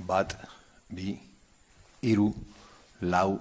Bat, bi, hiru, lau.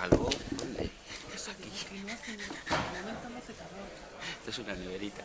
salvo, ¿dónde? Aquí. Esto es una neverita.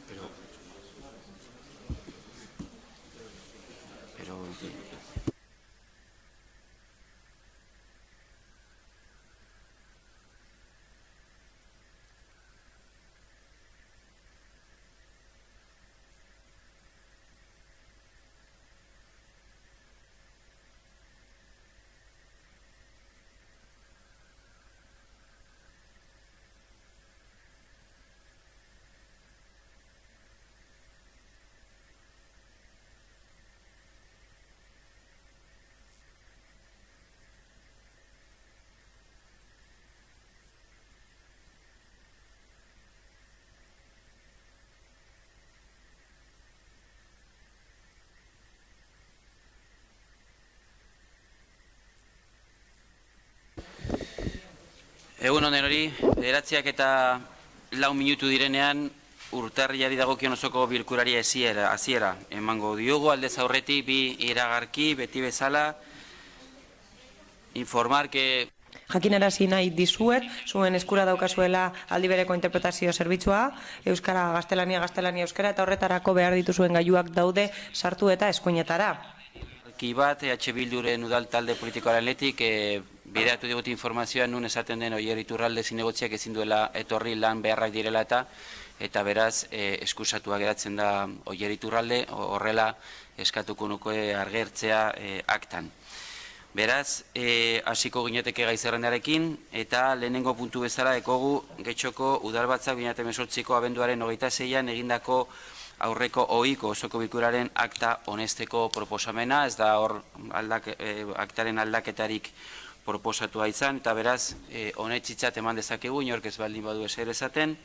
Pero egun honen hori, 9:04 minutu direnean, urtarrilari dagokion osoko bilkurari hasiera emango diogu. Aldez aurretik bi iragarki beti bezala informar que Jakinarazi nahi dizuet, zuen eskura daukazuela aldi bereko interpretazio zerbitzua, euskara, gaztelania, euskara, eta horretarako behar dituzuen gailuak daude sartu eta eskuinetara. bat, Bilduren udal talde politikoaren letik, bideatu digut informazioa nun esaten den Oier Iturralde zinegotziak ezin duela etorri lan beharrak direla eta eta beraz eskusatua geratzen da Oier Iturralde, horrela eskatuko nuke argertzea aktan. Beraz, hasiko gineteke gai zerrendarekin, eta lehenengo puntu bezala ekogu Getxoko Udalbatzak 2018ko abenduaren 26an egindako aurreko ohiko osoko bilkuraren akta onesteko proposamena, ez da hor aktaren aldaketarik proposatua izan, eta beraz, honetzitzat eman dezakegu, inork ez baldin badu ezer esaten,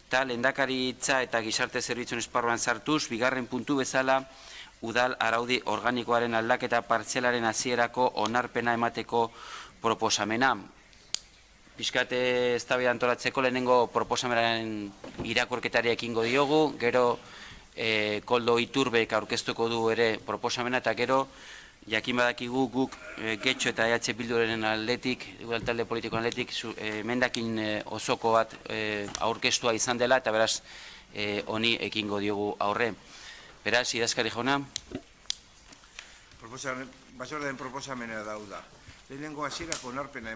eta lehendakaritza eta gizarte zerbitzuen esparruan sartuz, bigarren puntu bezala, udal araudi organikoaren aldaketa partzialaren hasierako onarpena emateko proposamena. Piskate eztabaida antolatzeko lehenengo proposamenaren irakurketari ekingo diogu, gero Koldo Iturbek aurkeztuko du ere proposamena, eta gero jakin badakigu guk Getxo eta EH Bilduren aldetik, udal talde politikoen aldetik, emendakin osoko bat aurkeztua izan dela, eta beraz honi ekingo diogu aurre. Beraz, idazkari jauna. Batzordearen proposamena dauda. Lehenengo hasierako onarpena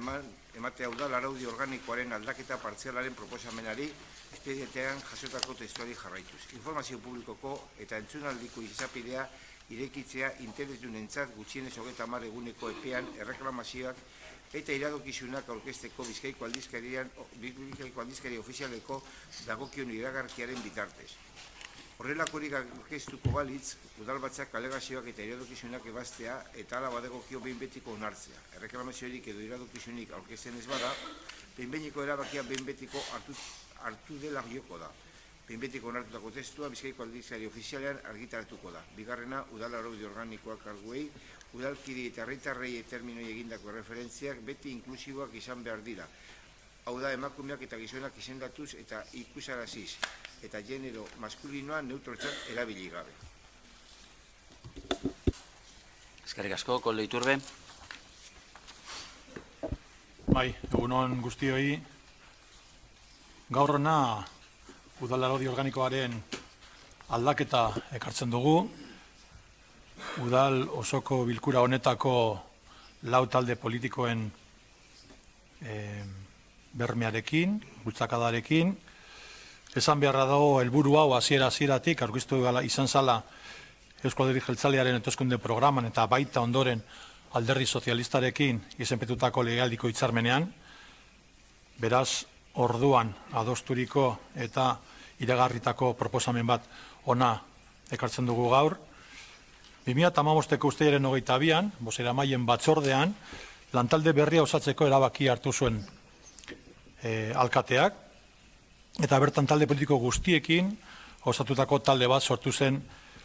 ematea udal araudi organikoaren aldaketa partzialaren proposamenari espedientean jasotako testuari jarraituz. Informazio publikoko eta entzunaldiko izapidea irekitzea interesdunentzat gutxienez 30 eguneko epean erreklamazioak eta iradokizunak aurkezteko Bizkaiko aldizkari ofizialeko dagokion iragarkiaren bitartez. Horrelakorik aurkeztuko balitz, udalbatzak alegazioak eta iradokizunak ebaztea eta hala badegokio behin betiko onartzea. Erreklamaziorik edo iradokizunik aurkezten ez bada, behin behineko erabakia behin betiko hartu dela joko da. Behin betiko onartutako testua Bizkaiko aldizkari ofizialean argitaratuko da. Bigarrena, udal araudi organikoak karguei, udalkiri eta herritarrei terminoi egindako referentziak beti inklusiboak izan behar dira. Hau da, emakumeak eta gizonak izendatuz eta ikusaraziz, eta genero maskulinoa neutraltzat erabili gabe. Eskerrik asko, Koldo Iturbe. Bai, egunon guztioi, gaur hona udal araudi organikoaren aldaketa ekartzen dugu. Udal osoko bilkura honetako lau talde politikoen bermearekin, bultzakadarekin. Esan beharra dago helburu hau hasieratik aurkeztu izan zala Eusko Alderdi Jeltzalearen hauteskunde programan eta baita ondoren Alderdi Sozialistarekin izenpetutako legealdiko hitzarmenean. Beraz, orduan adosturiko eta iragarritako proposamen bat ona ekartzen dugu gaur. 2015ko uztailaren 22an, bozeramaileen batzordean, lantalde berria osatzeko erabaki hartu zuen alkateak, eta bertan talde politiko guztiekin osatutako talde bat sortu zen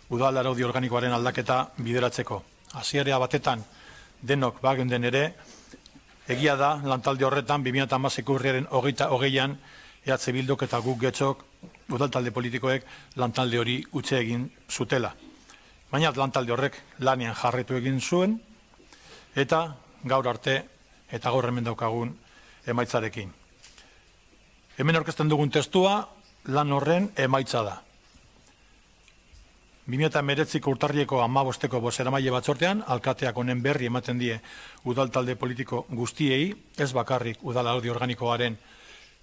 udal araudi organikoaren aldaketa bideratzeko. Hasiera batetan denok bageunden ere, egia da lantalde horretan 2016ko urriaren 28an EH Bilduk eta guk Getxok udal talde politikoek lantalde hori utzi egin zutela. Baina lantalde horrek lanean jarretu egin zuen eta gaur arte eta gaur hemen daukagun emaitzarekin. Hemen aurkezten dugun testua lan horren emaitza da. 2019ko urtarrieko 15ko bozeramaile batzortean, alkateak honen berri ematen die udal talde politiko guztiei, ez bakarrik udal araudi organikoaren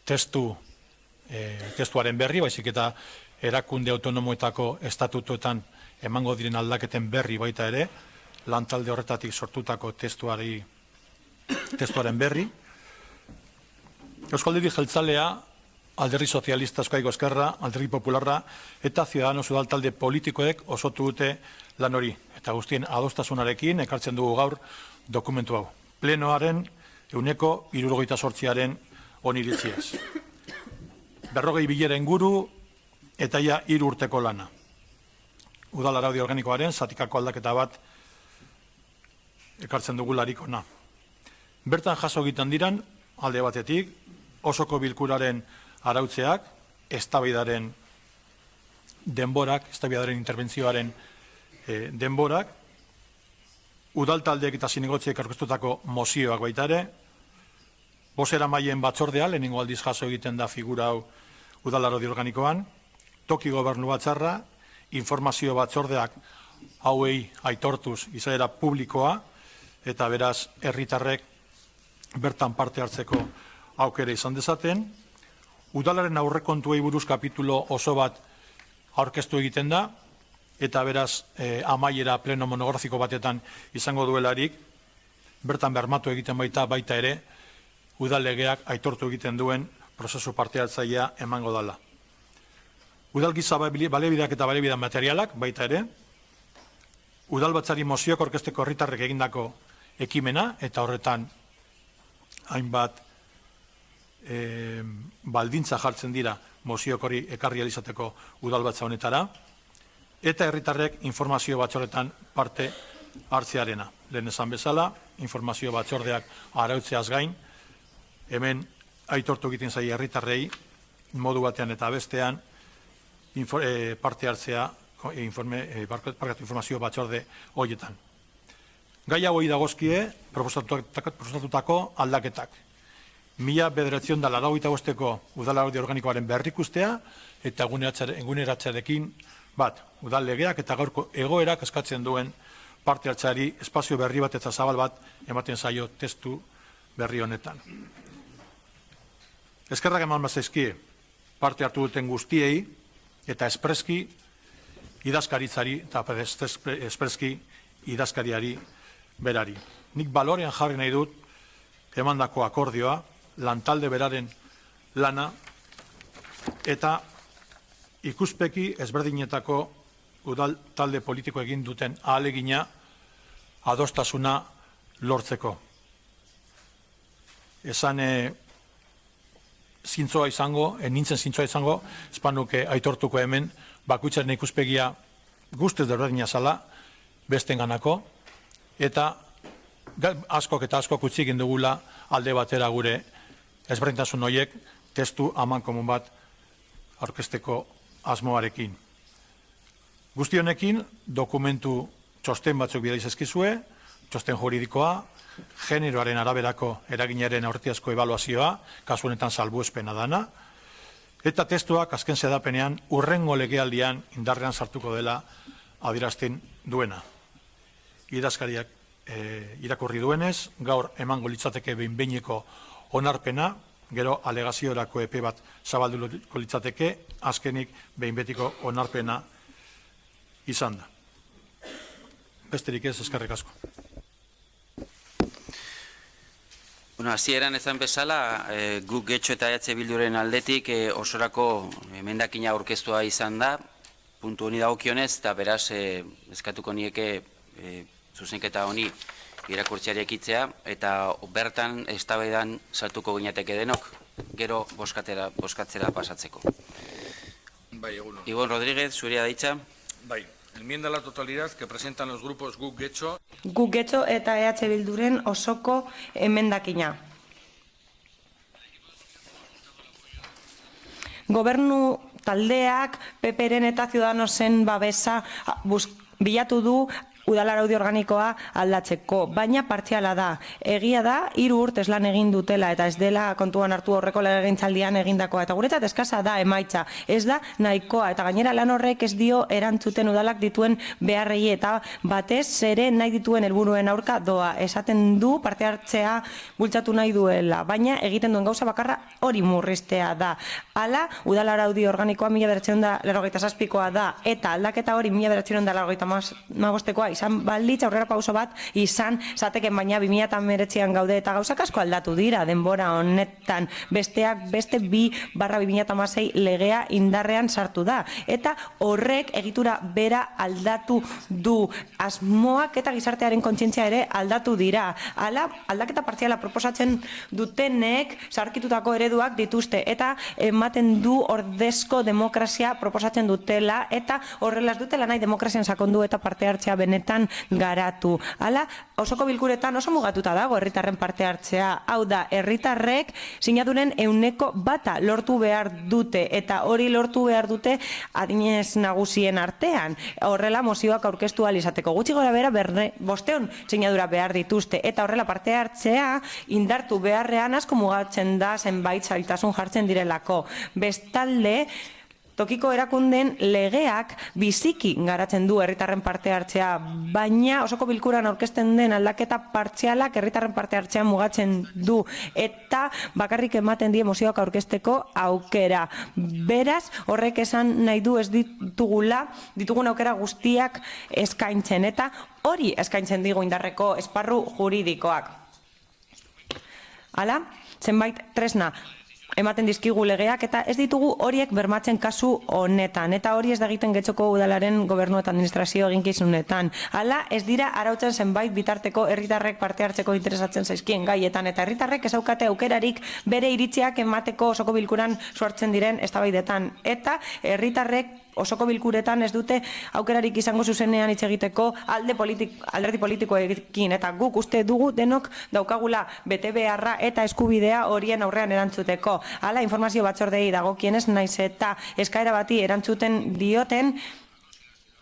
testuaren berri, baizik eta erakunde autonomoetako estatutuetan emango diren aldaketen berri baita ere, lan talde horretatik sortutako testuaren berri. Eusko Alderdi Jeltzalea, Alderdi Sozialista, Euskadiko Ezkerra, Alderdi Popularra eta Ciudadanos udal talde politikoek osotu dute lan hori. Eta guztien adostasunarekin ekartzen dugu gaur dokumentu hau. Plenoaren 178aren oniritziaz. 40 bilera inguru eta ja 3 urteko lana. Udal araudi organikoaren zatikako aldaketa bat ekartzen dugu larikona. Bertan jaso egiten diran, alde batetik, osoko bilkuraren arautzeak, eztabaidaren denborak, eztabaidaren interbentzioaren denborak, udaltaldeek eta zinegotziek aurkeztutako mozioak baita ere, bozeramaileen batzordea, lehenengo aldiz jaso egiten da figura hau udal araudi organikoan, toki gobernu batzarra, informazio batzordeak hauei aitortuz izaera publikoa, eta beraz herritarrek bertan parte hartzeko aukera izan dezaten, Udalaren aurrekontuei buruz kapitulo oso bat aurkeztu egiten da, eta beraz amaiera pleno monografiko batetan izango duelarik, bertan bermatu egiten baita ere, udal legeak aitortu egiten duen prozesu parte hartzailea emango dela. Udalgintza baliabideak eta baliabide materialak baita ere, udalbatzari mozioak aurkezteko herritarrek egindako ekimena, eta horretan hainbat baldintza jartzen dira moziok hori ekarri alizateko udalbatza honetara, eta herritarrek informazio batzordetan parte hartzearena. Lehen esan bezala, informazio batzordeak arautzeaz gain, hemen aitortu egiten zaie herritarrei modu batean eta bestean parte hartzea informazio batzorde horietan. Gai hauei dagozkie proposatutako aldaketak. 1985ko udal araudi organikoaren berrikustea eta eguneratzearekin bat, udal legeak eta gaurko egoerak eskatzen duen parte hartzeari espazio berri bat eta zabal bat ematen zaio testu berri honetan. Eskerrak eman bazaizkie parte hartu duten guztiei eta espreski idazkaritzari eta espreski idazkariari berari. Nik balorean jarri nahi dut emandako akordioa, lantalde beraren lana eta ikuspeki ezberdinetako udal talde politiko egin duten ahalegina adostasuna lortzeko. Esan zintzoa izango, nintzen zintzoa izango, espanuke aitortuko hemen, bakoitzaren ikuspegia guztiz desberdina zala, besten ganako, eta askok utzi egin dugula alde batera gure ezberdintasun horiek testu amankomun bat aurkezteko asmoarekin. Guzti honekin, dokumentu txosten batzuk bidaliz ezkizue, txosten juridikoa, generoaren araberako eraginaren aurretiazko ebaluazioa, kasu honetan salbuespena dana, eta testuak azken zedapenean urrengo legealdian indarrean sartuko dela adierazten duena. Idazkariak irakurri duenez, gaur emango litzateke behin-behineko onarpena, gero alegaziorako epe bat zabalduko litzateke, azkenik behin-betiko onarpena izan da. Besterik ez, eskerrik asko. Hasieran ezan bezala, guk Getxo eta EH Bilduren aldetik osorako emendakina aurkeztua izan da, puntu honi dagokionez, eta beraz eskatuko nieke zuzenketa honi irakurtzeari ekitzea, eta bertan eztabaidan sartuko ginateke denok, gero bozkatzera pasatzeko. Bai, egunon. Ibon Rodríguez, zuria daitza. Bai, enmienda a la totalidad que presentan los grupos Guk Getxo. Guk Getxo eta EH Bilduren osoko emendakina. Gobernu taldeak PPren eta Ciudadanosen babesa bilatu du udal araudi organikoa aldatzeko, baina partziala da. Egia da, 3 urtez lan egin dutela eta ez dela kontuan hartu horreko legegintzaldian egindakoa. Eta guretzat eskasa da emaitza, ez da nahikoa. Eta gainera lan horrek ez dio erantzuten udalak dituen beharrei eta batez ere nahi dituen helburuen aurka doa. Esaten du parte hartzea bultzatu nahi duela, baina egiten duen gauza bakarra hori murriztea da. Hala, udal araudi organikoa 1987koa da eta aldaketa hori 1985koa izan balditza aurrera pauso bat izan zateken, baina 2019an gaude eta gauzak asko aldatu dira denbora honetan. Besteak beste 2/2016 legea indarrean sartu da eta horrek egitura bera aldatu du. Asmoak eta gizartearen kontzientzia ere aldatu dira. Hala, aldaketa partziala proposatzen dutenek sarkitutako ereduak dituzte eta ematen du ordezko demokrazia proposatzen dutela eta horrela ez dutela nahi demokrazian sakondu eta parte hartzea benetan garatu. Hala, osoko bilkuretan oso mugatuta dago herritarren parte hartzea. Hau da, herritarrek sinaduren 100% lortu behar dute eta hori lortu behar dute adinez nagusien artean. Horrela mozioak aurkeztu ahal izateko. Gutxi gora bera 500 sinadura behar dituzte eta horrela parte hartzea indartu beharrean asko mugatzen da zenbait zailtasun jartzen direlako. Bestalde, tokiko erakundeen legeak biziki garatzen du herritarren parte hartzea, baina osoko bilkuran aurkezten den aldaketa partzialak herritarren parte hartzea mugatzen du eta bakarrik ematen die mozioak aurkezteko aukera. Beraz, horrek esan nahi du ez ditugun aukera guztiak eskaintzen eta hori eskaintzen digu indarreko esparru juridikoak. Hala, zenbait tresna ematen dizkigu legeak eta ez ditugu horiek bermatzen kasu honetan. Eta hori ez da egiten Getxoko udalaren gobernu eta administrazio eginkizunetan. Hala, ez dira arautzen zenbait bitarteko herritarrek parte hartzeko interesatzen zaizkien gaietan. Eta herritarrek ez daukate aukerarik bere iritziak emateko osoko bilkuran sortzen diren eztabaidetan. Eta herritarrek osoko bilkuretan ez dute aukerarik izango zuzenean hitz egiteko alderdi politikoekin. Eta guk uste dugu denok daukagula bete beharra eta eskubidea horien aurrean erantzuteko. Hala, informazio batzordei dagokienez naiz eta eskaera bati erantzuten dioten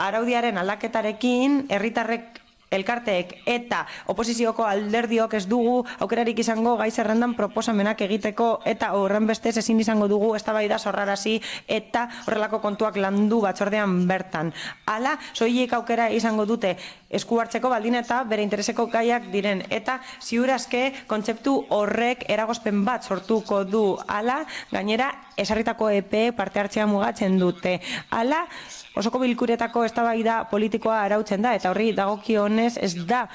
araudiaren aldaketarekin herritarrek elkarteek eta oposizioko alderdiok ez dugu aukerarik izango gai zerrendan proposamenak egiteko eta horren bestez ezin izango dugu eztabaida sorrarazi eta horrelako kontuak landu batzordean bertan. Hala, soilik aukera izango dute esku hartzeko baldin eta bere intereseko gaiak diren eta ziur aske kontzeptu horrek eragozpen bat sortuko du. Hala, gainera esarritako epe parte hartzea mugatzen dute. Hala, osoko bilkuretako eztabaida politikoa arautzen da eta horri dagokionez ez da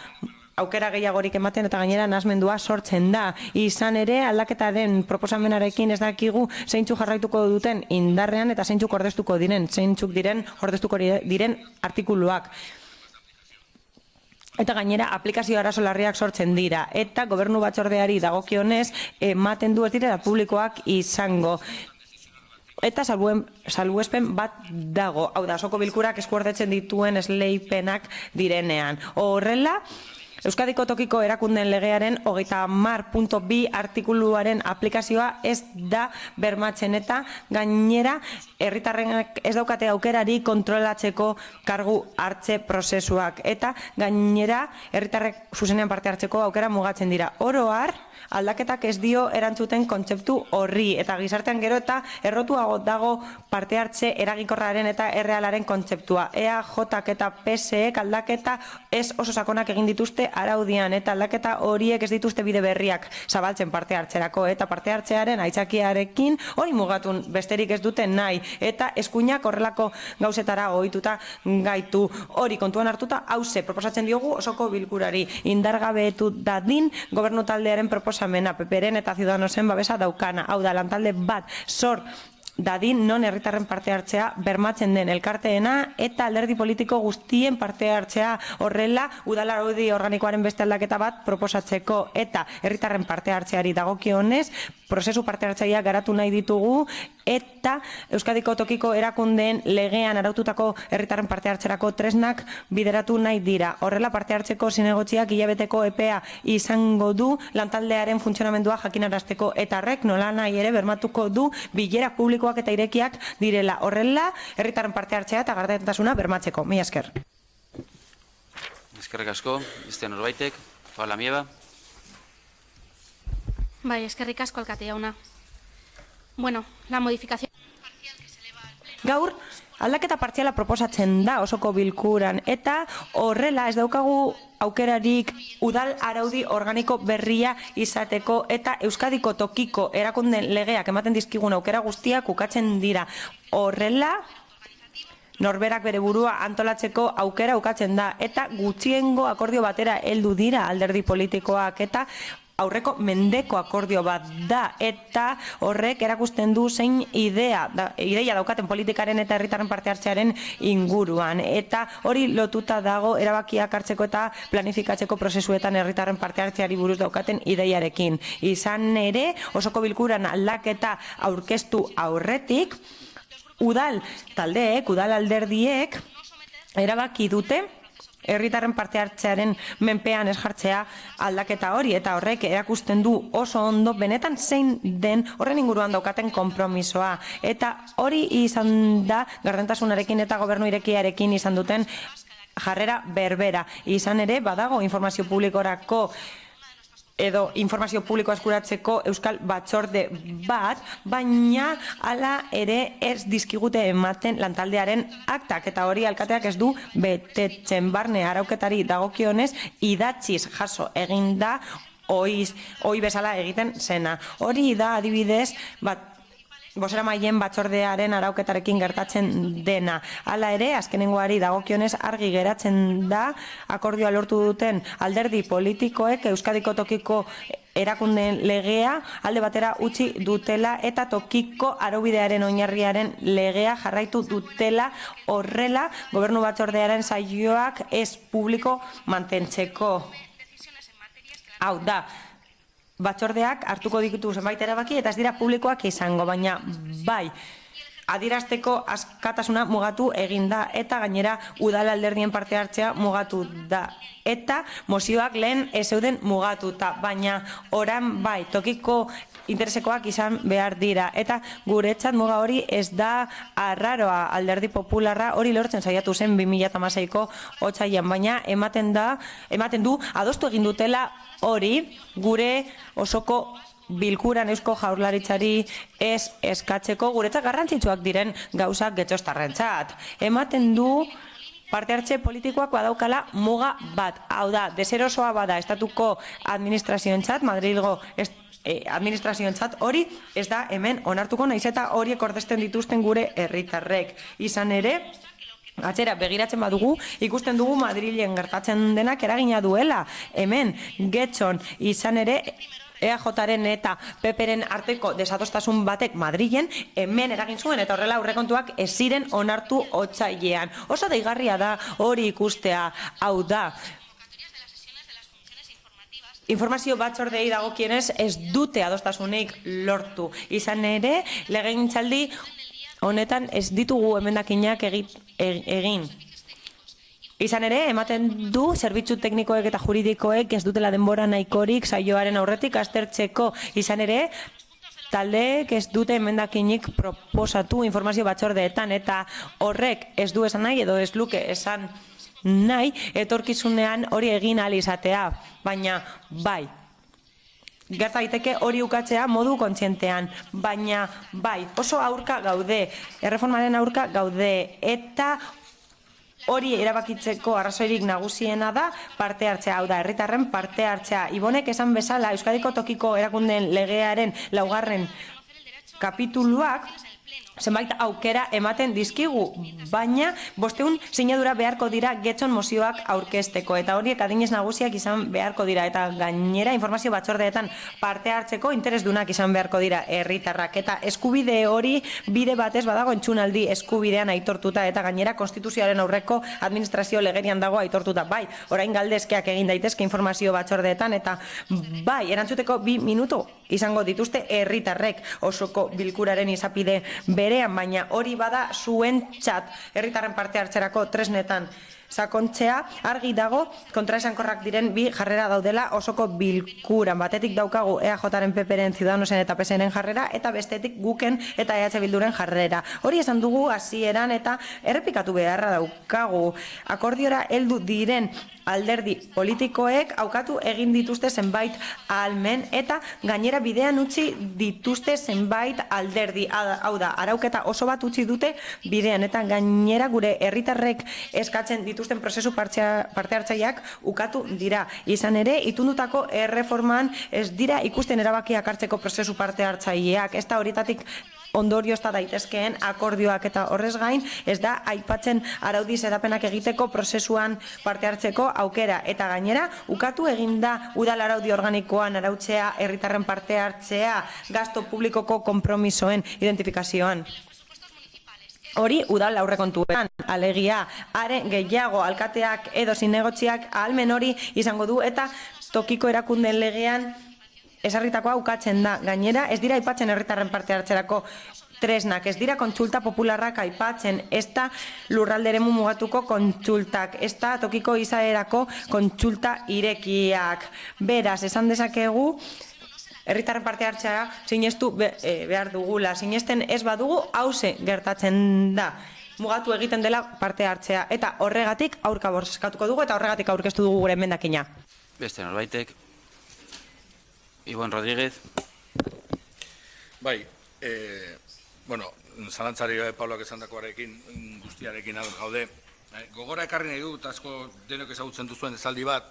aukera gehiagorik ematen eta gainera nahasmendua sortzen da. Izan ere aldaketaren proposamenarekin ez dakigu zeintzuk jarraituko duten indarrean eta zeintzuk ordeztuko diren artikuluak. Eta gainera aplikazio arazo larriak sortzen dira eta gobernu batzordeari dagokionez ematen du ez direla publikoak izango. Eta salbuespen bat dago, hau da, osoko bilkurak eskuordetzen dituen esleipenak direnean. Horrela, Euskadiko tokiko erakundeen legearen 30.2 artikuluaren aplikazioa ez da bermatzen eta gainera herritarrenak ez daukate aukerari kontrolatzeko kargu hartze prozesuak eta gainera herritarrek zuzenean parte hartzeko aukera mugatzen dira. Oro har, aldaketak ez dio erantzuten kontzeptu horri eta gizartean gero eta errotuago dago parte hartze eraginkorraren eta errealaren kontzeptua. EAJak eta PSek aldaketa ez oso sakonak egin dituzte araudian eta aldaketa horiek ez dituzte bide berriak zabaltzen parte hartzerako eta parte hartzearen aitzakiarekin hori mugatun besterik ez duten nahi eta eskuinak horrelako gauzetara ohituta gaitu. Hori kontuan hartuta hauze proposatzen diogu osoko bilkurari indargabetu dadin gobernu taldearen proposamena PPren eta Ciudadanosen babesa daukana. Hau da, lantalde bat sort dadin non herritarren parte hartzea bermatzen den elkarteena eta alderdi politiko guztien parte hartzea horrela udal araudi organikoaren beste aldaketa bat proposatzeko eta herritarren parte hartzeari dagokionez prozesu parte hartzailea garatu nahi ditugu eta Euskadiko tokiko erakundeen legean araututako herritarren parte hartzerako tresnak bideratu nahi dira. Horrela parte hartzeko zinegotziak hilabeteko epea izango du lantaldearen funtzionamendua jakinarazteko eta horrek nola nahi ere bermatuko du bilera publiko eta irekiak direla. Horrela, herritarren parte hartzea eta gardentasuna bermatzeko. Mila esker. Eskerrik asko, beste norbaitek, Paula Mieba. Bai, eskerrik asko alkate jauna. Bueno, la modificación Gaur, aldaketa partziala proposatzen da osoko bilkuran eta horrela ez daukagu aukerarik udal araudi organiko berria izateko eta Euskadiko tokiko erakunden legeak ematen dizkigun aukera guztiak ukatzen dira. Horrela, norberak bere burua antolatzeko aukera ukatzen da eta gutxiengo akordio batera heldu dira alderdi politikoak eta aurreko mendeko akordio bat da eta horrek erakusten du zein ideia daukaten politikaren eta herritarren parte hartzearen inguruan eta hori lotuta dago erabakiak hartzeko eta planifikatzeko prozesuetan herritarren parte hartzeari buruz daukaten ideiarekin. Izan ere, osoko bilkuran aldaketa aurkeztu aurretik udal taldeek, udal alderdiek erabaki dute herritarren parte hartzearen menpean ez jartzea aldaketa hori eta horrek erakusten du oso ondo benetan zein den horren inguruan daukaten konpromisoa eta hori izan da gardentasunarekin eta gobernu irekiarekin izan duten jarrera berbera. Izan ere badago informazio publikorako edo informazio publikoa eskuratzeko euskal batzorde bat, baina hala ere ez dizkigute ematen lantaldearen aktak, eta hori alkateak ez du betetzen. Barne arauketari dagokionez idatziz jaso egin da ohi bezala egiten zena. Hori da adibidez bozeramaileen batzordearen arauketarekin gertatzen dena. Hala ere, azkenengoari dagokionez argi geratzen da akordioa lortu duten alderdi politikoek Euskadiko tokiko erakundeen legea alde batera utzi dutela eta tokiko araubidearen oinarriaren legea jarraitu dutela, horrela gobernu batzordearen saioak ez publiko mantentzeko. Hau da, batzordeak hartuko ditu zenbait erabaki eta ez dira publikoak izango, baina bai, adierazteko askatasuna mugatu egin da eta gainera udal alderdien parte hartzea mugatu da. Eta mozioak lehen ez zeuden mugatuta, baina orain bai, tokiko interesekoak izan behar dira. Eta guretzat muga hori ez da arraroa, alderdi popularra hori lortzen saiatu zen 2016ko otsailean, baina ematen du adostu egin dutela hori gure osoko bilkuran Eusko Jaurlaritzari ez eskatzeko guretzat garrantzitsuak diren gauzak getxostarrentzat. Ematen du parte hartze politikoak badaukala muga bat. Hau da, deserosoa bada estatuko administrazioentzat, Madrilgo administrazioentzat hori ez da hemen onartuko, naiz eta horiek ordezten dituzten gure herritarrek. Izan ere, atzera begiratzen badugu, ikusten dugu Madrilen gertatzen denak eragina duela. Hemen, Getxon, izan ere, EAJaren eta PPren arteko desadostasun batek Madrilen hemen eragin zuen eta horrela aurrekontuak ez ziren onartu otsailean. Oso deigarria da hori ikustea, hau da. Informazio batzordei dagokienez ez dute adostasunik lortu. Izan ere, legegintzaldi honetan ez ditugu emendakinak egin. Izan ere, ematen du zerbitzu teknikoek eta juridikoek ez dutela denbora nahikorik saioaren aurretik aztertzeko. Izan ere, taldeek ez dute emendakinik proposatu informazio batzordeetan eta horrek ez du esan nahi edo ez luke esan nahi etorkizunean hori egin ahal izatea, baina bai. Gerta daiteke hori ukatzea modu kontzientean, baina bai, oso aurka gaude, erreformaren aurka gaude eta hori erabakitzeko arrazoirik nagusiena da parte hartzea, hau da, herritarren parte hartzea. Ibonek esan bezala Euskadiko tokiko erakundeen legearen 4. kapituluak zenbait aukera ematen dizkigu, baina 500 sinadura beharko dira Getxon mozioak aurkezteko eta horiek adinez nagusiak izan beharko dira eta gainera informazio batzordeetan parte hartzeko interesdunak izan beharko dira herritarrak eta eskubide hori bide batez badago entzunaldi eskubidean aitortuta eta gainera konstituzioaren aurreko administrazio legerian dago aitortuta. Bai, orain galdezkeak egin daitezke informazio batzordeetan eta bai, erantzuteko 2 minutu izango dituzte herritarrek osoko bilkuraren izapide berean, baina hori bada zuentzat herritarren parte hartzerako tresnetan sakontzea, argi dago kontraesankorrak diren 2 jarrera daudela osoko bilkuran. Batetik daukagu EAJaren, PPren, Ciudadanosen eta PSren jarrera eta bestetik guken eta EH Bilduren jarrera. Hori esan dugu hasieran eta errepikatu beharra daukagu. Akordiora heldu diren alderdi politikoek aukatu egin dituzte zenbait ahalmen eta gainera bidean utzi dituzte zenbait alderdi. Hau da, arauketa oso bat utzi dute bidean eta gainera gure herritarrek eskatzen dituzten prozesu parte hartzaileak ukatu dira. Izan ere, itundutako erreforman ez dira ikusten erabakiak hartzeko prozesu parte hartzaileak. Ez da horietatik ondorio ez da daitezkeen akordioak eta horrez gain ez da aipatzen araudi xedapenak egiteko prozesuan parte hartzeko aukera eta gainera ukatu eginda udal araudi organikoan arautzea herritarren parte hartzea gasto publikoko konpromisoen identifikazioan. Hori udal aurrekontuetan, alegia, are gehiago alkateak edo zinegotziak ahalmen hori izango du eta tokiko erakundeen legean esarritakoa ukatzen da. Gainera, ez dira aipatzen herritarren parte hartzerako tresnak, ez dira kontsulta popularrak aipatzen, ez da lurralde eremu mugatuko kontsultak, ez da tokiko izaerako kontsulta irekiak. Beraz, esan dezakegu, herritarren parte hartzea sinestu behar dugula. Sinesten ez badugu, hauze gertatzen da. Mugatu egiten dela parte hartzea. Eta horregatik aurka bozkatuko dugu eta horregatik aurkeztu dugu gure emendakina. Beste norbaitek. Ibon Rodríguez. Bai, zalantzari Pabloak esandakoarekin guztiarekin gaude. Gogora ekarri nahi dut, asko denok ezagutzen duzuen esaldi bat,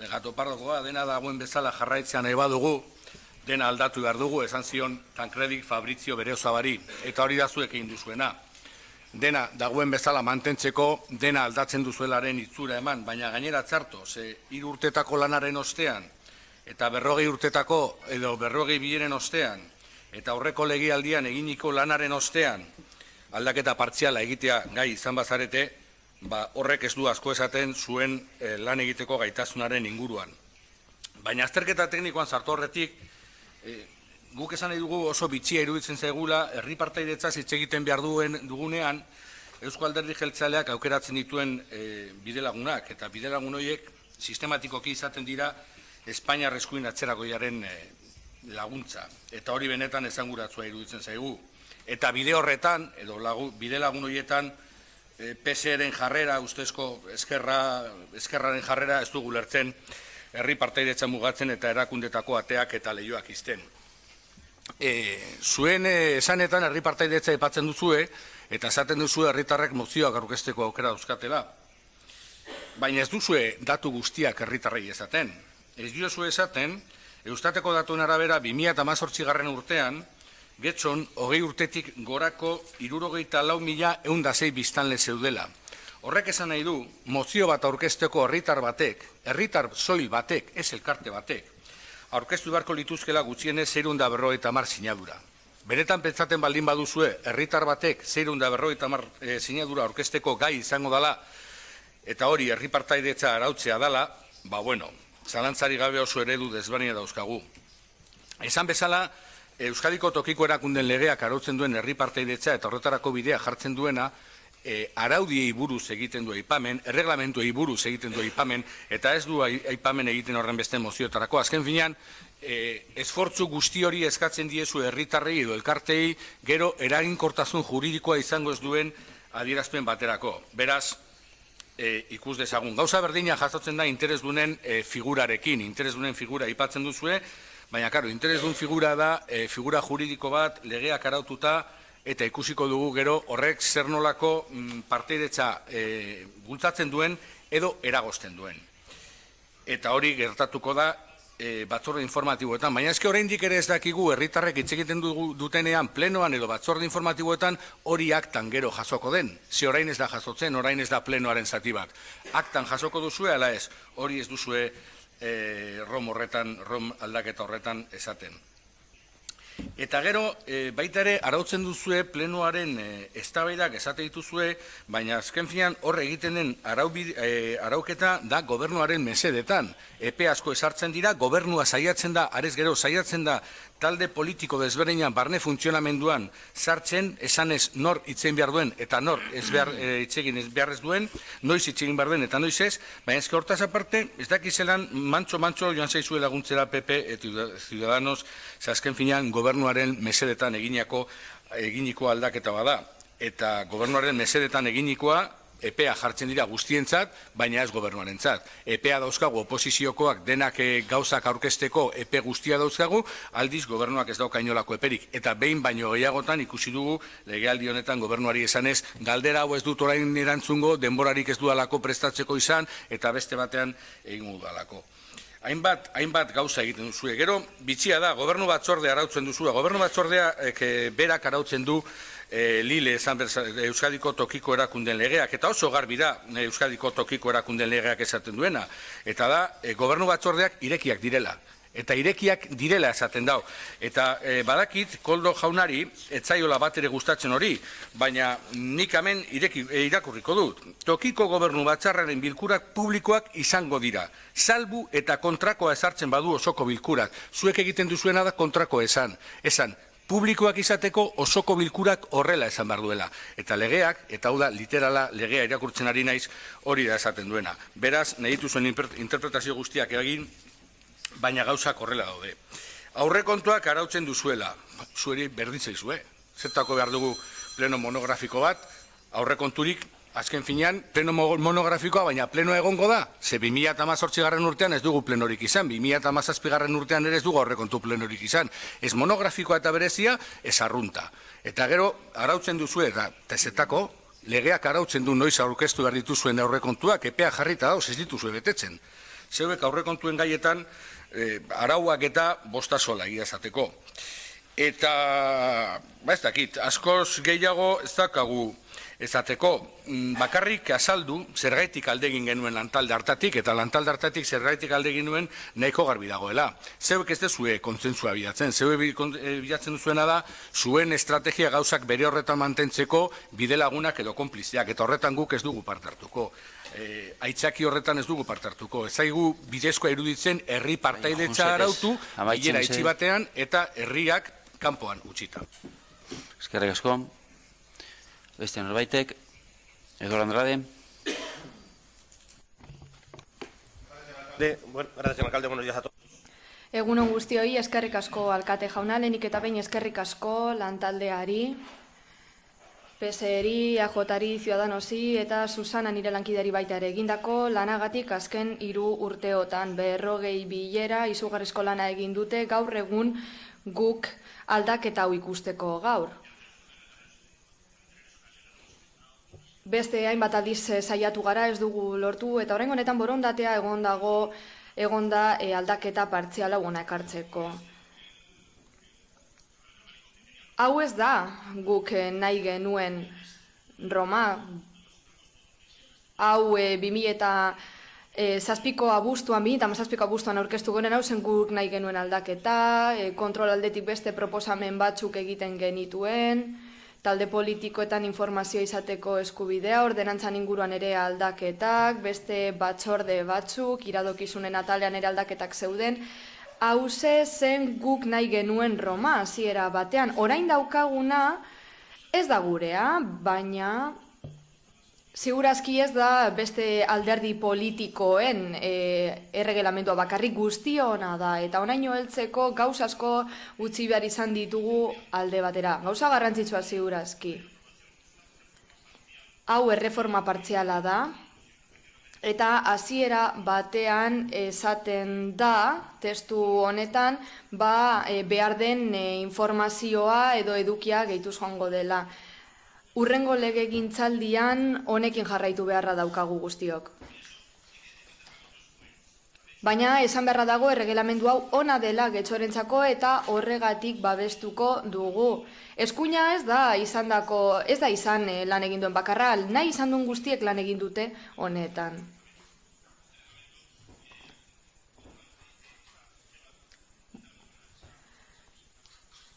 Gatopardokoa, dena dagoen bezala jarraitzean nahi badugu, dena aldatu behar dugu, esan zion Tancredik Fabrizio Berriozabari, eta hori da zuek egin duzuena. Dena dagoen bezala mantentzeko, dena aldatzen duzuelaren itzura eman, baina gainera txarto, ze 3 urtetako lanaren ostean, eta 40 urtetako, edo 42 ostean, eta aurreko legialdian eginiko lanaren ostean, aldaketa partziala egitea gai izan bazarete, horrek ez du asko esaten zuen lan egiteko gaitasunaren inguruan. Baina azterketa teknikoan sartu horretik, guk esan nahi dugu oso bitxia iruditzen zaigula, herri partaidetzaz hitz egiten behar dugunean, Eusko Alderdi Jeltzaleak aukeratzen dituen bidelagunak, eta bidelagun horiek sistematikoki izaten dira Espainiar eskuin atzeragoiaren laguntza. Eta hori benetan esanguratsua iruditzen zaigu. Eta bide horretan, edo bidelagun horietan, PSeren jarrera, ustezko eskerraren jarrera ez dugu lertzen herri partaidetza mugatzen eta erakundetako ateak eta lehioak izten. Zuen esanetan herri partaidetza aipatzen duzue eta esaten duzue herritarrek mozioak aurkezteko aukera dauzkatela. Baina ez duzue datu guztiak herritarrei esaten. Ez diozue esaten, Eustateko datuen arabera 2018 urtean, Getxon, 20 urtetik gorako 64.106 biztanle zeudela. Horrek esan nahi du, mozio bat aurkezteko herritar batek, herritar soil batek, ez elkarte batek, aurkeztu beharko lituzkela gutxienez 650 sinadura. Benetan pentsaten baldin baduzue, herritar batek 650 sinadura aurkezteko gai izango dela, eta hori herri partaidetza arautzea dela, zalantzari gabe oso eredu desberdina dauzkagu. Esan bezala, Euskadiko tokiko erakunden legeak arautzen duen herri partaidetza eta horretarako bidea jartzen duena, araudiei buruz egiten du aipamen, erreglamentuei buruz egiten du aipamen, eta ez du aipamen egiten horren beste mozioetarako. Azken finean, esfortzu guzti hori eskatzen diezu herritarrei edo elkartei, gero eraginkortasun juridikoa izango ez duen adierazpen baterako. Beraz, ikus dezagun. Gauza berdina jasotzen da interesdunen figurarekin, interesdunen figura aipatzen duzue, baina, karo, interesdun figura da, figura juridiko bat, legeak araututa, eta ikusiko dugu gero horrek zer nolako partaidetza bultzatzen duen edo eragozten duen. Eta hori gertatuko da batzorde informatiboetan, baina eske oraindik ere ez dakigu herritarrek hitz egiten dutenean plenoan edo batzorde informatiboetan hori aktan gero jasoko den. Ze orain ez da jasotzen, orain ez da plenoaren zati bat. Aktan jasoko duzue, ala ez, hori ez duzue rom aldaketa horretan esaten. Eta gero, baita ere, arautzen duzue plenoaren eztabaidak esate dituzue, baina azken finean horre egiten den arauketa da gobernuaren mesedetan. Epe asko esartzen dira, gobernua saiatzen da, arez gero saiatzen da, talde politiko desberdinan barne funtzionamenduan sartzen, esanez nor itzegin behar duen eta nor itzegin behar ez duen, noiz itzegin behar duen eta noiz ez, baina ezke hortaz aparte, ez dakizelan mantxo joan zaizue laguntzera PP eta Ciudadanos, azken finean gobernuaren mesedetan eginiko aldaketa bada, eta gobernuaren mesedetan eginikoa, EPEA jartzen dira guztientzat, baina ez gobernuarentzat. EPEA dauzkagu oposiziokoak denak gauzak aurkezteko EPE guztia dauzkagu, aldiz gobernuak ez dauka inolako eperik. Eta behin baino gehiagotan ikusi dugu legealdi honetan gobernuari esanez, galdera hau ez dut orain erantzungo, denborarik ez dudalako prestatzeko izan, eta beste batean egin dudalako. Hainbat gauza egiten duzue. Gero, bitxia da, gobernu batzordea arautzen duzue. Gobernu batzordea berak arautzen du Lile Euskadiko tokiko erakunden legeak, eta oso garbi da Euskadiko tokiko erakunden legeak esaten duena, eta da, gobernu batzordeak irekiak direla, eta irekiak direla esaten dau. Eta badakit, Koldo jaunari, etzaiola bat ere gustatzen hori, baina nik hemen irakurriko dut. Tokiko gobernu batzarraren bilkurak publikoak izango dira, salbu eta kontrakoa esartzen badu osoko bilkurak. Zuek egiten duzuena da kontrako esan. Publikoak izateko osoko bilkurak horrela esan behar duela. Eta legeak, eta hau da literala legea irakurtzen ari naiz hori da esaten duena. Beraz, nahi dituzuen interpretazio guztiak egin, baina gauzak horrela daude. Aurrekontuak arautzen duzuela, zueri berditzaizue. Zertako behar dugu pleno monografiko bat, aurrekonturik azken finean, pleno monografikoa, baina pleno egongo da, ze 2018 urtean ez dugu plenorik izan, 2017 urtean ere ez dugu aurrekontu plenorik izan. Ez monografikoa eta berezia, ez arrunta. Eta gero, arautzen duzu, eta tezetako, legeak arautzen du noiz aurkeztu behar dituzuen aurrekontuak, epea jarrita dauz, ez dituzue betetzen. Zeuek aurrekontuen gaietan, arauak eta bostasola iazateko. Eta, ez dakit, askoz gehiago ez dakagu ezateko, bakarrik azaldu zergaitik aldegin genuen lantalde hartatik, eta lantalde hartatik zergaitik aldegin nuen nahiko garbi dagoela. Zeuek ez dezue kontzentzua bilatzen, zeuek bilatzen duzuena da, zuen estrategia gauzak bere horretan mantentzeko bide lagunak edo konpliziak, eta horretan guk ez dugu parte hartuko. Aitzaki horretan ez dugu parte hartuko. Ez zaigu bidezkoa iruditzen herri partaidetza arautu, bilera itxi batean, eta herriak kanpoan utzita. Eskerrik asko. Beste norbaitek, Edor Andrade. Egunon guztioi, eskerrik asko alkate jauna, lehenik eta behin eskerrik asko lantaldeari, PSeri, AJari, Ciudadanosi eta Susana nire lankidari baita ere egindako lanagatik azken 3 urteotan 40 bilera izugarrizko lana egin dute gaur egun guk aldaketa hau ikusteko gaur. Beste hainbat aldiz saiatu gara ez dugu lortu eta oraingo honetan borondatea egon da aldaketa partziala hona ekartzeko. Hau ez da guk nahi genuen Roma. Hau 2007ko abuztuan aurkeztu gonen hau zen guk nahi genuen aldaketa, kontrol aldetik beste proposamen batzuk egiten genituen, talde politikoetan informazioa izateko eskubidea, ordenantzan inguruan ere aldaketak, beste batzorde batzuk, iradokizunen atalean ere aldaketak zeuden. Hauze zen guk nahi genuen Roma, hasiera batean. Orain daukaguna ez da gurea, baina ziurazki ez da beste alderdi politikoen erregelamendua bakarrik guztiona da. Eta oraino heltzeko gauza asko utzi behar izan ditugu alde batera. Gauza garrantzitsua ziurazki. Hau erreforma partziala da. Eta hasiera batean esaten da, testu honetan, behar den informazioa edo edukia gehituz joango dela. Hurrengo legegintzaldian honekin jarraitu beharra daukagu guztiok. Baina esan beharra dago erregelamendu hau ona dela getxorentzako eta horregatik babestuko dugu. Eskuina ez da izan lan egin duen bakarra, nahi izan duen guztiek lan egin dute honetan.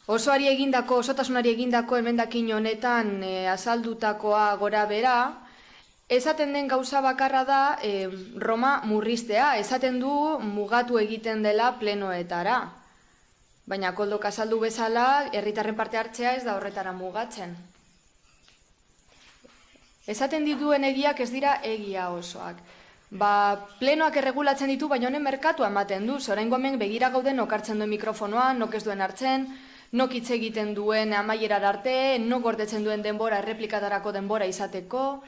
Osotasunari egindako emendakin honetan azaldutakoa gora bera, esaten den gauza bakarra da Roma murriztea, esaten du mugatu egiten dela plenoetara. Baina Koldok azaldu bezala, herritarren parte hartzea ez da horretara mugatzen. Esaten dituen egiak ez dira egia osoak. Plenoak erregulatzen ditu, baina honen merkatua ematen du. Oraingo hemen begira gauden nok hartzen duen mikrofonoa, nok ez duen hartzen, nok hitz egiten duen amaierar arte, nok gordetzen duen denbora, erreplikatarako denbora izateko.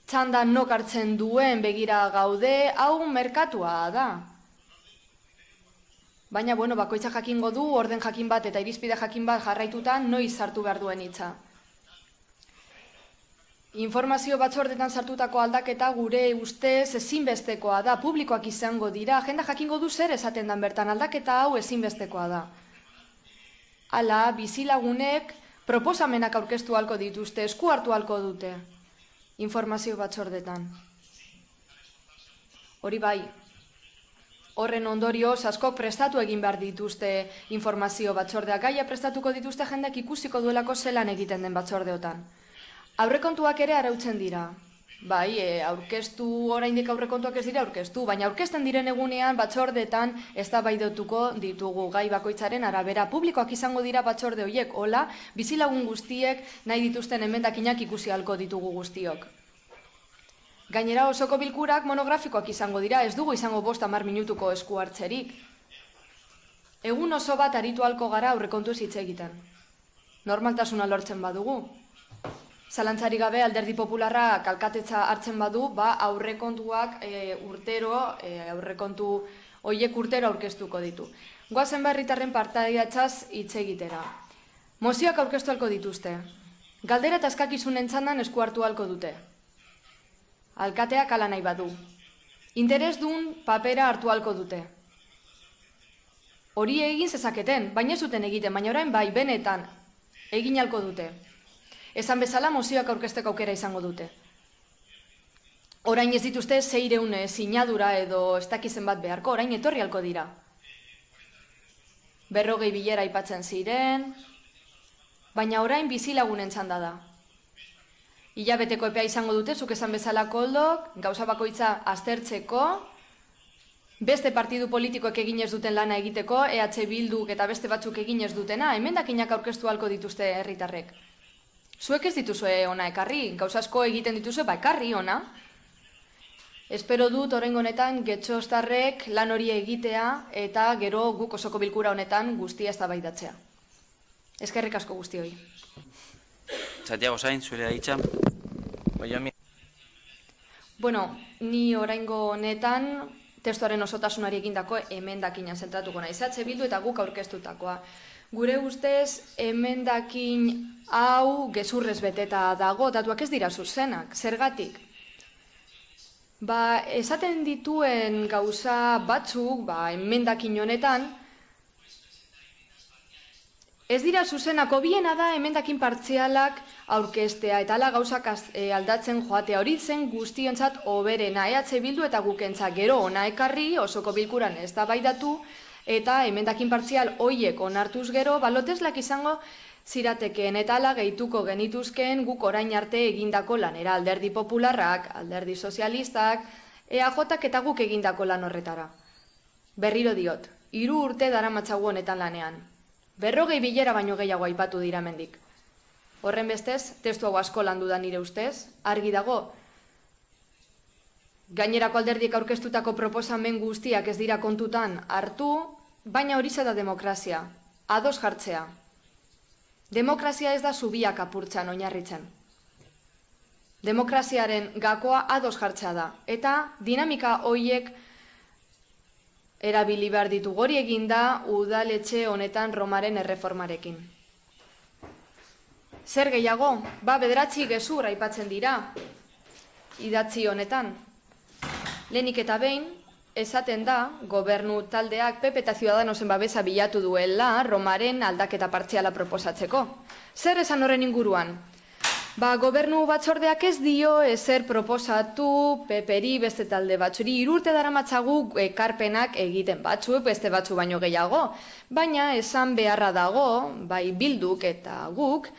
Txanda nok hartzen duen begira gaude, hau merkatua da. Baina, bakoitza jakingo du, orden jakin bat eta irizpide jakin bat jarraitutan noiz sartu behar duen hitza. Informazio batzordetan sartutako aldaketa gure ustez ezinbestekoa da, publikoak izango dira, agenda jakingo du zer esaten dan bertan, aldaketa hau ezinbestekoa da. Hala, bizilagunek proposamenak aurkeztu halko dituzte, esku hartu halko dute, informazio batzordetan. Hori bai, horren ondorioz askok prestatu egin behar dituzte informazio batzordeak, gaia prestatuko dituzte jendek ikusiko duelako zelan egiten den batzordeotan. Aurrekontuak ere arautzen dira. Bai, aurkeztu, oraindik aurrekontuak ez dira aurkeztu, baina aurkezten diren egunean batzordetan eztabaidatuko ditugu gai bakoitzaren arabera. Publikoak izango dira batzorde horiek, hola, bizilagun guztiek nahi dituzten emendakinak ikusi ahalko ditugu guztiok. Gainera osoko bilkurak monografikoak izango dira, ez dugu izango 5-10 minutuko esku hartzerik. Egun oso bat aritu ahalko gara aurrekontu hitz egiten. normaltasuna lortzen badugu. Zalantzari gabe alderdi popularra kalkatetza hartzen badu, aurrekontuak aurrekontu horiek urtero aurkeztuko ditu. Goazen herritarren partaiatzaz hitz egitera. Mozioak aurkeztu halko dituzte. Galdera eta eskakizunen txandan esku hartu halko dute. Alkateak hala nahi badu. Interes dun papera hartu halko dute. Hori egin zezaketen, baina zuten egiten, baina orain bai benetan egin halko dute. Esan bezala mozioak aurkezteko aukera izango dute. Orain ez dituzte 600 sinadura edo ez dakizen bat beharko, orain etorri halko dira. 40 bilera aipatzen ziren, baina orain bizilagunen txanda da. Hilabeteko epea izango dute, zuk esan bezala Koldok, gauza bakoitza aztertzeko, beste partidu politikoek egin ez duten lana egiteko, EH Bilduk eta beste batzuk egin ez dutena, emendakinak aurkeztu halko dituzte herritarrek. Zuek ez dituzue ona ekarri, gauza asko egiten dituzue, ekarri ona. Espero dut oraingo honetan getxoztarrek lan hori egitea eta gero guk osoko bilkura honetan guztia eztabaidatzea. Eskerrik asko guztioi. Santiago Sainz, zure da hitza. Bueno, ni oraingo honetan testuaren osotasunari egindako emendakinan zentratuko naiz. EH Bildu eta guk aurkeztutakoa. Gure ustez, emendakin hau gezurrez beteta dago, datuak ez dira zuzenak. Zergatik? Esaten dituen gauza batzuk, emendakin honetan, ez dira zuzenako, biena da emendakin partzialak aurkeztea, eta ala gauzak aldatzen joatea, hori zen guztiontzat oberena, EH Bildu eta gukentzat gero ona ekarri, osoko bilkuran eztabaidatu, eta emendakin partzial hoiek onartuz gero, loteslak izango ziratekeen, eta ala gehituko genituzkeen guk orain arte egindako lanera, alderdi popularrak, alderdi sozialistak, EAJak eta guk egindako lan horretara. Berriro diot, 3 urte daramatzagu honetan lanean. 40 bilera baino gehiago aipatu dira mendik. Horren bestez, testu hau asko landu da nire ustez, argi dago, gainerako alderdiek aurkeztutako proposamen guztiak ez dira kontutan hartu, baina hori da demokrazia, ados jartzea. Demokrazia ez da zubiak apurtzan oinarritzen. Demokraziaren gakoa ados jartzea da, eta dinamika hoiek erabili behar ditu. Hori eginda udaletxe honetan Romaren erreformarekin. Zer gehiago? 9 gezur aipatzen dira idatzi honetan. Lehenik eta behin, esaten da, gobernu taldeak PP eta Ciudadanosen babesa bilatu duela Romaren aldaketa partziala proposatzeko. Zer esan horren inguruan? Gobernu batzordeak ez dio ezer proposatu PPri beste talde batzuri. 3 urte daramatzagu ekarpenak egiten batzuk, beste batzu baino gehiago. Baina esan beharra dago, bai Bilduk eta guk,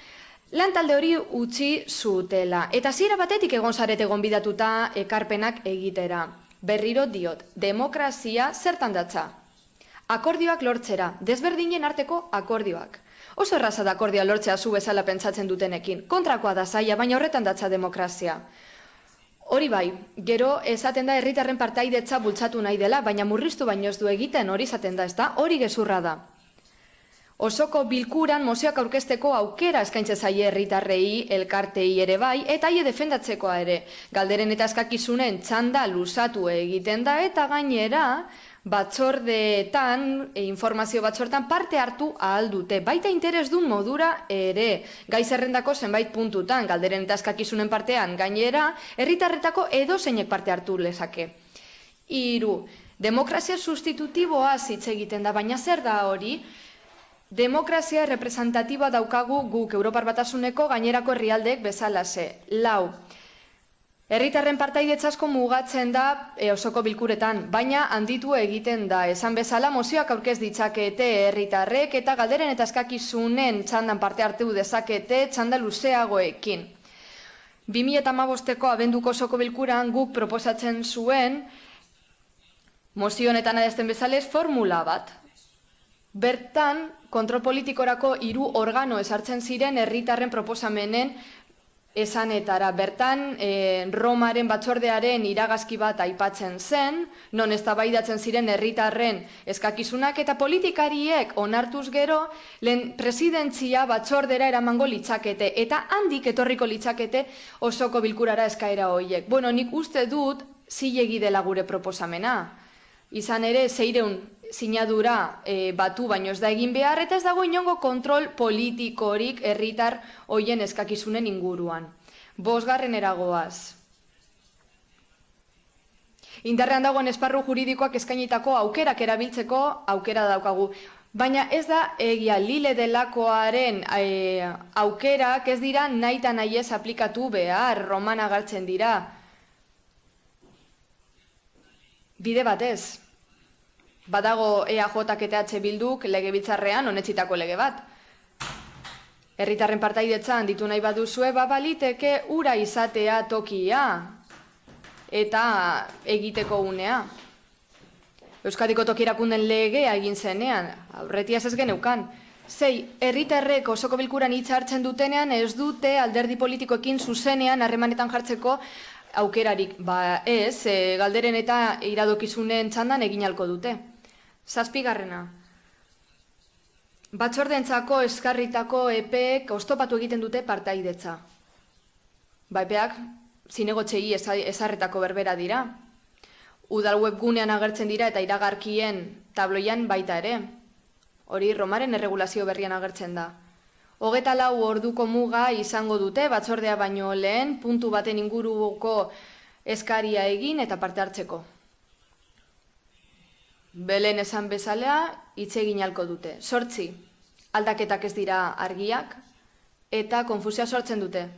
lan talde hori utzi zutela. Eta hasiera batetik egon zarete gonbidatuta ekarpenak egitera. Berriro diot, demokrazia zertan datza? Akordioak lortzera, desberdinen arteko akordioak. Oso erraza da akordioa lortzea zu bezala pentsatzen dutenekin. Kontrakoa da zaila, baina horretan datza demokrazia. Hori bai, gero esaten da herritarren partaidetza bultzatu nahi dela, baina murriztu baino ez du egiten, hori esaten da, ez da? Hori gezurra da. Osoko bilkuran mozioak aurkezteko aukera eskaintze zaie herritarrei, elkartei ere bai, eta haie defendatzekoa ere. Galderen eta eskakizunen txanda luzatu egiten da, eta gainera batzordeetan, informazio batzordeetan parte hartu ahal dute. Baita interes duen modura ere, gai zerrendako zenbait puntutan, galderen eta eskakizunen partean, gainera, herritarretako edozeinek parte hartu lezake. 3. Demokrazia sustitutiboa hitz egiten da, baina zer da hori? Demokrazia representatiboa daukagu guk Europar Batasuneko gainerako herrialdeek bezalase. 4. Herritarren partaidetzasko mugatzen da osoko bilkuretan, baina handitu egiten da. Esan bezala mozioak aurkez ditzakete herritarrek eta galderen eta eskakizunen txandan parte hartu dezakete txanda luzeagoekin. 2015ko abenduko osoko bilkuran guk proposatzen zuen mozio honetan adierazten bezalez formula bat. Bertan, kontrol politikorako 3 organo ezartzen ziren herritarren proposamenen esanetara. Bertan, Romaren batzordearen iragazki bat aipatzen zen, non eztabaidatzen ziren herritarren eskakizunak eta politikariek onartuz gero, lehen presidentzia batzordera eramango litzakete, eta handik etorriko litzakete osoko bilkurara eskaera horiek. Bueno, nik uste dut zilegi dela gure proposamena. Izan ere, 600 sinadura batu baino ez da egin behar, eta ez dago inongo kontrol politikorik herritar hoien eskakizunen inguruan. 5. eragoaz. Indarrean dagoen esparru juridikoak eskainitako aukerak erabiltzeko aukera daukagu. Baina ez da egia lile delakoaren aukerak ez dira nahi eta nahi ez aplikatu behar, roman agertzen dira. Bide batez. Badago EAJak eta EH Bilduk legebiltzarrean onetzitako lege bat. Herritarren partaidetzan ditu nahi baduzue, baliteke ura izatea tokia eta egiteko unea. Euskadiko toki erakunden legea egin zenean, aurretiaz ez geneukan. 6. Herritarrek osoko bilkuran hitza hartzen dutenean ez dute alderdi politikoekin zuzenean harremanetan jartzeko aukerarik. Ez, galderen eta iradokizunen txandan egin halko dute. 7. Batzordentzako eskarritako epeek oztopatu egiten dute partaidetza. Epeak zinegotxei ezarretako berbera dira. Udal webgunean agertzen dira eta iragarkien tabloian baita ere. Hori Romaren erregulazio berrian agertzen da. 24 orduko muga izango dute batzordea baino lehen puntu baten inguruko eskaria egin eta parte hartzeko. Belen esan bezalea, hitz egin halko dute. 8. Aldaketak ez dira argiak eta konfusioa sortzen dute.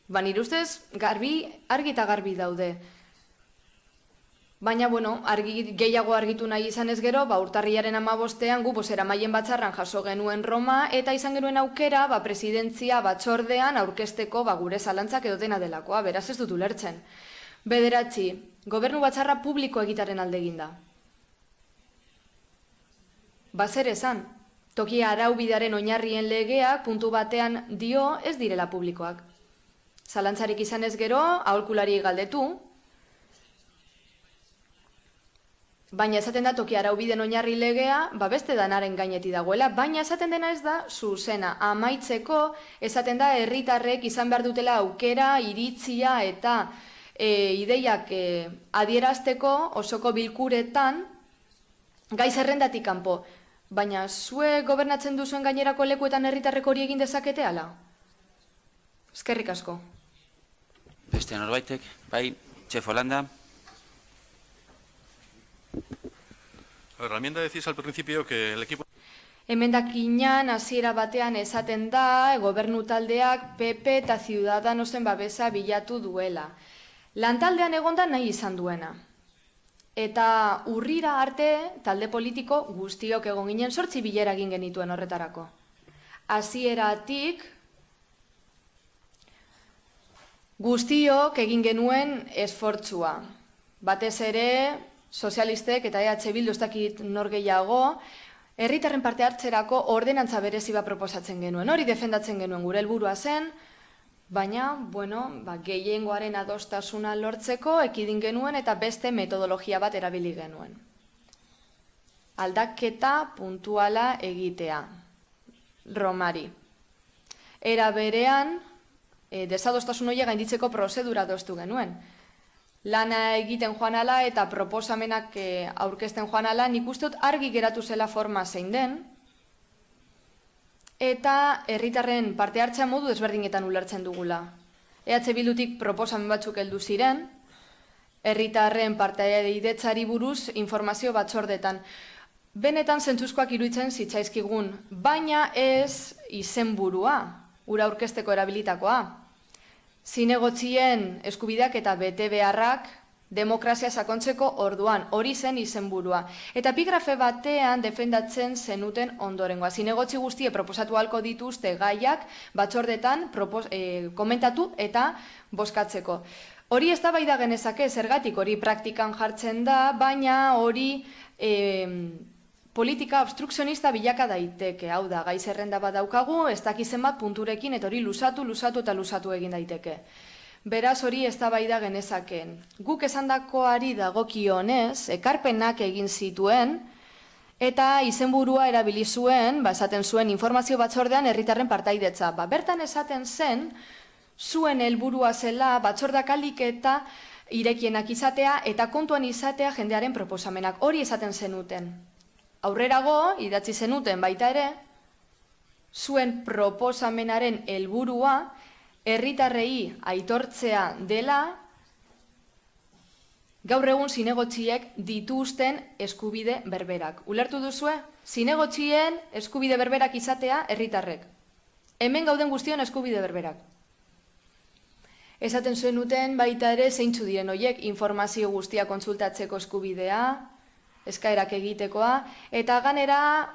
Nire ustez, argi eta garbi daude. Baina, gehiago argitu nahi izan ez gero, urtarrilaren 15ean gu bozeramaien batzarran jaso genuen Roma eta izan genuen aukera presidentzia batzordean aurkezteko gure zalantzak edo dena delakoa, beraz ez dut ulertzen. 9. Gobernu batzarra publiko egitaren alde eginda. Zer esan, toki araubidaren oinarrien legeak puntu batean dio ez direla publikoak. Zalantzarik izan ez gero, aholkulari galdetu, baina esaten da toki araubiden oinarri legea, beste danaren gaineti dagoela, baina esaten dena ez da zuzena. Amaitzeko, esaten da herritarrek izan behar dutela aukera, iritzia eta ideiak adierazteko osoko bilkuretan gai zerrendatik kanpo. Baina zuek gobernatzen duzuen gainerako lekuetan herritarrek hori egin dezakete ala? Eskerrik asko. Beste norbaitek, bai, Txef Holanda. La enmienda decís al principio que el equipo... Emendakinan hasiera batean esaten da, gobernu taldeak PP eta Ciudadanosen babesa bilatu duela. Lantaldean egonda nahi izan duena. Eta urrira arte, talde politiko guztiok egon ginen 8 bilera egin genituen horretarako. Hasieratik guztiok egin genuen esfortzua. Batez ere, sozialistek eta EH Bildu ez dakit nor gehiago, herritarren parte hartzerako ordenantza berezi bat proposatzen genuen. Hori defendatzen genuen gure helburua zen, baina, gehiengoaren adostasuna lortzeko ekidin genuen eta beste metodologia bat erabili genuen. Aldaketa puntuala egitea. Romari. Era berean, desadostasun horiek gainditzeko prozedura adostu genuen. Lana egiten joan ala eta proposamenak aurkezten joan ala, nik uste dut argi geratu zela forma zein den, eta herritarren parte hartzea modu desberdinetan ulertzen dugula. EH Bildutik proposamen batzuk heldu ziren, herritarren partaidetzari buruz informazio batzordetan. Benetan zentzuzkoak iruditzen zitzaizkigun, baina ez izenburua, ura aurkezteko erabilitakoa. Zinegotzien eskubideak eta bete beharrak demokrazia sakontzeko orduan, hori zen izenburua. Eta epigrafe batean defendatzen zenuten ondorengoa. Zinegotzi guztie proposatu halko dituzte gaiak batzordetan komentatu eta bozkatzeko. Hori eztabaida genezake zergatik hori praktikan jartzen da, baina hori politika obstrukzionista bilaka daiteke. Hau da, gai zerrenda bat daukagu, ez dakizen bat punturekin, eta hori lusatu eta lusatu egin daiteke. Beraz hori eztabaida genezaken. Guk esandakoari dagokionez, ekarpenak egin zituen, eta izenburua erabili zuen, esaten zuen informazio batzordean herritarren partaidetza. Bertan esaten zen, zuen helburua zela batzordak alik eta irekienak izatea eta kontuan izatea jendearen proposamenak. Hori esaten zenuten. Aurrerago, idatzi zenuten baita ere, zuen proposamenaren helburua herritarrei aitortzea dela gaur egun zinegotziek dituzten eskubide berberak. Ulertu duzue? Zinegotzien eskubide berberak izatea herritarrek. Hemen gauden guztion eskubide berberak. Esaten zenuten baita ere zeintzu diren horiek informazio guztia kontsultatzeko eskubidea, eskaerak egitekoa, eta ganera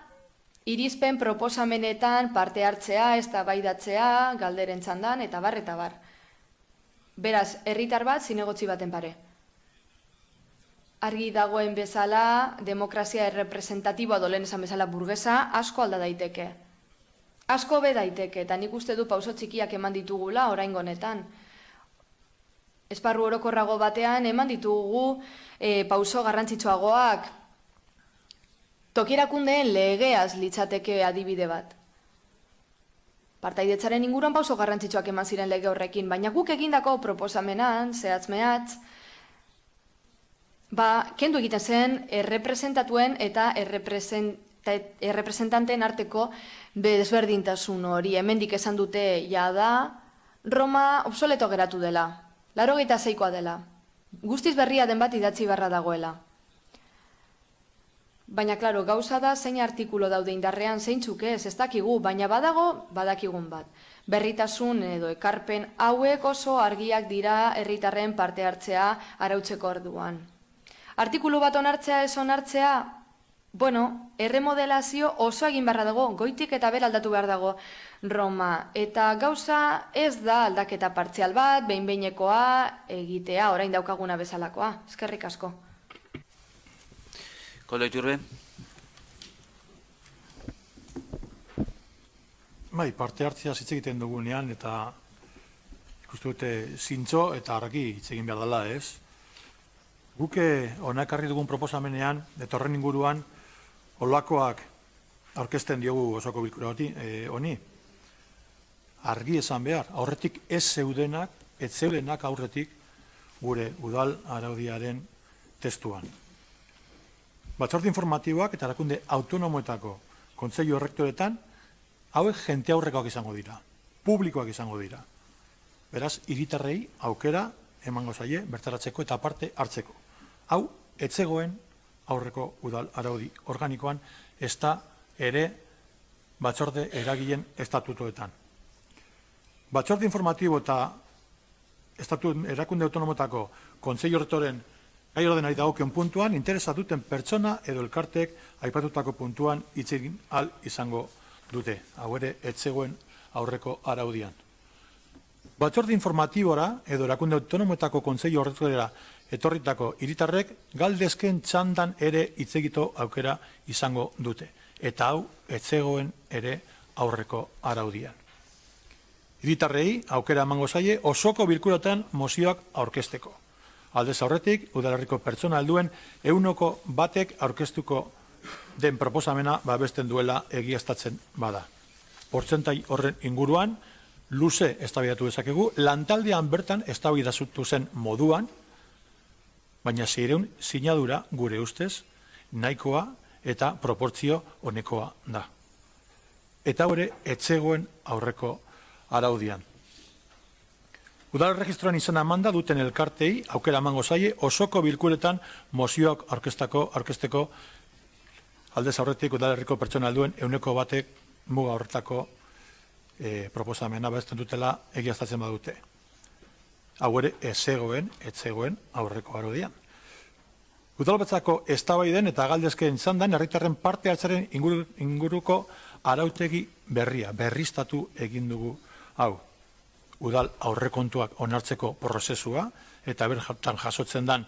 irizpen proposamenetan parte hartzea, eztabaidatzea, galderen txandan, eta bar. Beraz, herritar bat zinegotzi baten pare. Argi dagoen bezala, demokrazia errepresentatiboa dolen esan bezala burgesa, asko alda daiteke. Asko be daiteke, eta nik uste du pauso txikiak eman ditugula oraingo honetan. Esparru orokorrago batean eman ditugu pauso garrantzitsuagoak. Tokirakundeen legeaz litzateke adibide bat. Partaidetzaren inguruan pauso garrantzitsuak eman ziren lege horrekin, baina guk egindako proposamenan, zehatz-mehatz, kendu egiten zen errepresentatuen eta errepresentanteen arteko desberdintasun hori. Hemendik esan dute jada, Roma obsoleto geratu dela. 86koa dela. Guztiz berria den bat idatzi barra dagoela. Baina, klaro, gauza da zein artikulo daude indarrean zeintzuk ez dakigu, baina badakigun bat. Berritasun edo ekarpen hauek oso argiak dira herritarren parte hartzea arautzeko orduan. Artikulu bat onartzea ez onartzea, erremodelazio oso egin barra dago, goitik eta bera aldatu behar dago Roma. Eta gauza ez da aldaketa partzial bat, behin-behinekoa egitea, orain daukaguna bezalakoa. Eskerrik asko. Koldo Iturbe. Parte hartzea hitz egiten dugunean, eta ikustu dute zintzo eta argi hitz egin behar dela, ez? Guke onakarri dugun proposamenean, eta horren inguruan, olakoak aurkezten diogu osoko bilkura honi. Argi esan behar, aurretik ez zeudenak aurretik gure udal araudiaren testuan. Batzorde informatiboak eta erakunde autonomoetako kontseilu errektoretan, hauek jente aurrekoak izango dira, publikoak izango dira. Beraz, hiritarrei aukera emango zaie bertaratzeko eta parte hartzeko. Hau, etzegoen aurreko udal araudi organikoan, ez da ere batzorde eragileen estatutoetan. Batzorde informatibo eta erakunde autonomotako kontseilu errektoren gai ordenari dagokion puntuan, interesatuten pertsona edo elkartek aipatutako puntuan hitz egin ahal izango dute. Hau ere, etzegoen aurreko araudian. Batzorde informatibora edo erakunde autonomoetako kontseilu errektorera etorritako hiritarrek galdezken txandan ere hitz egiteko aukera izango dute. Eta hau, etzegoen ere aurreko araudian. Hiritarrei aukera emango zaie osoko bilkuratan mozioak aurkezteko. Aldez aurretik, udalerriko pertsona helduen 100% aurkeztuko den proposamena babesten duela egiaztatzen bada. Portzentai horren inguruan, luze eztabaidatu dezakegu, lantaldean bertan eztabaidatu zen moduan, baina 600 sinadura gure ustez nahikoa eta proportzio honekoa da. Eta hori etzegoen aurreko araudian. Udal registroan izena emanda duten elkartei aukera emango zaie osoko bilkuretan mozioak aurkezteko aldez aurretik udalerriko pertsona helduen 100% muga horretako proposamena babesten dutela egiaztatzen badute. Hau ere etzegoen aurreko araudian. Udalbatzako eztabaiden eta galdezkeen txandan herritarren parte hartzaren inguruko arautegi berriztatu egin dugu hau. Udal aurrekontuak onartzeko prozesua eta bertan jasotzen dan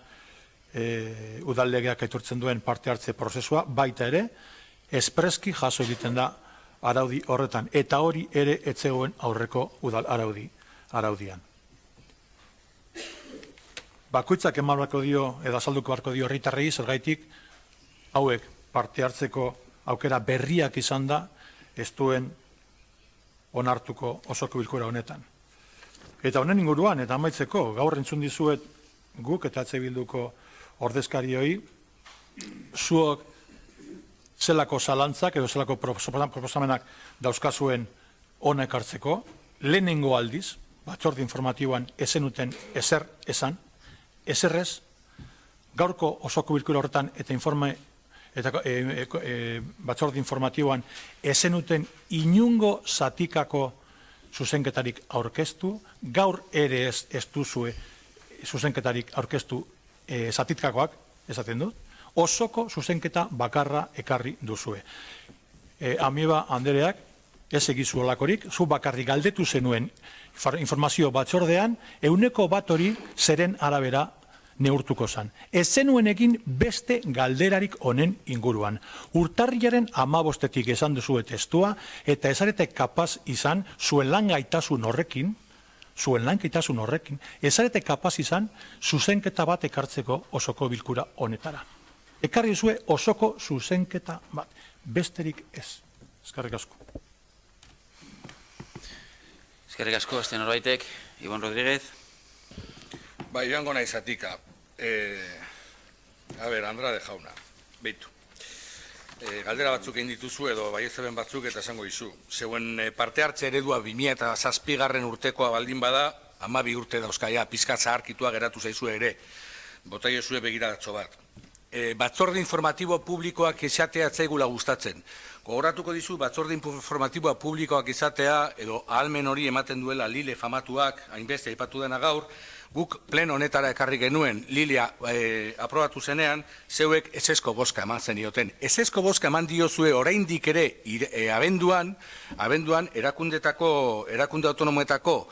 udal legeak aitortzen duen parte hartze prozesua baita ere espreski jaso egiten da araudi horretan, eta hori ere etzegoen aurreko udal araudian. Bakoitzak eman barko dio, edo azalduko barko dio herritarrei, zergaitik hauek parte hartzeko aukera berriak izan da, ez duen onartuko osoko bilkura honetan. Eta honen inguruan, eta amaitzeko, gaur entzun dizuet guk eta EH Bilduko ordezkarioi, zuok zelako zalantzak edo zelako proposamenak dauzkazuen hona ekartzeko, lehenengo aldiz, batzorde informatiboan ezenuten ezer esan, ezerrez, gaurko osoko bilkura horretan eta batzorde informatiboan ezenuten inungo zatikako zuzenketarik aurkeztu, gaur ere ez duzue zuzenketarik aurkeztu zatitkakoak, esaten dut, osoko zuzenketa bakarra ekarri duzue. Amieba Andereak, ez egizu olakorik, zu bakarri galdetu zenuen informazio batzordean, 100% hori zeren arabera neurtuko zan. Ez zenuenekin beste galderarik honen inguruan. Urtarrilaren 15-etik esan duzue testua, eta ezarete kapaz izan zuen lan gaitasun horrekin, ezarete kapaz izan zuzenketa bat ekartzeko osoko bilkura honetara. Ekarri zue osoko zuzenketa bat, besterik ez. Eskerrik asko. Eskerrik asko, azten horbaitek, Ibon Rodríguez. Bai, joango nahi zatika. Andrade jauna, behitu. Galdera batzuk egin dituzu edo baiezeben batzuk eta esango izu. Zeuen parte hartze eredua 2007 urtekoa baldin bada, 12 urte dauzkaia, pizkat zaharkitua geratu zaizu ere. Bota iezue begiradatxo bat. Batzorde informatibo publikoak izatea atzaigula gustatzen. Gogoratuko dizu, batzorde informatiboa publikoak izatea, edo ahalmen hori ematen duela Lile famatuak, hainbeste aipatu dena gaur, guk plen honetara ekarri genuen Lilia aprobatu zenean, zeuek esesko bozka eman zenioten. Esesko bozka eman diozue oraindik ere abenduan erakunde autonomoetako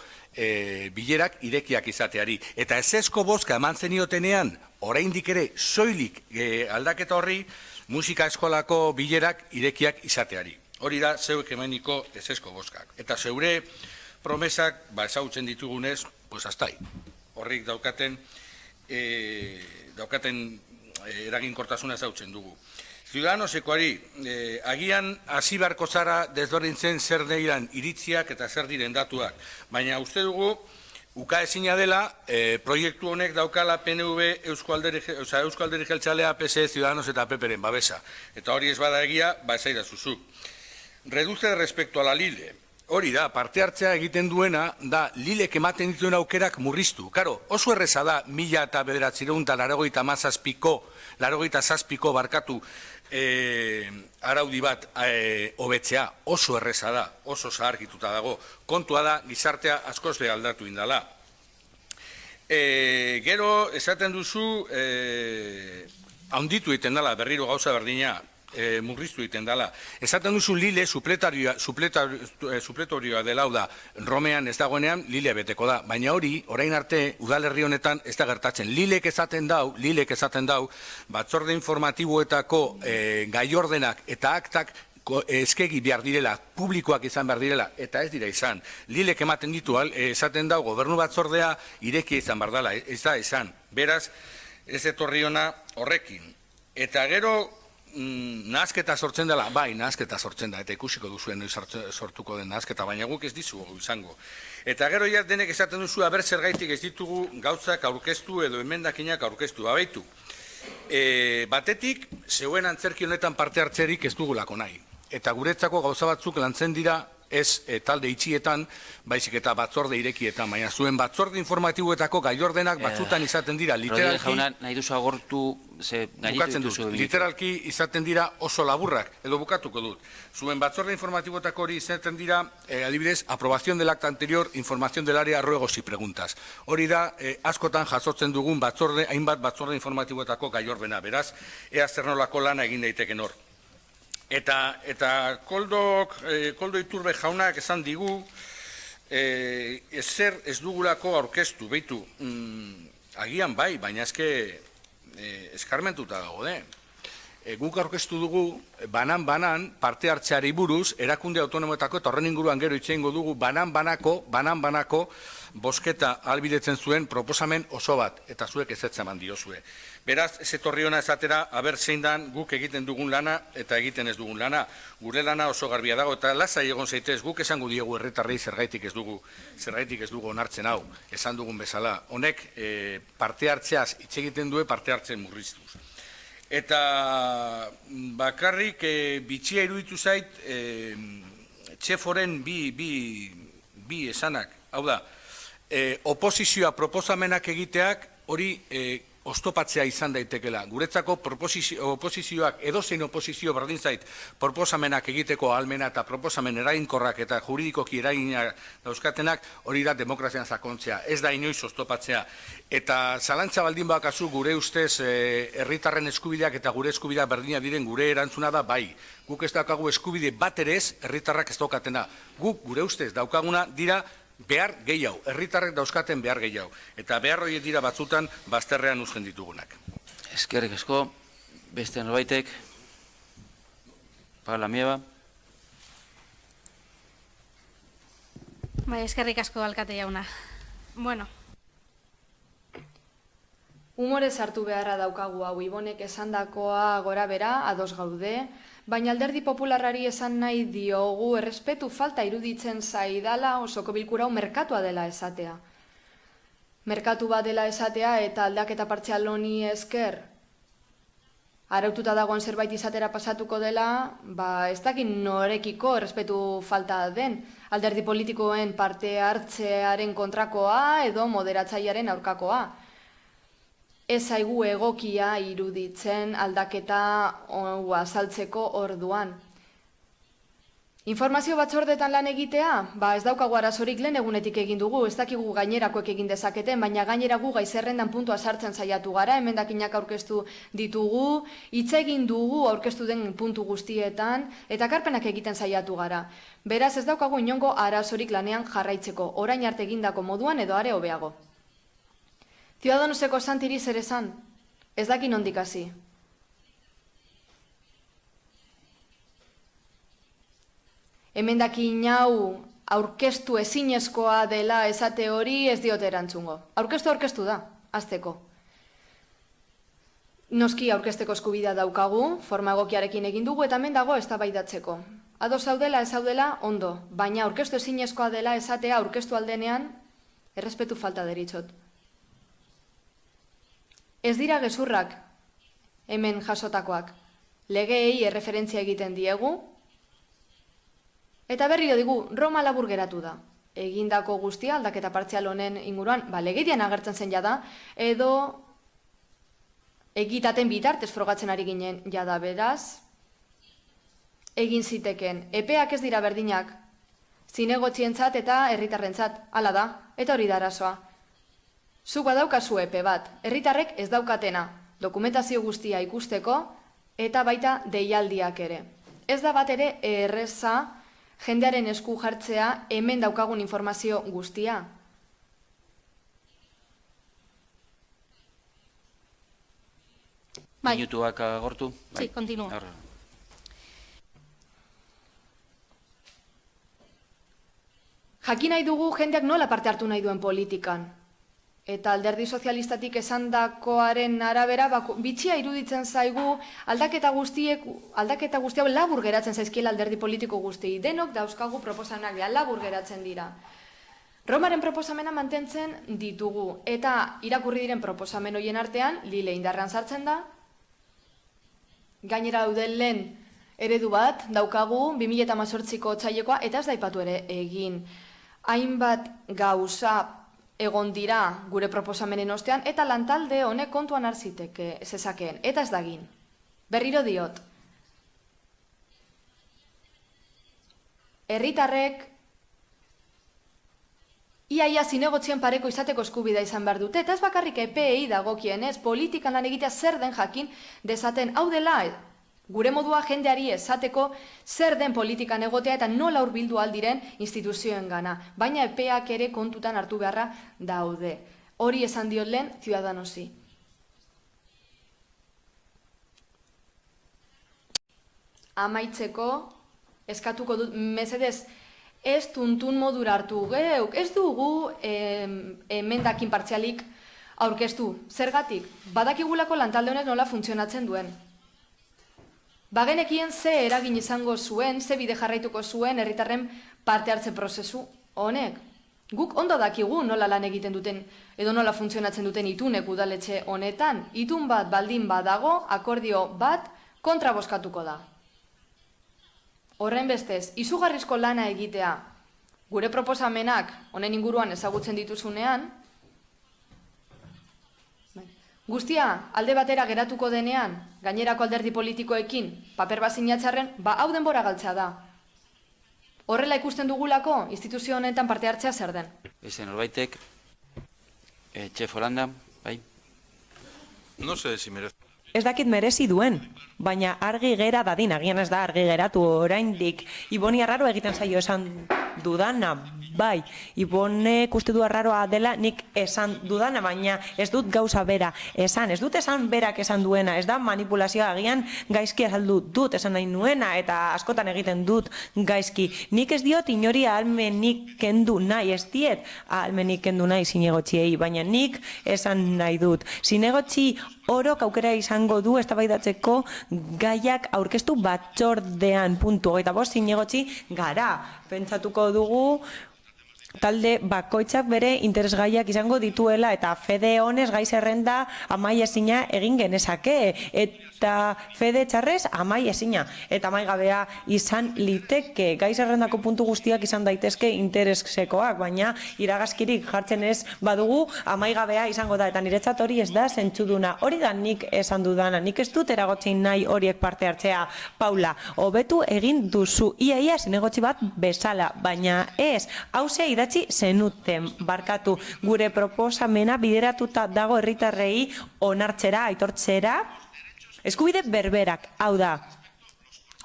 bilerak irekiak izateari. Eta esesko bozka eman zeniotenean, oraindik ere soilik aldaketa horri, musika eskolako bilerak irekiak izateari. Hori da zeuek emaniko esesko bozkak. Eta zeure promesak, ezagutzen ditugunez, pues hasta ahí. Horrik daukaten eraginkortasuna ezagutzen dugu. Ciudadanosekoari, agian hasi beharko zara desberdintzen zer deiran iritziak eta zer diren datuak. Baina uste dugu, ukaezina dela, proiektu honek daukala PNV, Eusko Alderdi Jeltzalea, PSE, Ciudadanos eta PPren babesa. Eta hori ez bada egia, esaida zuzuk. Reduce respecto a la Lile. Hori da, parte hartzea egiten duena, da Lilek ematen dituen aukerak murriztu. Karo, oso erreza da, 1987ko barkatu araudi bat hobetzea, oso erreza da, oso zaharkituta dago. Kontua da, gizartea askoz be aldatu indala. Gero, esaten duzu, handitu egiten dela, berriro gauza berdina, murriztu egiten dela. Esaten duzu Lile supletorioa dela, da, Romean ez dagoenean, Lile beteko da. Baina hori, orain arte, udalerri honetan ez da gertatzen. Lilek esaten dau, batzorde informatiboetako gaiordenak eta aktak eskegi behar direla, publikoak izan behar direla, eta ez dira izan. Lilek ematen ditu, esaten dau, gobernu batzordea irekia izan behar dela, ez da izan. Beraz, ez etorri ona horrekin. Eta gero, nahazketa sortzen dela, bai, nahazketa sortzen da, eta ikusiko duzuen sortuko den nahazketa, baina guk ez dizu izango. Eta gero ja denek esaten duzu, aber zergaitik ez ditugu gauzak aurkeztu edo emendakinak aurkeztu, babaitu. Batetik, zeuen antzerki honetan parte hartzerik ez dugulako nahi. Eta guretzako gauza batzuk lantzen dira, ez talde itxietan, baizik eta batzorde irekietan, baina zuen batzorde informatiboetako gaiordenak batzutan izaten dira, literalki... Jauna, nahi duzu agortu, bukatzen dut, literalki izaten dira oso laburrak, edo bukatuko dut. Zuen batzorde informatiboetako hori izaten dira, adibidez, aprobación del acta anterior, información del área, ruegos y preguntas. Hori da, askotan jasotzen dugun hainbat batzorde informatiboetako gaiordena, beraz, ea zer nolako lana egin daiteken hor. Eta Koldo Iturbe jaunak esan digu, ezer ez dugulako aurkeztu, behitu, agian bai, baina eske eskarmentuta dago, guk aurkeztu dugu banan parte hartzeari buruz, erakunde autonomoetako eta horren inguruan gero itxeingo dugu banan-banako bosketa ahalbidetzen zuen proposamen oso bat, eta zuek ezetza eman diozue. Beraz, ez etorri hona esatera, aber zein dan guk egiten dugun lana eta egiten ez dugun lana. Gure lana oso garbia dago eta lasai egon zaitez, guk esango diegu herritarrei zergaitik ez dugu onartzen hau, esan dugun bezala. Honek parte hartzeaz hitz egiten du parte hartzen murriztuz. Eta bakarrik bitxia iruditu zait txeforen bi esanak. Hau da, oposizioa proposamenak egiteak hori oztopatzea izan daitekela. Guretzako oposizioak, edozein oposizio berdin zait, proposamenak egiteko ahalmena eta proposamen eraginkorrak eta juridikoki eraginak dauzkatenak hori da demokrazian sakontzea. Ez da inoiz oztopatzea. Eta zalantza baldin bakazu gure ustez herritarren eskubideak eta gure eskubideak berdina diren gure erantzuna da bai. Guk ez daukagu eskubide bat ere ez, herritarrak ez daukatena. Guk gure ustez daukaguna dira behar gehiago, herritarrek dauzkaten behar gehiago. Eta behar horiek dira batzutan bazterrean uzten ditugunak. Eskerrik asko, beste norbaitek, Paula Mieba. Bai, eskerrik asko alkate jauna. Bueno. Humore sartu beharra daukagu hau, Ibonek esandakoa gora bera, ados gaude, baina alderdi popularrari esan nahi diogu errespetu falta iruditzen zaidala osoko bilkura hau merkatua dela esatea. Merkatu bat dela esatea eta aldaketa partzial honi esker araututa dagoen zerbait izatera pasatuko dela, ez dakit norekiko errespetu falta den, alderdi politikoen parte hartzearen kontrakoa edo moderatzailearen aurkakoa. Ez zaigu egokia iruditzen aldaketa azaltzeko orduan. Informazio batzordetan lan egitea, ez daukagu arazorik lehen egunetik egin dugu, ez dakigu gainerakoek egin dezaketen, baina gainera gu gaizerrendan puntua sartzen saiatu gara, emendakinak aurkeztu ditugu, hitz egin dugu aurkeztu den puntu guztietan, eta ekarpenak egiten saiatu gara. Beraz ez daukagu inongo arazorik lanean jarraitzeko, orain arte egindako moduan edo are hobeago. Ciudadanoseko santiri zer esan, ez daki nondik hasi. Emendakin hau aurkeztu ezinezkoa dela esate hori ez diote erantzungo. Aurkeztu da, hasteko. Noski aurkezteko eskubidea daukagu, forma egokiarekin egin dugu eta hemen dago eztabaidatzeko. Ados zaudela ez zaudela ondo, baina aurkeztu ezinezkoa dela esatea aurkeztu aldenean errespetu falta deritzot. Ez dira gezurrak hemen jasotakoak. Legeei erreferentzia egiten diegu, eta berriro digu, Roma labur geratu da. Egindako guztia, aldaketa partzial honen inguruan, legedian agertzen zen jada, edo egitaten bitartez frogatzen ari ginen jada beraz, egin ziteken. Epeak ez dira berdinak, zinegotzientzat eta herritarrentzat, hala da, eta hori da arazoa. Zuk badaukazu epe bat, herritarrek ez daukatena, dokumentazio guztia ikusteko eta baita deialdiak ere. Ez da bat ere erreza jendearen esku jartzea hemen daukagun informazio guztia. Minutuak agortu? Sí, continúo. Jakin nahi dugu jendeak nola parte hartu nahi duen politikan. Eta alderdi sozialistatik esandakoaren arabera, bitxia iruditzen zaigu aldaketa guztiak labur geratzen zaizkiela alderdi politiko guztiei. Denok dauzkagu proposamenak dira, labur geratzen dira. Romaren proposamena mantentzen ditugu, eta irakurri diren proposamen horien artean, Lile indarrean sartzen da, gainera dauden lehen eredu bat, daukagu 2018ko otsailekoa, eta ez daipatu ere egin. Hainbat gauza egon dira gure proposamenen ostean, eta lantalde honek kontuan hartziteke zezakeen, eta ez dagin. Berriro diot. Herritarrek iaia zinegotzien pareko izateko eskubidea izan behar dute, eta ez bakarrik EPEI dagokienez, politikan lan egitea zer den jakin dezaten, hau dela gure modua jendeari esateko zer den politikan egotea eta nola hurbildu aldiren instituzioen gana. Baina epeak ere kontutan hartu beharra daude. Hori esan diot lehen Ciudadanosi. amaitzeko, eskatuko dut, mesedez, ez tuntun modura hartu geuk, ez dugu emendakin partzialik aurkeztu. Zergatik, badakigulako lantalde honek nola funtzionatzen duen. Bagenekien ze eragin izango zuen, ze bide jarraituko zuen herritarren parte hartze prozesu honek. Guk ondo dakigu nola lan egiten duten edo nola funtzionatzen duten itunek udaletxe honetan. Itun bat baldin badago, akordio bat kontra bozkatuko da. Horren bestez, izugarrizko lana egitea, gure proposamenak honen inguruan ezagutzen dituzunean, guztia alde batera geratuko denean, gainerako alderdi politikoekin paper bat sinatzearren, hau denbora galtzea da. Horrela ikusten dugulako, instituzio honetan parte hartzea zer den. Beste norbaitek, Txef Holanda, bai? No sé si merece. Ez dakit merezi duen, baina argi gera dadin, agian ez da argi geratu oraindik. Iboni arraro egiten zaio esan dudana, bai. Ibonek uste du arraroa dela nik esan dudana, baina ez dut gauza bera esan. Ez dut esan berak esan duena, ez da manipulazioa, agian gaizki azaldu dut esan nahi nuena, eta askotan egiten dut gaizki. Nik ez diot inori ahalmenik kendu nahi, ez diet ahalmenik kendu nahi zinegotxiei, baina nik esan nahi dut. Zinegotxi orok aukera izango du eztabaidatzeko gaiak aurkeztu batzordean, puntu. Eta bost zinegotxi gara. Pentsatuko dugu talde bakoitzak bere interesgaiak izango dituela eta fede honez gai zerrenda amai ezina egin genezake eta fede txarrez amai ezina eta amai gabea izan liteke. Gai zerrendako puntu guztiak izan daitezke interesekoak, baina iragazkirik jartzen ez badugu amai gabea izango da eta niretzat hori ez da zentzuduna. Hori da nik esan dudana, nik ez dut eragotzein nahi horiek parte hartzea. Paula, hobetu egin duzu, ia zinegotzi bat bezala, baina ez, hauze idatzi zenuten, barkatu, gure proposamena bideratuta dago herritarrei onartzera, aitortzera, eskubide berberak, hau da,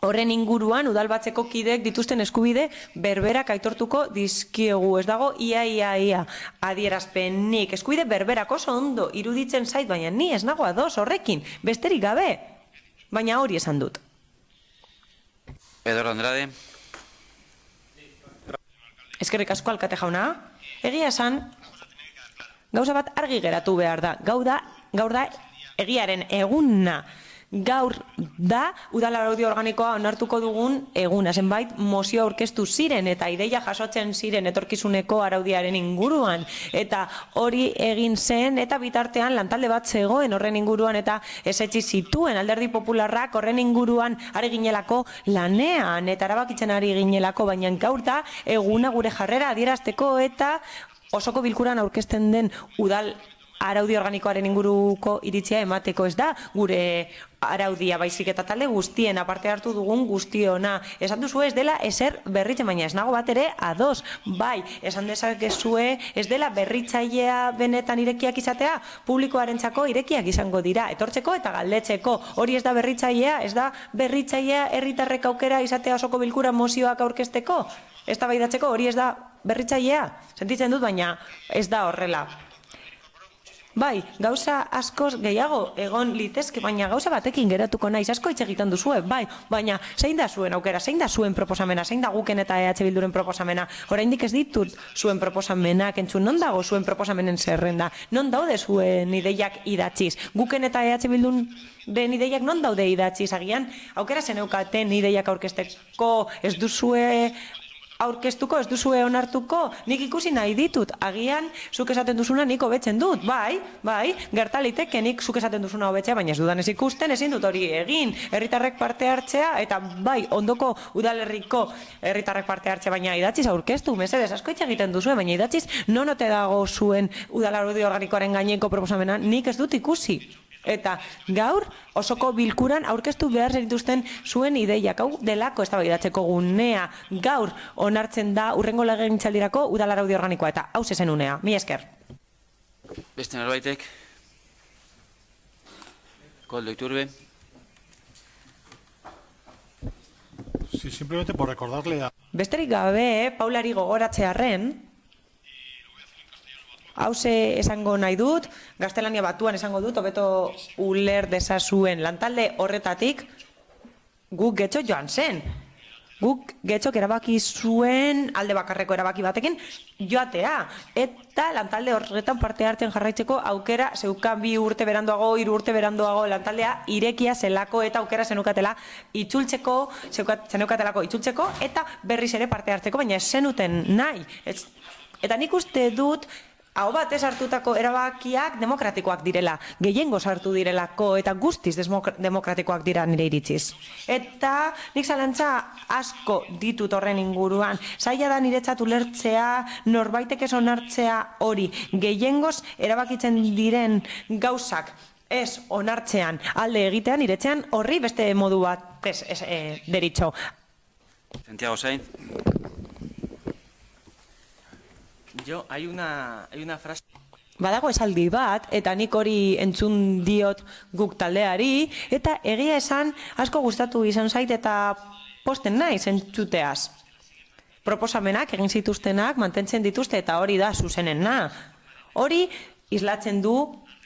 horren inguruan udalbatzeko kideek dituzten eskubide berberak aitortuko dizkiegu, ez dago ia adierazpenik, eskubide berberak oso ondo iruditzen zait, baina ni ez nago ados horrekin, besterik gabe, baina hori esan dut. Pedro Andrade. Eskerrik asko alkate jauna. Egia esan, gauza bat argi geratu behar da. Gaur da egiaren eguna. Gaur da udal araudi organikoa onartuko dugun eguna. Zenbait mozio aurkeztu ziren eta ideia jasotzen ziren etorkizuneko araudiaren inguruan. Eta hori egin zen eta bitartean lantalde bat zegoen horren inguruan eta ezetsi zituen alderdi popularrak horren inguruan ari ginelako lanean eta erabakitzen ari ginelako, baina gaur da eguna gure jarrera adierazteko eta osoko bilkuran aurkezten den udal araudi organikoaren inguruko iritzia emateko, ez da gure araudia baizik eta talde guztien aparte hartu dugun guztiona. Esan duzu ez dela ezer berritzen, baina ez nago bat ere ados. Bai, esan dezakezue ez dela berritzailea benetan irekiak izatea, publikoarentzako irekiak izango dira, etortzeko eta galdetzeko. Hori ez da berritzailea herritarrek aukera izatea osoko bilkura mozioak aurkezteko, eztabaidatzeko, hori ez da berritzailea. Sentitzen dut, baina ez da horrela. Bai, gauza askoz gehiago egon litezke, baina gauza batekin geratuko naiz, asko hitz egiten duzue, bai, baina zein da zuen aukera, zein da zuen proposamena, zein da guken eta EH Bilduren proposamena, oraindik ez ditut zuen proposamenak entzun, non dago zuen proposamenen zerrenda, non daude zuen ideiak idatziz, guken eta EH Bilduren ideiak non daude idatziz, agian aukera zeneukaten ideiak aurkezteko, ez duzue aurkeztuko, ez duzue onartuko, nik ikusi nahi ditut, agian zuk esaten duzuna nik hobetzen dut, bai, gertaliteke nik zuk esaten duzuna hobetzea, baina ez dudanez ikusten, ezin dut hori egin, herritarrek parte hartzea, eta bai, ondoko udalerriko herritarrek parte hartzea, baina idatziz aurkeztu, mesedez, asko hitz egiten duzue, baina idatziz non ote dago zuen udal araudi organikoaren gaineko proposamena, nik ez dut ikusi. Eta gaur osoko bilkuran aurkeztu behar zenituzten zuen ideiak, hau delako eztabaidatzeko gunea, gaur onartzen da hurrengo legegintzaldirako udal araudi organikoa eta hau zen unea. Mila esker. Beste norbaitek? Koldo Iturbe. Sí, simplemente por recordarle a... Besterik gabe, Paulari gogoratzearren, hauze esango nahi dut, gaztelania batuan esango dut, hobeto uler dezazuen lantalde horretatik, guk getxo joan zen. Guk getxok erabaki zuen alde bakarreko erabaki batekin joatea. Eta lantalde horretan parte hartzen jarraitzeko aukera zeukan 2 urte beranduago, 3 urte beranduago lantaldea irekia zelako eta aukera zenukatelako itzultzeko eta berriz ere parte hartzeko, baina ez zenuten nahi. Eta nik uste dut hau batez hartutako erabakiak demokratikoak direla, gehiengo sartu direlako eta guztiz demokratikoak dira nire iritziz. Eta nik zalantza asko ditut horren inguruan. Zaila da niretzat ulertzea, norbaitek ez onartzea hori, gehiengoz erabakitzen diren gauzak ez onartzean alde egitean niretzean horri beste modu bat deritxo. Santiago Sainz. Hay una frase... Badago esaldi bat, eta nik hori entzun diot guk taldeari, eta egia esan asko gustatu izan zait eta posten naiz entzuteaz. Proposamenak egin zituztenak mantentzen dituzte eta hori da zuzenena.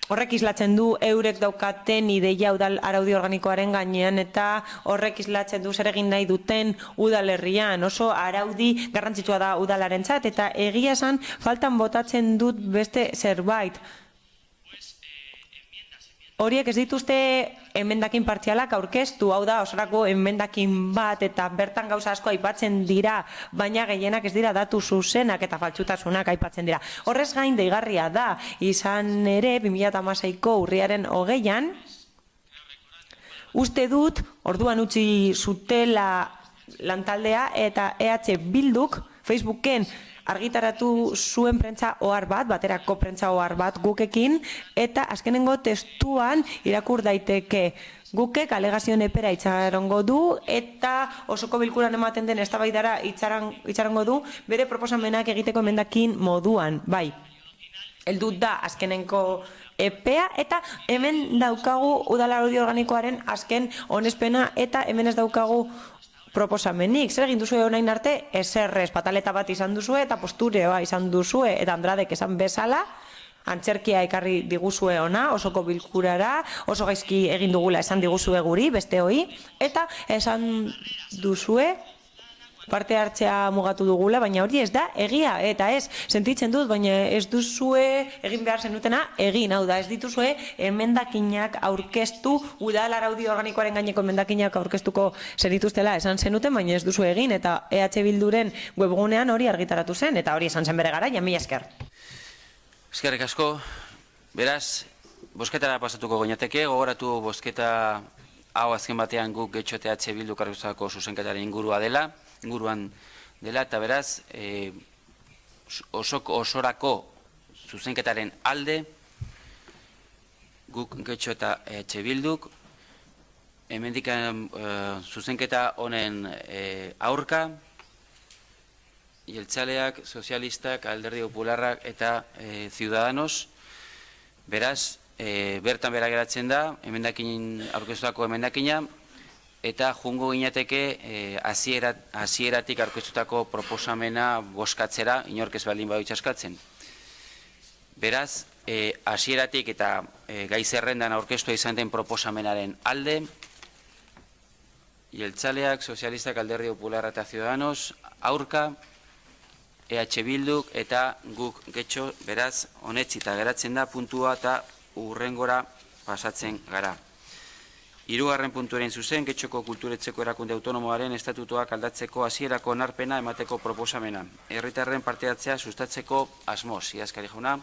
Horrek islatzen du eurek daukaten ideia udal araudi organikoaren gainean eta horrek islatzen du zer egin nahi duten udalerrian. Oso araudi garrantzitsua da udalarentzat eta egia esan faltan botatzen dut beste zerbait. Horiek ez dituzte emendakin partzialak aurkeztu, hau da osorako emendakin bat eta bertan gauza asko aipatzen dira, baina gehienak ez dira datu zuzenak eta faltsutasunak aipatzen dira. Horrez gain deigarria da, izan ere 2016ko urriaren 20an, uste dut orduan utzi zutela lantaldea eta EH Bilduk Facebooken argitaratu zuen prentza ohar bat, baterako prentza ohar bat gukekin, eta azkenengo testuan irakur daiteke. Gukek alegazioen epera itxarongo du, eta osoko bilkuran ematen den eztabaidara itxarongo du, bere proposamenak egiteko emendakin moduan, bai. Heldu da azkenenko epea, eta hemen daukagu udal araudi organikoaren azken onespena, eta hemen ez daukagu proposamenik. Zer egin duzue orain arte? Eserrez, pataleta bat izan duzue eta postureoa izan duzue eta Andradek esan bezala, antzerkia ekarri diguzue ona, osoko bilkurara, oso gaizki egin dugula esan diguzue guri, beste hoi, eta esan duzue parte hartzea mugatu dugula, baina hori ez da egia, eta ez, sentitzen dut, baina ez duzue egin behar zenutena egin, hau da, ez dituzue emendakinak aurkeztu, udal araudi organikoaren gaineko emendakinak aurkeztuko zenituztela esan zenuten, baina ez duzue egin, eta EH Bilduren webgunean hori argitaratu zen, eta hori esan zen bere gara, mila esker. Eskerrik asko, beraz, bosketara pasatuko goinateke, gogoratu bosketa hau azken batean guk getxote EH Bildu karguzako zuzenketaren inguruan dela, eta beraz, osorako zuzenketaren alde, guk getxo eta EH Bilduk, hemendik zuzenketa honen aurka, jeltzaleak, sozialistak, alderdi popularrak eta Ciudadanos, beraz, bertan bera geratzen da, aurkeztutako emendakina, eta jungo ginateke hasieratik aurkeztutako proposamena bozkatzera, inork ez baldin badu itxaskatzen. Beraz, hasieratik eta gai zerrendan aurkeztua izan den proposamenaren alde, jeltzaleak, sozialistak, alderdi popularra eta Ciudadanos, aurka, EH Bilduk eta guk getxo, beraz, honetsita geratzen da puntua eta urrengora pasatzen gara. 3. puntuaren zuzen, getxoko kulturetzeko erakunde autonomoaren estatutuak aldatzeko hasierako onarpena emateko proposamena. Herritarren parte hartzea sustatzeko asmoz. Idazkari jauna.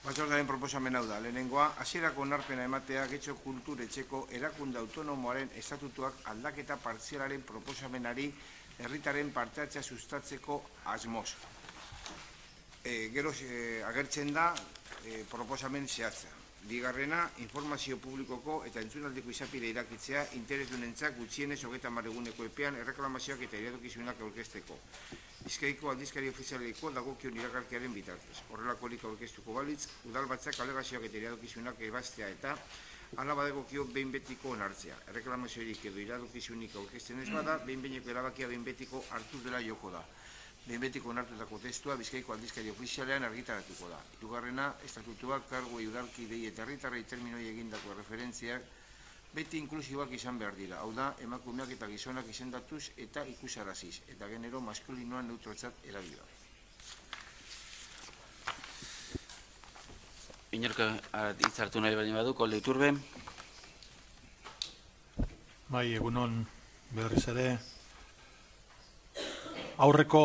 Batzordearen proposamena hau da. Lehenengoa, hasierako onarpena ematea getxo kulturetzeko erakunde autonomoaren estatutuak aldaketa partzialaren proposamenari herritarren parte hartzea sustatzeko asmoz. Gero agertzen da proposamen zehatza. Bigarrena, informazio publikoko eta entzunaldeko izapide irakitzea interesdunentzak gutxienez 30 eguneko epean erreklamazioak eta iradokizunak aurkezteko. Bizkaiko aldizkari ofizialeko dagokion iragarkiaren bitartez. Horrelakorik aurkeztuko balitz, udalbatzak alegazioak eta iradokizunak ebaztea eta hala badagokio behin betiko onartzea. Erreklamaziorik edo iradokizunik aurkezten ez bada, behin betiko erabakia behin betiko hartu dela joko da. behin betiko onartutako testua Bizkaiko aldizkari ofizialean argitaratuko da. Hirugarrena, estatutuak karguei udalkidei eta herritarrei terminoi egindako referentziak beti inklusiboak izan behar dira. Hau da, emakumeak eta gizonak izendatuz eta ikusaraziz, eta genero maskulinoan neutrotzat erabila. Inorko hitzartu nahi baldin badu, Koldo Iturbe. Bai, egunon berriz ere. Aurreko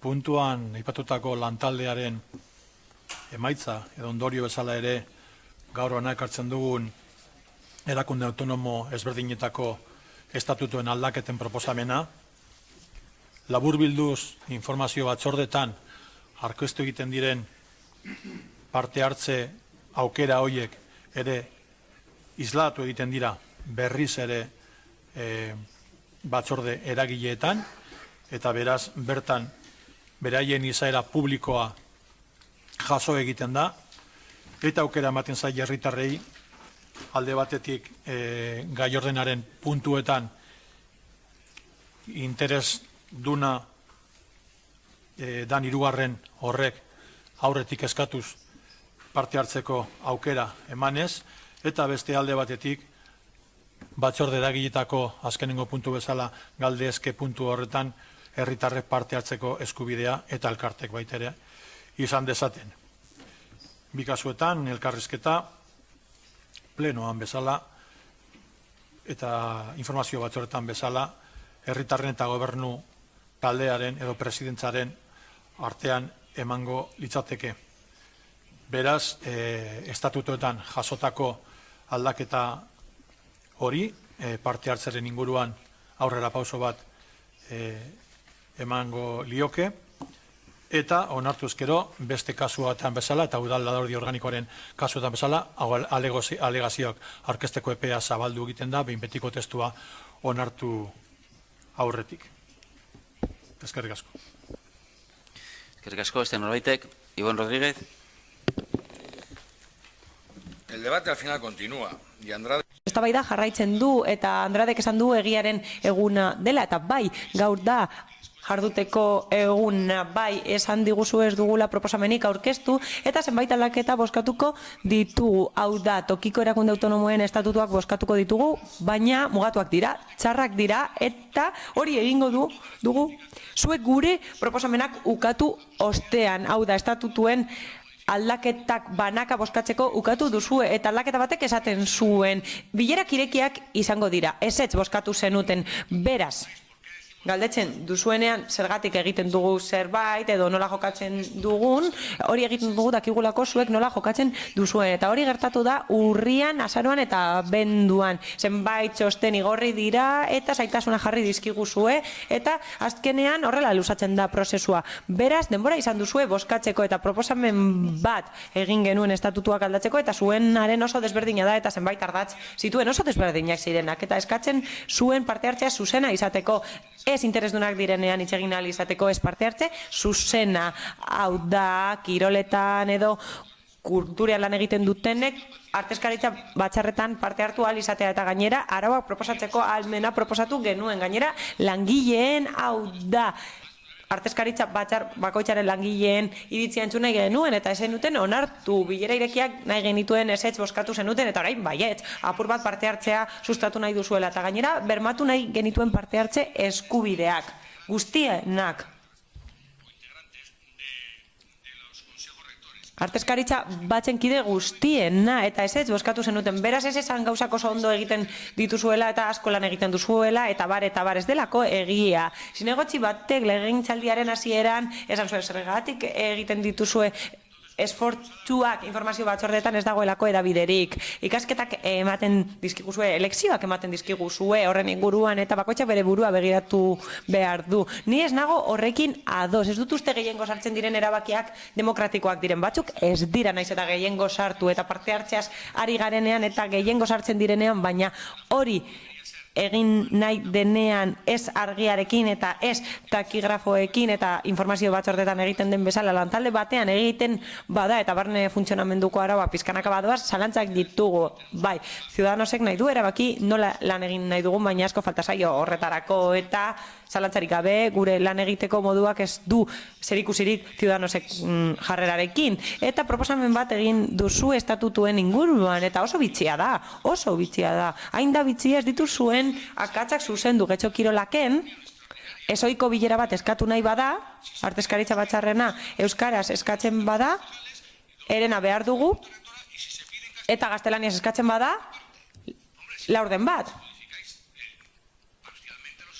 puntuan aipatutako lantaldearen emaitza edo ondorio bezala ere gaur hona ekartzen dugun erakunde autonomo ezberdinetako estatutuen aldaketen proposamena. Laburbilduz informazio batzordetan aurkeztu egiten diren parte hartze aukera horiek ere islatu egiten dira berriz ere batzorde eragileetan, eta beraz bertan beraien izaera publikoa jaso egiten da, eta aukera ematen zaie herritarrei alde batetik gai ordenaren puntuetan interes duna dan hirugarren horrek aurretik eskatuz parte hartzeko aukera emanez, eta beste alde batetik batzorde eragiletako azkenengo puntu bezala galdezke puntu horretan herritarrek parte hartzeko eskubidea eta elkartek baita ere izan dezaten. Bi kasuetan elkarrizketa plenoan bezala eta informazio batzordetan bezala herritarren eta gobernu taldearen edo presidentzaren artean emango litzateke. Beraz, estatutoetan jasotako aldaketa hori, parte hartzaren inguruan aurrera pauso bat emango lioke, eta onartu ezkero beste kasuetan bezala, eta udal araudi organikoaren kasuetan bezala, alegazioak aurkezteko epea zabaldu egiten da, behin betiko testua onartu aurretik. Eskerrik asko. Eskerrik asko, este norbaitek. Ibon Rodríguez. El debate al final continúa. Y Andrade... Eztabaida jarraitzen du, eta Andradek esan du egiaren eguna dela, eta bai, gaur da jarduteko eguna, bai, esan diguzu ez dugula proposamenik aurkeztu, eta zenbait aldaketa bozkatuko ditugu. Hau da, tokiko erakunde autonomoen estatutuak bozkatuko ditugu, baina mugatuak dira, txarrak dira, eta hori egingo dugu, zuek gure proposamenak ukatu ostean, hau da, estatutuen aldaketak banaka bozkatzeko ukatu duzue, eta aldaketa batek esaten zuen bilerak irekiak izango dira, ezetz bozkatu zenuten, beraz galdetzen duzuenean zergatik egiten dugu zerbait edo nola jokatzen dugun, hori egiten dugu dakigulako zuek nola jokatzen duzuen, eta hori gertatu da urrian, azaroan eta benduan, zenbait txosten igorri dira eta zaitasuna jarri dizkiguzue, eta azkenean horrela luzatzen da prozesua. Beraz, denbora izan duzue bozkatzeko eta proposamen bat egin genuen estatutuak aldatzeko, eta zuenaren oso desberdina da, eta zenbait ardatz zituen oso desberdinak zirenak, eta eskatzen zuen parte hartzea zuzena izateko, ez interesdunak direnean hitz egin ahal izateko, ez parte hartze zuzena, hau da kiroletan edo kulturean lan egiten dutenek artezkaritza batzarretan parte hartu ahal izatea, eta gainera arauak proposatzeko ahalmena proposatu genuen, gainera langileen, hau da artezkaritza batzar bakoitzaren langileen iritzia entzun nahi genuen, eta ezen duten onartu bilera irekiak nahi genituen ezetz bozkatu zenuten, eta orain baietz, apur bat parte hartzea sustatu nahi duzuela, eta gainera bermatu nahi genituen parte hartze eskubideak, guztienak. Artezkaritza batzen kide guztiena, eta ezetz bozkatu zenuten, beraz ez esan gauzak oso ondo egiten dituzuela eta asko lan egiten duzuela, eta bar ez delako egia. Zinegotzi batek legegintzaldiaren hasieran esan zuen zergatik egiten dituzue esfortzuak informazio batzordetan ez dagoelako edabiderik. Ikasketak ematen dizkiguzue, elekzioak ematen dizkiguzue horren inguruan, eta bakoitzak bere burua begiratu behar du. Ni ez nago horrekin ados, ez dut uste gehiengo sartzen diren erabakiak demokratikoak diren, batzuk ez dira naiz eta gehiengo sartu, eta parte hartzeaz ari garenean eta gehiengo sartzen direnean, baina hori egin nahi denean ez argiarekin eta ez takigrafoekin eta informazio batzordetan egiten den bezala lantalde batean egiten bada eta barne funtzionamenduko araua pizkanaka badoaz, zalantzak ditugu. Bai, Ciudadanosek nahi du erabaki nola lan egin nahi dugun, baina asko falta zaio horretarako, eta zalantzarik gabe, gure lan egiteko moduak ez du zerikusirik Ciudadanosek jarrerarekin. Eta proposamen bat egin duzu estatutuen inguruan, eta oso bitxia da, oso bitxia da. Hain da bitxia ez dituzuen akatsak zuzendu Getxo Kirolaken, ezoiko bilera bat eskatu nahi bada, Artezkaritza Batzarrena euskaraz eskatzen bada, herena behar dugu, eta gaztelaniaz eskatzen bada, laurden bat.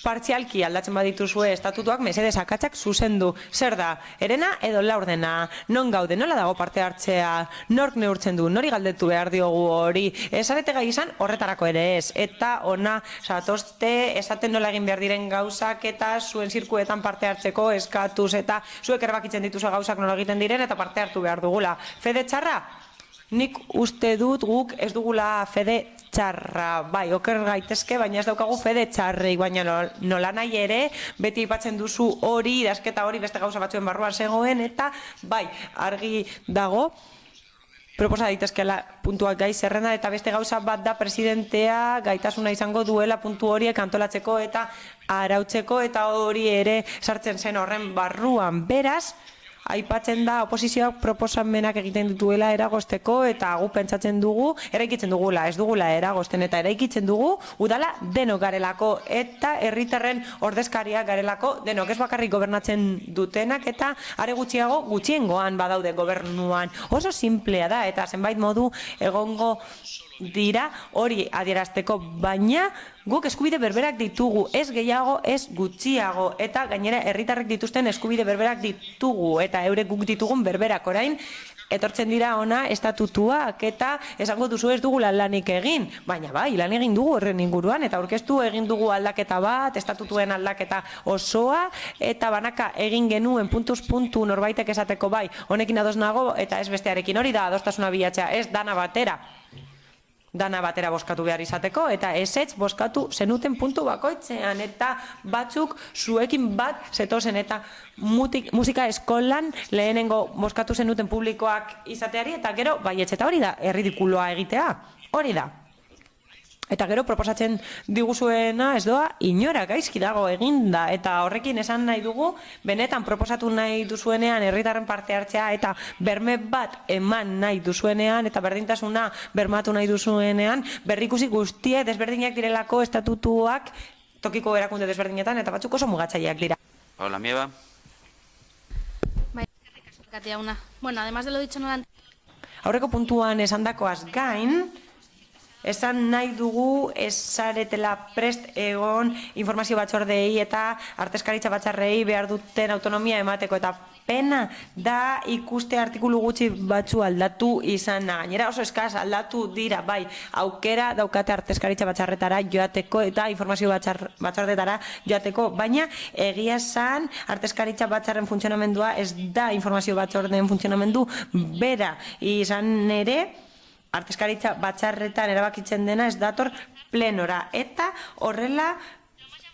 Partzialki aldatzen badituzue estatutuak mesedez akatsak zuzendu. Zer da, herena edo laurdena, non gaude, nola dago parte hartzea, nork neurtzen du, nori galdetu behar diogu hori, esarete gai izan horretarako ere ez, eta ona satozte esaten nola egin behar diren gauzak eta zuen zirkuetan parte hartzeko eskatuz eta zuek erabakitzen dituzu gauzak nola egiten diren eta parte hartu behar dugula. Fede txarra? Nik uste dut guk ez dugula fede txarra, bai, oker gaitezke, baina ez daukagu fede txarrik, baina nola nahi ere, beti aipatzen duzu hori, idazketa hori beste gauza batzuen barruan zegoen, eta bai, argi dago, proposa daitezkeela puntuak gai zerrenda, eta beste gauza bat da presidentea gaitasuna izango duela puntu horiek antolatzeko eta arautzeko, eta hori ere sartzen zen horren barruan, beraz, aipatzen da oposizioak proposamenak egiten dituela eragozteko eta gu pentsatzen dugu, eraikitzen dugula, ez dugula eragozten eta eraikitzen dugu, udala denok garelako eta herritarren ordezkariak garelako denok, ez bakarrik gobernatzen dutenak eta are gutxiago gutxiengoan badaude gobernuan. Oso simplea da eta zenbait modu egongo dira hori adierazteko, baina guk eskubide berberak ditugu, ez gehiago, ez gutxiago, eta gainera herritarrek dituzten eskubide berberak ditugu, eta eurek guk ditugun berberak orain, etortzen dira ona estatutuak, eta esango duzu ez dugula lanik egin, baina bai, lan egin dugu horren inguruan, eta aurkeztu egin dugu aldaketa bat, estatutuen aldaketa osoa, eta banaka egin genuen puntuz puntu norbaitek esateko bai, honekin ados nago, eta ez bestearekin hori da adostasuna bilatzea, ez dana batera bozkatu behar izateko, eta ezetz bozkatu zenuten puntu bakoitzean, eta batzuk zuekin bat zetozen, eta musika eskolan lehenengo bozkatu zenuten publikoak izateari, eta gero baietz, eta hori da, erridikuloa egitea, hori da. Eta gero proposatzen diguzuena ez doa, inora gaizki dago eginda, eta horrekin esan nahi dugu, benetan proposatu nahi duzuenean, herritarren parte hartzea, eta berme bat eman nahi duzuenean, eta berdintasuna bermatu nahi duzuenean, berrikusi guztiek desberdinak direlako estatutuak tokiko erakunde desberdinetan, eta batzuk oso mugatzaileak dira. Paula Mieba. Bai, Katia una. Bueno, además de lo dicho no Aurreko puntuan esandakoaz gain, esan nahi dugu esaretela prest egon informazio batzordei eta artezkaritza batzarrei behar duten autonomia emateko eta pena da ikuste artikulu gutxi batzu aldatu izana. Gainera oso eskaz aldatu dira, bai, aukera daukate artezkaritza batzarretara joateko eta informazio batzordetara joateko, baina egia esan artezkaritza batzarren funtzionamendua ez da informazio batzordeen funtzionamendu bera izan ere, artezkaritza batzarretan erabakitzen dena ez dator plenora, eta horrela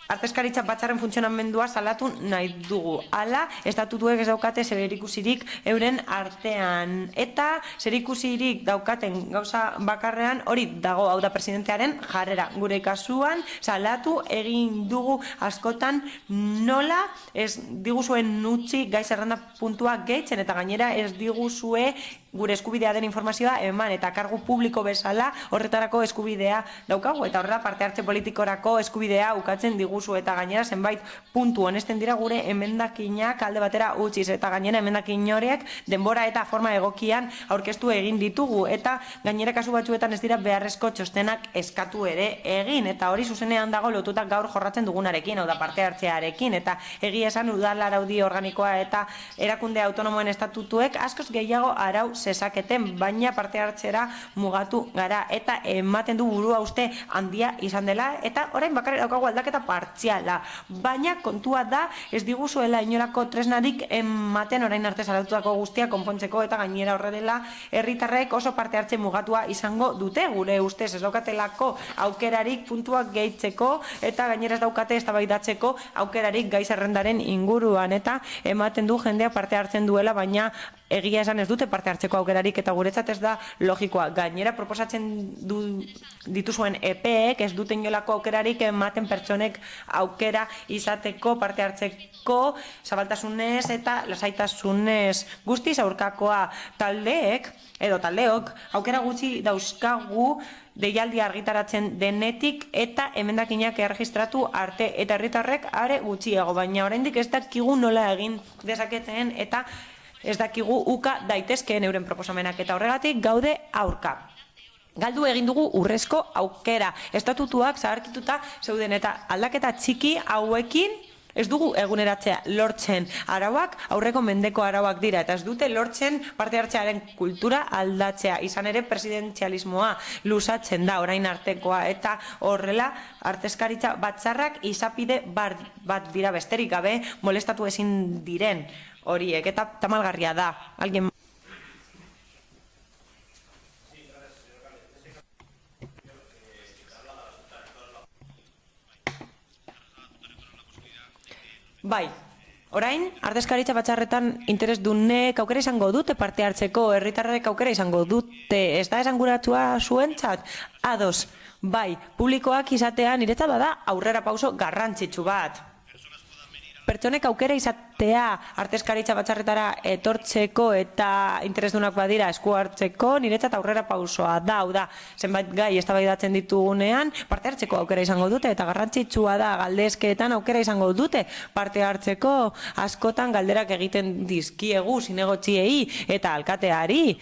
artezkaritza batzarren funtzionamendua salatu nahi dugu. Hala, estatutuek ez daukate zerikusirik euren artean, eta zerikusirik daukaten gauza bakarrean hori dago, hau da presidentearen jarrera. Gure kasuan salatu egin dugu askotan nola ez diguzuen utzi gai zerrenda puntua gehitzen, eta gainera ez diguzue gure eskubidea den informazioa eman, eta kargu publiko bezala horretarako eskubidea daukagu, eta horrela parte hartze politikorako eskubidea ukatzen diguzu, eta gainera zenbait puntu honesten dira gure emendakinak alde batera utziz, eta gainera emendakin horiek denbora eta forma egokian aurkeztu egin ditugu, eta gainera kasu batzuetan ez dira beharrezko txostenak eskatu ere egin, eta hori zuzenean dago lotutak gaur jorratzen dugunarekin, hau da parte hartzearekin, eta egia esan udal araudi organikoa eta erakunde autonomoen estatutuek askoz gehiago arau zezaketen, baina parte hartzera mugatu gara, eta ematen du burua uste handia izan dela, eta orain bakarrik daukagu aldaketa partziala, baina kontua da ez diguzuela inolako tresnarik ematen orain arte salatutako guztia konpontzeko, eta gainera horrela herritarrek oso parte hartze mugatua izango dute, gure ustez ez daukatelako aukerarik puntuak gehitzeko, eta gainera ez daukate eztabaidatzeko aukerarik gai zerrendaren inguruan, eta ematen du jendea parte hartzen duela, baina egia esan ez dute parte hartzeko aukerarik eta guretzat ez da logikoa. Gainera proposatzen dituzuen EPEek ez duten inolako aukerarik ematen pertsonek aukera izateko parte hartzeko zabaltasunez eta lasaitasunez. Guztiz aurkakoa taldeek edo taldeok aukera gutxi dauzkagu deialdia argitaratzen denetik eta emendakinak erregistratu arte eta herritarrek are gutxiago, baina oraindik ez dakigu nola egin dezaketen eta ez dakigu uka daitezkeen euren proposamenak eta horregatik gaude aurka. Galdu egin dugu urrezko aukera. Estatutuak zaharkituta zeuden eta aldaketa txiki hauekin ez dugu eguneratzea lortzen. Arauak aurreko mendeko arauak dira eta ez dute lortzen parte hartzearen kultura aldatzea. Izan ere presidentzialismoa lusatzen da orain artekoa eta horrela artezkaritza batzarrak izapide bat dira besterik gabe molestatu ezin diren horiek eta tamalgarria da. Alguien Bai, orain, ardezkaritza batzarretan interesdunek aukera izango dute parte hartzeko, herritarrek aukera izango dute, ez da esanguratua zuentzat? Ados, bai, publikoak izatea niretzat bada aurrera pauso garrantzitsu bat. Pertsonek aukera izatea artezkaritza batzarretara etortzeko eta interesdunak badira esku hartzeko niretzat aurrera pausoa da, hau da, zenbait gai eztabaidatzen ditugunean parte hartzeko aukera izango dute eta garrantzitsua da galdezkeetan aukera izango dute parte hartzeko askotan galderak egiten dizkiegu zinegotziei eta alkateari.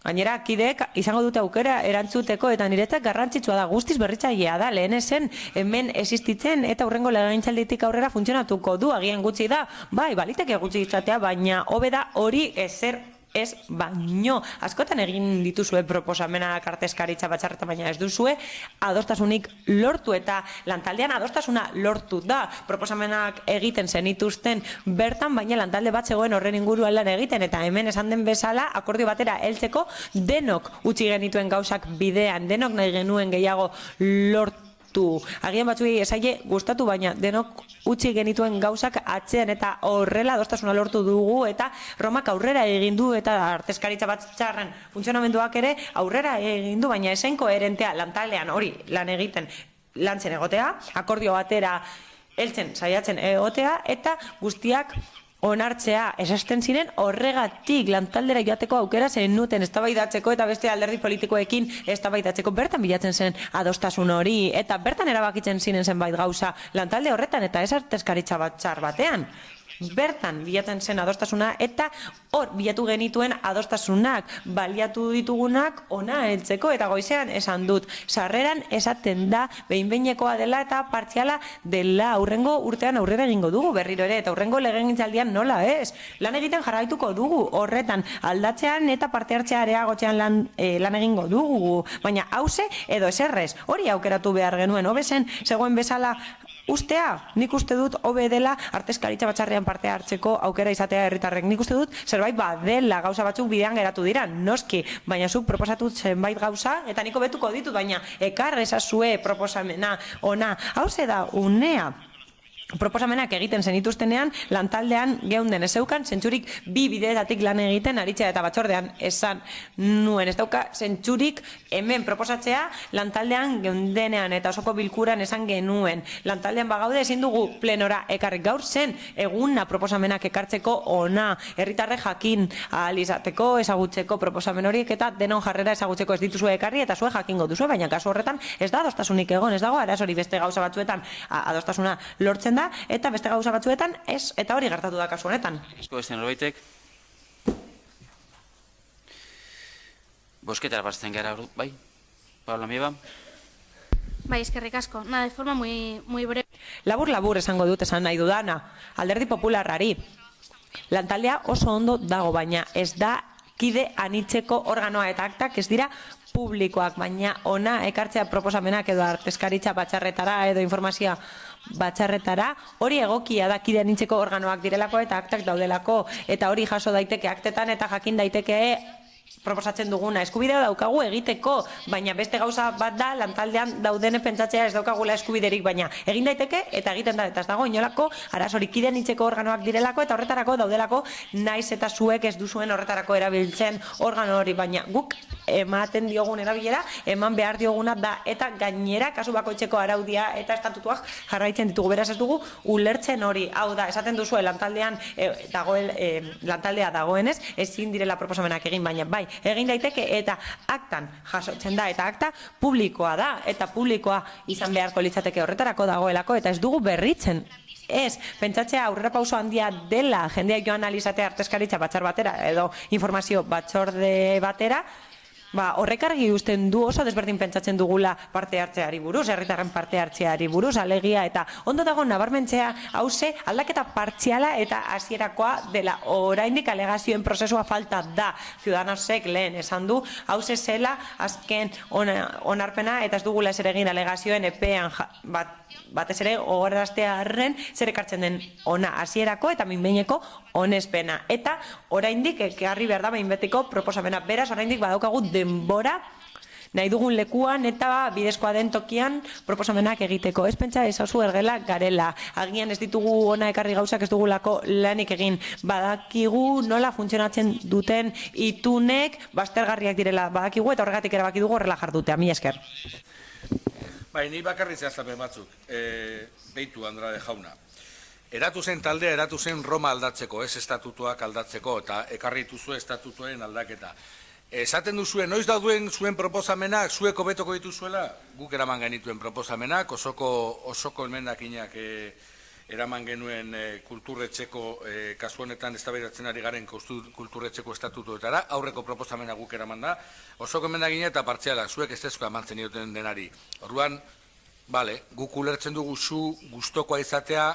Gainera, kideek izango dute aukera erantzuteko eta niretzat garrantzitsua da guztiz berritzailea da lehen esen hemen existitzen eta hurrengo legegintzalditik aurrera funtzionatuko du agian gutxi da, bai, baliteke gutxi izatea, baina hobe da hori ezer ez baino. Askotan egin dituzue proposamenak artezkaritza batzarretan, baina ez duzue adostasunik lortu eta lantaldean adostasuna lortu da. Proposamenak egiten zenituzten bertan, baina lantalde bat zegoen horren inguruan lan egiten eta hemen esan den bezala akordio batera heltzeko denok utzi genituen gauzak bidean, denok nahi genuen gehiago lortu. Agian batzuei esaile gustatu, baina denok utzi genituen gauzak atzean eta horrela adostasuna lortu dugu eta Romak aurrera egin du eta artezkaritza batzarren funtzionamenduak ere aurrera egin du, baina esen koherentea lantaldean hori lan egiten lantzen egotea, akordio batera heltzen saiatzen egotea eta guztiak onartzea esasten ziren horregatik lantaldera joateko aukera zenuten eztabaidatzeko eta beste alderdi politikoekin eztabaidatzeko bertan bilatzen zen adostasun hori eta bertan erabakitzen ziren zenbait gauza lantalde horretan eta ez artezkaritza batzar batean. Bertan bilatzen zen adostasuna eta hor bilatu genituen adostasunak baliatu ditugunak ona heltzeko eta goizean esan dut sarreran esaten da behin-behinekoa dela eta partziala dela aurrengo urtean aurrera egingo dugu berriro ere eta aurrengo legegintzaldian nola ez lan egiten jarraituko dugu horretan aldatzean eta parte hartzea areagotzean lan egingo dugu baina hause edo eserrez hori aukeratu behar genuen hobezen zegoen bezala ustea, nik uste dut hobe dela artezkaritza batzarrean parte hartzeko aukera izatea herritarrek. Nik uste dut zerbait badela gauza batzuk bidean geratu dira, noski, baina zuk proposatu zenbait gauza eta niko betuko ditut, baina ekar ezazue proposamena ona. Hauze da unea. Proposamenak egiten zenituztenean, lantaldean geunden ez zeukan, zentzurik bi bideetatik lan egiten aritzea eta batzordean esan nuen. Ez dauka zentzurik hemen proposatzea lantaldean geundenean eta osoko bilkuran esan genuen. Lantaldean bagaude ezin dugu plenora ekarrik gaur zen eguna proposamenak ekartzeko ona, herritarre jakin ahal izateko, ezagutzeko proposamen horiek eta denon jarrera ezagutzeko ez dituzue ekarri eta zue jakingo duzue, baina kasu horretan ez da adostasunik egon, ez dago arazori beste gauza batzuetan adostasuna lortzen da, eta beste gauza batzuetan ez, eta hori gertatu da kasu honetan. Esko beste norbaitek. Bosketara batzen gara, bai? Paula Mieba? Bai, eskerrik asko. Nada, de forma muy breve. Labur esango dut esan nahi dudana. Alderdi Popularrari. Lantaldea oso ondo dago, baina ez da kide anitzeko organoa eta aktak ez dira publikoak, baina ona ekartzea proposamenak edo artezkaritza batzarretara edo informazioa batzarretara, hori egokia da kide anitzeko organoak direlako eta aktak daudelako, eta hori jaso daiteke aktetan eta jakin daiteke proposatzen duguna, eskubidea daukagu egiteko, baina beste gauza bat da lantaldean daudene pentsatzea ez daukagula eskubiderik, baina egin daiteke eta egiten da, eta ez dago inolako arazorik kideen hitzeko organoak direlako eta horretarako daudelako naiz eta zuek ez duzuen horretarako erabiltzen organo hori, baina guk ematen diogun erabilera, eman behar dioguna da, eta gainera kasu bakoitzeko araudia eta estatutuak jarraitzen ditugu, beraz ez dugu ulertzen hori, hau da, esaten duzue lantaldea dagoenez, ezin direla proposamenak egin, baina bai, egin daiteke eta aktan jasotzen da, eta akta publikoa da, eta publikoa izan beharko litzateke horretarako dagoelako, eta ez dugu berritzen. Ez, pentsatzea aurrera pauso handia dela jendeak joan alizatea artezkaritza batzar batera edo informazio batzorde batera, horrek argi uzten du oso desberdin pentsatzen dugula parte hartzeari buruz, herritarren parte hartzeari buruz, alegia, eta ondo dago nabarmentzea hauze aldaketa partziala eta hasierakoa dela, oraindik alegazioen prozesua falta da, Ciudadanosek lehen esan du, hauze zela azken onarpena eta ez dugula ezer egin alegazioen epean batez ere gogoraraztearren zer ekartzen den ona hasierako eta minbeineko onespena, eta oraindik ekarri behar da behinbetiko proposamena, beraz oraindik badaukagu denbora nahi dugun lekuan eta bidezkoa den tokian proposamenak egiteko. Ez pentsa ezazu ergela garela. Agian ez ditugu ona ekarri gauzak ez dugulako lanik egin. Badakigu nola funtzionatzen duten itunek baztergarriak direla badakigu eta horregatik erabaki dugu horrela jardutea. Mila esker. Bai, ni bakarri zehaztapen batzuk. Beitu, Andrade jauna. Eratu zen taldea, eratu zen Roma aldatzeko, ez estatutuak aldatzeko, eta ekarri dituzue estatutuen aldaketa. Esaten duzue, noiz dauduen zuen proposamenak, zuek hobetoko dituzuela, guk eraman genituen proposamenak, osoko emendakinak eraman genuen kulturretxeko, kasu honetan eztabaidatzen ari garen kulturretxeko estatutuetara, aurreko proposamena guk eraman da, osoko emendakinak eta partzialak, zuek ez ezkoa mantzen dioten denari. Orduan, guk ulertzen dugu zu gustokoa izatea,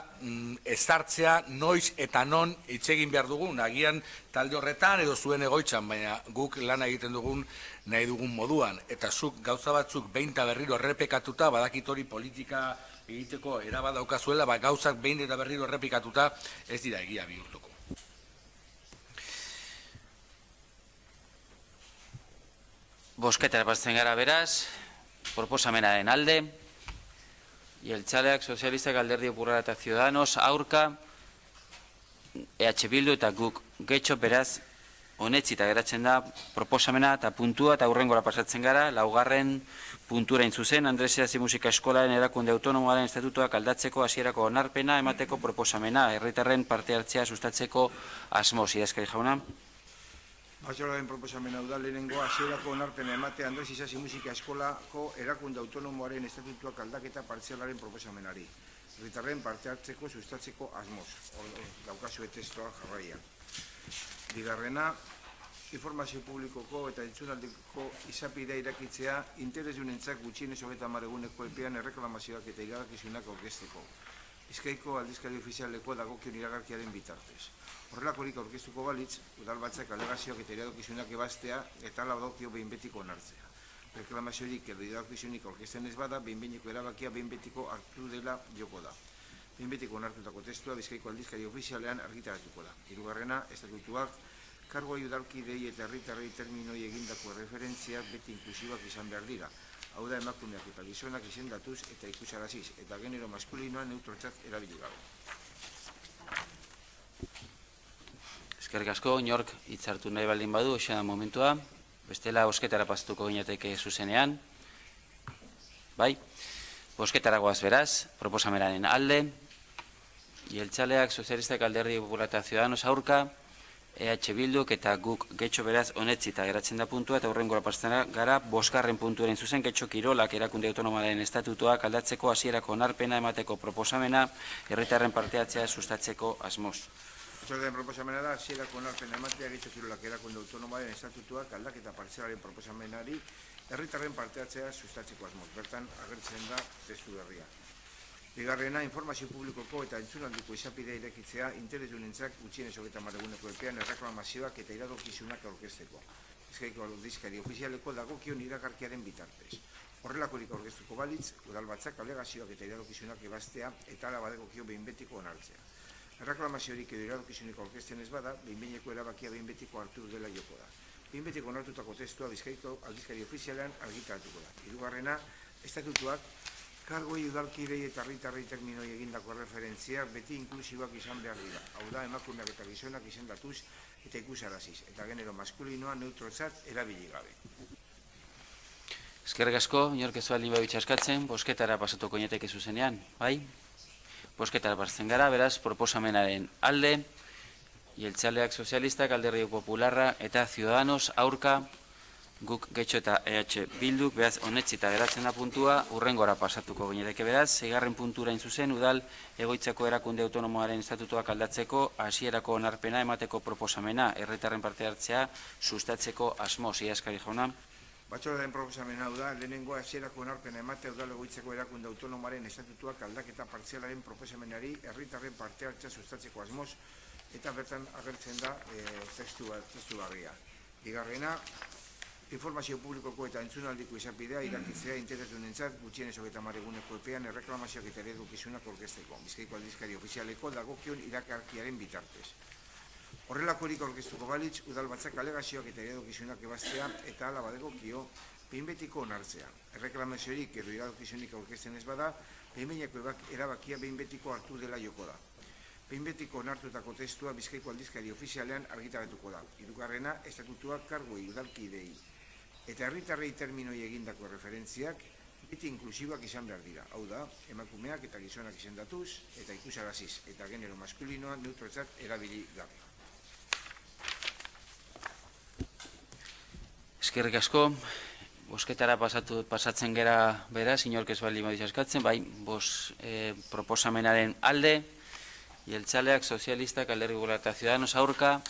ezartzea, noiz eta non itxegin behar dugun, agian talde horretan edo zuen egoitzan, baina guk lana egiten dugun nahi dugun moduan. Eta zuk gauza batzuk behin eta berriro errepekatuta, badakit hori politika egiteko erabat daukazuela, gauzak behin eta berriro errepikatuta ez dira egia bihurtuko. Bosketara pasten gara beraz, proposamenaren alde, Jeltzaleak, Sozialistak, Alderdi Popularra eta Ciudadanos, aurka, EH Bildu eta guk getxo beraz, honetzita geratzen da proposamena eta puntua eta hurrengora pasatzen gara, laugarren puntura intzuzen, Andres Iasi Musika Eskolaren erakunde autonomoaren estatutuak aldatzeko hasierako onarpena emateko proposamena, herritarren parte hartzea sustatzeko asmoz, idazkari jauna. Batzordearen proposamena hau da, lehenengo hasierako onarpena ematea Andres Iasi Musika Eskolako erakunde autonomoaren estatutuak aldaketa partzialaren proposamenari. Herritarren parte hartzeko sustatzeko asmoz. Daukazue testoa jarraian. Bigarrena, informazio publikoko eta entzunaldiko izapidea irakitzea interesdunentzat gutxienez 30 eguneko epean erreklamazioak eta iragarkizunak aurkezteko. Bizkaiko aldizkari ofizialeko dagokion iragarkiaren bitartez. Horrelakorik aurkeztuko balitz, udalbatzak alegazioak eta iradokizunak ebaztea eta labadokio behin betiko onartzea. Reklamaziorik edo iradokizunik aurkezten ez bada, behin behineko erabakia behin betiko hartu dela joko da. Behin betiko onartutako testua Bizkaiko aldizkari ofizialean argitaratuko da. Hirugarrena, estatutuak, kargoi udalkidei eta herritarrei terminoi egindako referentziak beti inklusibak izan behar dira. Hau da emakumeak eta gizonak izendatuz eta ikusaraziz, eta genero maskulinoa neutrotzat erabili gabe. Eskerrik asko, inork hitzartu nahi baldin badu, hoxe da momentua. Bestela, bosketara pastuko ginateke zuzenean. Bai, bosketara goaz beraz, proposamenaren alde. Jeltzaleak, Sozialistak, Alderdi Popularra eta Ciudadanos aurka, EH Bilduk eta guk getxo beraz honetzita geratzen da puntua eta hurrengora pasten gara bosgarren puntuaren zuzen getxo Kirolak erakunde autonomaren estatutuak aldatzeko hasierako onarpena emateko proposamena herritarren parte hartzea sustatzeko asmoz. Batzordearen proposamena da, hasierako onarpena ematea getxo Kirolak erakunde autonomaren estatutuak aldaketa partzialaren proposamenari herritarren parte hartzea sustatzeko asmoz. Bertan agertzen da testu berria. Bigarrena, informazio publikoko eta entzunaldiko izapidea irekitzea interesdunentzat gutxienez 30 eguneko epean erreklamazioak eta iradokizunak aurkezteko. Bizkaiko aldizkari ofizialeko dagokion iragarkiaren bitartez. Horrelakorik aurkeztuko balitz, udalbatzak alegazioak eta iradokizunak ebaztea eta hala badagokio behin betiko onartzea. Erreklamaziorik edo iradokizunik aurkezten ez bada, behin behineko erabakia behin betiko hartu dela joko da. behin betiko onartutako testua Bizkaiko aldizkari ofizialean argitaratuko da. Hirugarrena, estatutuak kargoi udalkidei eta herritarrei terminoi egindako referentziak beti inklusiboak izan behar dira. Hau da, emakumeak eta gizonak izendatuz eta ikusaraziz, eta genero maskulinoa neutrotzat erabili gabe. Eskerrik asko, inork ez baldin badu askatzen, bosketara pasatuko ginateke zuzenean, bai? Bosketara pasatzen gara, beraz, proposamenaren alde, Jeltzaleak Sozialistak, Alderdi Popularra eta Ciudadanos aurka, guk Getxo eta EH Bilduk, beraz, onetsita geratzen da puntua, urrengora pasatuko ginateke beraz, 6. puntura zuzen, udal egoitzako erakunde autonomoaren estatutuak aldatzeko, hasierako onarpena emateko proposamena, herritarren parte hartzea, sustatzeko asmoz, Iaskari jauna. Batzordearen proposamena hau da, lehenengo hasierako onarpena ematea udal egoitzako erakunde autonomoaren estatutuak aldaketa partzialaren proposamenari herritarren parte hartzea sustatzeko asmoz, eta bertan agertzen da testu barria. Bigarrena, informazio publikoko eta entzunaldiko izapidea irakitzea interesunentzat gutxienez 30 eguneko epean erreklamazioak eta eredukizunak aurkezteko, Bizkaiko aldizkari ofizialeko dagokion irakarkiaren bitartez. Horrelakorik aurkeztuko balitz, udalbatzak alegazioak eta eredukizunak ebaztea eta hala badegokio behin betiko onartzea. Erreklamaziorik edo iradokizunik aurkezten ez bada, behin behineko erabakia behin betiko hartu dela joko da. Behin betiko onartutako testua Bizkaiko aldizkari ofizialean argitaratuko da. Hirugarrena, estatutuak kargoi udalkidei eta herritarrei terminoi egindako referentziak beti inklusiboak izan behar dira. Hau da, emakumeak eta gizonak izendatuz eta ikusaraziz eta genero maskulinoa neutrotzat erabili gabe. Eskerrik asko, bosketara pasatzen gera beraz, inork ez baldin badu askatzen, bai, proposamenaren alde, Jeltzaleak Sozialistak, Alderdi Popularra eta Ciudadanos aurka,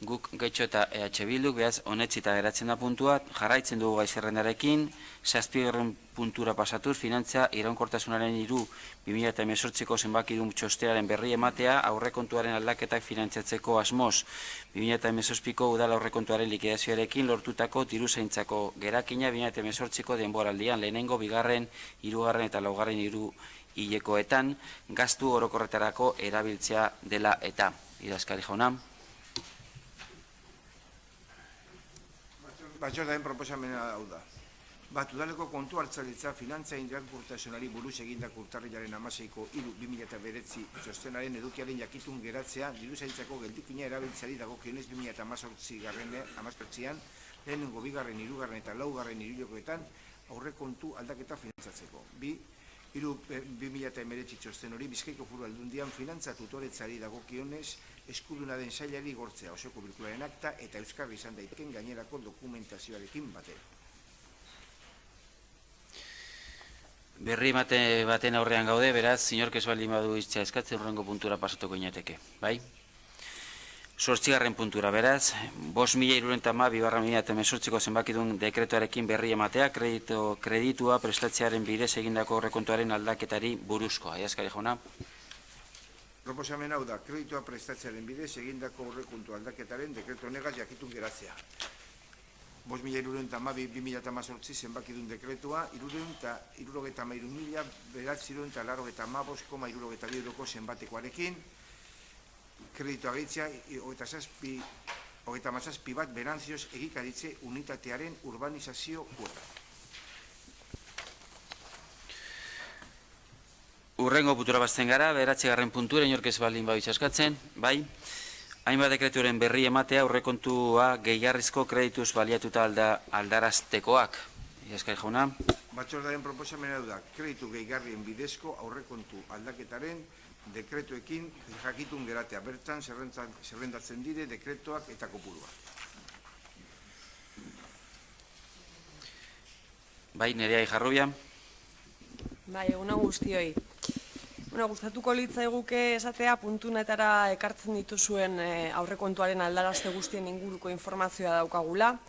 guk Getxo eta EH Bilduk, beraz, onetsita geratzen da puntua, jarraitzen dugu gai zerrendarekin, 7. puntura pasatuz, finantza iraunkortasunaren 2018ko zenbakidun txostearen berri ematea, aurrekontuaren aldaketak finantzatzeko asmoz, 2018ko udal aurrekontuaren likidazioarekin lortutako diruzaintzako gerakina 2018ko denboraldian, lehenengo, 2., 3. eta 4. hilekoetan, gastu orokorretarako erabiltzea dela eta. Idazkari jauna. Batzordearen proposamena hau da. Bat, udaleko kontu hartzalitza finantza iraunkortasunari buruz egindako urtarrilaren 16ko 3/2009 txostenaren edukiaren jakitun geratzea diruzaintzako geldikina erabiltzeari dagokionez 2018an lehenengo, 2., 3. eta 4. hiruhilekoetan aurrekontu aldaketa finantzatzeko. 2019 txosten hori Bizkaiko Foru Aldundian finantza tutoretzari dagokionez eskuduna den sailari gortzea osoko bilkuraren akta eta euskarri izan daiteken gainerako dokumentazioarekin batera. Berri baten aurrean gaude, beraz, inork ez baldin badu hitza eskatzen hurrengo puntura pasatuko ginateke, bai? 8. puntura, beraz, 5.312/2018ko zenbakidun dekretuarekin berri ematea, kreditua prestatzearen bidez egindako aurrekontuaren aldaketari buruzkoa. Iaskari jauna. Proposamen hau da, kreditua prestatzearen bidez egindako aurrekontu aldaketaren dekretu honegaz jakitun geratzea. 5.312/2018 zenbakidun dekretua, 363.985,72 euroko zenbatekoarekin, kreditua gehitzea, 37 bat berantzioz egikaritze unitatearen urbanizazio kuota. Urrengo puntura bazten gara, 9. puntura, inork ez baldin badu askatzen, bai? Hainbat dekretuaren berri ematea aurrekontua gehigarrizko kredituz baliatuta aldaraztekoak. Iaskari jauna. Batzordearen proposamena du da, kreditu gehigarrien bidezko aurrekontu aldaketaren dekretuekin jakitun geratea. Bertan zerrendatzen dire dekretuak eta kopurua. Bai, Nerea Ijarrubia. Bai, egunon guztioi. Gustatuko litzaiguke esatea puntunetara ekartzen dituzuen aurrekontuaren aldarazte guztien inguruko informazioa daukagula,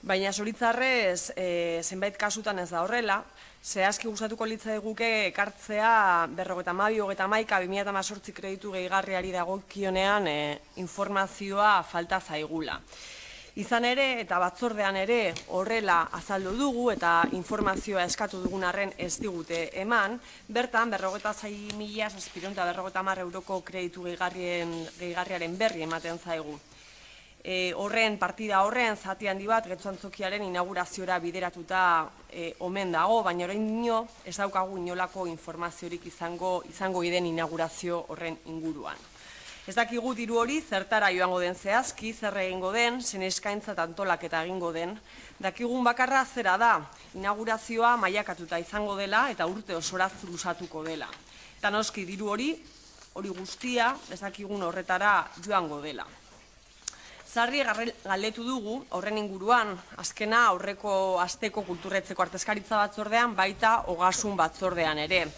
baina zoritzarrez zenbait kasutan ez da horrela, zehazki gustatuko litzaiguke ekartzea 52/2018 kreditu gehigarriari dagokionean informazioa falta zaigula. Izan ere eta batzordean ere horrela azaldu dugu eta informazioa eskatu dugun arren ez digute eman, bertan 56.750 euroko kreditu gehigarriaren berri ematen zaigu. Horren, partida horren, zati handi bat, Getxo Antzokiaren inaugurazioa bideratuta omen dago, baina orain dino ez daukagu inolako informaziorik izango den inaugurazio horren inguruan. Ez dakigu diru hori zertara joango den zehazki, zer egingo den, zen eskaintza antolaketa egingo den. Dakigun bakarra zera da, inaugurazioa mailakatuta izango dela eta urte osora luzatuko dela. Eta noski diru hori guztia, ez dakigun horretara joango dela. Sarri galdetu dugu, horren inguruan, azkena aurreko asteko kulturretzeko artezkaritza batzordean, baita ogasun batzordean ere.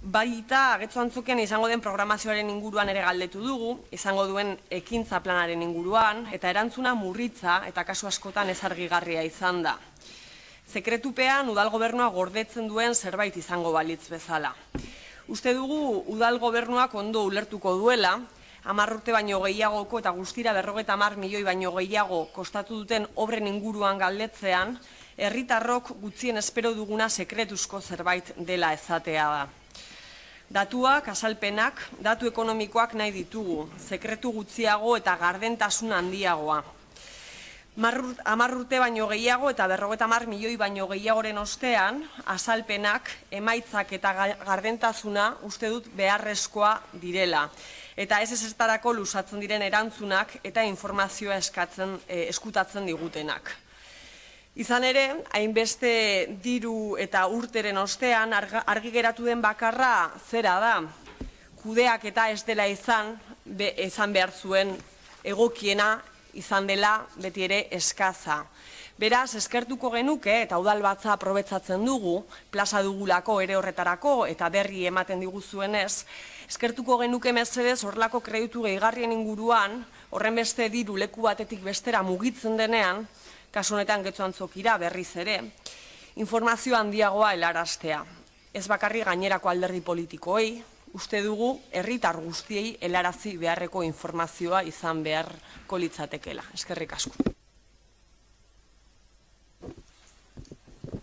Baita, Getxo Antzokian izango den programazioaren inguruan ere galdetu dugu, izango duen ekintza planaren inguruan, eta erantzuna murritza eta kasu askotan ezargigarria izan da. Sekretupean udal gobernua gordetzen duen zerbait izango balitz bezala. Uste dugu udal gobernuak ondo ulertuko duela, 10 urte baino gehiagoko eta guztira 50 milioi baino gehiago kostatu duten obren inguruan galdetzean, herritarrok gutxien espero duguna sekretuzko zerbait dela ezatea da. Datuak, azalpenak, datu ekonomikoak nahi ditugu, sekretu gutxiago eta gardentasun handiagoa. 10 urte baino gehiago eta 50 milioi baino gehiagoren ostean, azalpenak, emaitzak eta gardentasuna uste dut beharrezkoa direla. Eta ez ezertarako luzatzen diren erantzunak eta informazioa eskutatzen digutenak. Izan ere, hainbeste diru eta urteren ostean argi geratu den bakarra zera da. Kudeak eta ez dela izan behar zuen egokiena izan dela beti ere eskaza. Beraz, eskertuko genuke eta udalbatza aprobetzatzen dugu, plaza dugulako ere horretarako eta berri ematen diguzuenez, eskertuko genuke mesedez horrelako kreditu gehigarrien inguruan, horren beste diru leku batetik bestera mugitzen denean, kasu honetan Getxo Antzokira berriz ere, informazio handiagoa helaraztea. Ez bakarri gainerako alderdi politikoei, uste dugu herritar guztiei helarazi beharreko informazioa izan beharko litzatekeela. Eskerrik asko.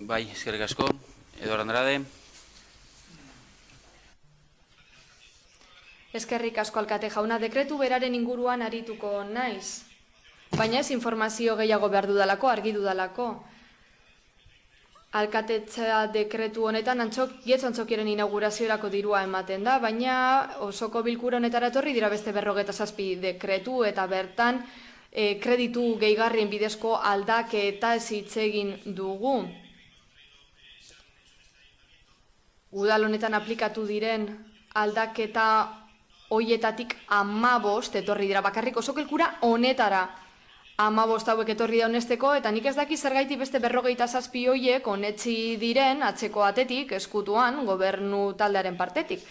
Bai, eskerrik asko. Eduardo Andrade. Eskerrik asko alkate jauna, dekretu beraren inguruan arituko naiz. Baina ez informazio gehiago behar dudalako, argi dudalako. Alkatetza dekretu honetan Getxo Antzokiaren inauguraziorako dirua ematen da, baina osoko bilkura honetara etorri dira beste 47 dekretu eta bertan kreditu gehigarrien bidezko aldaketa hitz egin dugu. Udal honetan aplikatu diren aldaketa hoietatik 15 etorri dira bakarrik osoko bilkura honetara. 15 hauek etorri da honesteko, eta nik ez daki zergaitik beste 47 hoiek onetsi diren atzeko atetik, eskutuan, gobernu taldearen partetik.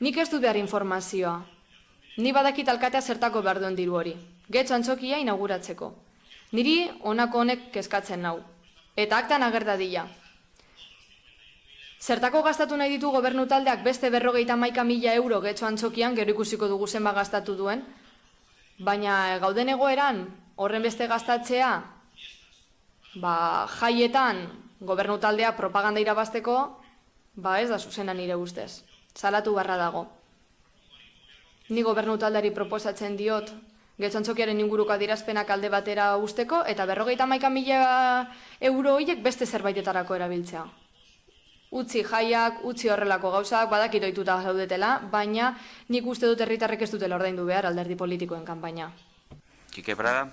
Nik ez dut behar informazioa. Ni badakit alkatea zertako behar duen diru hori. Getxo Antzokia inauguratzeko. Niri honako honek kezkatzen nau. Eta aktan ager dadila. Zertako gastatu nahi ditu gobernu taldeak beste 51.000 euro Getxo Antzokian, gero ikusiko dugu zenba gastatu duen. Baina gauden egoeran, horren beste gastatzea, jaietan gobernu taldea propaganda irabazteko, ez da zuzena nire ustez. Salatu barra dago. Ni gobernu taldeari proposatzen diot, Getxo Antzokiaren inguruko adierazpenak alde batera usteko, eta 51.000 euro horiek beste zerbaitetarako erabiltzea. Utzi jaiak, utzi horrelako gauzak, badakit ohituta zaudetela, baina nik uste dut herritarrek ez dutela ordaindu behar alderdi politikoen kanpaina. Kike Prada.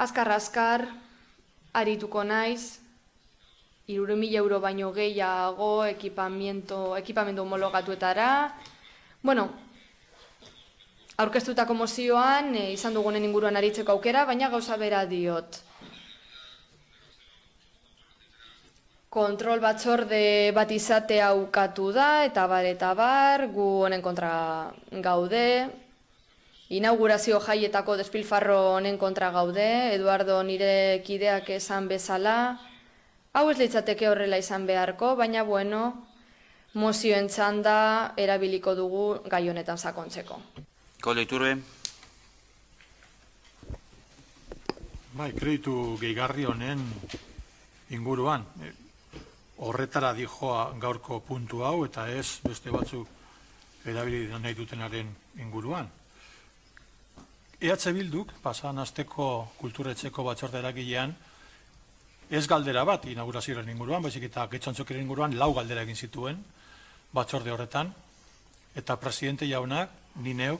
Azkar, arituko naiz, 3.000 euro baino gehiago ekipamendu homologatuetara. Aurkeztutako mozioan izan dugunen inguruan aritzeko aukera, baina gauza bera diot. Kontrol batzorde bat izatea ukatu da, eta bar, gu honen kontra gaude. Inaugurazio jaietako despilfarro honen kontra gaude, Eduardo nire kideak esan bezala. Hau ez litzateke horrela izan beharko, baina mozioen txanda erabiliko dugu gai honetan sakontzeko. Koldo Iturbe. Kreditu gehigarri honen inguruan, horretara dijoa gaurko puntu hau, eta ez beste batzuk erabili nahi dutenaren inguruan. EH Bilduk, pasan asteko kulturetxeko batzorde eragilean, ez galdera bat inaugurazioaren inguruan, baizik eta Getxo Antzokiaren inguruan 4 galdera egin zituen batzorde horretan, eta presidente jaunak, ni neu,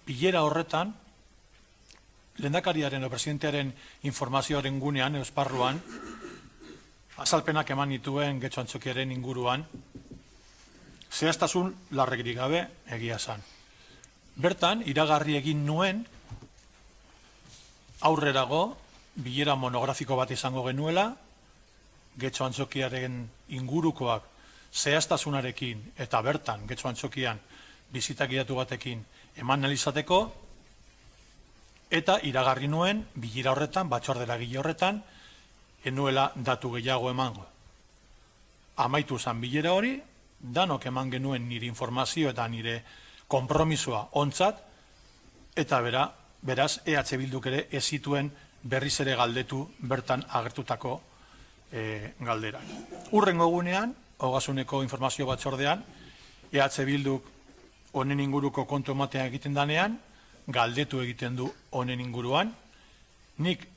bilera horretan, lehendakariaren o presidentearen informazioaren gunean, esparruan, azalpenak eman dituen Getxo Antzokiaren inguruan, zehaztasun larregirik gabe egia zan. Bertan, iragarri egin nuen, aurrerago, bilera monografiko bat izango genuela, Getxo Antzokiaren ingurukoak zehaztasunarekin eta bertan Getxo Antzokian bizitak gidatu batekin eman analizateko, eta iragarri nuen, bilera horretan, batzordera gile horretan, enuela datu gehiago emango. Amaitu zan bilera hori, danok eman genuen nire informazio eta nire konpromisoa ontzat, eta beraz EH Bilduk ere ez zituen berriz ere galdetu bertan agertutako galderak. Hurrengo gunean, Ogasuneko informazio batzordean, EH Bilduk honen inguruko kontu ematea egiten danean, galdetu egiten du honen inguruan, nik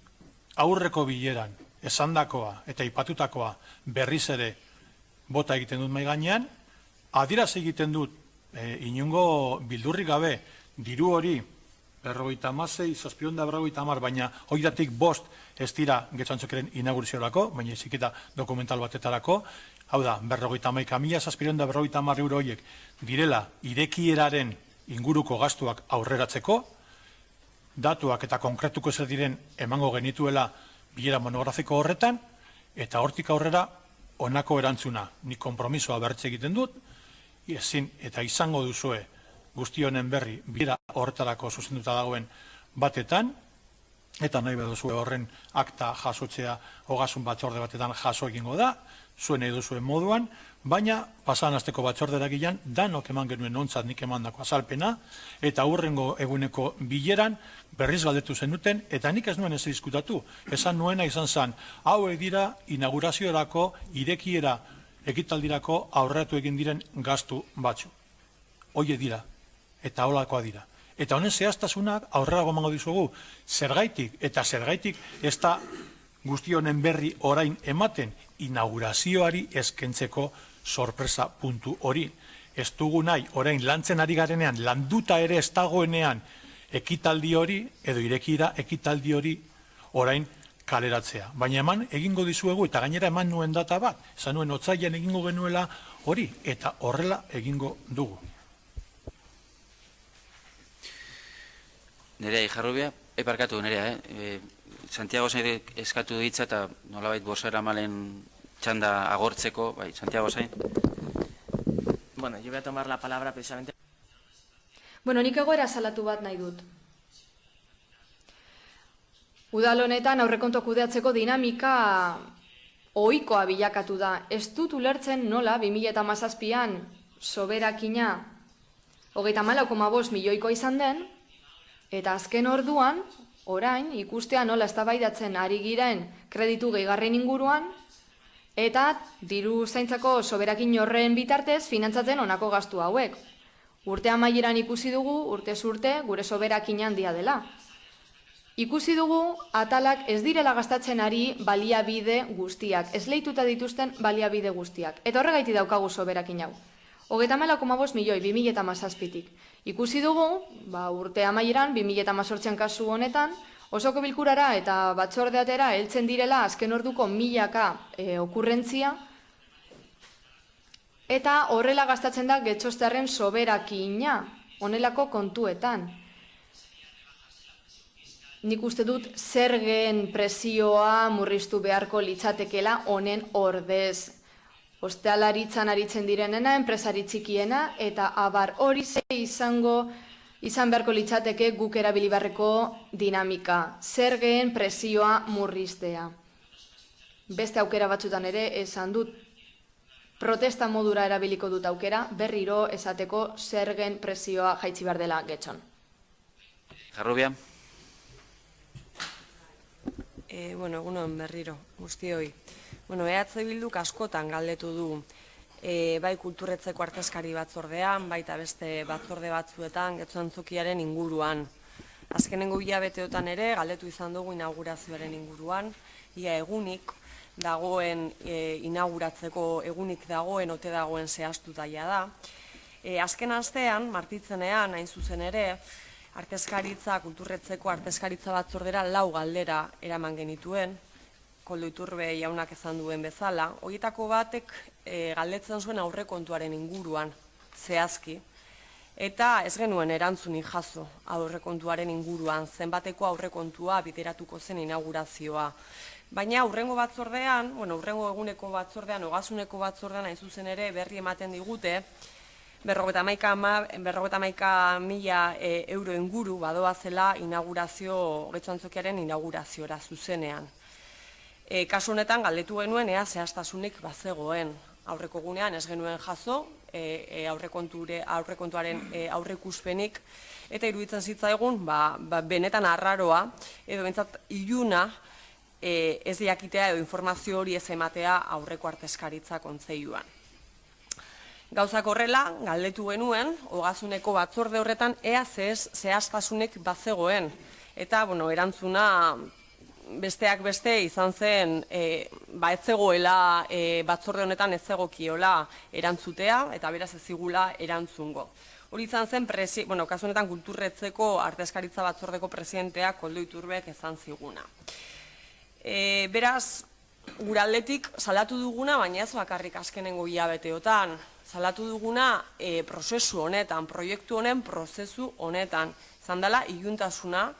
aurreko bileran esandakoa eta aipatutakoa berriz ere bota egiten dut mahai gainean, adierazi egiten dut inongo bildurrik gabe diru hori 56.750, baina horietatik 5 ez dira Getxo Antzokiaren inauguraziorako, baina zikita dokumental batetarako, hau da, 51.750 euro horiek direla irekieraren inguruko gastuak aurreratzeko, datuak eta konkretuko zer diren emango genituela bilera monografiko horretan, eta hortik aurrera honako erantzuna, nik konpromisoa bertze egiten dut, ezin eta izango duzue guzti honen berri bilera horretarako zuzenduta dagoen batetan, eta nahi baduzue horren akta jasotzea ogasun batzorde batetan jaso egingo da, zuen nahi duzuen moduan, baina pasan asteko batzordera gilan danok eman genuen ontzat nik emandako azalpena, eta hurrengo eguneko bileran berriz galdetu zenuten, eta nik ez nuen ez diskutatu. Esan nuena izan zen, hauek dira inauguraziorako, irekiera ekitaldirako aurreratu egin diren gastu batzu. Hoie dira, eta holakoa dira. Eta honen zehaztasunak aurrera gomango dizugu, zergaitik, eta zergaitik ez da guzti honen berri orain ematen, inaugurazioari eskentzeko sorpresa puntu hori. Ez dugu nahi, orain lantzen ari garenean, landuta ere ez dagoenean ekitaldi hori, edo irekira ekitaldi hori orain kaleratzea. Baina eman egingo dizuegu, eta gainera eman nuen data bat, esan nuen otsailean egingo genuela hori, eta horrela egingo dugu. Nerea Ijarrubia, parkatu Nerea, Santiago Zain eskatu ditza eta nolabait bosera malen txanda agortzeko, bai, Santiago Zain. Bueno, yo voy a tomar la palabra precisamente. Bueno, nik egoera salatu bat nahi dut. Udal honetan aurrekontuak kudeatzeko dinamika ohikoa bilakatu da. Ez dut ulertzen nola 2017an soberakina 34,5 milioikoa izan den, eta azken orduan, orain, ikustea nola eztabaidatzen ari giren kreditu gehigarren inguruan, eta diru zaintzako soberakin horren bitartez finantzatzen honako gastu hauek. Urte amaieran ikusi dugu, urtez urte, gure soberakin handia dela. Ikusi dugu, atalak ez direla gastatzen ari baliabide guztiak, ez lehituta dituzten baliabide guztiak. Eta horregaiti daukagu soberakin hau. 34,5 milioi 2017tik. Ikusi dugu, urte amaieran, 2018an kasu honetan, osoko bilkurara eta batzordeatera heltzen direla azken orduko milaka okurrentzia, eta horrela gastatzen da Getxoztarren soberakina, honelako kontuetan. Nik uste dut zergen presioa murriztu beharko litzatekela honen ordez. Ostealaritzan aritzen direnena, enpresari txikiena, eta abar hori izan beharko litzateke guk erabili beharreko dinamika. Zergen presioa murriztea. Beste aukera batzutan ere esan dut, protesta modura erabiliko dut aukera, berriro esateko zergen presioa jaitsi behar dela Getxon. Jarrubia. Egunon berriro, guztioi. EH Bilduk askotan galdetu du bai kulturretzeko artezkari batzordean, baita beste batzorde batzuetan Getxo Antzokiaren inguruan. Azkenengo hilabeteotan ere, galdetu izan dugu inaugurazioaren inguruan, ia egunik dagoen inauguratzeko egunik dagoen, ote dagoen zehaztuta da. Azken astean, martitzenean, hain zuzen ere, artezkaritza, kulturretzeko artezkaritza batzordera 4 galdera eraman genituen, Koldo Iturbe jaunak esan duen bezala, horietako batek galdetzen zuen aurrekontuaren inguruan, zehazki, eta ez genuen erantzunik jaso aurrekontuaren inguruan, zenbateko aurrekontua bideratuko zen inaugurazioa. Baina urrengo batzordean, urrengo eguneko batzordean, ogasuneko batzordean, hain zuzen ere berri ematen digute, 51.000 euro inguru badoazela Getxo Antzokiaren inaugurazioa zuzenean. Kasu honetan galdetu genuen ea zehaztasunik bazegoen. Aurreko gunean ez genuen jaso aurrekontuaren aurreikuspenik, eta iruditzen zitzaigun benetan arraroa edo bentsat iluna ez jakitea edo informazio hori ez ematea aurreko artezkaritza kontseilluan. Gauzak horrela, galdetu genuen, ogasuneko batzorde horretan ea zehaztasunik bazegoen, eta erantzuna besteak beste izan zen ez zegoela batzorde honetan ez zegokiola erantzutea eta beraz ez zigula erantzungo. Hori izan zen, kasu honetan kulturretzeko artezkaritza batzordeko presidenteak Koldo Iturbek esan ziguna. Beraz, gure aldetik salatu duguna, baina ez bakarrik azkenengo hilabeteotan, salatu duguna prozesu honetan, proiektu honen prozesu honetan, izan dela iluntasuna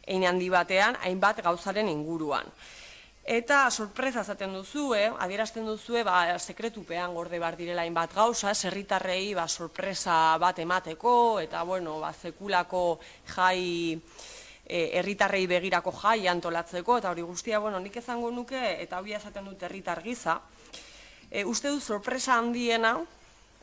hein handi batean, hainbat gauzaren inguruan. Eta sorpresa zaten duzue, adierazten duzue, sekretupean gorde behar direla hainbat gauza, herritarrei sorpresa bat emateko, eta sekulako jai, herritarrei begirako jai antolatzeko, eta hori guztia, nik ezango nuke, eta hori esaten dut herritar giza, uste du sorpresa handiena,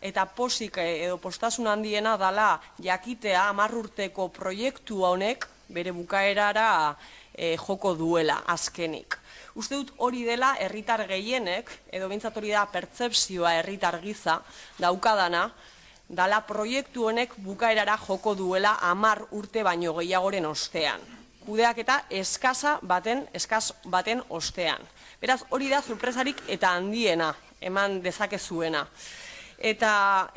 eta posik edo postasun handiena dala jakitea 10 urteko proiektu honek, bere bukaerara joko duela azkenik. Uste dut hori dela herritar gehienek, edo behintzat hori da pertzepzioa herritar giza daukadana, dala proiektu honek bukaerara joko duela 10 urte baino gehiagoren ostean. Kudeaketa eskaz baten ostean. Beraz, hori da sorpresarik eta handiena eman dezakezuena. Eta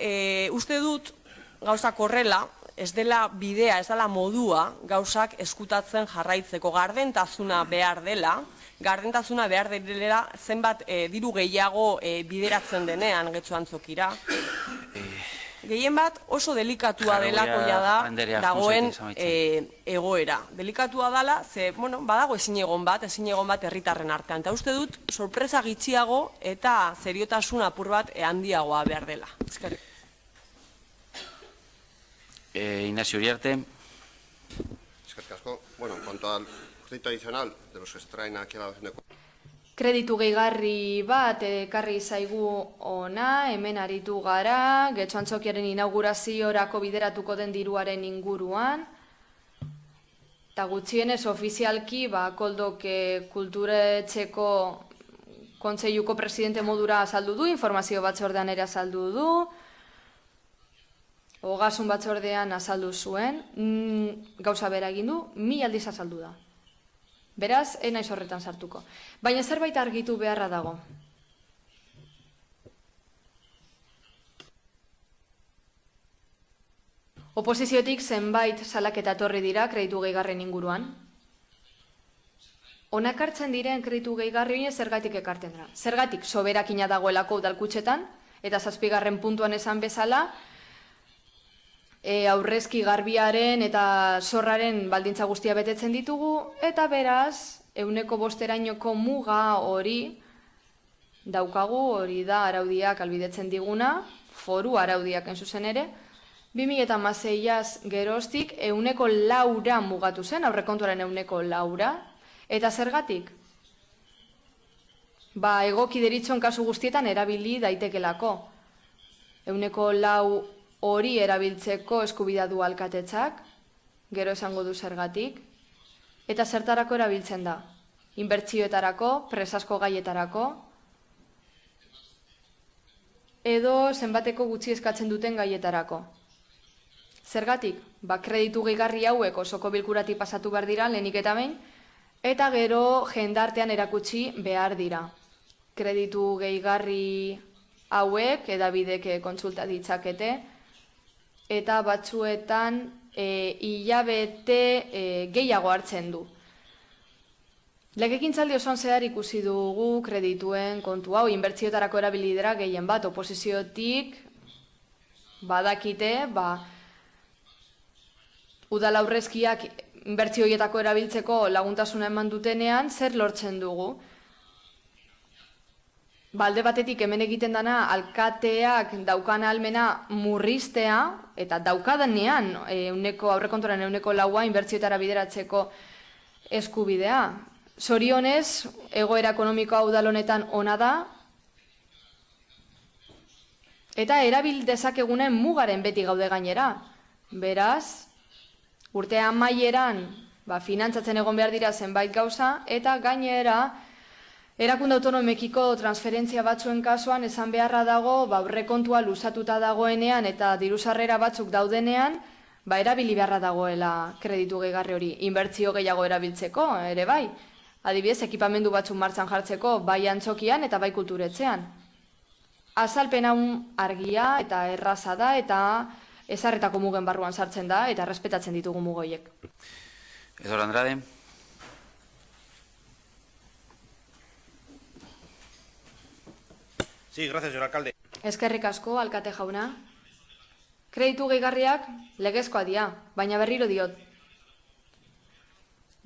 uste dut gauzak horrela, ez dela bidea, ez dela modua gauzak eskutatzen jarraitzeko. Gardentasuna behar dela zenbat diru gehiago bideratzen denean Getxo Antzokira. Gehien bat oso delikatua delako da dagoen egoera. Delikatua dela, badago ezinegon bat herritarren artean. Eta uste dut sorpresa gitxiago eta seriotasun apur bat handiagoa behar dela. Eskerrik. Ignacio Uriarte. Eskerrik asko. En cuanto al crédito adicional de los que se traen aquí a la de... Kreditu gehigarri bat ekarri zaigu ona, hemen aritu gara, Getxo Antzokiaren inauguraziorako bideratuko den diruaren inguruan, eta gutxienez ofizialki Koldok kulturetxeko kontseiluko presidente modura azaldu du, informazio batzordean ere azaldu du, ogasun batzordean azaldu zuen, gauza bera egin du, 1000 aldiz azaldu da. Beraz, naiz horretan sartuko. Baina zerbait argitu beharra dago. Oposiziotik zenbait salaketa etorri dira kreditu gehigarren inguruan. Honak hartzen diren kreditu gehigarri hori zergatik ekarten dira. Zergatik soberakina dagoelako udalkutxetan, eta 7. puntuan esan bezala, aurrezki garbiaren eta zorraren baldintza guztia betetzen ditugu, eta beraz, 100%erainoko muga hori daukagu, hori da araudiak albidetzen diguna, foru araudiak zuzen ere, 2016az geroztik 104 mugatu zen, aurrekontuaren 104, eta zergatik? Egoki deritzon kasu guztietan erabili daitekelako. 104 hori erabiltzeko eskubidea du alkatetzak, gero esango du zergatik, eta zertarako erabiltzen da. Inbertsioetarako, presazko gaietarako, edo zenbateko gutxi eskatzen duten gaietarako. Zergatik, kreditu gehigarri hauek osoko bilkuratik pasatu behar dira lehenik eta behin, eta gero jendartean erakutsi behar dira. Kreditu gehigarri hauek edabidek kontsulta ditzakete, eta batzuetan hilabete gehiago hartzen du. Legegintzaldi osoan zehar ikusi dugu kredituen kontu hau, inbertsioetarako erabili dira gehien bat, oposiziotik badakite, udal aurrezkiak inbertsio horietako erabiltzeko laguntasuna eman dutenean, zer lortzen dugu? Alde batetik hemen egiten dana alkateak daukan ahalmena murriztea, eta daukadanean aurrekontuaren 4% inbertsioetara bideratzeko eskubidea. Zorionez, egoera ekonomikoa udal honetan ona da, eta erabil dezakegunen mugaren beti gaude gainera. Beraz, urte amaieran finantzatzen egon behar dira zenbait gauza, eta gainera erakunde autonomekiko transferentzia batzuen kasuan esan beharra dago aurrekontua luzatuta dagoenean eta diru-sarrera batzuk daudenean erabili beharra dagoela kreditu gehigarri hori, inbertsio gehiago erabiltzeko, ere bai. Adibidez, ekipamendu batzuk martxan jartzeko bai antzokian eta bai kulturetzean. Azalpen hau argia eta erraza da eta ezarretako mugen barruan sartzen da eta errespetatzen ditugu mugoiek. Edor Andrade. Sí, gracias, señor alcalde. Eskerrik asko, alkate jauna. Kreditu gehigarriak legezkoa dira, baina berriro diot.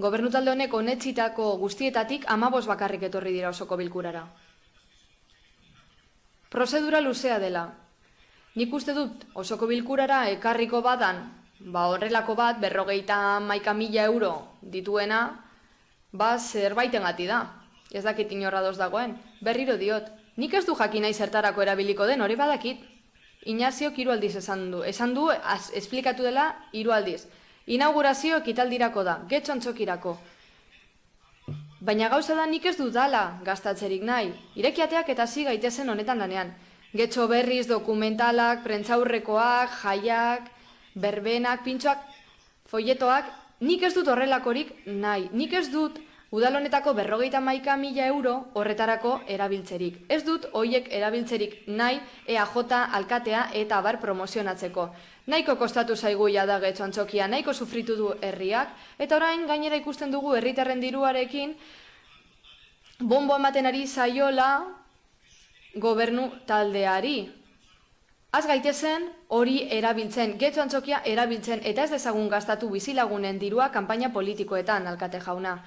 Gobernu talde honek onetsitako guztietatik 15 bakarrik etorri dira osoko bilkurara. Prozedura luzea dela. Nik uste dut osoko bilkurara ekarriko badan, horrelako bat 51.000 euro dituena, zerbaiten gati da. Ez dakit inorra doz dagoen. Berriro diot. Nik ez du jakin nahi zertarako erabiliko den, hori badakit. Ignaziok 3 aldiz esan du. Esan du, esplikatu dela 3 aldiz. Inaugurazio ekitaldirako da, getxo antzokirako. Baina gauza da nik ez dudala gastatzerik nahi. Irekiateak eta zi gaitezen honetan danean. Getxo berriz, dokumentalak, prentzaurrekoak, jaiak, berbenak, pintxoak, folletoak. Nik ez dut horrelakorik nahi. Nik ez dut udal honetako 51.000 euro horretarako erabiltzerik. Ez dut hoiek erabiltzerik nahi EAJ alkatea eta abar promozionatzeko. Nahiko kostatu zaigu da getxo antzokia, nahiko sufritu du herriak, eta orain gainera ikusten dugu herritarren diruarekin bonbo ematen ari zaiola gobernu taldeari. Az gaitezen hori erabiltzen, getxo antzokia erabiltzen, eta ez dezagun gastatu bizilagunen dirua kanpaina politikoetan, alkate jauna.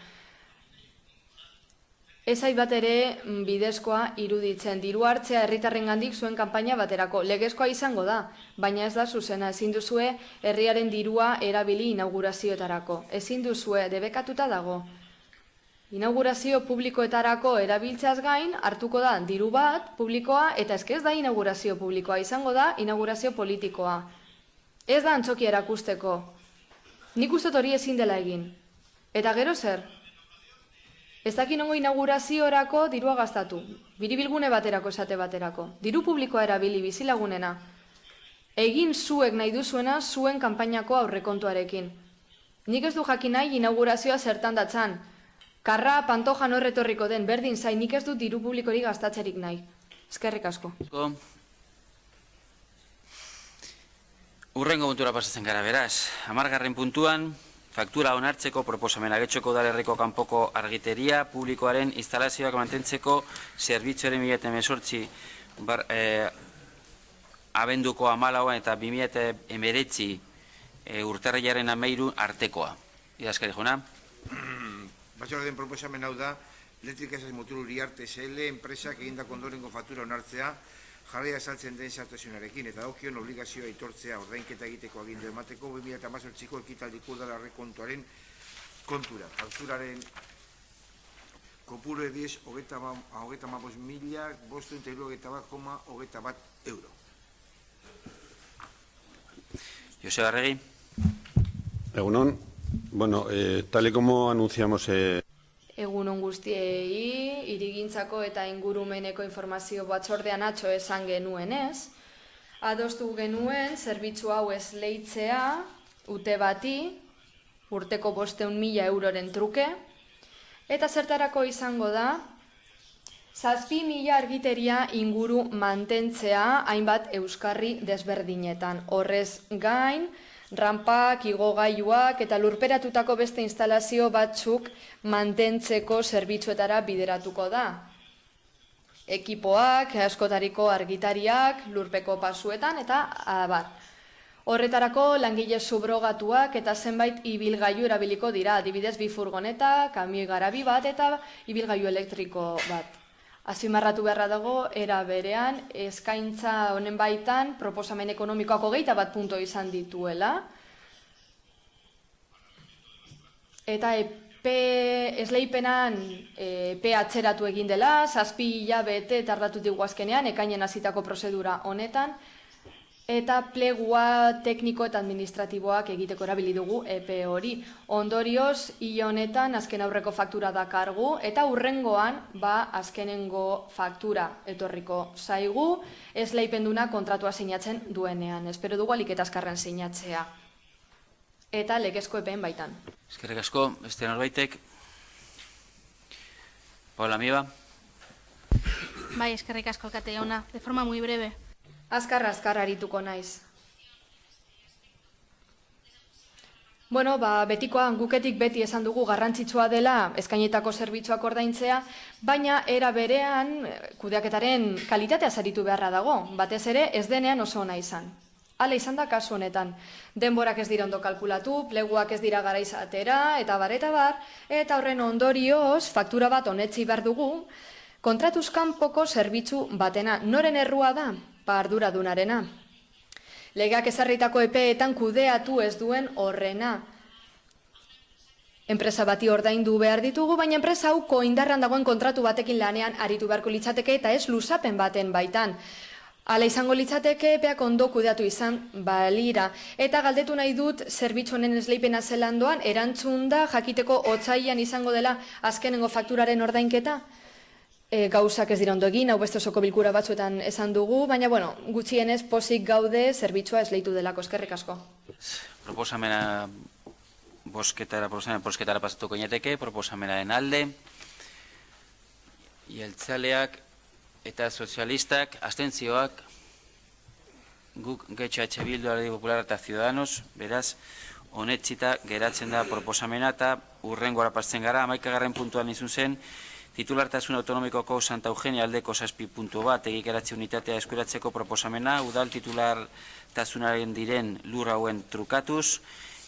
Ez zait bat ere bidezkoa iruditzen. Diru hartzea herritarrengandik zuen kanpaina baterako. Legezkoa izango da, baina ez da zuzena. Ezin duzue herriaren dirua erabili inaugurazioetarako. Ezin duzue, debekatuta dago. Inaugurazio publikoetarako erabiltzeaz gain, hartuko da diru bat publikoa, eta ez da inaugurazio publikoa, izango da inaugurazio politikoa. Ez da antzokia erakusteko. Nik uste hori ezin dela egin. Eta gero zer? Ez dakin ongo inauguraziorako dirua gastatu. Biribilgune baterako esate baterako. Diru publikoa erabili bizilagunena. Egin zuek nahi duzuena zuen kanpainako aurrekontuarekin. Nik ez du jakin nahi inaugurazioa zertan datzan. Karra pantojan horretorriko den berdin zain, nik ez dut diru publikori gastatzerik nahi. Eskerrik asko. Urrengo puntura pasatzen gara, beraz. 10. puntuan, faktura onartzeko proposamena Getxoko udalerriko kanpoko argiteria publikoaren instalazioak mantentzeko zerbitzuaren 2018 abenduko 14 eta 2019 urtarrilaren 13 artekoa. Idazkari jauna. Batzordearen proposamen hau da, Elektrika Esas Motor Uriarte SL enpresak egindako ondorengo faktura onartzea jarria esaltzen den sartasunarekin eta dagokion obligazioa aitortzea ordainketa egiteko agindu emateko 2018ko ekitaldiko udalarrekontuaren kontura. Fakturaren kopuru ediz 35.571,21 euro. Joseba Arregui. Egunon. Bueno, tal y como anunciamos... Egunon guztiei, hirigintzako eta ingurumeneko informazio batzordean atzo esan genuenez, adostu genuen zerbitzu hau esleitzea urte bati, urteko 500.000 euroren truke, eta zertarako izango da, 7.000 argiteria inguru mantentzea hainbat euskarri desberdinetan. Horrez gain, rampak, igogailuak eta lurperatutako beste instalazio batzuk mantentzeko zerbitzuetara bideratuko da. Ekipoak, askotariko argitariak, lurpeko pasuetan eta abar. Horretarako langile subrogatuak eta zenbait ibilgailu erabiliko dira, adibidez 2 furgoneta, kamioi garabi bat eta ibilgailu elektriko bat. Azpimarratu beharra dago, era berean, eskaintza honen baitan proposamen ekonomikoak 21 punto izan dituela. Eta esleipenan epe atzeratu egin dela, 7 hilabete tardatu digu azkenean, ekainen hasitako prozedura honetan, eta plegua tekniko eta administratiboak egiteko erabili dugu epe hori. Ondorioz, hil honetan azken aurreko faktura dakargu, eta hurrengoan azkenengo faktura etorriko zaigu, esleipenduna kontratua sinatzen duenean. Espero dugu alik eta azkarren sinatzea. Eta legezko epeen baitan. Eskerrik asko, beste norbaitek. Paula Miba. Bai, eskerrik asko, alkate jauna. De forma muy breve. Azkar arituko naiz. Bueno, betikoan guketik beti esan dugu garrantzitsua dela eskainetako zerbitzuak ordaintzea, baina era berean kudeaketaren kalitatea saritu beharra dago, batez ere ez denean oso ona izan. Hala izan da kasu honetan. Denborak ez dira ondo kalkulatu, pleguak ez dira garaiz atera, eta bar, eta horren ondorioz faktura bat onetsi behar dugu, kontratuz kanpoko zerbitzu batena. Noren errua da? Arduradunarena. Legeak ezarritako epeetan kudeatu ez duen horrena. Enpresa bati ordaindu behar ditugu, baina enpresa hau koindarran dagoen kontratu batekin lanean aritu beharko litzateke eta ez luzapen baten baitan. Hala izango litzateke epeak ondo kudeatu izan balira. Eta galdetu nahi dut zerbitzu honen esleipena zelandoan, erantzun da jakiteko otsailean izango dela azkenengo fakturaren ordainketa? Gauzak ez dira ondo egin, hau beste osoko bilkura batzuetan esan dugu, baina, gutxienez pozik gaude zerbitzua esleitu delako, eskerrik asko. Proposamena bosketara pasatuko inateke, proposamenaren alde, jeltzaleak eta sozialistak, abstentzioak, guk Getxo H. Bildu, Alderdi Popular eta Ciudadanos, beraz, onetsita geratzen da proposamena eta hurrengora pasten gara, 11. puntuan izun zen, titulartasun autonomikoko Santa Eugenia aldeko 7.1 egikaratze unitatea eskuratzeko proposamena, udal titulartasunaren diren lur hauen trukatuz,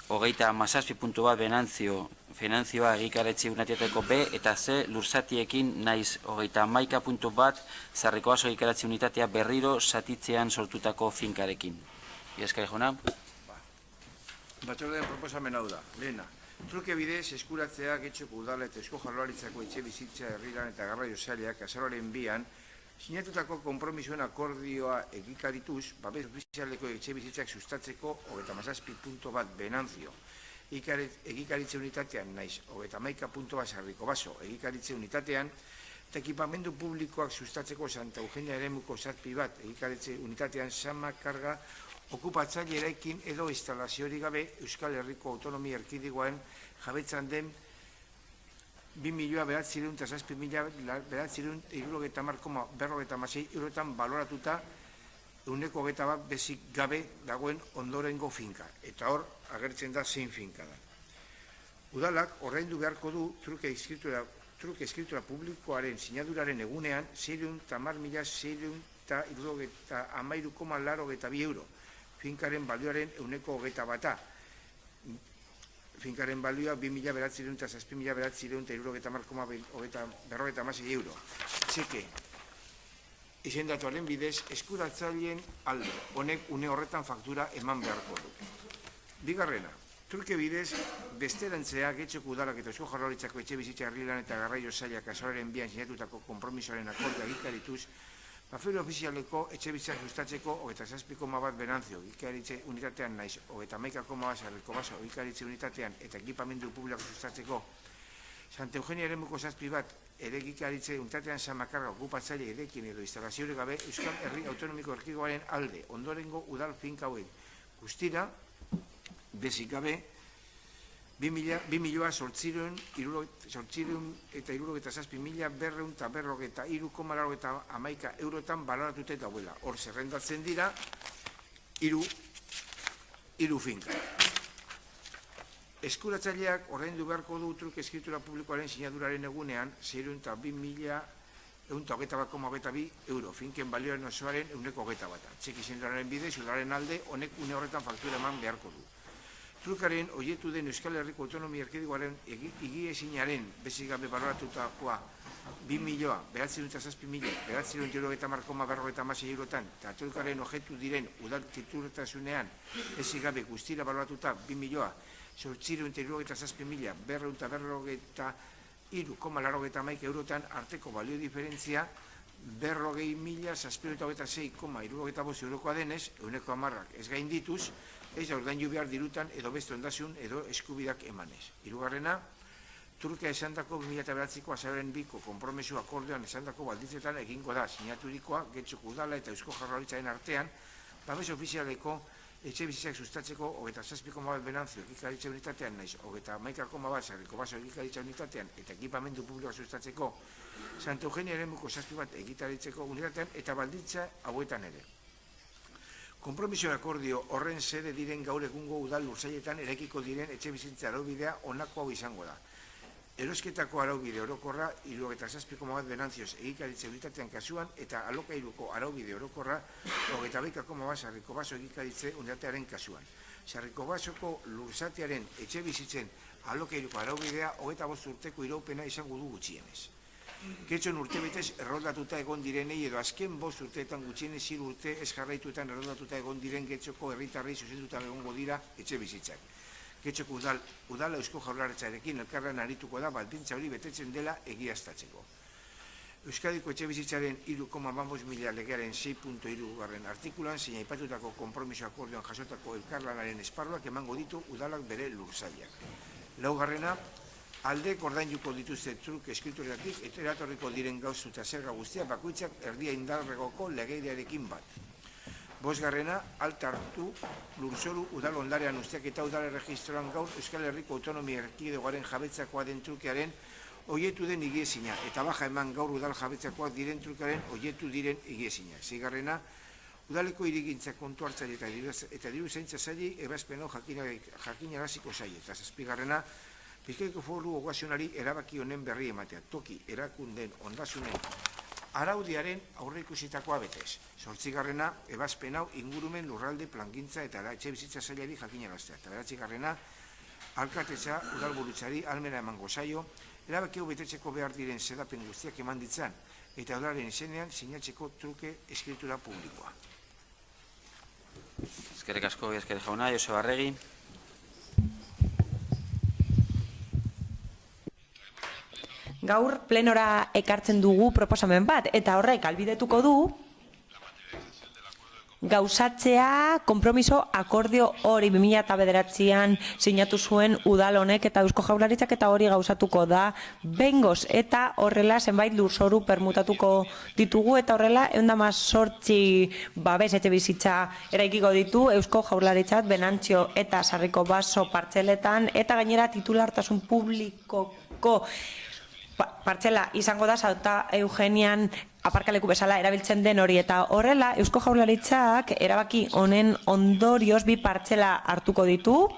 27.1 finanzioa egikaratze unitateako B eta C lursatiekin naiz 31.1 zarrikoaz egikaratze unitatea berriro satitzean sortutako finkarekin. Eskari jona? Batzordean proposamen hau da, lehena. Truke bidez eskuratzea Getxoko udala eta Eusko Jaurlaritzako etxe bizitza herrilan eta garraio sailak azaroaren 2an sinatutako konpromisoen akordioa egikarituz, babes ofizialeko etxe bizitzak sustatzeko 37.1 Benanzio egikaritze unitatean naiz 31.1 Sarriko Baso egikaritze unitatean eta ekipamendu publikoak sustatzeko Santa Eugenia eremuko 7.1 egikaritze unitatean sama karga okupatzaile eraikin edo instalaziorik gabe Euskal Herriko Autonomia Erkidegoan jabetzan den 2.900.970.970,56 eurotan baloratuta 121 bezik gabe dagoen ondorengo finka. Eta hor, agertzen da zein finka da. Udalak ordaindu beharko du truke eskritura publikoaren sinaduraren egunean 610.673,82 euro. Finkaren balioaren 121. Finkaren balioa 2.900.000 euro. Txeke, izendatuaren bidez eskuratzaileen alde, honek une horretan faktura eman beharko du. Bigarrena, truke bidez besterantzea Getxoko udalak eta Eusko Jaurlaritzako etxe bizitza herrilan eta garraio sailak azaroaren 2an sinatutako konpromisoaren akordioa egikarituz, Bafero ofizialeko etxe bizitzak sustatzeko 27.1 Benanzio egikaritze unitatean naiz 31.1 Sarriko Baso egikaritze unitatean eta ekipamendu publikoak sustatzeko Santa Eugenia eremuko 7 bat erekikaritze unitatean Zamakarra okupatzaile erekin edo instalaziorik gabe Euskal Herri Autonomiko Erkidegoaren alde ondorengo udal finka hauen guztira bezik gabe 2.867.253.253 eurotan baloratute dauela. Hor zerrendatzen dira hiru finka. Eskuratzaileak ordaindu beharko du truk eskritura publikoaren sinaduraren egunean 602.121,22 euro, finken balioaren osoaren 121. Txeki zentralaren bidez, udalaren alde, honek une horretan faktura eman beharko du. Trukaren oietu den Euskal Herriko Autonomia Erkidegoaren higiezinaren bezik gabe baloratutakoa 2.907.990,56 eurotan, eta trukaren ojetu diren udal titulatasunean bezik gabe guztira baloratuta 2.837.253,93 eurotan arteko balio diferentzia 40.726,75 eurokoa denez, euneko 10 ez gaindituz, ez da ordaindu behar dirutan edo beste ondasun edo eskubidak emanez. Hirugarrena, Turkia esandako 2009ko azaroaren 2ko konpromesu akordean esandako balditzetan egingo da, sinaturikoa, Getxoko udala eta Eusko Jaurlaritzaren artean, babes ofizialeko etxe bizitzak sustatzeko 27,1 Benantzio egikaritza unitatean naiz, 31,1 Sarriko Baso egikaritza unitatean eta ekipamendu publikoa sustatzeko Santa Eugenia eremuko 7 bat egikaritzeko unitatean eta balditza hauetan ere. Konpromiso akordio horren sede diren gaur egungo udal lursailetan eraikiko diren etxe bizitza araubidea honako hau izango da. Erosketako araubide orokorra 77,1 Benantzioz egikaritza unitatean kasuan eta alokairuko araubide orokorra 22,1 Sarriko Baso egikaritze unitatearen kasuan. Sarriko Basoko lursatearen etxe bizitzen alokairuko araubidea 25 urteko iraupena izango du gutxienez. Getxon urtebetez erroldatuta egon direnei edo azken 5 urteetan gutxienez 3 urte ez jarraituetan erroldatuta egon diren Getxoko herritarrei zuzenduta egongo dira etxe bizitzak. Getxoko udala Eusko Jaurlaritzarekin elkarlan arituko da baldintza hori betetzen dela egiaztatzeko. Euskadiko etxe bizitzaren 3,5 legearen 6.3 artikulan zein aipatutako konpromiso akordioan jasotako elkarlanaren esparruak emango ditu udalak bere lursailak. Laugarrena, aldeek ordainduko dituzte truk eskritureratik eta eratorriko diren gauzu eta zerga guztia bakoitzak erdia indarregoko legediarekin bat. Bosgarrena, altartu lurzoru udal ondarea usteak eta udal erregistroan gaur Euskal Herriko Autonomia Erkidegoaren jabetzakoa den trukearen oietu den higiezina eta baja eman gaur udal jabetzakoak diren trukearen oietu diren higiezina. Seigarrena, udaleko hirigintza kontu hartzaile eta diru zaintza zaili ebazpeno jakinaraziko zaile. Eta zazpigarrena, Bizkaiko Foru Ogazionari erabaki honen berri ematea, toki erakundeen ondasunen araudiaren aurreikusitakoa betez. 8. Ebazpen hau ingurumen lurralde plangintza eta etxe bizitza zailari jakinaraztea. Eta 9. Alkatetza udalburutzari almena emango zaio, erabaki hau betetzeko behar diren sedapen guztiak eman ditzan eta udalaren izenean sinatzeko truke eskritura publikoa. Eskerrik asko, eskerrik jauna, Joseba Arregi. Gaur plenora ekartzen dugu proposamen bat, eta horrek albidetuko du gauzatzea konpromiso akordio hori 2009an sinatu zuen udal honek eta Eusko Jaurlaritzak eta hori gauzatuko da behingoz eta horrela zenbait lurzoru permutatuko ditugu eta horrela 118 babes etxe bizitza eraikiko ditu Eusko Jaurlaritzak Benantzio eta Sarriko Baso partzeletan eta gainera titulartasun publikoko partzela izango da Santa Eugenian aparkaleku bezala erabiltzen den hori eta horrela Eusko Jaurlaritzak erabaki honen ondorioz 2 partzela hartuko ditu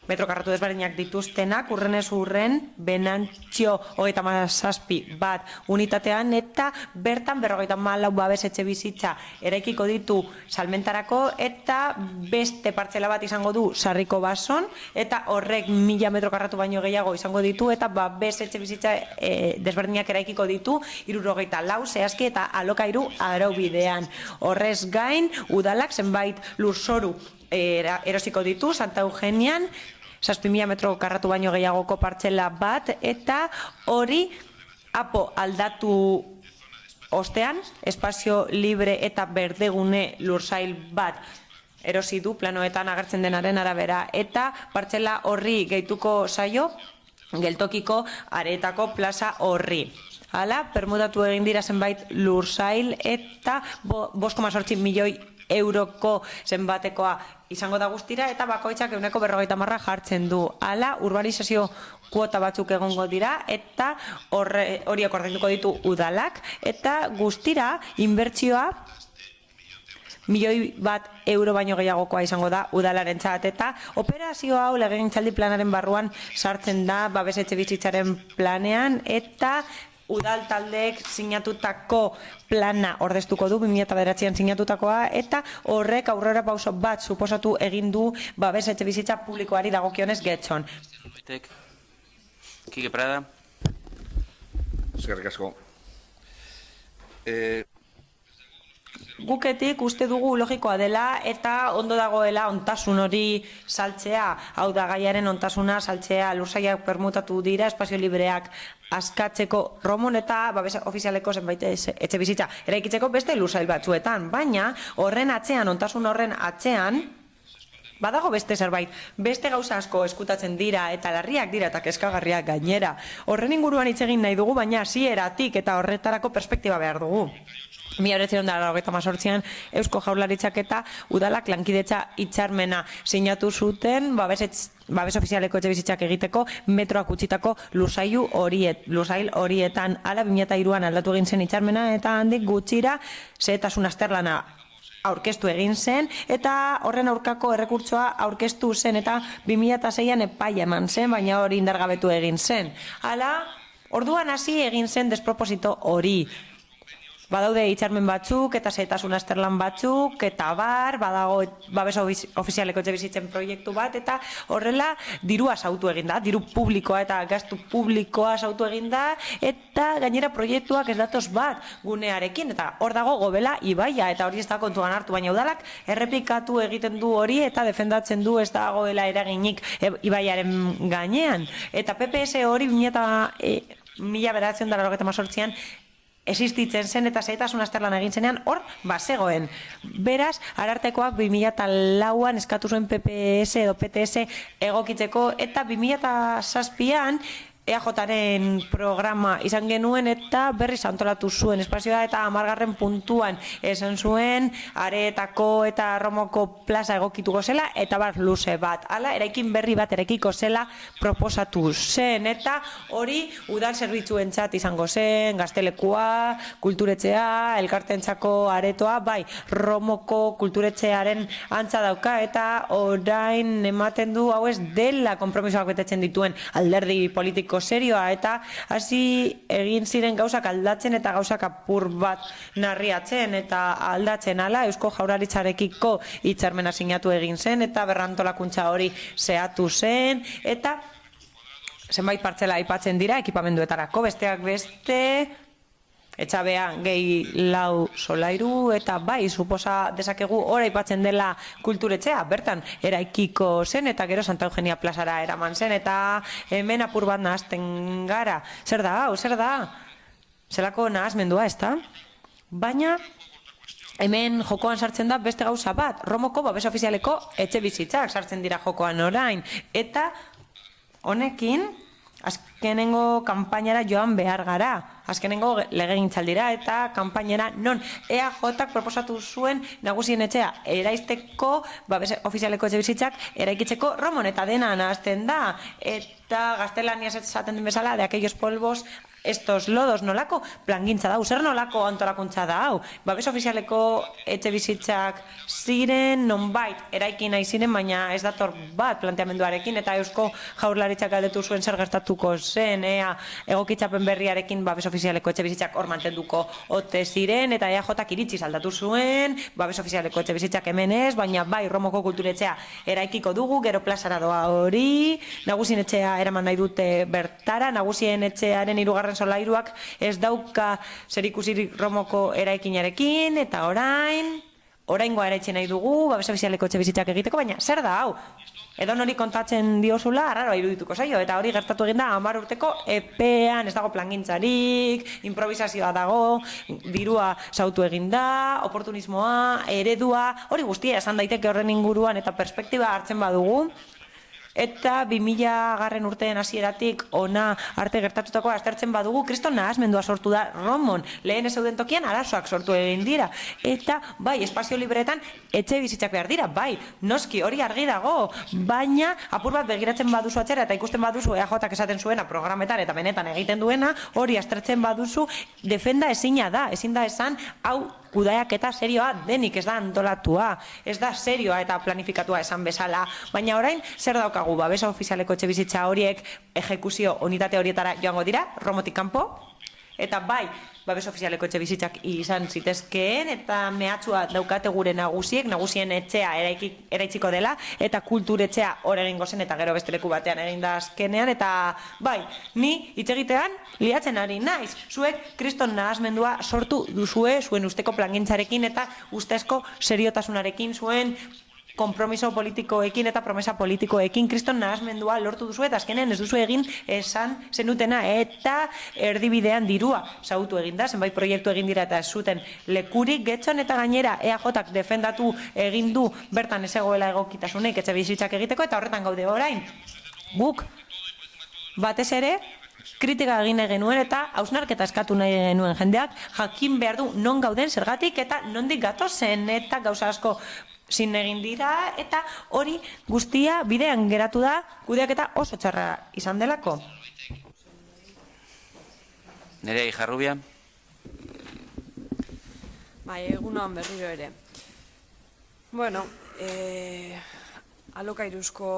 metro karratu desberdinak dituztenak urrenez urren Benantzio 37 bat unitatean eta bertan 54 babes etxe bizitza eraikiko ditu salmentarako eta beste partzela bat izango du Sarriko Bason eta horrek 1000 metro karratu baino gehiago izango ditu eta babes etxe bizitza desberdinak eraikiko ditu 74 zehazki eta alokairu araubidean. Horrez gain udalak zenbait lurzoru erosiko ditu Santa Eugenian 7.000 metro karratu baino gehiagoko partzela bat eta hori apo aldatu ostean espazio libre eta berdegune lursail bat erosi du planoetan agertzen denaren arabera eta partzela horri gehituko zaio geltokiko areetako plaza horri. Hala, permutatu egin dira zenbait lursail eta 5,8 milioi euroko zenbatekoa izango da guztira eta bakoitzak 150 jartzen du. Hala, urbanizazio kuota batzuk egongo dira eta horiek ordainduko ditu udalak eta guztira inbertsioa €1.000.000 baino gehiagokoa izango da udalarentzat eta operazio hau legegintzaldi planaren barruan sartzen da babes etxebizitzaren planean eta udal taldeek sinatutako plana ordeztuko du 2009an sinatutakoa eta horrek aurrera pauso bat suposatu egin du babes etxebizitza publikoari dagokionez Getxon. Kike Prada. Eskerrik asko. Guketik uste dugu logikoa dela eta ondo dagoela ontasun hori saltzea, hau da gaiaren ontasuna saltzea, lursaiak permutatu dira, espazio libreak askatzeko Romon eta babes ofizialeko zenbait etxebizitza eraikitzeko beste lursail batzuetan, baina horren atzean, ontasun horren atzean, badago beste zerbait, beste gauza asko eskutatzen dira eta larriak dira eta kezkagarriak gainera. Horren inguruan hitz egin nahi dugu, baina hasieratik eta horretarako perspektiba behar dugu. 1998an Eusko Jaurlaritzak eta udalak lankidetza hitzarmena sinatu zuten babes ofizialeko etxebizitzak egiteko metroak utzitako lursail horietan. Hala 2003an aldatu egin zen hitzarmena eta handik gutxira xehetasun azterlana aurkeztu egin zen eta horren aurkako errekurtsoa aurkeztu zen eta 2006an epaia eman zen, baina hori indargabetu egin zen. Hala, orduan hasi egin zen desproposito hori. Badaude hitzarmen batzuk eta xehetasun azterlan batzuk eta badago babes ofizialeko etxebizitzen proiektu bat eta horrela dirua sautu egin da, diru publikoa eta gastu publikoa sautu egin da eta gainera proiektuak ez datoz bat gunearekin eta hor dago Gobela ibaia eta hori ez da kontuan hartu, baina udalak errepikatu egiten du hori eta defendatzen du ez dagoela eraginik ibaiaren gainean eta PPS hori 1998an existitzen zen eta xehetasun azterlan egin zenean hor bazegoen. Beraz, Arartekoak 2004an eskatu zuen PPS edo PTS egokitzeko eta 2007an EAJaren programa izan genuen eta berriz antolatu zuen espazioa eta 10. puntuan esan zuen areetako eta Romoko plaza egokituko zela eta luze bat. Hala, eraikin berri bat eraikiko zela proposatu zen eta hori udal zerbitzuentzat izango zen, gaztelekua, kulturetxea, elkartentzako aretoa, bai, Romoko kulturetxearen antza dauka eta orain ematen du hau ez dela konpromisoak betetzen dituen alderdi politiko serioa eta hasi egin ziren gauzak aldatzen eta gauzak apur bat narriatzen eta aldatzen hala Eusko Jaurlaritzarekiko hitzarmena sinatu egin zen eta berrantolakuntza hori zehatu zen eta zenbait partzela aipatzen dira ekipamenduetarako besteak beste etxabea gehi 4 solairu eta bai, suposa dezakegu ora aipatzen dela kulturetxea, bertan eraikiko zen eta gero Santa Eugenia plazara eraman zen eta hemen apur bat nahazten gara. Zer da, hau, zer da? Zelako nahazmendua, ez da? Baina hemen jokoan sartzen da beste gauza bat, Romoko babes ofizialeko etxebizitzak sartzen dira jokoan orain eta honekin azkenengo kanpainara joan behar gara. Azkenengo legegintzaldira eta kanpainera non EAJak proposatu zuen nagusien etxea eraisteko babes ofizialeko etxebizitzak eraikitzeko Romon eta dena nahazten da eta gaztelaniaz esaten den bezala de aquellos polvos estos lodos nolako plangintza da, zer nolako antolakuntza da hau. Babes ofizialeko etxebizitzak ziren nonbait eraiki nahi ziren, baina ez dator bat planteamenduarekin eta Eusko Jaurlaritzak galdetu zuen zer gertatuko zen ea egokitzapen berriarekin babes ofizialeko etxebizitzak hor mantenduko ote ziren eta EAJak iritziz aldatu zuen, babes ofizialeko etxebizitzak hemen ez, baina bai Romoko kulturetxea eraikiko dugu, gero plazara doa hori, nagusien etxea eraman nahi dute bertara, nagusien etxearen 3. solairuak ez dauka zerikusirik Romoko eraikinarekin eta oraingoa eraitzen nahi dugu, babes ofizialeko etxebizitzak egiteko, baina zer da hau? Edo nori kontatzen diozula, arraroa irudituko zaio, eta hori gertatu egin da 10 urteko epean, ez dago plangintzarik, improvisazioa dago, dirua sautu egin da, oportunismoa, eredua, hori guztia esan daiteke horren inguruan eta perspektiba hartzen badugu, Eta 2000 urteen hasieratik ona arte gertatutako aztertzen badugu, kriston nahasmendua sortu da Romon. Lehen ez zeuden tokian arazoak sortu egin dira. Eta bai, espazio libreetan etxe bizitzak behar dira, bai, noski hori argi dago, baina apur bat begiratzen baduzu atzera eta ikusten baduzu EAJak esaten zuena programetan eta benetan egiten duena, hori aztertzen baduzu, defenda ezina da, ezin da esan, hau kudeaketa serioa denik, ez da antolatua, ez da serioa eta planifikatua esan bezala, baina orain zer daukagu, babesa ofizialeko etxe bizitza horiek ejekuzio unitate horietara joango dira, Romotik kanpo, eta bai, babes ofizialeko etxe bizitzak izan zitezkeen, eta mehatxua daukate gure nagusien etxea eraitziko dela, eta kulturetxea hor egingo zen, eta gero beste leku batean egin da azkenean, eta bai, ni hitz egitean liatzen ari naiz. Zuek kriston nahasmendua sortu duzue, zuen usteko plangintzarekin, eta ustezko seriotasunarekin, zuen konpromiso politikoekin eta promesa politikoekin kriston nahasmendua lortu duzu eta azkenean ez duzu egin esan zenutena eta erdibidean dirua zautu egin da, zenbait proiektu egin dira eta ez zuten lekurik getxon eta gainera EAJak defendatu egin du bertan ez egoela egokitasunik etxe bizitzak egiteko eta horretan gaude orain. Guk batez ere kritika egin genuen eta hausnarketa eskatu nahi genuen jendeak jakin behar du non gauden zergatik eta nondik gatozen eta gauza asko zin egin dira, eta hori guztia bidean geratu da kudeaketa oso txarra izan delako. Nerea Ijarrubia. Bai, egunon berriro ere. Bueno, alokairuzko,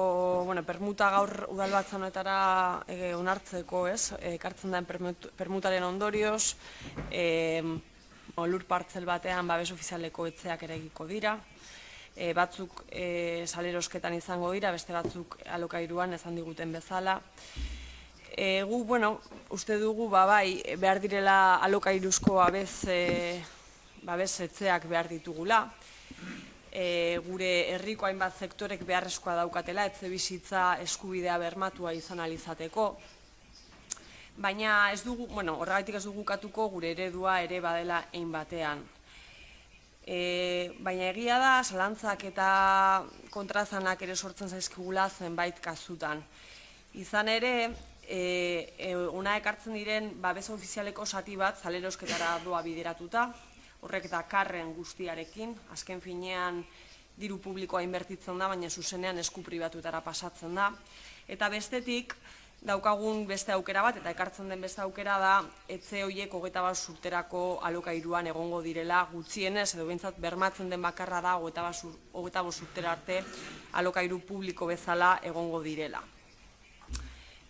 permuta gaur udalbatzan honetara onartzeko, ez? Ekartzen den permutaren ondorioz, lur partzel batean babes ofizialeko etxeak eraikiko dira, batzuk salerosketan izango dira, beste batzuk alokairuan esan diguten bezala. Gu, uste dugu, bai, behar direla alokairuzko babes etxeak behar ditugula. Gure herriko hainbat sektorek beharrezkoa daukatela, etxe bizitza eskubidea bermatua izan alizateko. Baina ez dugu, horregatik ez dugu katuko gure eredua ere badela ein batean. Baina egia da, zalantzak eta kontrazanak ere sortzen zaizkigula zenbait kasutan. Izan ere, ona ekartzen diren babes ofizialeko zati bat salerosketara doa bideratuta, horrek dakarren guztiarekin, azken finean diru publikoa inbertitzen da, baina zuzenean esku pribatutara pasatzen da. Eta bestetik, daukagun beste aukera bat, eta ekartzen den beste aukera da, etxe horiek 25 urterako alokairuan egongo direla gutxienez, edo behintzat bermatzen den bakarra da 25 urtera arte alokairu publiko bezala egongo direla.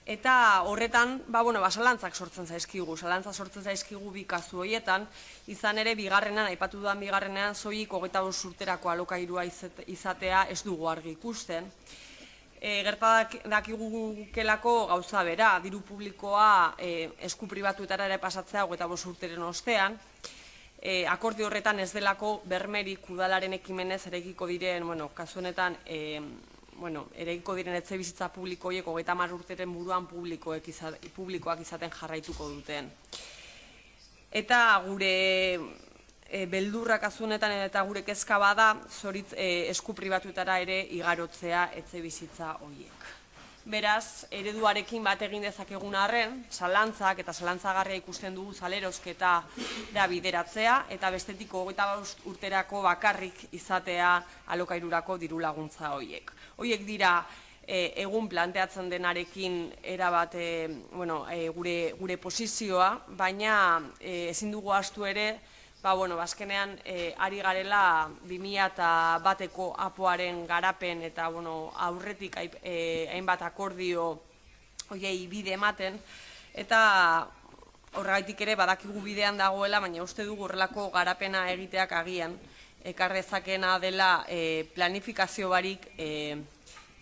Eta horretan, zalantzak sortzen zaizkigu, bi kasu horietan, izan ere bigarrenan, aipatu dudan bigarrenean, soilik 25 urterako alokairua izatea ez dugu argi ikusten. Gertadakigu gauza bera, diru publikoa esku pribatuetara ere pasatzea 25 urteren ostean, akordio horretan ez delako bermerik udalaren ekimenez eraikiko diren, kasu honetan, eraikiko diren etxe bizitza publikoiek 30 urteren buruan publikoak izaten jarraituko duten. Eta gure beldurrak azunetan eta gure kezka bada, zoritz esku pribatuetara ere igarotzea etxe bizitza horiek. Beraz, ereduarekin bat egin dezakegun arren, zalantzak eta zalantzagarria ikusten dugu salerosketa da bideratzea, eta bestetik 25 urterako bakarrik izatea alokairurako diru laguntza horiek. Horiek dira egun planteatzen denarekin erabat gure posizioa, baina ezin dugu ahaztu ere, azkenean ari garela 2001eko apoaren garapen eta aurretik hainbat akordio horiei bide ematen, eta horregaitik ere badakigu bidean dagoela, baina uste dugu horrelako garapena egiteak agian ekarrezakena dela planifikazio barik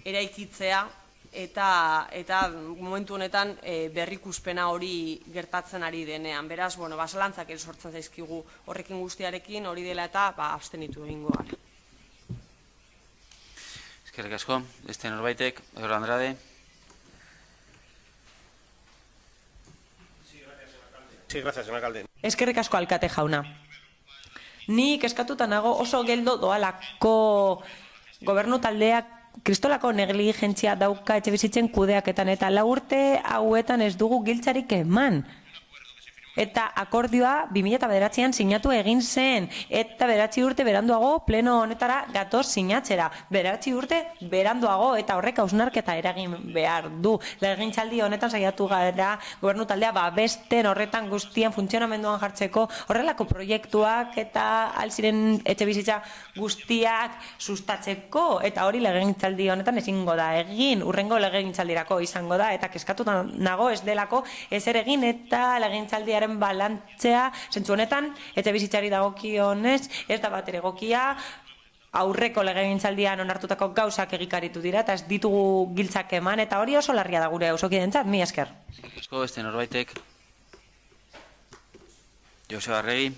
eraikitzea eta momentu honetan berrikuspena hori gertatzen ari denean. Beraz, zalantzak ere sortzen zaizkigu horrekin guztiarekin, hori dela eta abstenitu egingo gara. Eskerrik asko, beste norbaitek, Eduardo Andrade. Sí, gracias, señor alcalde. Eskerrik asko alkate jauna. Nik eskatuta nago oso geldo doalako gobernu taldeak kristolako negligentzia dauka etxebizitzen kudeaketan eta 4 urte hauetan ez dugu giltzarik eman. Eta akordioa 2009an sinatu egin zen, eta 9 urte beranduago pleno honetara gatoz sinatzera. 9 urte beranduago, eta horrek hausnarketa eragin behar du. Legegintzaldi honetan saiatu gara gobernu taldea babesten horretan guztian funtzionamenduan jartzeko horrelako proiektuak eta alziren etxebizitza guztiak sustatzeko, eta hori legegintzaldi honetan ezingo da egin, urrengo legegintzaldirako izango da, eta keskatuta nago ez delako ezer egin, eta legegintzaldiaren balantzea, zentzu honetan, etxebizitzari dagokionez, ez da bat ere egokia, aurreko legegintzaldian onartutako gauzak egikaritu dira, eta ez ditugu giltzak eman, eta hori oso larria da gure auzokidentzat, mi esker. Asko, beste norbaitek. Joseba Arregi.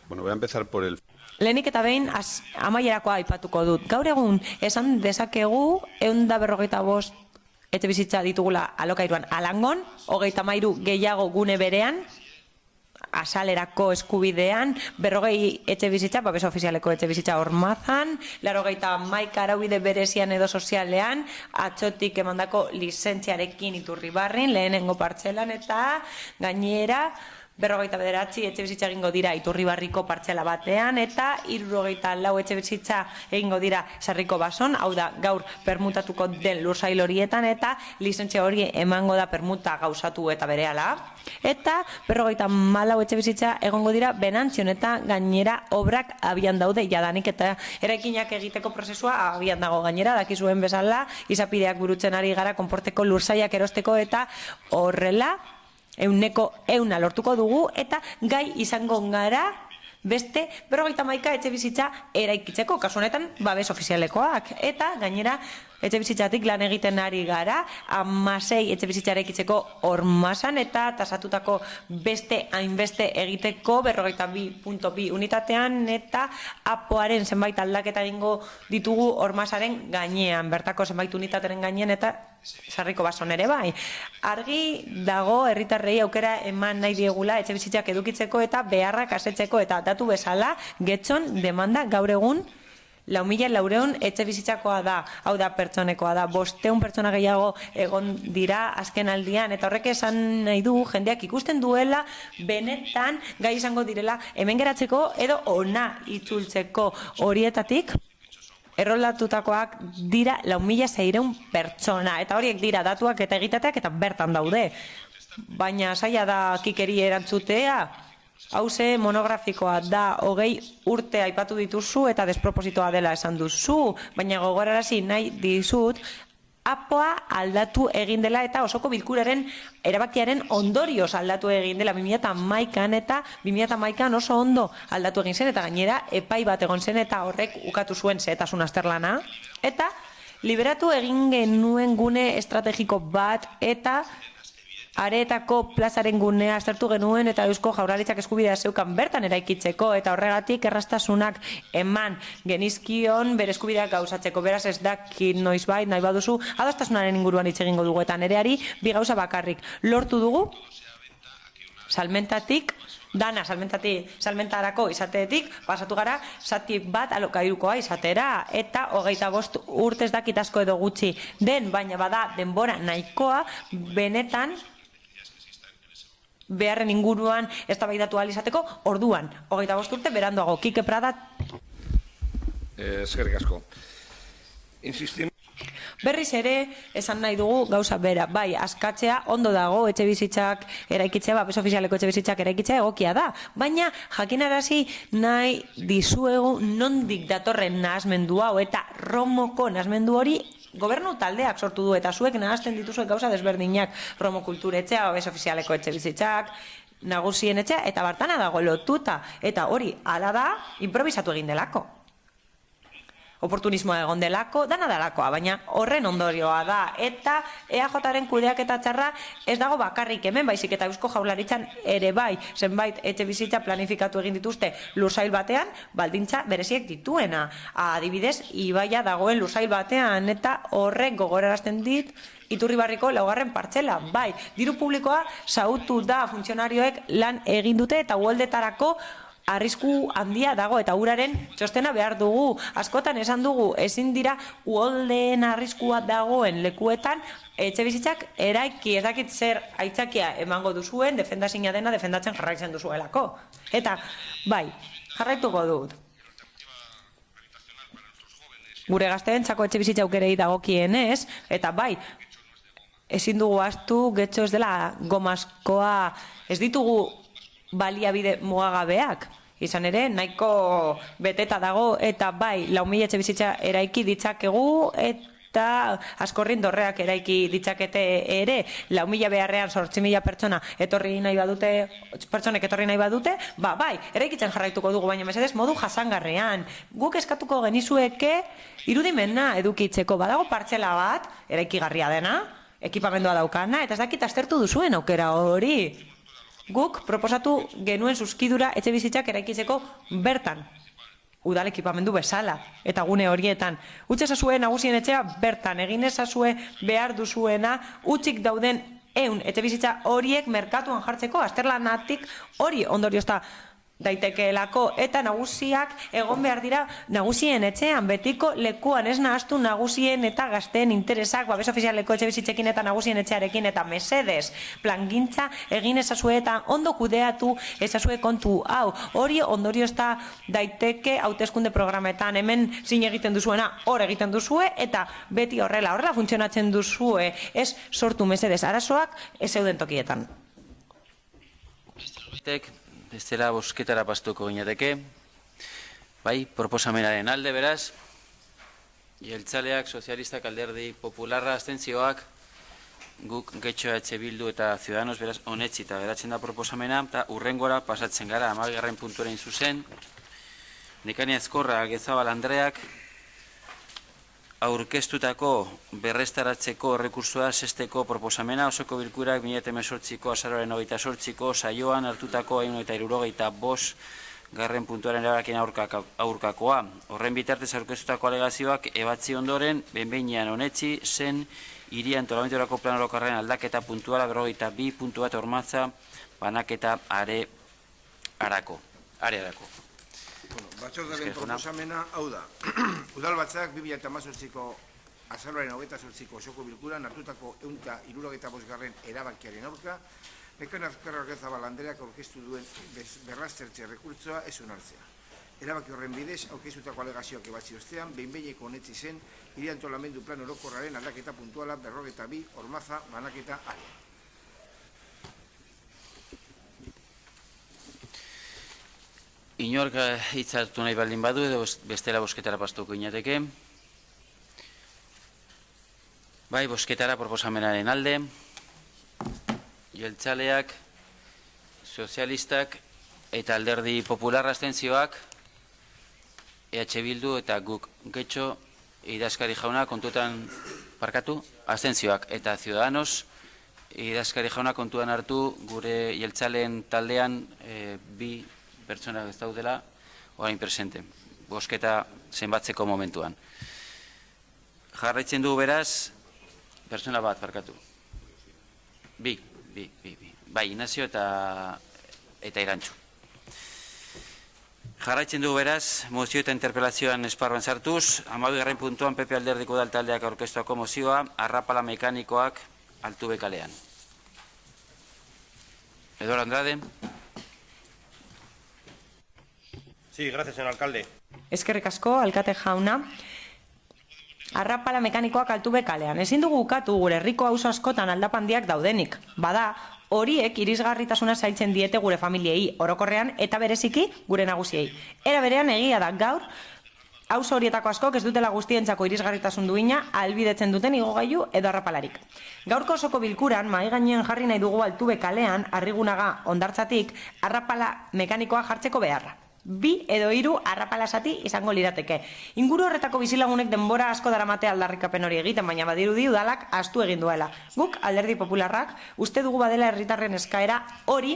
Bueno, voy a empezar por el... Lehenik eta behin amaierakoa aipatuko dut. Gaur egun esan dezakegu 155 etxebizitza ditugula alokairuan Alangon, 33 gehiago gune berean, asalerako eskubidean, 40 etxebizitza, babes ofizialeko etxebizitza Ormazan, 81 araubide berezian edo sozialean, atzotik emandako lizentziarekin Iturribarrin, lehenengo partzelan, eta gainera 49 etxebizitza egingo dira Iturribarriko partzela batean, eta 74 etxebizitza egingo dira Sarriko Bason, hau da gaur permutatuko den lursail horietan, eta lizentzia hori emango da permuta gauzatu eta berehala. Eta 54 etxebizitza egongo dira Benantzion, eta gainera obrak abian daude jadanik, eta eraikinak egiteko prozesua abian dago gainera, dakizuen bezala, izapideak burutzen ari gara konporteko lursailak erosteko, eta horrela 100% lortuko dugu, eta gai izango gara beste 51 etxebizitza eraikitzeko, kasu honetan babes ofizialekoak, eta gainera etxebizitzatik lan egiten ari gara, 16 etxebizitza eraikitzeko Ormazan, eta tasatutako beste hainbeste egiteko 42.2 unitatean, eta apoaren zenbait aldaketa egingo ditugu Ormazaren gainean, bertako zenbait unitateren gainean, eta Sarriko Bason ere bai. Argi dago herritarrei aukera eman nahi diegula etxebizitzak edukitzeko eta beharrak asetzeko, eta datu bezala Getxon demanda gaur egun 4.400 etxebizitzakoa da, hau da pertsonekoa da, 500 pertsona gehiago egon dira azken aldian, eta horrek esan nahi du jendeak ikusten duela benetan gai izango direla hemen geratzeko edo ona itzultzeko. Horietatik errolatutakoak dira 4.600 pertsona, eta horiek dira datuak eta egitateak eta bertan daude. Baina saia da kikeri erantzutea, hauze monografikoa da, 20 urte aipatu dituzu eta despropositoa dela esan duzu, baina gogorarazi nahi dizut, apoa aldatu egin dela eta osoko bilkuraren erabakiaren ondorioz aldatu egin dela 2011an, eta 2011an oso ondo aldatu egin zen, eta gainera epai bat egon zen, eta horrek ukatu zuen zehetasun azterlana, eta liberatu egin genuen gune estrategiko bat, eta Areetako plazaren gunea aztertu genuen, eta Eusko Jaurlaritzak eskubidea zeukan bertan eraikitzeko, eta horregatik erraztasunak eman genizkion bere eskubideak gauzatzeko. Beraz ez dakit noizbait nahi baduzu adostasunaren inguruan hitz egingo dugu, eta nereari bi gauza bakarrik lortu dugu salmentatik dana salmentarako izateetik pasatu gara zati bat alokairukoa izatera, eta 25 urtez dakit asko edo gutxi den, baina bada denbora nahikoa benetan beharren inguruan eztabaidatu ahal izateko. Orduan 25 urte beranduago. Kike Prada. Eskerrik asko. Berriz ere, esan nahi dugu gauza bera, bai, askatzea ondo dago, etxebizitzak eraikitzea, babes ofizialeko etxebizitzak eraikitzea egokia da, baina jakinarazi nahi dizuegu nondik datorren nahasmendu hau, eta Romoko nahasmendu hori gobernu taldeak sortu du, eta zuek nahazten dituzuek gauza desberdinak, Romo kulturetxea, babes ofizialeko etxebizitzak, nagusien etxea, eta bartana dago lotuta, eta hori hala da improvisatu egin delako. Oportunismoa egon delako, dana delakoa, baina horren ondorioa da, eta EAJaren kudeaketa txarra ez dago bakarrik hemen, baizik eta Eusko Jaurlaritzan ere bai, zenbait etxebizitza planifikatu egin dituzte lursail batean, baldintza bereziek dituena. Adibidez, ibaia dagoen lursail batean, eta horrek gogorarazten dit Iturribarriko 4. partzela, bai, diru publikoa xahutu da, funtzionarioek lan egin dute, eta uholdetarako arrisku handia dago eta uraren txostena behar dugu. Askotan esan dugu, ezin dira uholdeen arriskua dagoen lekuetan etxe bizitzak eraiki, ez dakit zer aitzakia emango duzuen, defendazina dena defendatzen jarraitzen duzuelako. Eta, bai, jarraituko dut. Gure gazteentzako etxe bizitza aukerei dagokienez, eta bai, ezin dugu ahaztu, getxo ez dela gomazkoa, ez ditugu baliabide mugagabeak. Izan ere, nahiko beteta dago, eta bai, 4.000 etxe bizitza eraiki ditzakegu, eta askorrin dorreak eraiki ditzakete ere, 4.000 beharrean 8.000 pertsonek etorri nahi badute, bai, eraikitzen jarraituko dugu, baina mesedez modu jasangarrean. Guk eskatuko genizueke irudimena edukitzeko, badago partzela bat, eraikigarria dena, ekipamendua daukana, eta ez dakit aztertu duzuen aukera hori. Guk proposatu genuen zuzkidura etxe bizitzak eraikitzeko bertan. Udal ekipamendu bezala, eta gune horietan. Utz ezazue nagusien etxea bertan, egin ezazue behar duzuena, utzik dauden 100 etxe bizitza horiek merkatuan jartzeko, azterlanatik hori ondoriozta daitekeelako, eta nagusiak egon behar dira nagusien etxean, betiko lekuan, ez nahaztu nagusien eta gazteen interesak, babes ofizialeko etxe bizitzekin eta nagusien etxearekin, eta mesedez, plangintza egin ezazue eta ondo kudeatu ezazue kontu hau, hori ondoriozta daiteke hauteskunde programetan, hemen zin egiten duzuena, hor egiten duzue, eta beti horrela funtzionatzen duzue, ez sortu mesedez arazoak, ez zeuden tokietan. Bestela bosketara pastuko ginateke. Bai, proposamenaren alde beraz. Jeltzaleak, sozialistak, alderdi popularra, abstentzioak, guk Getxo EH Bildu eta Ciudadanos beraz onetsi eta beratzen da proposamena, eta urrengora pasatzen gara, 12. puntuaren zuzen. Nekania Ezkorra, Gezabal Andreak, aurkeztutako berrestaratzeko errekursua sesteko proposamena osoko bilkurak 2018ko azaroaren 28ko saioan hartutako 175 garren puntuaren erabakien aurkakoa. Horren bitartez aurkeztutako alegazioak ebatzi ondoren, behin-behinean onetsi zen hiri antolamenturako plan orokorraren aldaketa puntuala 42 puntu bat hormatza banaketa arearako. Batzordaren proposamena hau da. Udal batzak 2018ko azaroaren 28ko osoko bilkuran hartutako 175 garren erabakiaren aurka, Nekania Ezkorra Gezabal Andreak aurkeztu duen berraztertze errekurtsoa ez onartzea. Erabaki horren bidez, aurkeztutako alegazioak ebatzi ostean, behin-behineko onetsi zen hiri antolamendu plan orokorraren aldaketa puntuala 42 hormatza banaketa area. Inork hitzartu nahi baldin badu edo bestela bosketara pastuko ginateke. Bai, bosketara proposamenaren alde. Jeltzaleak, sozialistak eta alderdi popularra abstentzioak, EH Bildu eta guk Getxo idazkari jauna kontutan parkatu, abstentzioak eta Ciudadanos idazkari jauna kontuan hartu gure jeltzaleen taldean bi pertsonak ez daudela orain presente, bosketa zenbatzeko momentuan. Jarraitzen du beraz, pertsona bat parkatu. Bi. Bai, Inazio eta Irantxu. Jarraitzen du beraz, mozio eta interpelazioan esparruan sartuz, 12. puntuan PP alderdiko udaltaldeak aurkeztuako mozioa, arrapala mekanikoak Altube kalean. Eduardo Andrade. Sí, gracias, señor alcalde. Eskerrik asko, alkate jauna. Arrapala mekanikoak Altube kalean. Ezin dugu ukatu gure herriko auzo askotan aldapandiak daudenik. Bada, horiek irisgarritasuna zailtzen diete gure familiei, orokorrean eta bereziki gure nagusiei. Era berean egia da gaur, auzo horietako askok ez dutela guztientzako irisgarritasun duina ahalbidetzen duten igogailu edo arrapalarik. Gaurko osoko bilkuran, mahai gainean jarri nahi dugu Altube kalean, Arrigunaga hondartzatik, arrapala mekanikoa jartzeko beharra. 2 edo 3 arrapala zati izango lirateke. Inguru horretako bizilagunek denbora asko daramate aldarrikapen hori egiten, baina badirudi udalak ahaztu egin duela. Guk, alderdi popularrak, uste dugu badela herritarren eskaera hori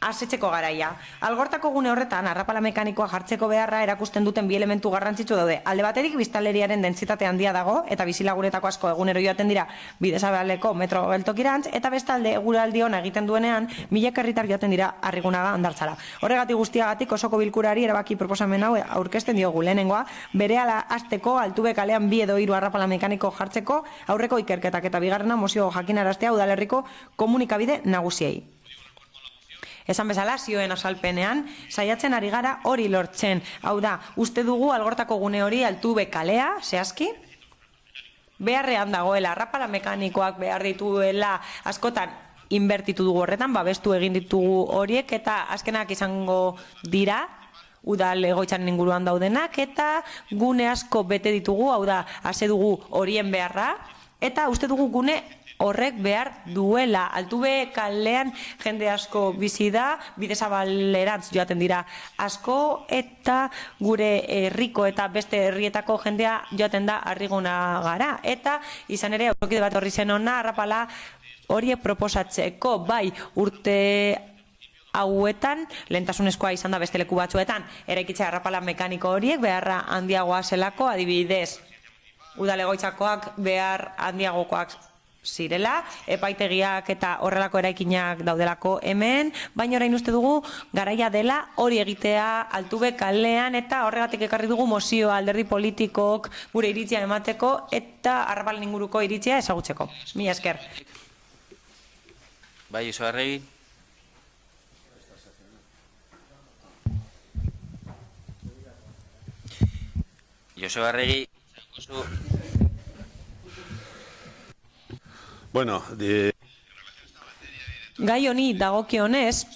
asetzeko garaia. Algortako gune horretan, arrapala mekanikoa jartzeko beharra erakusten duten bi elementu garrantzitsu daude. Alde baterik, biztanleriaren dentsitate handia dago, eta bizilaguretako asko egunero joaten dira bidezabaleko metro geltokirantz, eta bestalde eguraldi ona egiten duenean, milaka herritar joaten dira Arrigunaga Hondartzara. Horregatik guztiagatik osoko bilkurari erabaki proposamen hau aurkezten diogu. Lehenengoa, berehala hasteko Altube kalean 2 edo 3 arrapala mekaniko jartzeko aurreko ikerketak, eta bigarrena mozio jakinaraztea udalerriko komunikabide nagusiei. Esan bezala, zioen azalpenean, saiatzen ari gara hori lortzen. Hau da, uste dugu algortako gune hori Altube kalea, zehazki, beharrean dagoela, arrapala mekanikoak behar dituela askotan inbertitu dugu horretan, babestu egin ditugu horiek, eta azkenak izango dira, udal egoitzaren inguruan daudenak, eta gune asko bete ditugu, hau da, hase dugu horien beharra, eta uste dugu gune horrek behar duela. Altube kalean jende asko bizi da, bidezabalerantz joaten dira asko, eta gure herriko eta beste herrietako jendea joaten da Arrigunagara. Eta izan ere, aurkide bat horri zen ona, arrapala horiek proposatzeko, bai urte hauetan, lehentasunezkoa izan da beste leku batzuetan, eraikitzea arrapala mekaniko horiek beharra handiagoa zelako, adibidez, udalegoitzakoak behar handiagokoak zirela, epaitegiak eta horrelako eraikinak daudelako hemen, baina orain uste dugu garaia dela hori egitea Altube kalean, eta horregatik ekarri dugu mozioa alderdi politikok gure iritzia emateko eta arrapalen inguruko iritzia ezagutzeko. Mila esker. Bai, Joseba Arregi. Joseba Arregi. Bueno, gai honi dagokionez,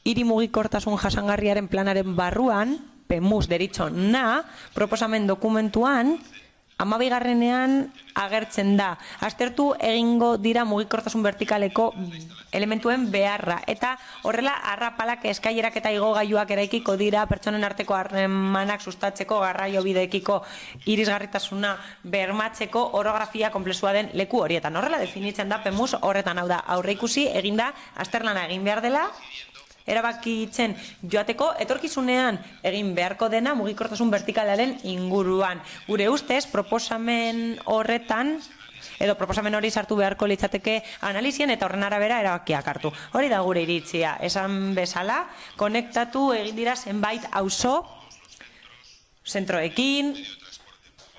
hiri mugikortasun jasangarriaren planaren barruan, PEMUS deritzona, proposamen dokumentuan, 12. agertzen da. Aztertu egingo dira mugikortasun vertikaleko elementuen beharra. Eta horrela arrapalak, eskailerak eta igogailuak eraikiko dira pertsonen arteko harremanak sustatzeko, garraio bideekiko irisgarritasuna bermatzeko orografia konplexua den leku horietan. Horrela definitzen da PEMUS horretan, hau da, aurreikusi eginda azterlana egin behar dela, erabakitzen joateko etorkizunean egin beharko dena mugikortasun vertikalaren inguruan. Gure ustez, proposamen horretan, edo proposamen hori sartu beharko litzateke analizien eta horren arabera erabakiak hartu. Hori da gure iritzia. Esan bezala, konektatu egin dira zenbait auzo, zentroekin,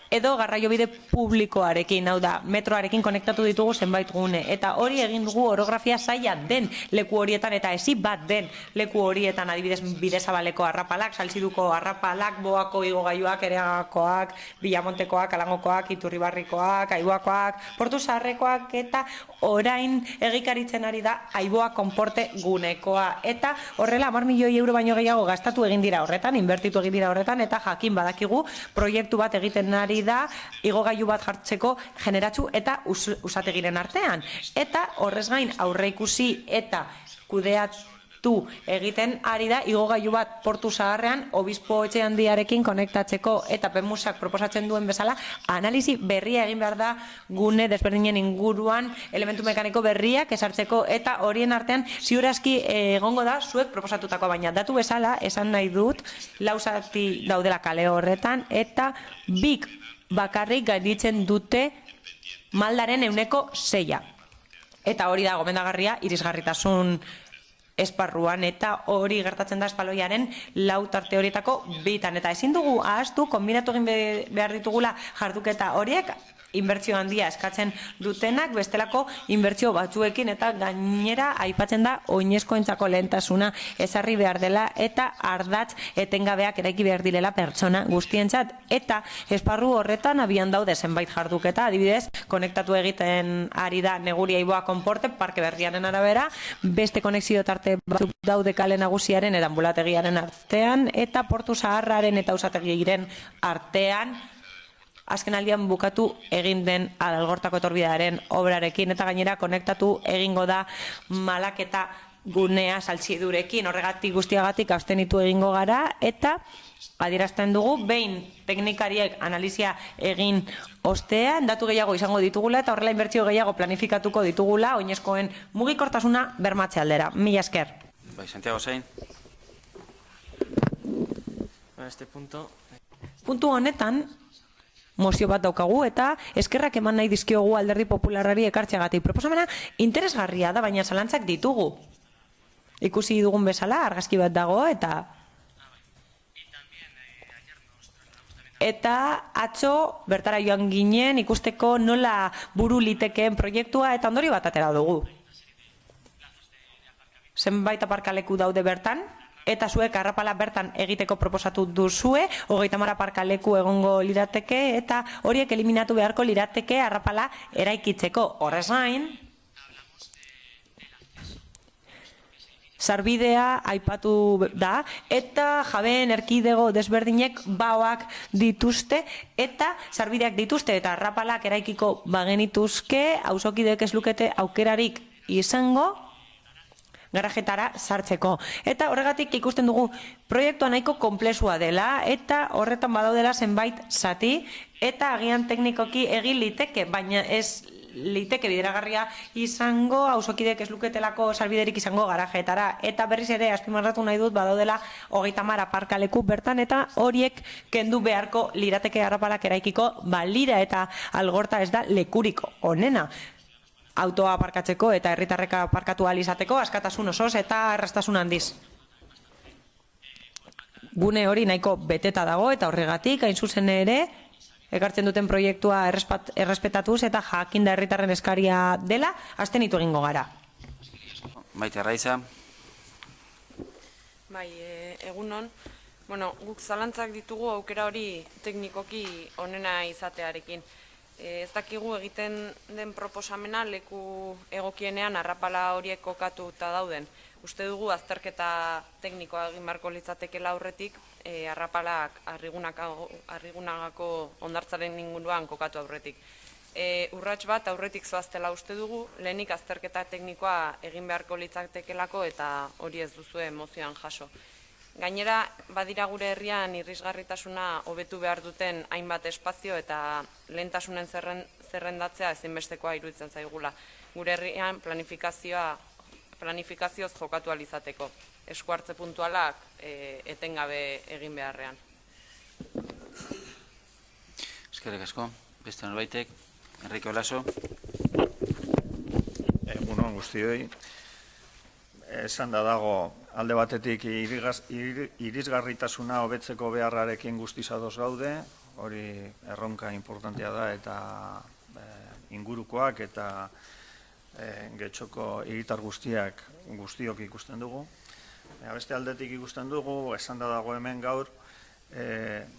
edo garraiobide publikoarekin, hau da, metroarekin konektatu ditugu zenbait gune. Eta hori egin dugu orografia zaila den leku horietan eta ezi bat den leku horietan, adibidez bidezabaleko arrapalak, Salziduko arrapalak, Boako igogailuak, Ereagakoak, Villamontekoak, Alangokoak, Iturribarrikoak, Aiboakoak, Portu Zaharrekoak, eta orain egikaritzen ari da Aiboa konporte gunekoa. Eta horrela 10 milioi euro baino gehiago gastatu egin dira horretan, inbertitu egin dira horretan, eta jakin badakigu proiektu bat egiten ari da igogailu bat jartzeko generatzu eta usategiren artean. Eta horrez gain aurreikusi eta kudeatu egiten ari da igogailu bat Portu Zaharrean obispo etxe handiarekin konektatzeko, eta PEMUSak proposatzen duen bezala analizi berria egin behar da gune desberdinen inguruan elementu mekaniko berriak esartzeko, eta horien artean ziurazki egongo da zuek proposatutako, baina datu bezala esan nahi dut 4 zati daudela kale horretan, eta bik bakarrik gainditzen dute maldaren 6%. Eta hori da gomendagarria irisgarritasun esparruan, eta hori gertatzen da Espaloiaren 4 tarte horietako 2, eta ezin dugu ahaztu konbinatu egin behar ditugula jarduketa horiek inbertsio handia eskatzen dutenak bestelako inbertsio batzuekin, eta gainera aipatzen da oinezkoentzako lehentasuna ezarri behar dela, eta ardatz etengabeak eraiki behar direla pertsona guztientzat, eta esparru horretan abian daude zenbait jarduketa, adibidez konektatu egiten ari da Neguria Aiboa konporte parke berriaren arabera, beste konexio tarte batzuk daude kale nagusiaren eta ambulategiaren artean, eta Portu Zaharraren eta usategiren artean, azken aldian bukatu egin den Algortako etorbidearen obrarekin, eta gainera konektatu egingo da Malaketa gunea Saltzidurekin. Horregatik guztiagatik abstenitu egingo gara, eta adierazten dugu behin teknikariek analizia egin ostean datu gehiago izango ditugula, eta horrela inbertsio gehiago planifikatuko ditugula oinezkoen mugikortasuna bermatze aldera. Mila esker. Bai, Santiago zein? Este punto... Puntu honetan, mozio bat daukagu eta eskerrak eman nahi dizkiogu Alderdi Popularrari ekartzeagatik. Proposamena interesgarria da, baina zalantzak ditugu. Ikusi dugun bezala, argazki bat dago eta atzo bertara joan ginen ikusteko nola buru litekeen proiektua eta ondorio bat atera dugu. Zenbait aparkaleku daude bertan, eta zuek arrapala bertan egiteko proposatu duzue, 30 aparkaleku egongo lirateke, eta horiek eliminatu beharko lirateke arrapala eraikitzeko. Horrez gain, sarbidea aipatu da, eta jabeen erkidego desberdinek baoak dituzte, eta sarbideak dituzte, eta arrapalak eraikiko bagenituzke, auzokideek ez lukete aukerarik izango, garajetara sartzeko. Eta horregatik ikusten dugu proiektua nahiko konplexua dela eta horretan badaudela zenbait zati eta agian teknikoki egin liteke, baina ez liteke bideragarria izango auzokideek ez luketelako salbiderik izango garajetara. Eta berriz ere azpimarratu nahi dut badaudela 30 aparkaleku bertan eta horiek kendu beharko lirateke arrapalak eraikiko balira eta Algorta ez da lekuriko onena. Autoa aparkatzeko eta herritarrek aparkatu ahal izateko askatasun osoz eta erraztasun handiz. Gune hori nahiko beteta dago eta horregatik hain zuzen ere ekartzen duten proiektua errespetatuz eta jakinda herritarren eskaria dela abstenitu egingo gara. Maite Arraiza. Bai, egunon. Bueno, guk zalantzak ditugu aukera hori teknikoki onena izatearekin. Ez dakigu egiten den proposamena leku egokienean arrapala horiek kokatuta dauden. Uste dugu azterketa teknikoa egin beharko litzatekela aurretik arrapalak Arrigunagako hondartzaren inguruan kokatu aurretik. Urrats bat aurretik zoaztela uste dugu, lehenik azterketa teknikoa egin beharko litzatekelako eta hori ez duzue mozioan jaso. Gainera, badira gure herrian irisgarritasuna hobetu behar duten hainbat espazio eta lehentasunen zerrendatzea ezinbestekoa iruditzen zaigula. Gure herrian planifikazioz jokatu ahal izateko. Eskuartze puntualak etengabe egin beharrean. Eskerrik asko. Beste norbaitek, Enrique Olaso. Egunon guztioi. Esan da dago, alde batetik irisgarritasuna hobetzeko beharrarekin guztiz ados gaude, hori erronka importantea da eta ingurukoak eta Getxoko hiritar guztiok ikusten dugu. Beste aldetik ikusten dugu, esan da dago hemen gaur,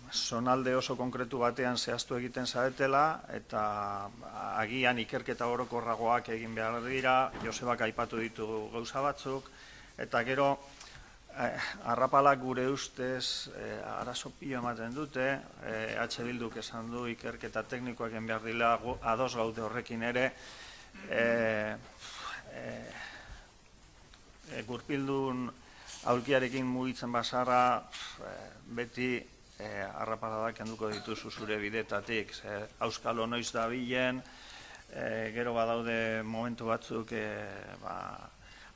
zonalde oso konkretu batean zehaztu egiten zaretela eta agian ikerketa orokorragoak egin behar dira, Josebak aipatu ditu gauza batzuk, eta gero arrapalak gure ustez arazo pilo ematen dute, H. Bilduk esan du ikerketa teknikoak egin behar dira, ados gaude horrekin ere, gurpildun aulkiarekin mugitzen basarra beti arrapaladak kenduko dituzu zure bidetatik. Auskalo noiz da bilen, gero badaude momentu batzuk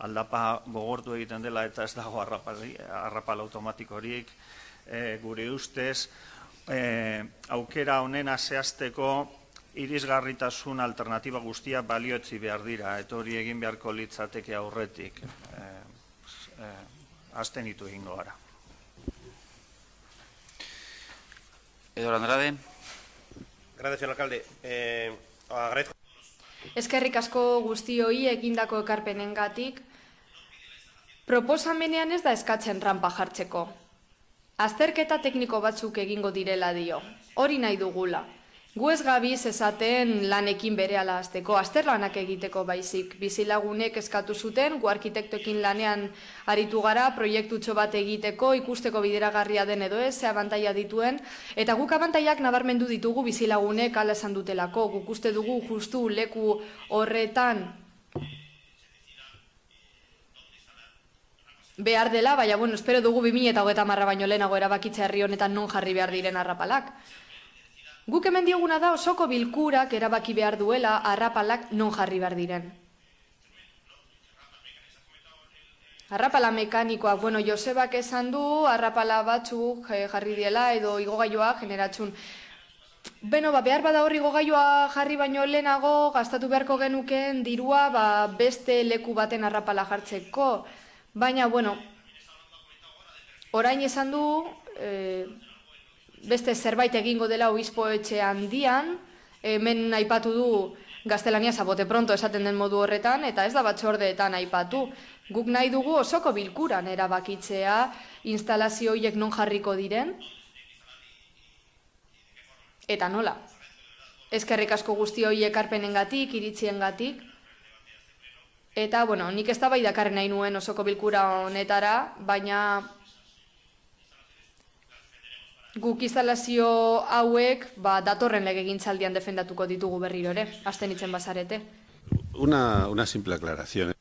aldapa gogortu egiten dela eta ez dago arrapal automatikorik. Gure ustez, aukera honena zehazteko irisgarritasun alternatiba guztia balioetzi behar dira, eta hori egin beharko litzateke aurretik. Abstenitu egingo gara. Eduardo Andrade. Gracias, señor alcalde. Agradezco. Eskerrik asko guztioi egindako ekarpenengatik. Proposamenean ez da eskatzen rampa jartzeko. Azterketa tekniko batzuk egingo direla dio. Hori nahi dugula. Gu ez gabiz esaten lanekin berehala hasteko, azterlanak egiteko baizik. Bizilagunek eskatu zuten, gu arkitektoekin lanean aritu gara, proiektutxo bat egiteko, ikusteko bideragarria den edo ez, ze abantaila dituen, eta guk abantaiak nabarmendu ditugu bizilagunek hala esan dutelako, guk uste dugu justu leku horretan behar dela, baina, bueno, espero dugu 2030 baino lehenago erabakitza herri honetan non jarri behar diren arrapalak. Guk hemen dioguna da osoko bilkurak erabaki behar duela arrapalak non jarri behar diren. Arrapala mekanikoak, bueno, Josebak esan du, arrapala batzuk jarri diela edo igogailua generatxun. Beno, behar bada hor igogailua jarri baino lehenago, gastatu beharko genuken dirua beste leku baten arrapala jartzeko. Baina, bueno, orain esan du, beste zerbait egingo dela obispo etxe handian, hemen aipatu du gaztelania sabote pronto esaten den modu horretan, eta ez da batzordeetan aipatu. Guk nahi dugu osoko bilkuran erabakitzea instalazio horiek non jarriko diren, eta nola. Eskerrik asko guzti horiek ekarpenengatik, iritziengatik, eta, bueno, nik ez da bai dakarren nahi nuen osoko bilkura honetara, baina guk instalazio hauek datorren legegintzaldian defendatuko ditugu berriro ere, hasten itzen bazarete. Una simple aclaración.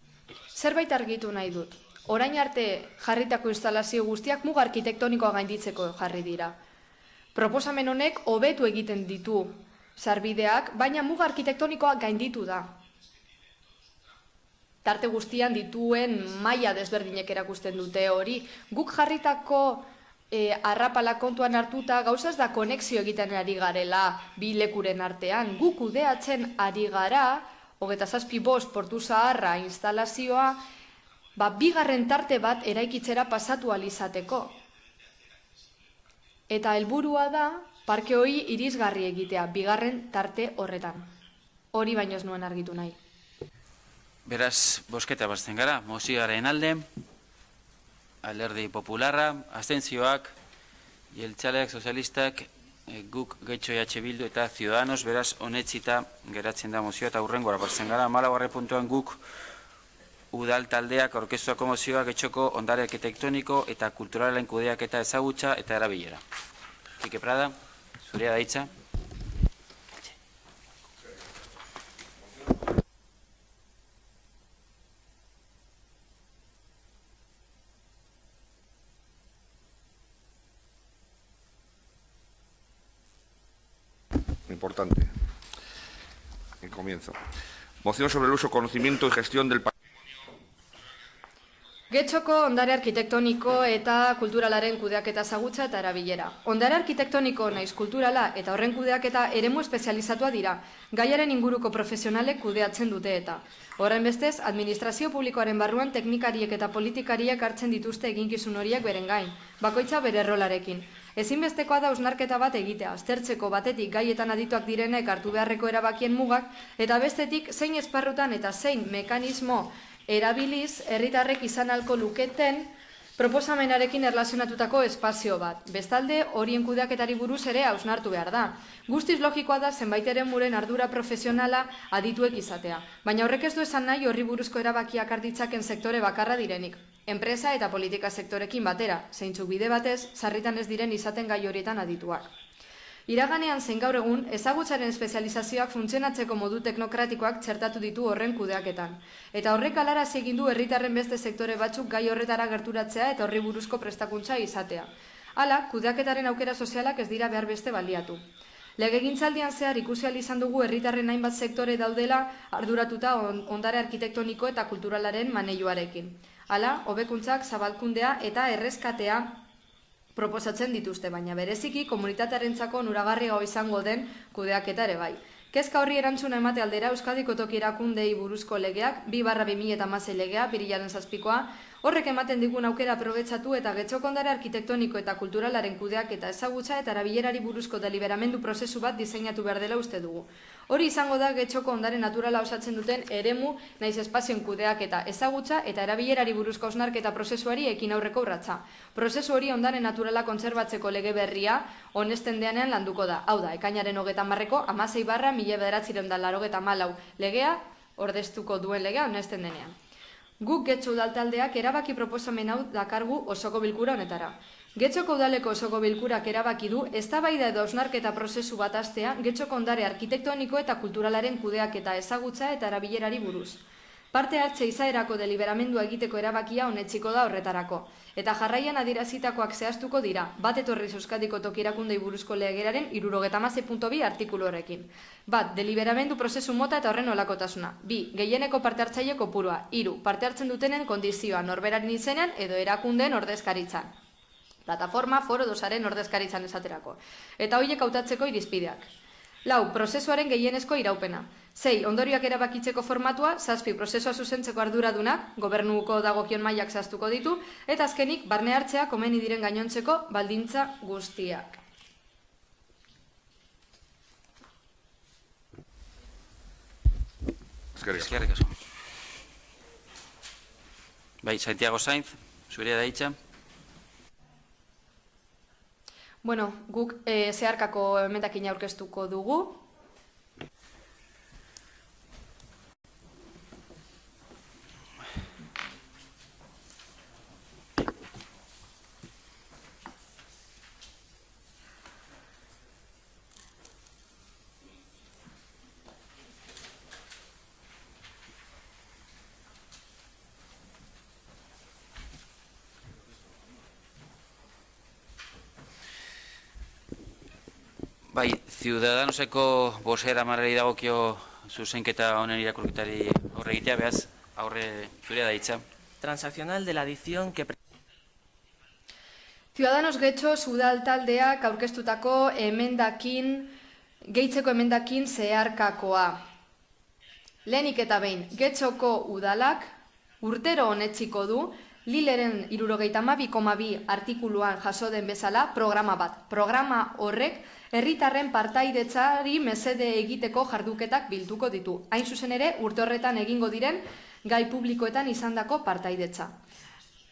Zerbait argitu nahi dut. Orain arte jarritako instalazio guztiak muga arkitektonikoa gainditzeko jarri dira. Proposamen honek hobetu egiten ditu sarbideak, baina muga arkitektonikoa gainditu da. Tarte guztian dituen maila desberdinek erakusten dute hori. Guk jarritako arrapala kontuan hartuta gauzaz da konexio egiten ari garela bi lekuren artean. Guk kudeatzen ari gara, 27 Portu Zaharra instalazioa, bigarren tarte bat eraikitzera pasatu alizateko. Eta helburua da, parke hori irisgarri egitea, bigarren tarte horretan. Hori baino ez nuen argitu nahi. Beraz, bosketa bazten gara, mozioaren alde, Alderdi Popularra, abstentzioak, jeltzaleak, sozialistak, guk Getxo EH Bildu eta Ciudadanos, beraz, onetsita geratzen da mozioa eta hurrengora bazten gara. 14. puntuan guk udal taldeak aurkeztuako mozioa Getxoko ondare arkitektoniko eta kulturalen kudeaketa ezagutza eta erabilera. Kike Prada, zurea da hitza. Importante. El comienzo. Moción sobre el uso, conocimiento y gestión del Getxoko ondare arkitektoniko eta kulturalaren kudeaketa ezagutza eta erabilera. Ondare arkitektoniko naiz kulturala eta horren kudeaketa eremu espezializatua dira, gaiaren inguruko profesionalek kudeatzen dute eta. Horren bestez, administrazio publikoaren barruan teknikariek eta politikariek hartzen dituzte eginkizun horiek beren gain, bakoitza bere rolarekin. Ezinbestekoa da hausnarketa bat egitea, aztertzeko batetik gaietan adituak direnek hartu beharreko erabakien mugak, eta bestetik zein esparrutan eta zein mekanismo erabiliz herritarrek izan ahalko luketen proposamenarekin erlazionatutako espazio bat. Bestalde, horien kudeaketari buruz ere hausnartu behar da. Guztiz logikoa da zenbait eremuren ardura profesionala adituek izatea. Baina horrek ez du esan nahi horri buruzko erabakiak arditzaken sektore bakarra direnik. Enpresa eta politika sektorekin batera, zeintzuk bide batez, sarritan ez diren izaten gai horietan adituak. Iraganean zein gaur egun, ezagutzaren espezializazioak funtzionatzeko modu teknokratikoak txertatu ditu horren kudeaketan. Eta horrek alarazi egin du herritarren beste sektore batzuk gai horretara gerturatzea eta horri buruzko prestakuntza izatea. Hala, kudeaketaren aukera sozialak ez dira behar beste baliatu. Legegintzaldian zehar ikusi ahal izan dugu herritarren hainbat sektore daudela arduratuta ondare arkitektoniko eta kulturalaren maneioarekin. Hala, hobekuntzak, zabalkundea eta erreskatea proposatzen dituzte, baina bereziki komunitatearentzako onuragarriago izango den kudeaketa ere bai. Kezka horri erantzuna emate aldera Euskadiko toki erakundei buruzko legeak, 2/2016 legea, apirilaren 7koa, horrek ematen digun aukera aprobetxatu eta Getxoko ondare arkitektoniko eta kulturalaren kudeaketa ezagutza eta erabilerari buruzko deliberamendu prozesu bat diseinatu behar dela uste dugu. Hori izango da Getxoko ondare naturala osatzen duten eremu naiz espazioen kudeaketa ezagutza eta erabilerari buruzko hausnarketa prozesuari ekin aurreko urratsa. Prozesu hori ondare naturala kontserbatzeko lege berria honesten deanean landuko da. Hau da, ekainaren 30ko 16/1984 legea ordeztuko duen legea honesten denean. Guk Getxo udaltaldeak erabaki proposamen hau dakargu osoko bilkura honetara. Getxoko udaleko osoko bilkurak erabaki du eztabaida edo hausnarketa prozesu bat hastea Getxoko ondare arkitektoniko eta kulturalaren kudeaketa ezagutza eta erabilerari buruz. Parte hartze izaerako deliberamendua egiteko erabakia onetsiko da horretarako. Eta jarraian adierazitakoak zehaztuko dira, bat etorriz Euskadiko Toki Erakundei buruzko legeraren 76.2 artikulu horrekin. Bat, deliberamendu prozesu mota eta horren olakotasuna. 2, gehieneko parte hartzaile kopurua. 3, parte hartzen dutenen kondizioa, norberaren izenean edo erakundeen ordezkaritzan. Plataforma, foro, dosaren ordezkaritzan esaterako. Eta horiek hautatzeko irizpideak. 4, prozesuaren gehienezko iraupena. 6, ondorioak erabakitzeko formatua, 7, prozesua zuzentzeko arduradunak, gobernuko dagokion mailak zehaztuko ditu, eta azkenik, barne hartzea komeni diren gainontzeko baldintza guztiak. Eskerrik asko. Bai, Santiago Sainz, zurea da hitza. Bueno, guk zeharkako emendakina aurkeztuko dugu. Bai, Ciudadanoseko bozeramarrari dagokio zuzenketa honen irakurketari aurre egitea, behaz, aurre zurea da hitza. Transaccional de la adición que... Ciudadanos Getxos udal taldeak aurkeztutako gehitzeko emendakin zeharkakoa. Lehenik eta behin, Getxoko udalak urtero onetsiko du Lileren 72,2 artikuluan jaso den bezala programa bat. Programa horrek herritarren partaidetzari mesede egiteko jarduketak bilduko ditu. Hain zuzen ere, urte horretan egingo diren gai publikoetan izandako partaidetza.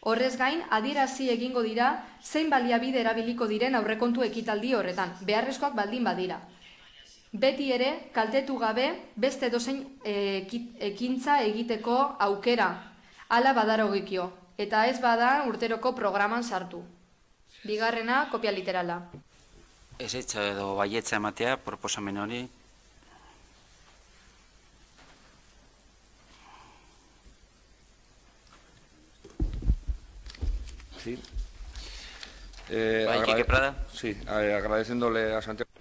Horrez gain, adierazi egingo dira zein baliabide erabiliko diren aurrekontu ekitaldi horretan, beharrezkoak baldin badira. Beti ere, kaltetu gabe beste dozein ekintza egiteko aukera, hala badarogikio, eta ez bada urteroko programan sartu. Bigarrena, kopia literala. Ez edo baietza ematea, proposamen hori. Sí. Quique Prada. Sí, agradeciéndole a Santiago.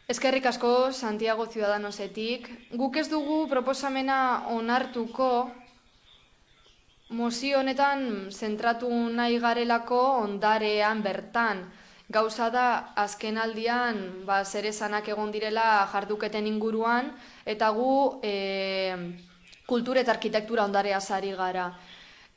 Eskerrik asko Santiago Ciudadanosetik. Guk ez dugu proposamena onartuko, mozio honetan zentratu nahi garelako ondarean bertan. Gauza da, azken aldian, zeresanak egon direla jarduketen inguruan, eta gu kultura eta arkitektura ondarea sari gara.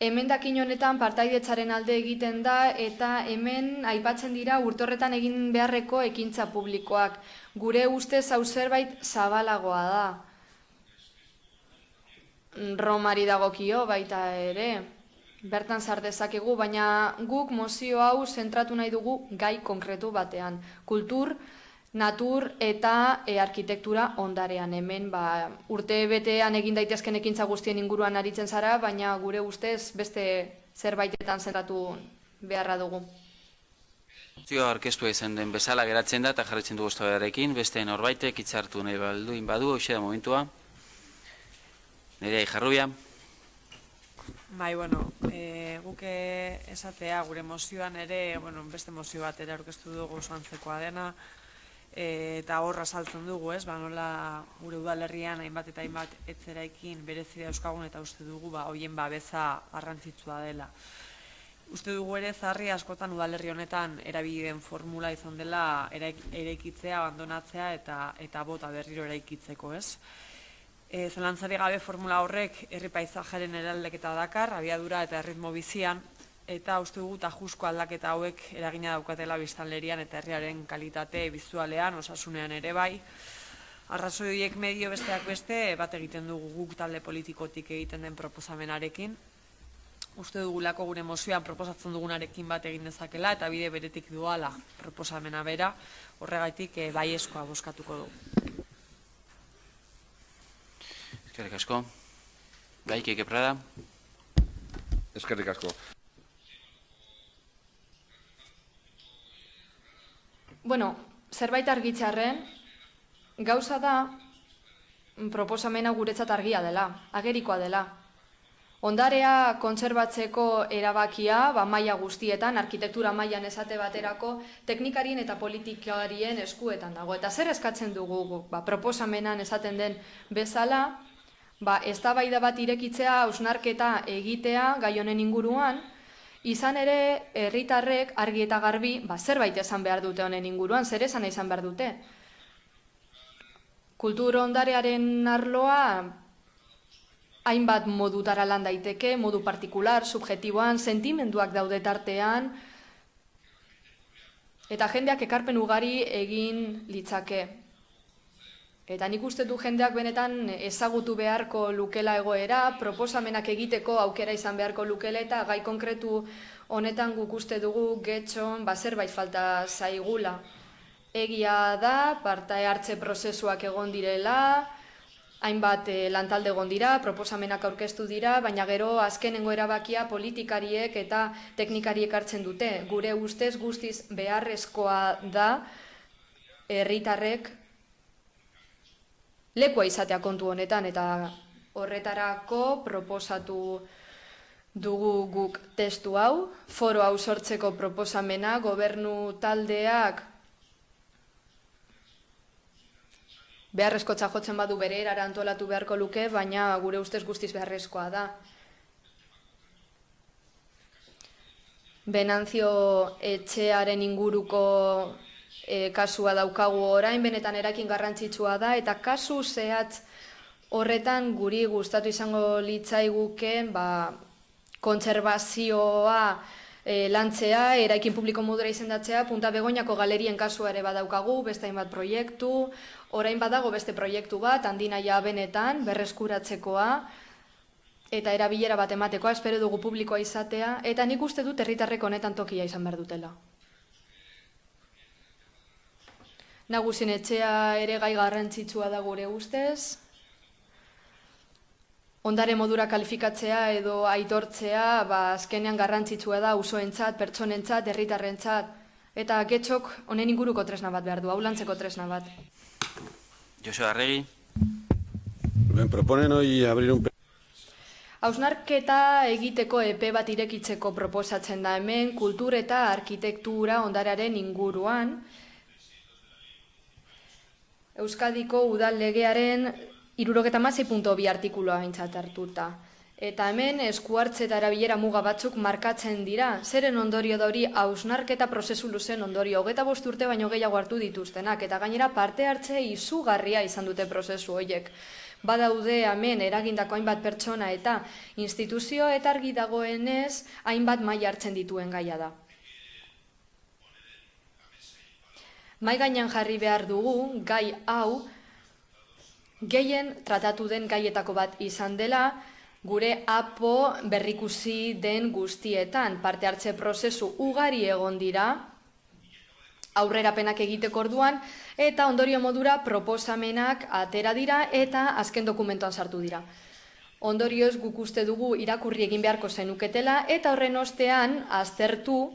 Emendakin honetan partaidetzaren alde egiten da, eta hemen aipatzen dira urtorretan egin beharreko ekintza publikoak. Gure ustez hau zerbait zabalagoa da. Romari dagokio baita ere. Bertan sar dezakegu, baina guk mozio hau zentratu nahi dugu gai konkretu batean. Kultur, natur eta arkitektura ondarean. Hemen urte betean egin daitezken ekintza guztien inguruan aritzen zara, baina gure ustez beste zerbaitetan zentratu beharra dugu. Zioa orkestua izan den bezala geratzen da eta jarritzen dugu eztabaidarekin, beste norbaitek hitzartu nahi badu, hoxe da momentua. Nerea Ijarrubia. Bai, bueno, guke esatea gure mozioan ere, beste mozio bat ere aurkeztu dugu zoantzekoa dena, eta horra saltzen dugu, nola gure udalerrian hainbat eta hainbat etzeraikin berezidea euskagun eta uste dugu hoien babesa garrantzitsua dela. Uste dugu ere zarri askotan udalerri honetan erabili den formula izan dela eraikitzea, abandonatzea eta bota berriro eraikitzeko, Zelantzari gabe formula horrek herri paisajaren eraldaketa dakar, abiadura eta erritmo bizian, eta uste dugu tajuzko aldaketa hauek eragina daukatela biztanlerian eta herriaren kalitate bizualean, osasunean ere bai. Arrazoi horiek medio besteak beste bat egiten dugu guk talde politikotik egiten den proposamenarekin. Uste dugulako gure mozioan proposatzen dugunarekin bat egin dezakela eta bide beretik doala proposamena bera, horregaitik baiezkoa bozkatuko dugu. Eskerrik asko. Bai, Quique Prada. Eskerrik asko. Bueno, zerbait argitzearren, gauza da proposamena guretzat argia dela, agerikoa dela. Ondarea kontserbatzeko erabakia, maila guztietan, arkitektura mailan esate baterako, teknikarien eta politikarien eskuetan dago. Eta zer eskatzen dugu, proposamenan esaten den bezala, eztabaida bat irekitzea, hausnarketa egitea gai honen inguruan, izan ere herritarrek argi eta garbi zerbait esan behar dute honen inguruan, zer esan izan behar dute. Kultur ondarearen arloa hainbat modutara lan daiteke, modu partikular, subjektiboan, sentimenduak daude tartean, eta jendeak ekarpen ugari egin litzake. Eta nik uste du jendeak benetan ezagutu beharko lukela egoera, proposamenak egiteko aukera izan beharko lukela, eta gai konkretu honetan guk uste dugu getxon zerbait falta zaigula. Egia da, parte hartze prozesuak egon direla, hainbat lantalde egon dira, proposamenak aurkeztu dira, baina gero azkenengo erabakia politikariek eta teknikariek hartzen dute. Gure ustez guztiz beharrezkoa da herritarrek lekua izatea kontu honetan, eta horretarako proposatu dugu guk testu hau, foro hau sortzeko proposamena, gobernu taldeak beharrezkotza jotzen badu bere erara antolatu beharko luke, baina gure ustez guztiz beharrezkoa da. Benantzio etxearen inguruko kasua daukagu orain, benetan erakin garrantzitsua da, eta kasu zehatz horretan guri gustatu izango litzaiguke kontserbazioa lantzea, eraikin publiko modura izendatzea, Punta Begoñako galerien kasua ere badaukagu, beste hainbat proiektu, orain badago beste proiektu bat, handinaia benetan, berreskuratzekoa, eta erabilera bat ematekoa, espero dugu publikoa izatea, eta nik uste dut herritarrek honetan tokia izan behar dutela. Nagusien etxea ere gai garrantzitsua da gure ustez, ondare modura kalifikatzea edo aitortzea, azkenean garrantzitsua da auzoentzat, pertsonentzat, herritarrentzat, eta getxok honen inguruko tresna bat behar du, hau lantzeko tresna bat. Joseba Arregi. Proponen hoy abrir un... Hausnarketa egiteko epe bat irekitzeko proposatzen da hemen, kultur eta arkitektura ondarearen inguruan. Euskadiko udal legearen 76.2 artikuloa aintzat hartuta. Eta hemen eskuhartze eta erabilera muga batzuk markatzen dira. Zeren ondorio da hori hausnarketa prozesu luzen ondorio. 25 urte baino gehiago hartu dituztenak. Eta gainera parte hartze izugarria izan dute prozesu horiek. Badaude hemen eragindako hainbat pertsona eta instituzio eta argi dagoenez hainbat maila hartzen dituen gaia da. Mahai gainean jarri behar dugu gai hau gehien tratatu den gaietako bat izan dela, gure APO berrikusi den guztietan. Parte hartze prozesu ugari egon dira, aurrerapenak egiteko orduan, eta ondorio modura proposamenak atera dira eta azken dokumentuan sartu dira. Ondorioz guk uste dugu irakurri egin beharko zenuketela, eta horren ostean aztertu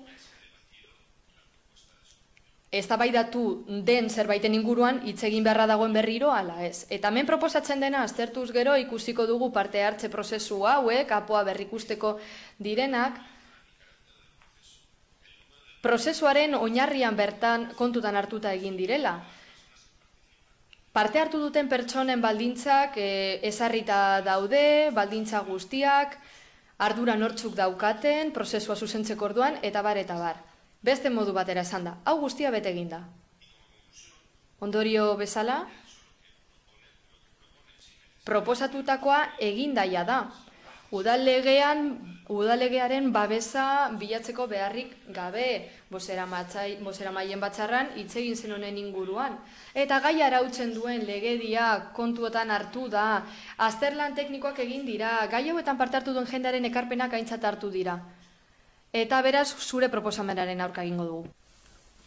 eztabaidatu den zerbaiten inguruan hitz egin beharra dagoen berriro ala ez. Eta hemen proposatzen dena aztertuz gero ikusiko dugu parte hartze prozesu hauek, APOa berrikusteko direnak, prozesuaren oinarrian bertan kontutan hartuta egin direla. Parte hartu duten pertsonen baldintzak ezarrita daude, baldintza guztiak, ardura nortzuk daukaten, prozesua zuzentzeko orduan, eta bar, eta bar. Beste modu batera esan da, hau guztia bete egin da. Ondorio bezala, proposatutakoa egin daia da. Udallegearen babesa bilatzeko beharrik gabe, boseramaien batzarran hitz egin zen honen inguruan. Eta gai arautzen duen legedia kontuotan hartu da, azterlan teknikoak egin dira, gai hauetan parte hartu duen jendearen ekarpenak aintzat hartu dira. Eta beraz, zure proposamenaren aurka egingo dugu.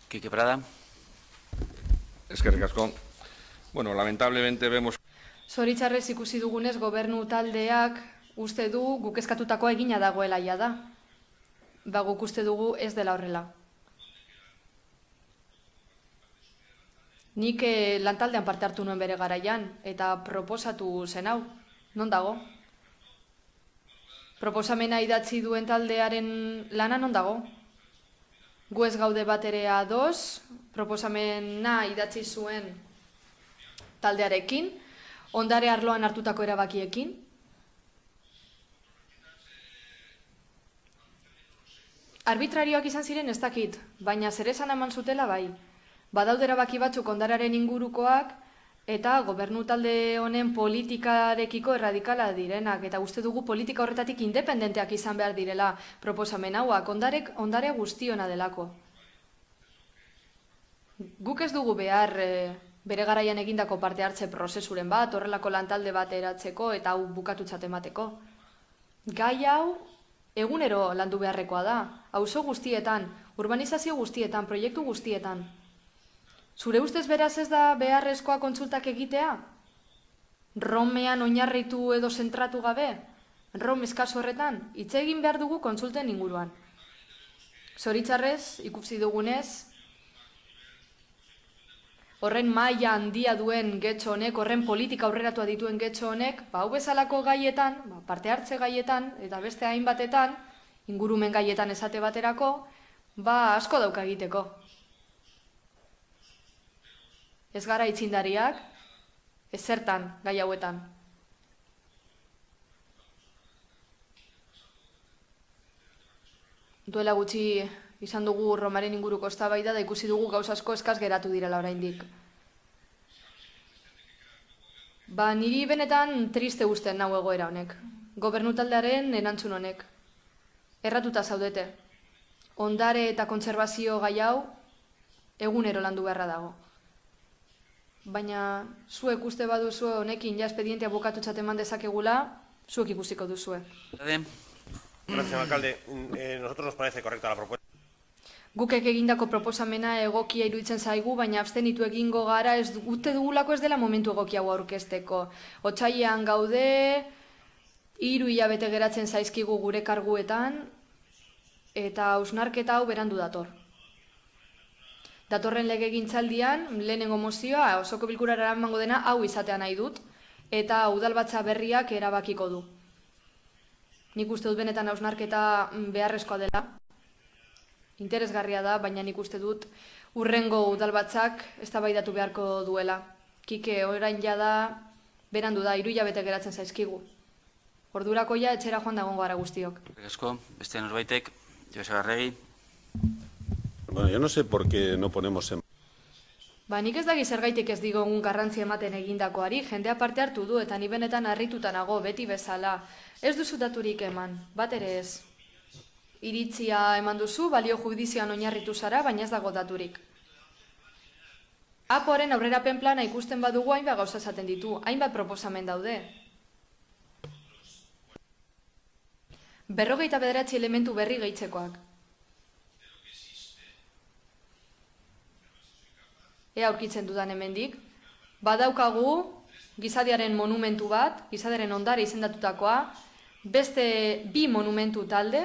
Kike Prada. Eskerrik asko. Bueno, lamentablemente vemos... Zoritxarrez ikusi dugunez gobernu taldeak uste du guk eskatutakoa egina dagoela ja da. Guk uste dugu ez dela horrela. Nik lantaldean parte hartu nuen bere garaian eta proposatu zen hau. Non dago? Proposamena idatzi duen taldearen lana non dago? Gu ez gaude bat ere ados, proposamena idatzi zuen taldearekin, ondare arloan hartutako erabakiekin. Arbitrarioak izan ziren ez dakit, baina zer esan eman zutela bai. Badaude erabaki batzuk ondarearen ingurukoak, eta gobernu talde honen politikarekiko erradikala direnak, eta uste dugu politika horretatik independenteak izan behar direla proposamen hauak, ondare guztiona delako. Guk ez dugu behar bere garaian egindako parte hartze prozesuren bat, horrelako lantalde bat eratzeko eta hau bukatutzat emateko. Gai hau egunero landu beharrekoa da, auzo guztietan, urbanizazio guztietan, proiektu guztietan. Zure ustez beraz ez da beharrezkoa kontsultak egitea? Romean oinarritu edo zentratu gabe? Rom eskaso horretan, hitz egin behar dugu kontsulten inguruan. Zoritzarrez, ikusi dugunez, horren maila handia duen getxo honek, horren politika aurreratua dituen getxo honek, hau bezalako gaietan, parte hartze gaietan, eta beste hainbatetan, ingurumen gaietan esate baterako, asko dauka egiteko. Ez gara itzindariak, ez zertan gai hauetan. Duela gutxi izan dugu Romaren inguruko eztabaida da ikusi dugu gauza asko eskaz geratu direla oraindik. Niri benetan triste uzten nau egoera honek. Gobernu taldearen erantzun honek. Erratuta zaudete. Ondare eta kontserbazio gai hau egunero landu beharra dago. Baina zuek uste baduzu honekin ja espedientea bukatutzat eman dezakegula, zuek ikusiko duzue. Gracias, alcalde. Nosotros nos parece correcta la propuesta. Gukek egindako proposamena egokia iruditzen zaigu, baina abstenitu egingo gara ez dute dugulako ez dela momentu egokia hau aurkezteko. Otsailean gaude, 3 hilabete geratzen zaizkigu gure karguetan, eta hausnarketa hau berandu dator. Datorren legegintzaldian, lehenengo mozioa, osoko bilkurara emango dena, hau izatea nahi dut, eta udalbatza berriak erabakiko du. Nik uste dut benetan hausnarketa beharrezkoa dela. Interesgarria da, baina nik uste dut urrengo udalbatzak eztabaidatu beharko duela. Kike, orain jada, berandu da, 3 hilabete geratzen zaizkigu. Ordurako ja, etxera joan dagoen gara guztiok. Esko, beste norbaitek, Joseba Arregi. Bueno, yo no sé por qué no ponemos en... Nik ez dagi zergaitik ez digogun garrantzi ematen egindakoari, jendea parte hartu du eta ni benetan harrituta nago beti bezala. Ez duzu daturik eman, bat ere ez. Iritzia eman duzu, balio judizioan oinarritu zara, baina ez dago daturik. Apoaren aurrerapen plana ikusten badugu hainbat gauza esaten ditu, hainbat proposamen daude. 59 elementu berri gehitzekoak. Ea aurkitzen dudan hemendik. Badaukagu gizadiaren monumentu bat, gizadiaren ondare izendatutakoa, beste 2 monumentu talde,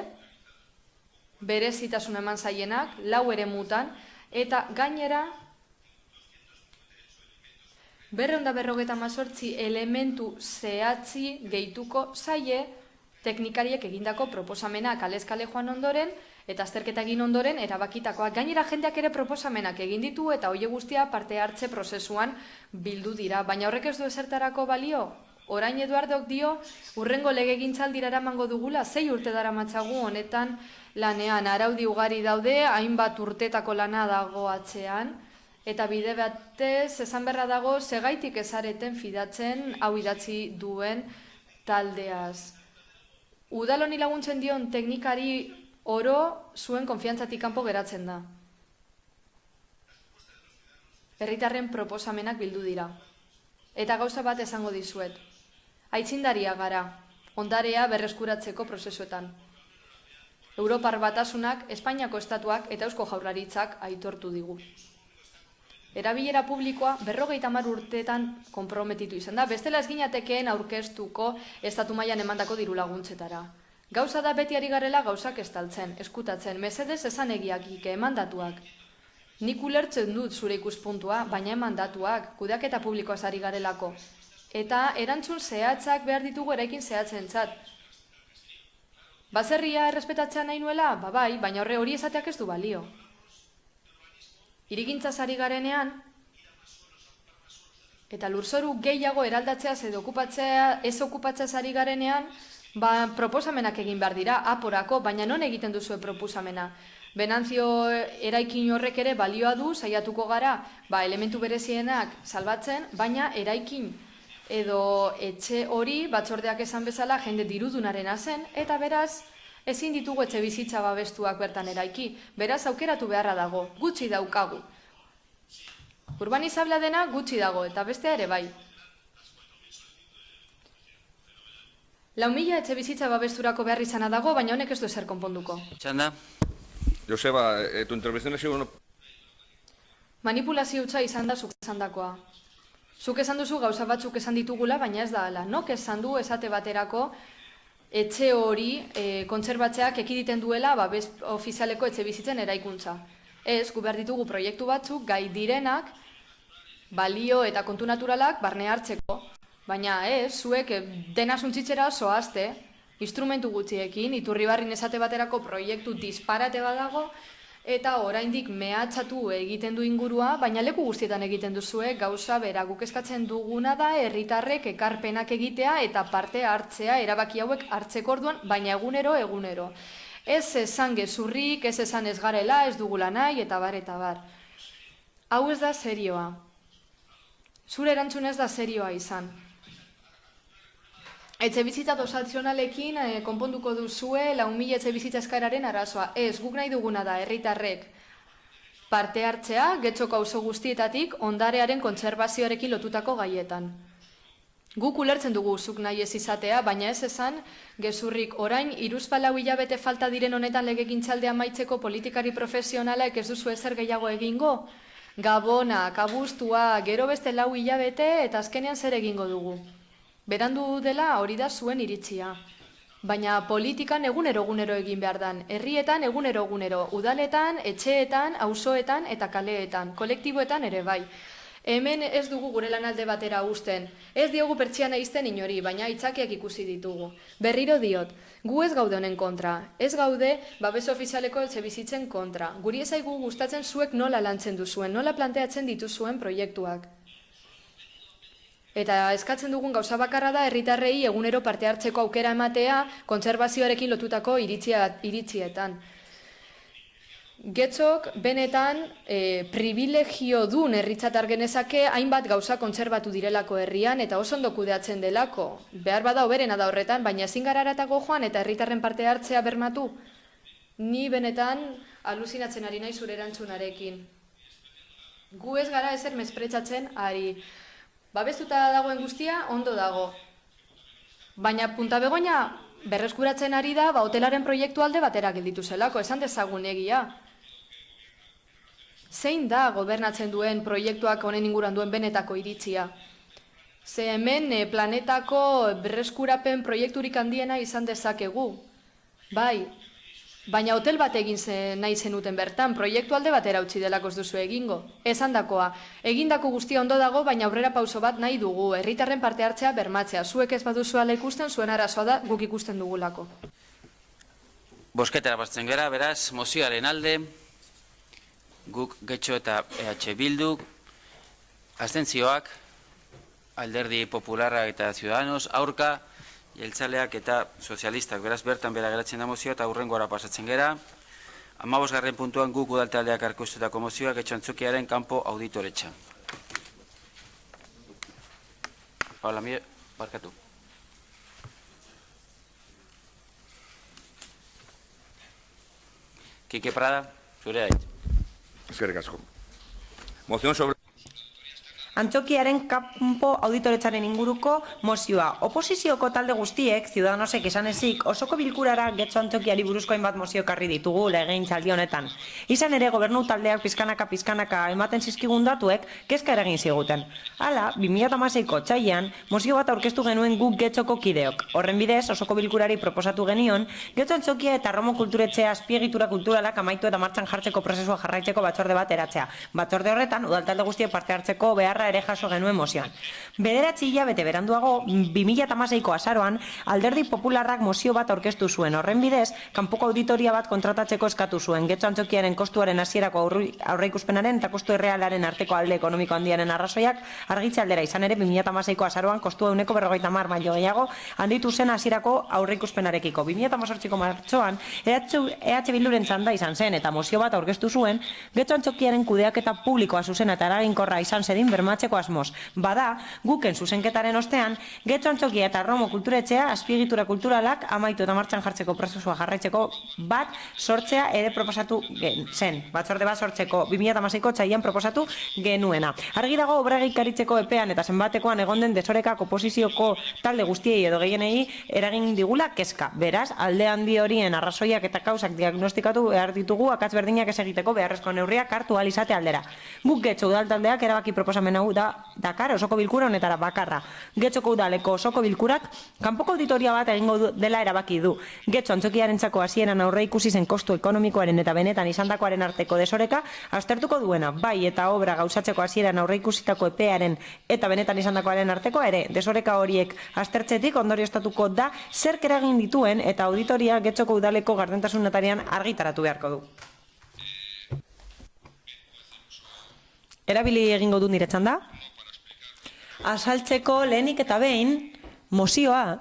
berezitasun eman zaienak, 4 eremutan, eta gainera 258 elementu zehatzi gehituko zaie teknikariek egindako proposamena kalez-kale joan ondoren, eta azterketa egin ondoren erabakitakoak. Gainera jendeak ere proposamenak egin ditu eta hoie guztia parte hartze prozesuan bildu dira. Baina horrek ez du ezertarako balio? Orain Eduardok dio, urrengo legegintzaldira eramango dugula, 6 urte daramatzagu honetan lanean. Araudi ugari daude, hainbat urtetako lana dago atzean, eta bide batez esan berra dago, segaitik ezareten fidatzen hau idatzi duen taldeaz. Udal honi laguntzen dion teknikari oro zuen konfiantzatik kanpo geratzen da. Herritarren proposamenak bildu dira. Eta gauza bat esango dizuet. Aitzindaria gara, ondarea berreskuratzeko prozesuetan. Europar Batasunak, Espainiako Estatuak eta Eusko Jaurlaritzak aitortu digu. Erabilera publikoa 50 urteetan konprometitu izan da, bestela ez ginatekeen aurkeztuko estatu mailan emandako diru laguntzetara. Gauza da beti ari garela gauzak estaltzen, eskutatzen, mesedez esan egiak emandatuak. Nik ulertzen dut zure ikuspuntua, baina emandatuak, kudeaketa publikoaz ari garelako. Eta erantzun zehatzak behar ditugu eraikin zehatzentzat. Baserria errespetatzea nahi nuela, bai, baina hori esateak ez du balio. Hirigintzaz ari garenean, eta lurzoru gehiago eraldatzeaz edo ez okupatzeaz ari garenean, proposamenak egin behar dira, aporako, baina non egiten duzue proposamena. Benantzio eraikin horrek ere balioa du, saiatuko gara, elementu berezienak salbatzen, baina eraikin edo etxe hori batzordeak esan bezala jende dirudunarena zen, eta beraz, ezin ditugu etxe bizitza babestuak bertan eraiki. Beraz, aukeratu beharra dago, gutxi daukagu. Urbanizabla dena gutxi dago, eta bestea ere bai. 4.000 etxe bizitza babesturako behar izana dago, baina honek ez du ezer konponduko. Txanda. Joseba, tu intervención ha sido... Manipulazio hutsa izan da zuk esan dakoa. Zuk esan duzu gauza batzuk esan ditugula, baina ez da hala. Nok esan du esate baterako etxe hori kontserbatzeak ekiditen duela babes ofizialeko etxe bizitzen eraikuntza. Ez, gu behar ditugu proiektu batzuk gai direnak, balio eta kontu naturalak barne hartzeko. Baina ez, zuek dena suntsitzera zoazte, instrumentu gutxiekin, Iturribarrin esate baterako proiektu disparate badago, eta oraindik mehatxatu egiten du ingurua, baina leku guztietan egiten duzue, gauza bera guk eskatzen duguna da herritarrek ekarpenak egitea eta parte hartzea erabaki hauek hartzeko orduan, baina egunero. Ez esan gezurrik, ez esan ez garela, ez dugula nahi, eta bar. Hau ez da serioa. Zure erantzun ez da serioa izan. Etxe bizitza dosazionalekin konponduko duzue 4.000 etxe bizitza eskararen arazoa. Ez, guk nahi duguna da, herritarrek parte hartzea, Getxoko auzo guztietatik, ondarearen kontserbazioarekin lotutako gaietan. Guk ulertzen dugu zuk nahi ez izatea, baina ez esan, gezurrik orain, 3-4 hilabete falta diren honetan legegintzaldea amaitzeko politikari profesionalak ez duzu ezer gehiago egingo? Gabona, kabustua, gero beste 4 hilabete eta azkenean zer egingo dugu. Berandu dela hori da zuen iritzia. Baina politikan egunero egin behar dan. Herrietan egunero, udaletan, etxeetan, auzoetan eta kaleetan, kolektiboetan ere bai. Hemen ez dugu gure lanalde batera uzten. Ez diogu pertsiana izten inori, baina aitzakiak ikusi ditugu. Berriro diot, gu ez gaude honen kontra. Ez gaude babes ofizialeko etxe bizitzen kontra. Guri ezaigu gustatzen zuek nola lantzen duzuen, nola planteatzen dituzuen proiektuak. Eta eskatzen dugun gauza bakarra da herritarrei egunero parte hartzeko aukera ematea kontserbazioarekin lotutako iritzietan. Getxok benetan privilegio dun herritzat argenezake hainbat gauza kontserbatu direlako herrian eta oso ondo kudeatzen delako. Behar bada hoberena da horretan, baina ezin gara haratago joan eta herritarren parte hartzea bermatu. Ni benetan alusinatzen ari nahi zure erantzunarekin. Gu ez gara ezer mespretxatzen ari. Babestuta dagoen guztia ondo dago. Baina Punta Begoña berreskuratzen ari da hotelaren proiektu alde batera gelditu zelako, esan dezagun egia. Zein da gobernatzen duen proiektuak honen inguruan duen benetako iritzia? Ze hemen planetako berreskurapen proiekturik handiena izan dezakegu. Bai, baina hotel bat egin nahi zenuten bertan, proiektu alde batera utzi delako ez duzu egingo. Esandakoa, egindako guztia ondo dago, baina aurrera pauso bat nahi dugu, herritarren parte hartzea bermatzea. Zuek ez baduzuela ikusten, zuen arazoa da guk ikusten dugulako. Bosketara batzen gara, beraz, mozioaren alde, guk Getxo eta EH Bildu, abstentzioak, Alderdi Popularra eta Ciudadanos, aurka, jeltzaleak eta sozialistak, beraz bertan bera geratzen da mozioa eta hurrengora pasatzen gera. 15. puntuan guk udaltaldeak aurkeztutako mozioa Getxo Antzokiaren kanpo auditoretxa. Paula Mier, barkatu. Kike Prada, zure haitz. Eskerrik asko. Moción sobre... Antzokiaren kanpo auditoretzaren inguruko mozioa. Oposizioko talde guztiek, Ciudadanosek esan ezik, osoko bilkurara Getxo Antzokiari buruzko hainbat mozio ekarri ditugu legegintzaldi honetan. Izan ere, gobernu taldeak pizkanaka ematen zizkigun datuek, kezka eragin ziguten. Hala, 2016ko otsailean, mozio bat aurkeztu genuen guk Getxoko kideok. Horren bidez, osoko bilkurari proposatu genion, Getxo Antzokia eta Romo Kulturetxea azpiegitura kulturalak amaitu eta martxan jartzeko prozesua jarraitzeko batzorde bat eratzea. Batzorde horretan, udaltalde guztiek parte hartzeko beharra ere jaso genuen mozioan. 9 hilabete beranduago, 2016ko azaroan, Alderdi Popularrak mozio bat aurkeztu zuen. Horren bidez, kanpoko auditoria bat kontratatzeko eskatu zuen. Getxo Antzokiaren kostuaren hasierako aurreikuspenaren eta kostu errealaren arteko alde ekonomiko handiaren arrazoiak argitze aldera. Izan ere, 2016ko azaroan kostua 50 baino gehiago handitu zen hasierako aurreikuspenarekiko. 2018ko martxoan, EH Bilduren txanda izan zen eta mozio bat aurkeztu zuen, Getxo Antzokiaren kudeaketa publikoa zuzena eta eraginkorra izan zedin bermatzeko asmoz. Bada, guken zuzenketaren ostean, Getxo Antzokia eta Romo kulturetxea azpiegitura kulturalak amaitu eta martxan jartzeko prozesua jarraitzeko bat sortzea ere proposatu zen. Batzorde bat sortzeko 2016ko txaian proposatu genuena. Argi dago obra egikaritzeko epean eta zenbatekoan egonden desorekak oposizioko talde guztiei edo gehienei eragin digula kezka. Beraz, alde handi horien arrazoiak eta kausak diagnostikatu behar ditugu akats berdinak ez egiteko beharrezko neurriak hartu ahal izate aldera. Guk Getxo udal taldeak erabaki proposamen hau dakar osoko bilkura honetara bakarra. Getxoko udaleko osoko bilkurak kanpoko auditoria bat egingo dela erabaki du. Getxo Antzokiarentzako hasieran aurre ikusi zen kostu ekonomikoaren eta benetan izandakoaren arteko desoreka aztertuko duena, bai eta obra gauzatzeko hasieran aurre ikusitako epearen eta benetan izandakoaren arteko ere desoreka horiek aztertzetik ondorioztatuko da zerk eragin dituen eta auditoria Getxoko udaleko gardentasun notarian argitaratu beharko du. Erabili egingo du nire txanda? Azaltzeko lehenik eta behin, mozioa,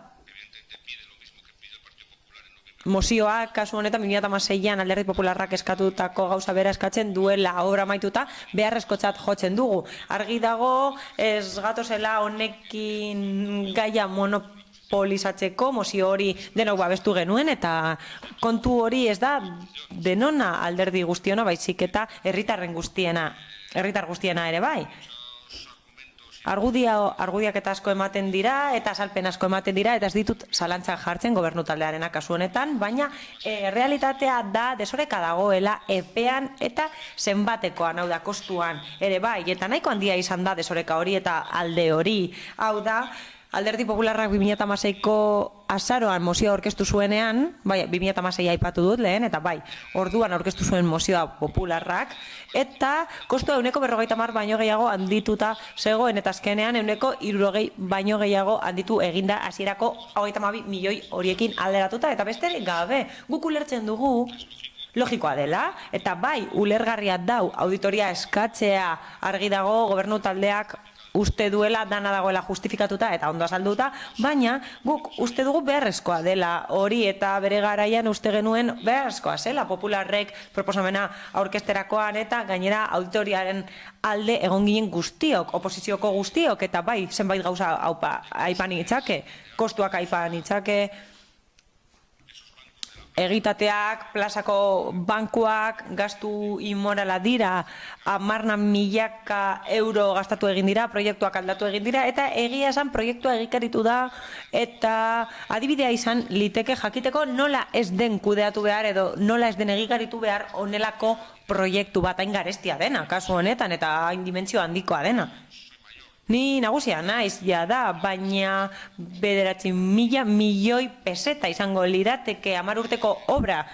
kasu honetan 2016an Alderdi Popularrak eskatutako gauza bera eskatzen duela obra amaituta beharrezkotzat jotzen dugu. Argi dago ez gatozela honekin gaia monopolizatzeko mozio hori denok babestu genuen eta kontu hori ez da denona alderdi guztiona baizik eta herritar guztiena ere bai. Argudiak eta asko ematen dira eta azalpen asko ematen dira eta ez ditut zalantzan jartzen gobernu taldearena kasu honetan, baina realitatea da desoreka dagoela epean eta zenbatekoan, hau da, kostuan ere bai, eta nahiko handia izan da desoreka hori eta alde hori, hau da, Alderdi Popularrak 2016ko azaroan mozioa aurkeztu zuenean, bai, 2016 aipatu dut lehen, eta bai, orduan aurkeztu zuen mozioa Popularrak, eta kostua 50 baino gehiago handituta zegoen, eta azkenean 60 baino gehiago handitu eginda hasierako 22 milioi horiekin alderatuta, eta besterik gabe, guk ulertzen dugu, logikoa dela, eta bai, ulergarria dau auditoria eskatzea argi dago gobernu taldeak uste duela dana dagoela justifikatuta eta ondo azalduta, baina guk uste dugu beharrezkoa dela hori eta bere garaian uste genuen beharrezkoa zela Popularrek proposamena aurkezterakoan eta gainera auditoriaren alde egon ginen guztiok, oposizioko guztiok eta bai zenbait gauza aipan itzake, kostuak aipan itzake, egitateak, plazako bankuak, gastu inmorala dira, 10.000 euro gastatu egin dira, proiektuak aldatu egin dira, eta egia esan proiektua egikaritu da, eta adibidea izan liteke jakiteko nola ez den kudeatu behar edo nola ez den egikaritu behar onelako proiektu bat hain garestia dena, kasu honetan, eta hain dimentsio handikoa dena. Ni nagusia naiz, ja da, baina 9.000 milioi peseta izango lirateke 10 urteko obra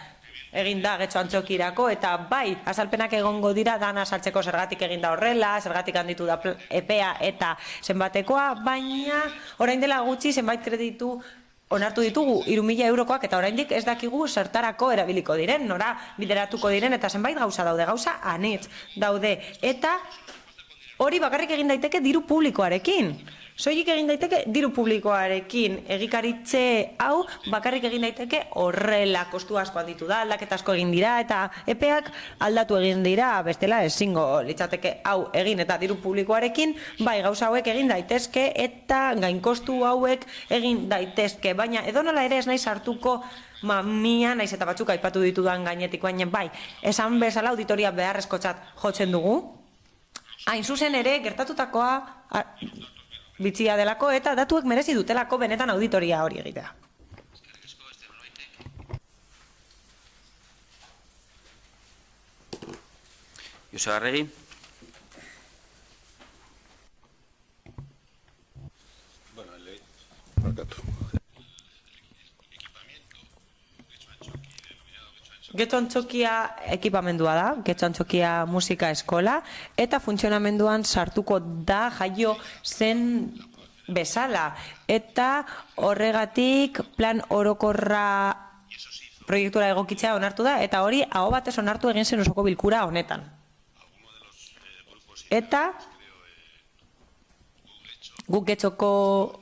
egin da Getxo Antzokirako, eta bai, azalpenak egongo dira dana saltzeko zergatik egin da horrela, zergatik handitu da epea eta zenbatekoa, baina orain dela gutxi zenbait kreditu onartu ditugu 3.000 eurokoak eta oraindik ez dakigu zertarako erabiliko diren, nora bideratuko diren eta zenbait gauza daude, gauza anitz daude, eta hori bakarrik egin daiteke diru publikoarekin. Soilik egin daiteke diru publikoarekin. Egikaritze hau bakarrik egin daiteke horrela kostu asko handitu da, aldaketa asko egin dira eta epeak aldatu egin dira, bestela ezingo litzateke hau egin eta diru publikoarekin, bai gauza hauek egin daitezke eta gainkostu hauek egin daitezke, baina edonola ere ez naiz hartuko mamia, naiz eta batzuk aipatu ditudan gainetik, baina bai, esan bezala auditoria beharrezkotzat jotzen dugu. Hain zuzen ere, gertatutakoa bitxia delako eta datuek merezi dutelako benetan auditoria hori egitea. Joseba Arregi. Getxo Antzokia ekipamendua da, Getxo Antzokia musika eskola, eta funtzionamenduan sartuko da jaio zen bezala. Eta horregatik plan orokorra proiektura egokitzea onartu da, eta hori aho batez onartu egin zen osoko bilkura honetan. Eta guk Getxoko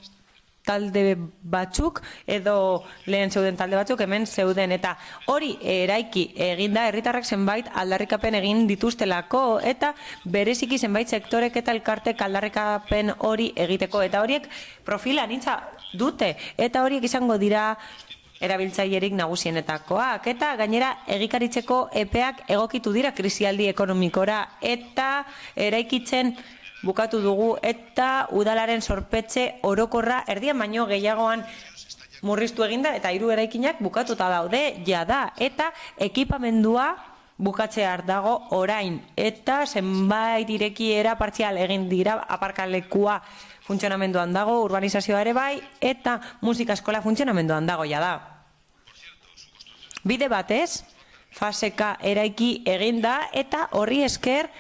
talde batzuk edo lehen zeuden talde batzuk hemen zeuden, eta hori eraiki eginda herritarrak zenbait aldarrikapen egin dituztelako, eta bereziki zenbait sektorek eta elkartek aldarrikapen hori egiteko, eta horiek profila nintza dute, eta horiek izango dira erabiltzailerik nagusienetakoak, eta gainera egikaritzeko epeak egokitu dira krisialdi ekonomikora, eta eraikitzen bukatu dugu, eta udalaren zorpetxe orokorra erdian baino gehiagoan murriztu eginda, eta 3 eraikinak bukatuta daude jada, eta ekipamendua bukatzear dago orain, eta zenbait irekiera partzial egin dira, aparkalekua funtzionamenduan dago, urbanizazioa ere bai, eta musika eskola funtzionamenduan dago jada. Bide batez, faseka eraiki eginda, eta horri esker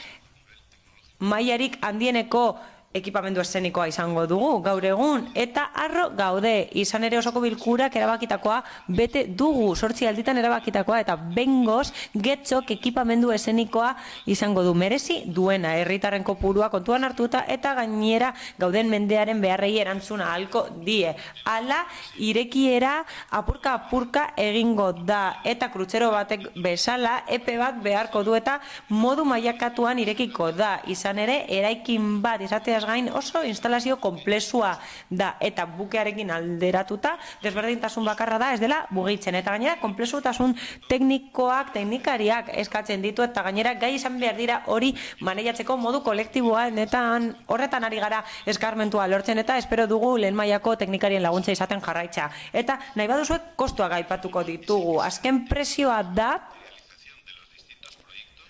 mailarik handieneko ekipamendu eszenikoa izango dugu gaur egun, eta harro gaude, izan ere osoko bilkurak erabakitakoa bete dugu, 8 alditan erabakitakoa, eta bengoz Getxok ekipamendu eszenikoa izango du, merezi duena, herritarren kopurua kontuan hartuta, eta gainera gauden mendearen beharrei erantzuna ahalko die. Hala, irekiera apurka egingo da, eta krutxero batek bezala epe bat beharko du, eta modu mailakatuan irekiko da, izan ere eraikin bat izateaz gain oso instalazio konplexua da, eta bukearekin alderatuta desberdintasun bakarra da ez dela mugitzen, eta gainera konplexutasun teknikariak eskatzen ditu, eta gainera gai izan behar dira hori maneiatzeko modu kolektiboan, eta horretan ari gara eskarmentua lortzen, eta espero dugu lehen mailako teknikarien laguntza izaten jarraitza. Eta nahi baduzuek kostuak aipatuko ditugu. Azken prezioa da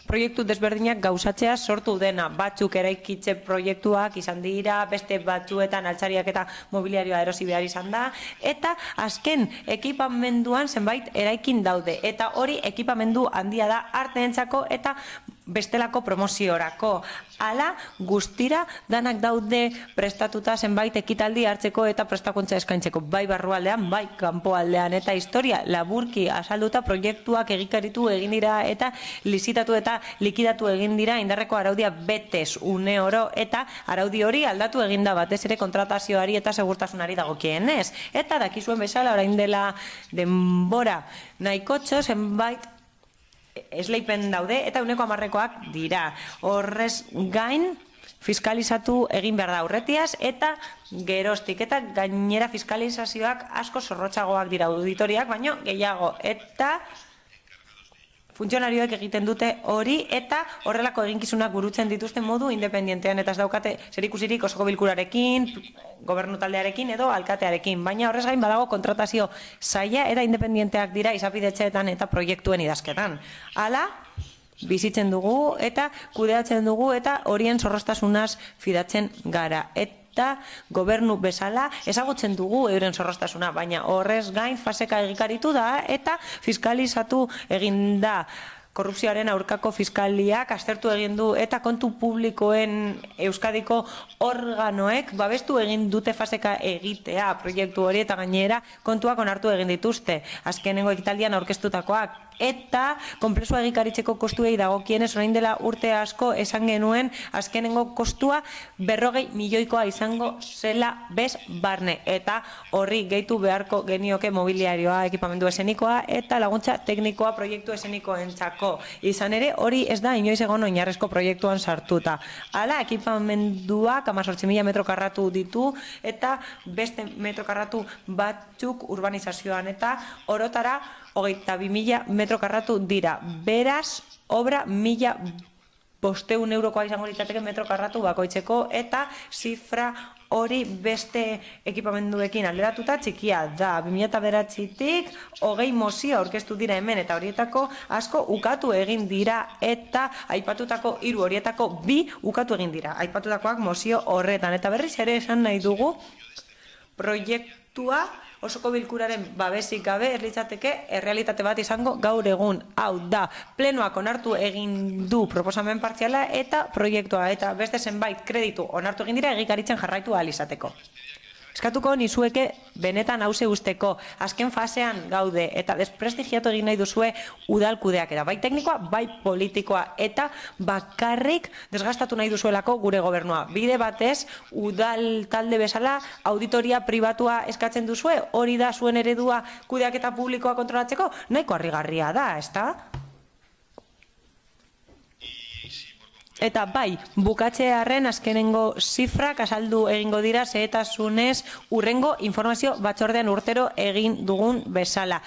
proiektu desberdinak gauzatzea sortu dena, batzuk eraikitze proiektuak izan dira, beste batzuetan altzariak eta mobiliarioa erosi behar izan da, eta azken ekipamenduan zenbait eraikin daude, eta hori ekipamendu handia da arteentzako eta bestelako promoziorako. Hala, guztira danak daude prestatuta zenbait ekitaldi hartzeko eta prestakuntza eskaintzeko, bai barrualdean, bai kanpoaldean, eta historia laburki azalduta proiektuak egikaritu egin dira, eta lizitatu eta likidatu egin dira indarreko araudia betez une oro, eta araudi hori aldatu eginda batez ere kontratazioari eta segurtasunari dagokienez. Eta dakizuen bezala orain dela denbora nahikotxo zenbait esleipen daude, eta 100%koak dira. Horrez gain, fiskalizatu egin behar da aurretiaz, eta geroztik, eta gainera fiskalizazioak asko zorrotxagoak dira auditoriak, baino gehiago, eta funtzionarioek egiten dute hori, eta horrelako eginkizunak burutzen dituzten modu independientean, eta ez daukate zerikusirik osoko bilkurarekin, gobernu taldearekin edo alkatearekin, baina horrez gain badago kontratazio zaila eta independienteak dira izapidetxeetan eta proiektuen idazketan. Hala, bizitzen dugu eta kudeatzen dugu, eta horien zorrostasunaz fidatzen gara. Eta gobernu bezala ezagutzen dugu euren zorrostasuna, baina horrez gain faseka egikaritu da, eta fiskalizatu egin da. Korrupzioaren aurkako fiskaliak aztertu egin du, eta kontu publikoen Euskadiko organoek babestu egin dute faseka egitea proiektu hori, eta gainera kontuak onartu egin dituzte. Azkenengo ekitaldian aurkeztutakoak, eta konplexua egikaritzeko kostuei dagokienez orain dela urte asko esan genuen azkenengo kostua 40 milioikoa izango zela bez barne, eta horri gehitu beharko genioke mobiliarioa, ekipamendu esenikoa eta laguntza teknikoa proiektu esenikoentzako. Izan ere, hori ez da inoiz egon oinarrezko proiektuan sartuta. Hala, ekipamenduak 18.000 metro karratu ditu, eta beste metro karratu batzuk urbanizazioan, eta orotara 22.000 metro karratu dira. Beraz, obra 1.500 eurokoa izango litzateke metro karratu bakoitzeko, eta zifra hori beste ekipamenduekin alderatuta txikia da. 2009-tik 20 mozio aurkeztu dira hemen, eta horietako asko ukatu egin dira, eta aipatutako 3 horietako 2 ukatu egin dira. Aipatutakoak mozio horretan, eta berriz ere esan nahi dugu proiektua osoko bilkuraren babesik gabe ez litzateke errealitate bat izango gaur egun. Hau da, plenoak onartu egin du proposamen partziala eta proiektua eta beste zenbait kreditu onartu egin dira egikaritzen jarraitu ahal izateko. Eskatuko nizueke benetan hause usteko, azken fasean gaude eta desprestigiatu egin nahi duzue udalkudeak eta bai teknikoa, bai politikoa eta bakarrik desgastatu nahi duzuelako gure gobernua. Bide batez, udal talde bezala auditoria pribatua eskatzen duzue, hori da zuen eredua kudeak eta publikoa kontrolatzeko, nahiko harrigarria da, ezta? Eta bai, bukatzearen azkenengo zifrak azaldu egingo dira zehetasunez urrengo informazio batzordean urtero egin dugun bezala.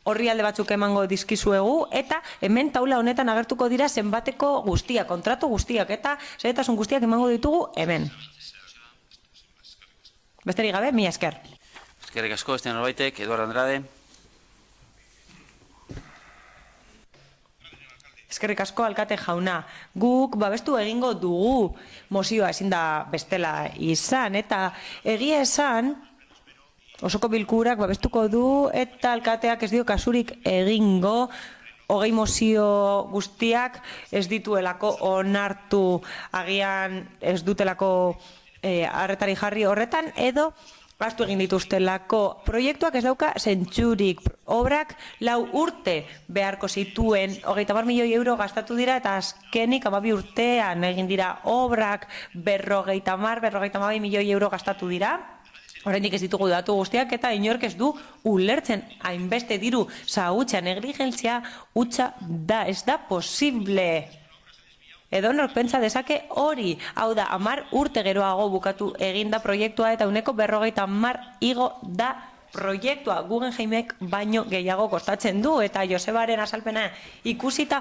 Horri alde batzuk emango dizkizuegu eta hemen taula honetan agertuko dira zenbateko guztiak, kontratu guztiak eta zehetasun guztiak emango ditugu hemen. Besterik gabe, mila esker. Eskerrik asko, beste norbaitek, Eduardo Andrade. Eskerrik asko alkate jauna. Guk babestu egingo dugu mozioa ezin da bestela izan eta egia esan osoko bilkurak babestuko du eta alkateak ez dio kasurik egingo 20 mozio guztiak ez dituelako onartu agian ez dutelako arretari jarri horretan edo gastu egin dituztelako proiektuak ez dauka zentzurik. Obrak 4 urte beharko zituen 30 milioi euro gastatu dira eta azkenik 12 urtean egin dira obrak 52 milioi euro gastatu dira. Oraindik ez ditugu datu guztiak eta inork ez du ulertzen hainbeste diru zahutza negligentzia hutsa da, ez da posible. Edonor pentsa dezake hori, hau da, 10 urte geroago bukatu eginda proiektua eta 50 igo da proiektua. Guggenheimek baino gehiago kostatzen du eta Josebaren azalpena ikusita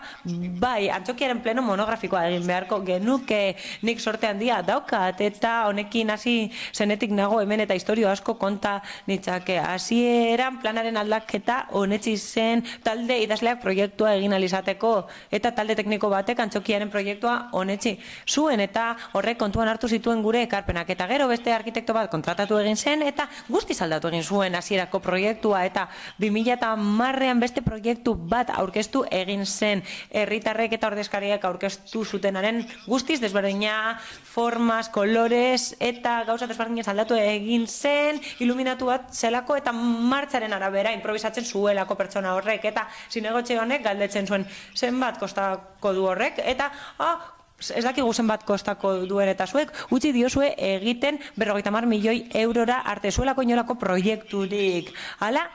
bai, antzokiaren pleno monografikoa egin beharko genuke nik sorte handia daukat eta honekin hasi zenetik nago hemen eta historio asko konta nitzake. Hasieran planaren aldaketa honetzi zen talde idazleak proiektua egin alizateko eta talde tekniko batek antzokiaren proiektua honetzi zuen eta horrek kontuan hartu zituen gure ekarpenak eta gero beste arkitekto bat kontratatu egin zen eta guztiz aldatu egin zuen hasierako proiektua eta 2010ean beste proiektu bat aurkeztu egin zen herritarrek eta ordezkariak aurkeztu zutenaren guztiz desberdina, formas, kolores eta gauza desberdinez aldatu egin zen, iluminatu bat zelako eta martxaren arabera improvisatzen zuelako pertsona horrek eta zinegotxe honek galdetzen zuen zenbat kostako du horrek eta ez dakigu zenbat kostako duen eta zuek utzi diozue egiten 50 milioi eurora arte zuelako inolako proiekturik. Hala,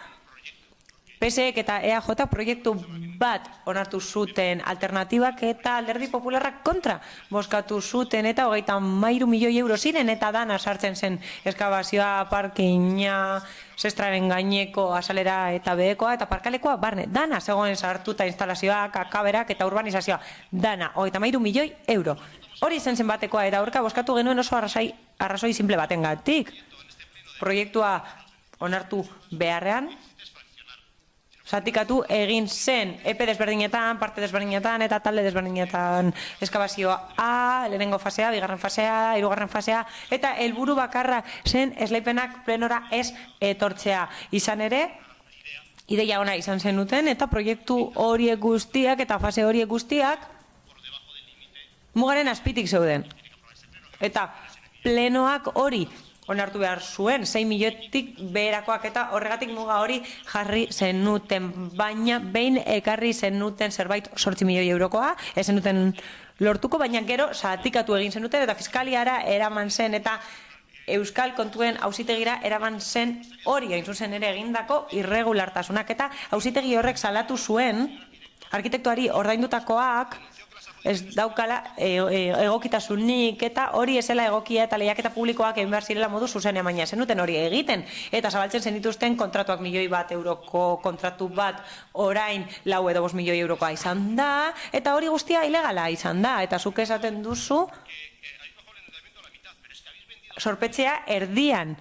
PSek eta EAJ proiektu bat onartu zuten alternatibak eta alderdi popularrak kontra bozkatu zuten eta 33 milioi euro ziren eta dana sartzen zen eskabazioa, parkina, zestraren gaineko azalera eta behekoa eta parkalekoa barne. Dana zegoen sartuta instalazioak, akaberak eta urbanizazioa. Dana, 33 milioi euro. Hori zen batekoa eta aurka bozkatu genuen oso arrazoi simple batengatik. Proiektua onartu beharrean, zatikatu egin zen epe desberdinetan, parte desberdinetan eta talde desberdinetan eskabazioa A, lehenengo fasea, bigarren fasea, hirugarren fasea eta helburu bakarra zen esleipenak plenora ez etortzea. Izan ere, ideia ona izan zenuten eta proiektu horiek guztiak eta fase horiek guztiak mugaren azpitik zeuden. Eta plenoak hori onartu behar zuen, 6 milioitik beherakoak eta horregatik muga hori jarri zenuten, baina behin ekarri zenuten zerbait 8 milioi eurokoa, ez zenuten lortuko, baina gero zatikatu egin zenuten eta fiskaliara eraman zen eta Euskal Kontuen auzitegira eraman zen hori hain zuzen ere egindako irregulartasunak eta auzitegi horrek salatu zuen arkitektuari ordaindutakoak ez daukala egokitasunik eta hori esela egokia eta lehiaketa publikoak egin behar zirela modu zuzenean baina zenuten hori egiten eta zabaltzen zenituzten kontratuak 1 milioi euroko kontratu bat orain 4 edo 5 milioi eurokoa izan da eta hori guztia ilegala izan da eta zuk esaten duzu sorpetzea erdian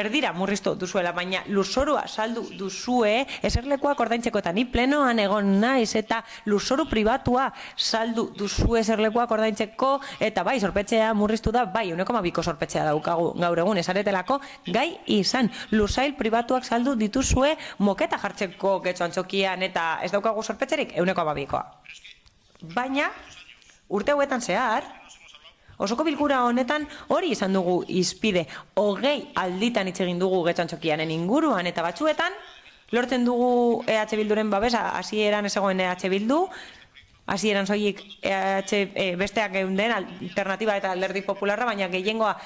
erdira murriztu duzuela, baina lurzorua saldu duzue, eserlekuak ordaintzeko eta ni plenoan egon naiz, eta lurzoru pribatua saldu duzue eserlekuak ordaintzeko, eta bai, sorpetzea murriztu da, bai, 1,2ko sorpetzea daukagu gaur egun, esaretelako gai izan, lursail pribatuak saldu dituzue moketa jartzeko Getxo Antzokian, eta ez daukagu sorpetzerik, 1,2koa. Baina, urte hauetan zehar, osoko bilkura honetan hori izan dugu izpide. 20 alditan hitz egin dugu Getxo Antzokianen inguruan, eta batzuetan lortzen dugu EH Bilduren babesa, hasieran ez egoen EH Bildu, hasieran soilik besteak geunden alternatiba eta alderdi popularra, baina gehiengoa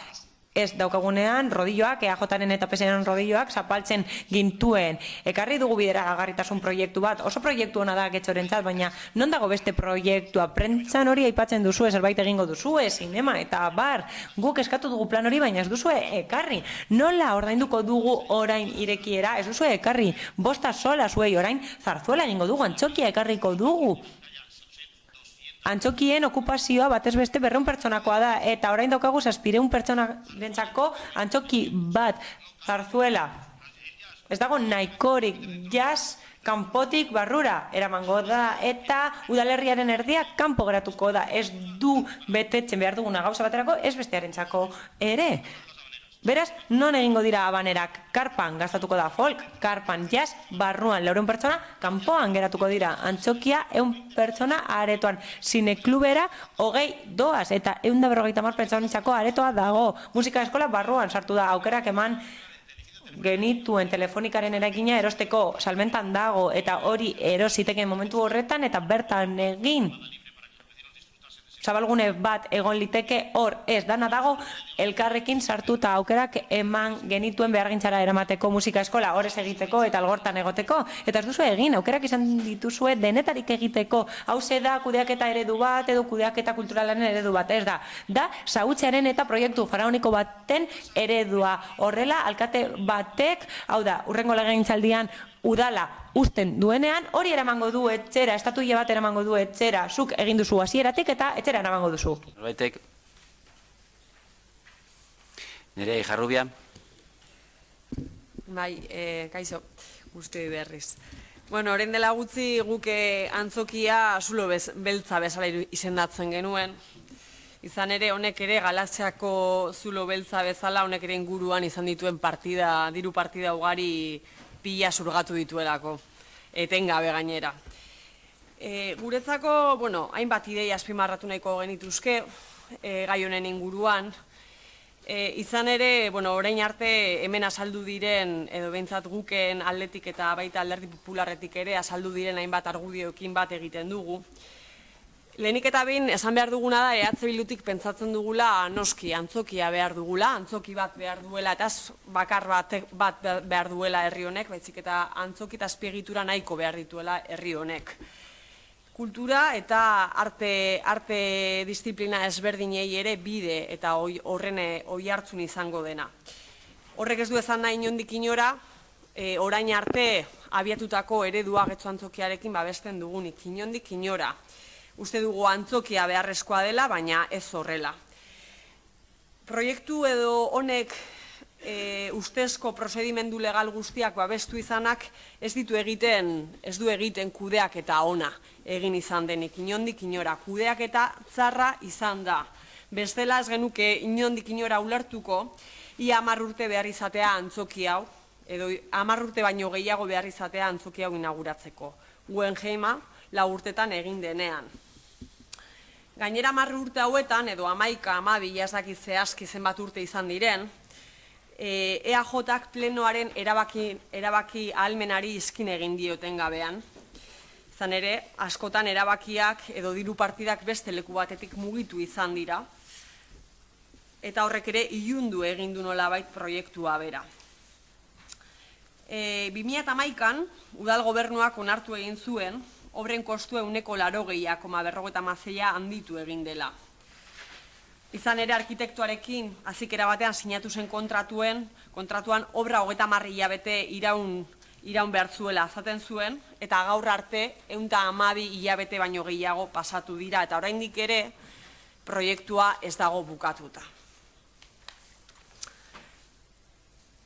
ez daukagunean, rodilloak, EAJaren eta PSren rodilloak, zapaltzen gintuen. Ekarri dugu bideragarritasun proiektu bat, oso proiektu hona da Getxorentzat, baina non dago beste proiektua? Prentzan hori aipatzen duzue, zerbait egingo duzue, sinema eta bar, guk eskatu dugu plan hori, baina ez duzue ekarri. Nola ordainduko dugu orain irekiera? Ez duzue ekarri, bosta sola zuei orain Zarzuela egingo dugu, Antzokia ekarriko dugu. Antzokien okupazioa batez beste 200 pertsonakoa da, eta orain daukagu 700 pertsonarentzako antzoki bat, Zarzuela. Ez dago nahikorik, jazz kanpotik barrura eramango da, eta udalerriaren erdiak kanpo geratuko da, ez du betetzen behar duguna gauza baterako, ez bestearentzako ere. Beraz, non egingo dira abanerak? Karpan gastatuko da folk, karpan jazz, barruan 400 pertsona, kanpoan geratuko dira Antzokia 100 pertsona aretoan. Zineklubera 20 doaz, eta 150 pertsonentzako aretoa dago. Musika eskola barruan sartu da, aukerak eman genituen telefonikaren eraikina erosteko salmentan dago, eta hori erositeken momentu horretan, eta bertan egin. Zabalgune bat egon liteke hor ez dana dago, elkarrekin sartuta aukerak eman genituen behargintzara eramateko musika eskola horrez egiteko eta algortan egoteko. Eta ez duzu egin, aukerak izan dituzue denetarik egiteko. Hau da kudeaketa eredu bat edo kudeaketa kulturalaren eredu bat. Ez da, da zautzearen eta proiektu faraoniko baten eredua. Horrela, alkate batek, hau da, urrengo legegintzaldian udala uzten duenean, hori eramango du etxera, estatuile bat eramango du etxera, zuk egin duzu hasieratik eta etxera eramango duzu. Norbaitek. Nire Jarrubia. Bai, kaixo, guztioi berriz. Bueno, orain dela gutxi guke Antzokia zulo beltza bezala izendatzen genuen. Izan ere, honek ere Galaxiako zulo beltza bezala, honek ere inguruan izan dituen partida, diru partida ugari pila zurgatu dituelako, etengabe gainera. Guretzako, bueno, hainbat ideia azpimarratu nahiko genituzke, gai honen inguruan. Izan ere, bueno, orain arte hemen azaldu diren, edo behintzat guken aldetik eta baita alderdi popularretik ere azaldu diren hainbat argudioekin bat egiten dugu. Lehenik eta behin, esan behar duguna da, EH Bildutik pentsatzen dugula noski Antzokia behar dugula, Antzoki bat behar duela, eta ez bakar bat behar duela herri honek, baizik eta Antzoki eta azpiegitura nahiko behar dituela herri honek. Kultura eta arte disiplina ezberdinei ere bide eta horren oihartzun izango dena. Horrek ez du esan nahi inondik inora, orain arte abiatutako eredua Getxo Antzokiarekin babesten dugunik, inondik inora. Uste dugu Antzokia beharrezkoa dela, baina ez horrela. Proiektu edo honek ustezko prozedimendu legal guztiak babestu izanak ez du egiten kudeak eta ona egin izan denik, inondik inora. Kudeak eta txarra izan da. Bestela ez genuke inondik inora ulertuko, ia 10 urte behar izatea Antzoki hau, edo 10 urte baino gehiago behar izatea Antzoki hau inauguratzeko. Guggenheima 4 urtetan egin denean. Gainera 10 urte hauetan, edo 11, 12, jazakit zehazki zenbat urte izan diren, EAJak plenoaren erabaki ahalmenari izkin egin dioten gabean. Izan ere, askotan erabakiak edo diru partidak beste leku batetik mugitu izan dira, eta horrek ere ilundu egin du nolabait proiektua bera. 2011an, udal gobernuak onartu egin zuen, obren kostu 80,56 handitu egin dela. Izan ere, arkitektuarekin, azikera batean sinatu zen kontratuan obra 30 hilabete iraun behar zuela azaten zuen, eta gaur arte 112 hilabete baino gehiago pasatu dira, eta oraindik ere proiektua ez dago bukatuta.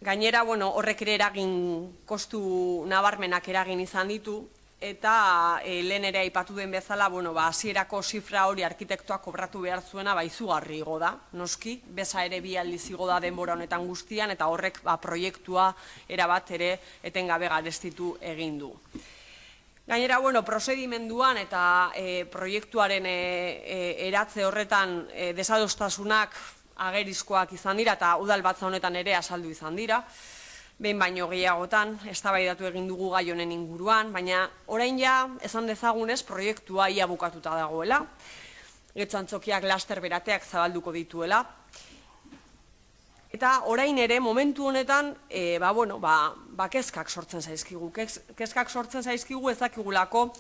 Gainera, horrek ere eragin kostu nabarmenak eragin izan ditu, eta lehen ere aipatu den bezala, hasierako zifra hori arkitektoak kobratu behar zuena izugarri igo da, noski, beza ere bi aldiz igo da denbora honetan guztian, eta horrek proiektua erabat ere etengabe garestitu egin du. Gainera, prozedimenduan eta proiektuaren eratze horretan desadostasunak agerizkoak izan dira, eta udal batza honetan ere azaldu izan dira, behin baino gehiagotan, eztabaidatu egin dugu gai honen inguruan, baina orain ja, esan dezagunez, proiektua ia bukatuta dagoela, Getxo Antzokiak laster berateak zabalduko dituela, eta orain ere, momentu honetan, kezkak sortzen zaizkigu. Kezkak sortzen zaizkigu ezakigulako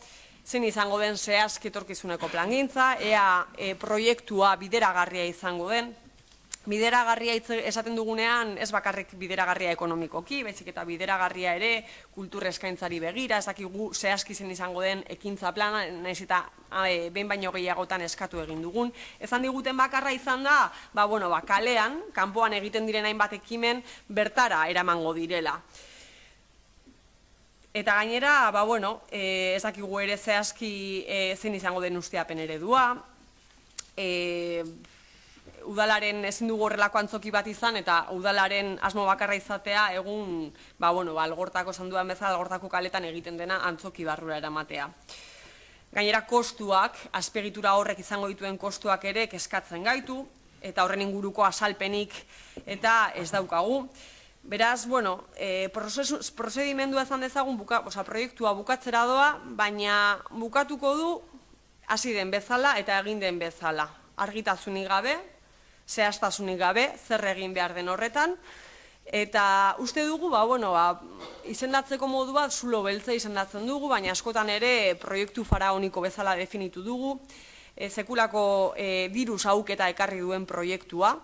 zen izango den zehazki etorkizuneko plangintza, ea proiektua bideragarria izango den. Bideragarria esaten dugunean, ez bakarrik bideragarria ekonomikoki, baizik eta bideragarria ere kultur eskaintzari begira, ezakigu zehazki zen izango den ekintza plana, nahiz eta behin baino gehiagotan eskatu egin dugun. Ezan diguten bakarra izan da, kalean, kanpoan egiten diren hainbat ekimen bertara eramango direla. Eta gainera, ezakigu ere zehazki zen izango den usteapen eredua, udalaren ezin dugu horrelako antzoki bat izan, eta udalaren asmo bakarra izatea egun, algortako sanduan bezala, algortako kaletan egiten dena antzoki barrura eramatea. Gainera kostuak, azpegitura horrek izango dituen kostuak ere kezkatzen gaitu, eta horren inguruko azalpenik eta ez daukagu. Beraz, prozedimendua ezan dezagun, proiektua bukatzera doa, baina bukatuko du hasi den bezala eta egin den bezala. Argitasunik gabe, zehaztasunik gabe, zer egin behar den horretan, eta uste dugu, izendatzeko modu bat zulo beltza izendatzen dugu, baina askotan ere proiektu faraoniko bezala definitu dugu, sekulako virus hauketa ekarri duen proiektua,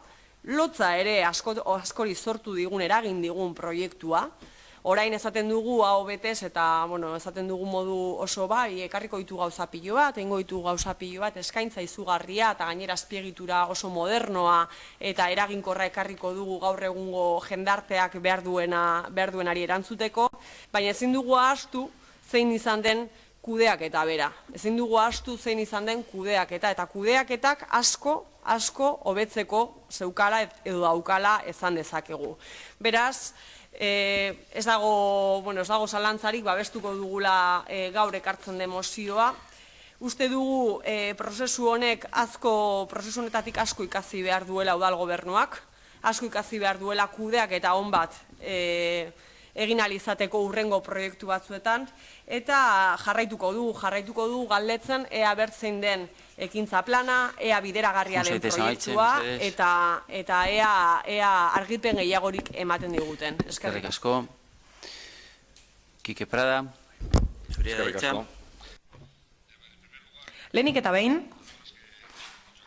lotza ere askori sortu digun, eragin digun proiektua, orain esaten dugu hau betez eta esaten dugu modu oso ekarriko ditu gauza pilo bat, egingo ditu gauza pilo bat, eskaintza izugarria eta gainera azpiegitura oso modernoa eta eraginkorra ekarriko dugu gaur egungo jendarteak behar duenari erantzuteko, baina ezin dugu ahaztu zein izan den kudeaketa bera. Ezin dugu ahaztu zein izan den kudeaketa, eta kudeaketak asko hobetzeko zeukala edo daukala ezan dezakegu. Beraz, ez dago zalantzarik babestuko dugula gaur ekartzen den mozioa. Uste dugu prozesu honetatik asko ikasi behar duela udal gobernuak, asko ikasi behar duela kudeak eta on bat egin alizateko urrengo proiektu batzuetan, eta jarraituko du galdetzen ea bertzein den ekintza plana, ea bideragarria den proiektua, eta ea argipen gehiagorik ematen diguten. Eskerrik asko. Kike Prada, zuria da hitza. Lehenik eta behin,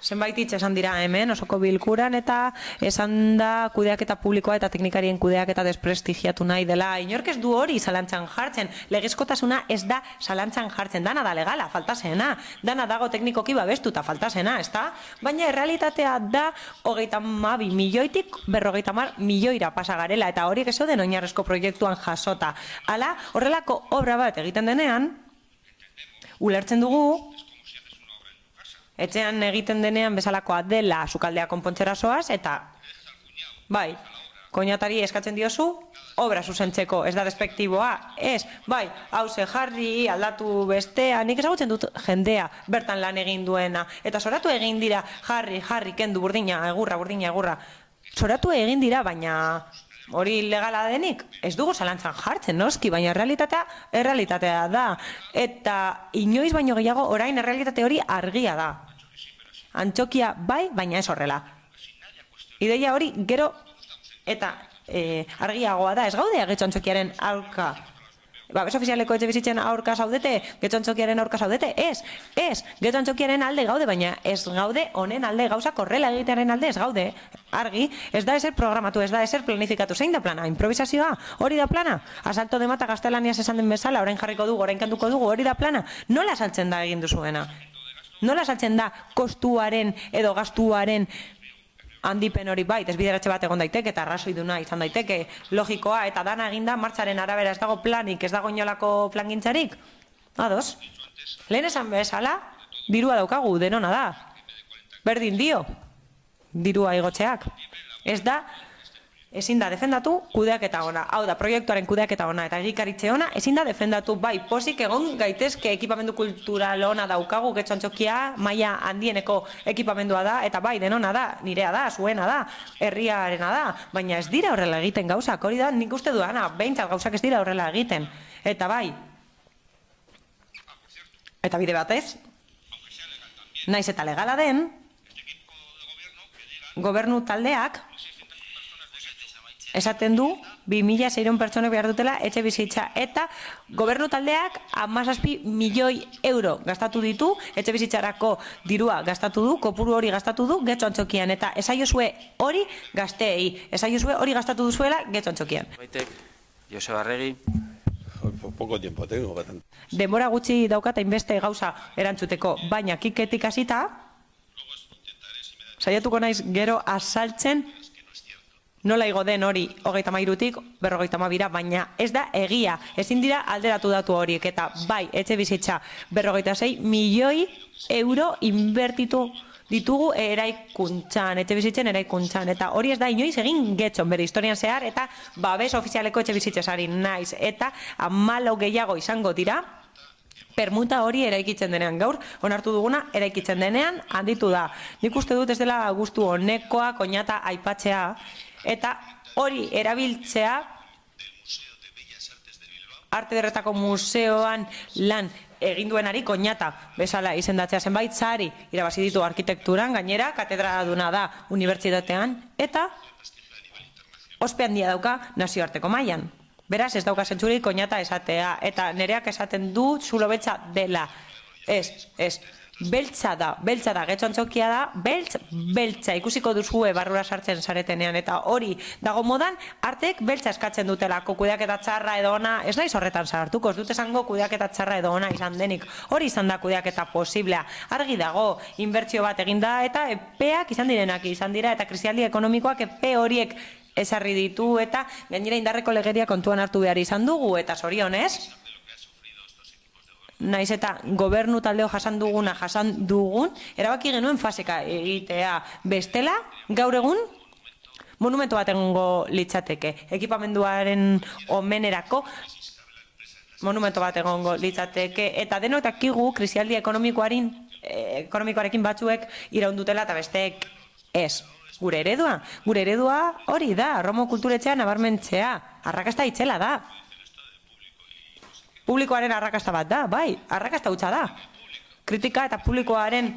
zenbait hitz esan dira hemen, osoko bilkuran, eta esan da kudeaketa publikoa eta teknikarien kudeaketa desprestigiatu nahi dela. Inork ez du hori zalantzan jartzen, legezkotasuna ez da zalantzan jartzen, dana da legala, faltasena, dana dago teknikoki babestuta, faltasena, ez da? Baina errealitatea da 32 milioitik 50 milioira pasagarela, eta horiek ez den oinarrezko proiektuan jasota. Hala, horrelako obra bat egiten denean, ulertzen dugu, etxean egiten denean bezalakoa dela sukaldea konpontzera zoaz, eta bai, koinatari eskatzen diozu, obra zuzentzeko, ez da despektiboa, ez, bai, hauze jarri, aldatu bestea, nik ezagutzen dut jendea bertan lan egin duena, eta zoratu egin dira, jarri, kendu, burdina, egurra, zoratu egin dira, baina hori legala denik, ez dugu zalantzan jartzen, noski, baina errealitatea da, eta inoiz baino gehiago orain errealitate hori argia da. Antzokia bai, baina ez horrela. Ideia hori gero eta argiagoa da, ez gaudea Getxo Antzokiaren aurka. Babes ofizialeko etxe bizitzen aurka zaudete, Getxo Antzokiaren aurka zaudete, ez, Getxo Antzokiaren alde gaude, baina ez gaude honen alde, gauzak horrela egitearen alde ez gaude, argi, ez da ezer programatu, ez da ezer planifikatu, zein da plana, improvisazioa, hori da plana, asalto de mata gaztelaniaz esan den bezala, orain jarriko dugu, orain kantuko dugu, hori da plana, nola saltzen da egin duzuena? Nola saltzen da kostuaren edo gastuaren handipen hori bai, desbideratze bat egon daiteke eta arrazoiduna izan daiteke, logikoa, eta dana eginda martxaren arabera ez dago planik, ez dago inolako plangintzarik? Ados. Lehen esan bezala, dirua daukagu, denona da. Berdin dio, dirua igotzeak. Ez da, ezin da defendatu kudeaketa ona. Hau da, proiektuaren kudeaketa ona eta egikaritze ona, ezin da defendatu bai, pozik egon gaitezke ekipamendu kultural ona daukagu, Getxo Antzokia maila handieneko ekipamendua da, eta bai, denona da, nirea da, zuena da, herriarena da, baina ez dira horrela egiten gauzak, hori da, nik uste duana, behintzat gauzak ez dira horrela egiten. Eta bai, eta bide batez, naiz eta legala den, gobernu taldeak esaten du 2.600 pertsonek behar dutela etxe bizitza eta gobernu taldeak 17 milioi euro gastatu ditu, etxe bizitzarako dirua gastatu du, kopuru hori gastatu du Getxo Antzokian eta esaiozue hori gazteei, esaiozue hori gastatu duzuela Getxo Antzokian. Baitek, Joseba Arregi. Poco tiempo tengo, bastante. Denbora gutxi daukata inbeste gauza erantzuteko, baina kiketik hasita, saiatuko naiz gero azaltzen nola igo den hori 33-tik 52-ra, baina ez da egia, ezin dira alderatu datu horiek, eta bai, etxe bizitza 56 milioi euro inbertitu ditugu eraikuntzan, etxe bizitzen eraikuntzan, eta hori ez da inoiz egin Getxon bere historian zehar, eta babes ofizialeko etxe bizitzesari naiz, eta 14 gehiago izango dira, permuta hori eraikitzen denean, gaur onartu duguna eraikitzen denean handitu da. Nik uste dut ez dela gustu honekoa koñata aipatzea, eta hori erabiltzea Arte Ederretako Museoan lan egin duenari koñata bezala izendatzea, zenbait sari irabazi ditu arkitekturan, gainera katedraduna da unibertsitatean, eta ospe handia dauka nazioarteko mailan. Beraz, ez dauka zentzurik koñata esatea, eta nereak esaten du zulo beltza dela. Ez, beltza da, Getxo Antzokia da, beltza, ikusiko duzue barrura sartzen zaretenean, eta hori dago modan, artek beltza eskatzen dutelako, kudeaketa txarra edo ona, ez naiz horretan sartuko, ez dut esango kudeaketa txarra edo ona izan denik, hori izan da kudeaketa posiblea, argi dago, inbertsio bat eginda, eta epeak izan direnak izan dira, eta krisialdi ekonomikoak epe horiek ezarri ditu, eta gainera indarreko legeria kontuan hartu behar izan dugu, eta zorionez, naiz eta gobernu taldeo jasan dugun, erabaki genuen faseka egitea bestela, gaur egun, monumentu bat egongo litzateke. Ekipamenduaren omenerako monumentu bat egongo litzateke, eta denotakigu krisialdi ekonomikoarekin batzuek iraundutela eta besteek ez. Gure eredua hori da, Romo kulturetxea nabarmentzea, arrakasta itzela da. Publikoaren arrakasta bat da, bai, arrakasta hutsa da. Kritika eta publikoaren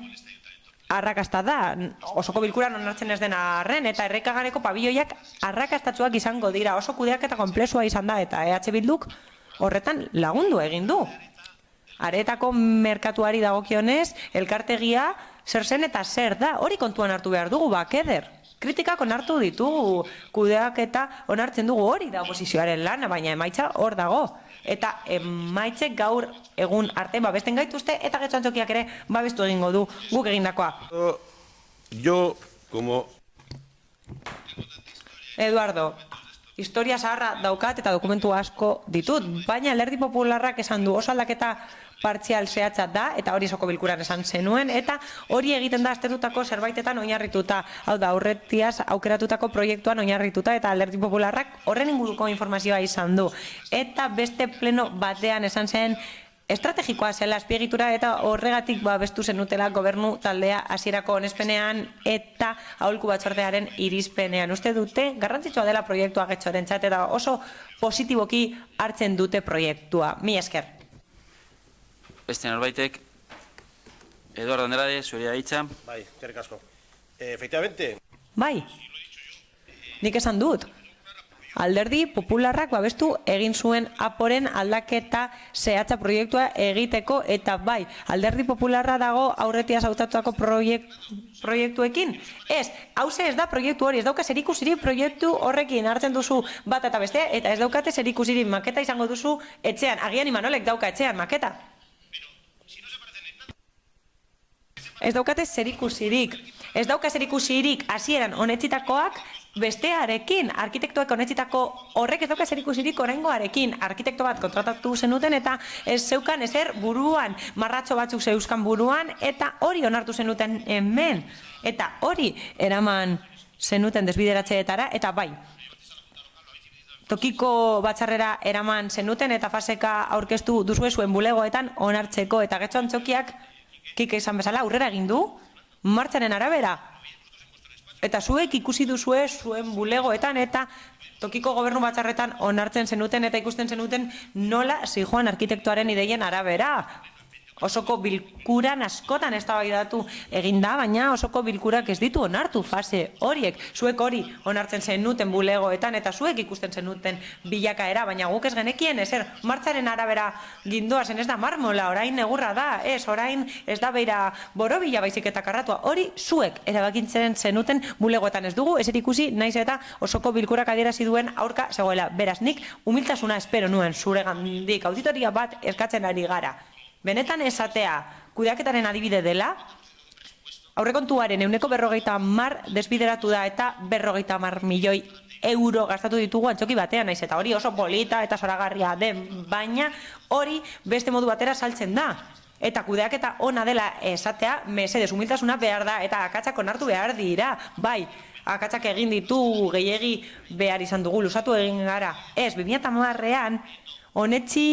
arrakasta da, osoko bilkuran onartzen ez dena arren, eta errekagareko pabilloiak arrakastatzuak izango dira, oso kudeak eta konplexua izan da, eta EH Bilduk horretan lagundu egin du. Areetako merkatuari dagokionez, elkartegia zer zen eta zer da, hori kontuan hartu behar dugu, bakeder. Kritikak onartu ditugu, kudeak eta onartzen dugu, hori da oposizioaren lana, baina emaitza hor dago. Eta emaitzek gaur egun arte babesten gaituzte, eta Getxo Antzokiak ere babestu egingo du guk egindakoa. Yo, como... Eduardo, historia zaharra daukat eta dokumentu asko ditut, baina Alderdi Popularrak esan du oso aldaketa partzial zehatza da, eta hori soko bilkuran esan zenuen, eta hori egiten da aztertutako zerbaitetan oinarrituta, hau da, aurretiaz aukeratutako proiektuan oinarrituta, eta Alderdi Popularrak horren inguruko informazioa izan du. Eta beste pleno batean esan zen estrategikoa zela azpiegitura, eta horregatik babestu zenutela gobernu taldea hasierako onespenean eta aholku batzordearen irizpenean. Uste dute, garrantzitsua dela proiektua Getxorentzat, eta oso positiboki hartzen dute proiektua. Mi esker. Beste norbaitek, Eduardo Andrade, zurea hitza. Bai, eskerrik asko. Efectivamente. Bai, nik esan dut. Alderdi Popularrak babestu egin zuen aporen aldaketa zehatza proiektua egiteko, eta bai, Alderdi Popularra dago aurretia hautatutako proiektuekin. Ez, hauze ez da proiektu hori, ez dauka zerikusirik proiektu horrekin hartzen duzu bat eta beste, eta ez daukate zerikusirik maketa izango duzu etxean. Agian Imanolek dauka etxean maketa. Ez daukate zerikusirik. Ez dauka zerikusirik hasieran onetsitakoak bestearekin, arkitektoek onetzitako horrek ez dauka zerikusirik oraingoarekin, arkitekto bat kontratatu zenuten eta ez zeukan ezer buruan, marratxo batzuk zeuzkan buruan, eta hori onartu zenuten hemen, eta hori eraman zenuten desbideratzeetara, eta bai, tokiko batzarrera eraman zenuten eta faseka aurkeztu duzue zuen bulegoetan onartzeko, eta getxo antzokiak kike izan bezala aurrera egin du, martxaren arabera. Eta zuek ikusi duzue zuen bulegoetan eta tokiko gobernu batzarretan onartzen zenuten eta ikusten zenuten nola zijoan arkitektoaren ideien arabera. Osoko bilkuran askotan eztabaidatu egin da, baina osoko bilkurak ez ditu onartu fase horiek. Zuek hori onartzen zenuten bulegoetan eta zuek ikusten zenuten bilakaera, baina guk ez genekien ezer martxaren arabera gindoazen ez da marmola, orain egurra da, orain ez da beira borobila baizik eta karratua. Hori zuek erabakintzen zenuten bulegoetan ez dugu, ezer ikusi naiz eta osoko bilkurak adierazi duen aurka zegoela. Beraz, nik humiltasuna espero nuen zuregandik, auditoria bat eskatzen ari gara. Benetan esatea kudeaketaren adibide dela, aurrekontuaren 150 desbideratu da eta 50 milioi euro gastatu ditugu antzoki batean, naiz eta hori oso polita eta zoragarria den, baina hori beste modu batera saltzen da. Eta kudeaketa ona dela esatea, mesedez humiltasuna behar da eta akatsak onartu behar dira, bai. Akatsak egin ditu, gehiegi behar izan dugu, luzatu egin gara. Ez, 2010ean, honetzi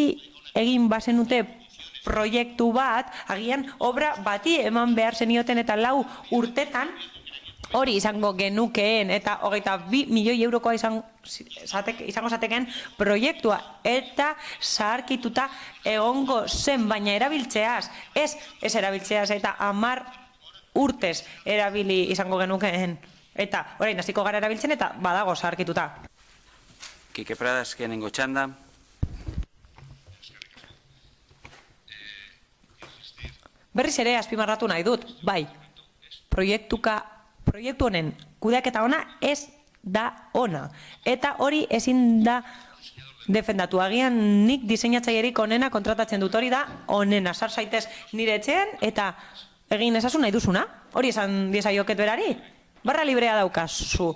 egin bazenute proiektu bat, agian obra bati eman behar zenioten eta 4 urtetan hori izango genukeen eta 22 milioi eurokoa izango zateken proiektua eta zaharkituta egongo zen, baina erabiltzeaz, ez erabiltzeaz eta 10 urtez erabili izango genukeen. Eta orain hasiko gara erabiltzen eta badago zaharkituta. Kike Pradas, kenengo txanda. Berriz ere azpimarratu nahi dut, bai, proiektu honen kudeaketa ona ez da ona. Eta hori ezin da defendatu. Agian nik diseinatzaierik onena kontratatzen dut, hori da onena. Sar zaitez nire etxean eta egin ezazu nahi duzuna. Hori esan diezaioket berari. Barra librea daukazu.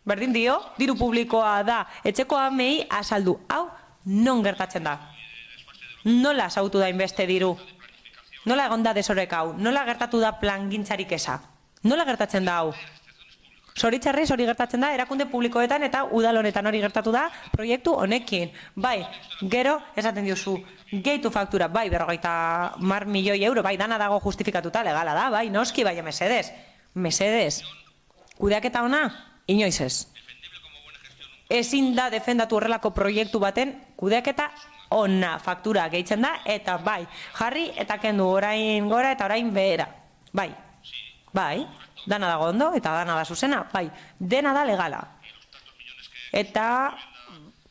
Berdin dio, diru publikoa da. Etxeko amei azaldu. Hau, non gertatzen da? Nola zautu da inbeste diru? Nola egon da desorek hau? Nola gertatu da plangintzarik eza? Nola gertatzen da hau? Zoritxarrez hori gertatzen da erakunde publikoetan eta udal honetan hori gertatu da proiektu honekin. Bai, gero esaten diozu, gehitu faktura, bai, 50 milioi euro, bai, dana dago justifikatuta, legala da, bai, noski, bai, mesedez. Mesedez. Kudeaketa ona, inoiz ez. Ezin da defendatu horrelako proiektu baten kudeaketa ona, faktura gehitzen da, eta bai, jarri eta kendu orain gora eta orain behera. Bai, bai, dana dago ondo eta dana da zuzena, bai, dena da legala. Eta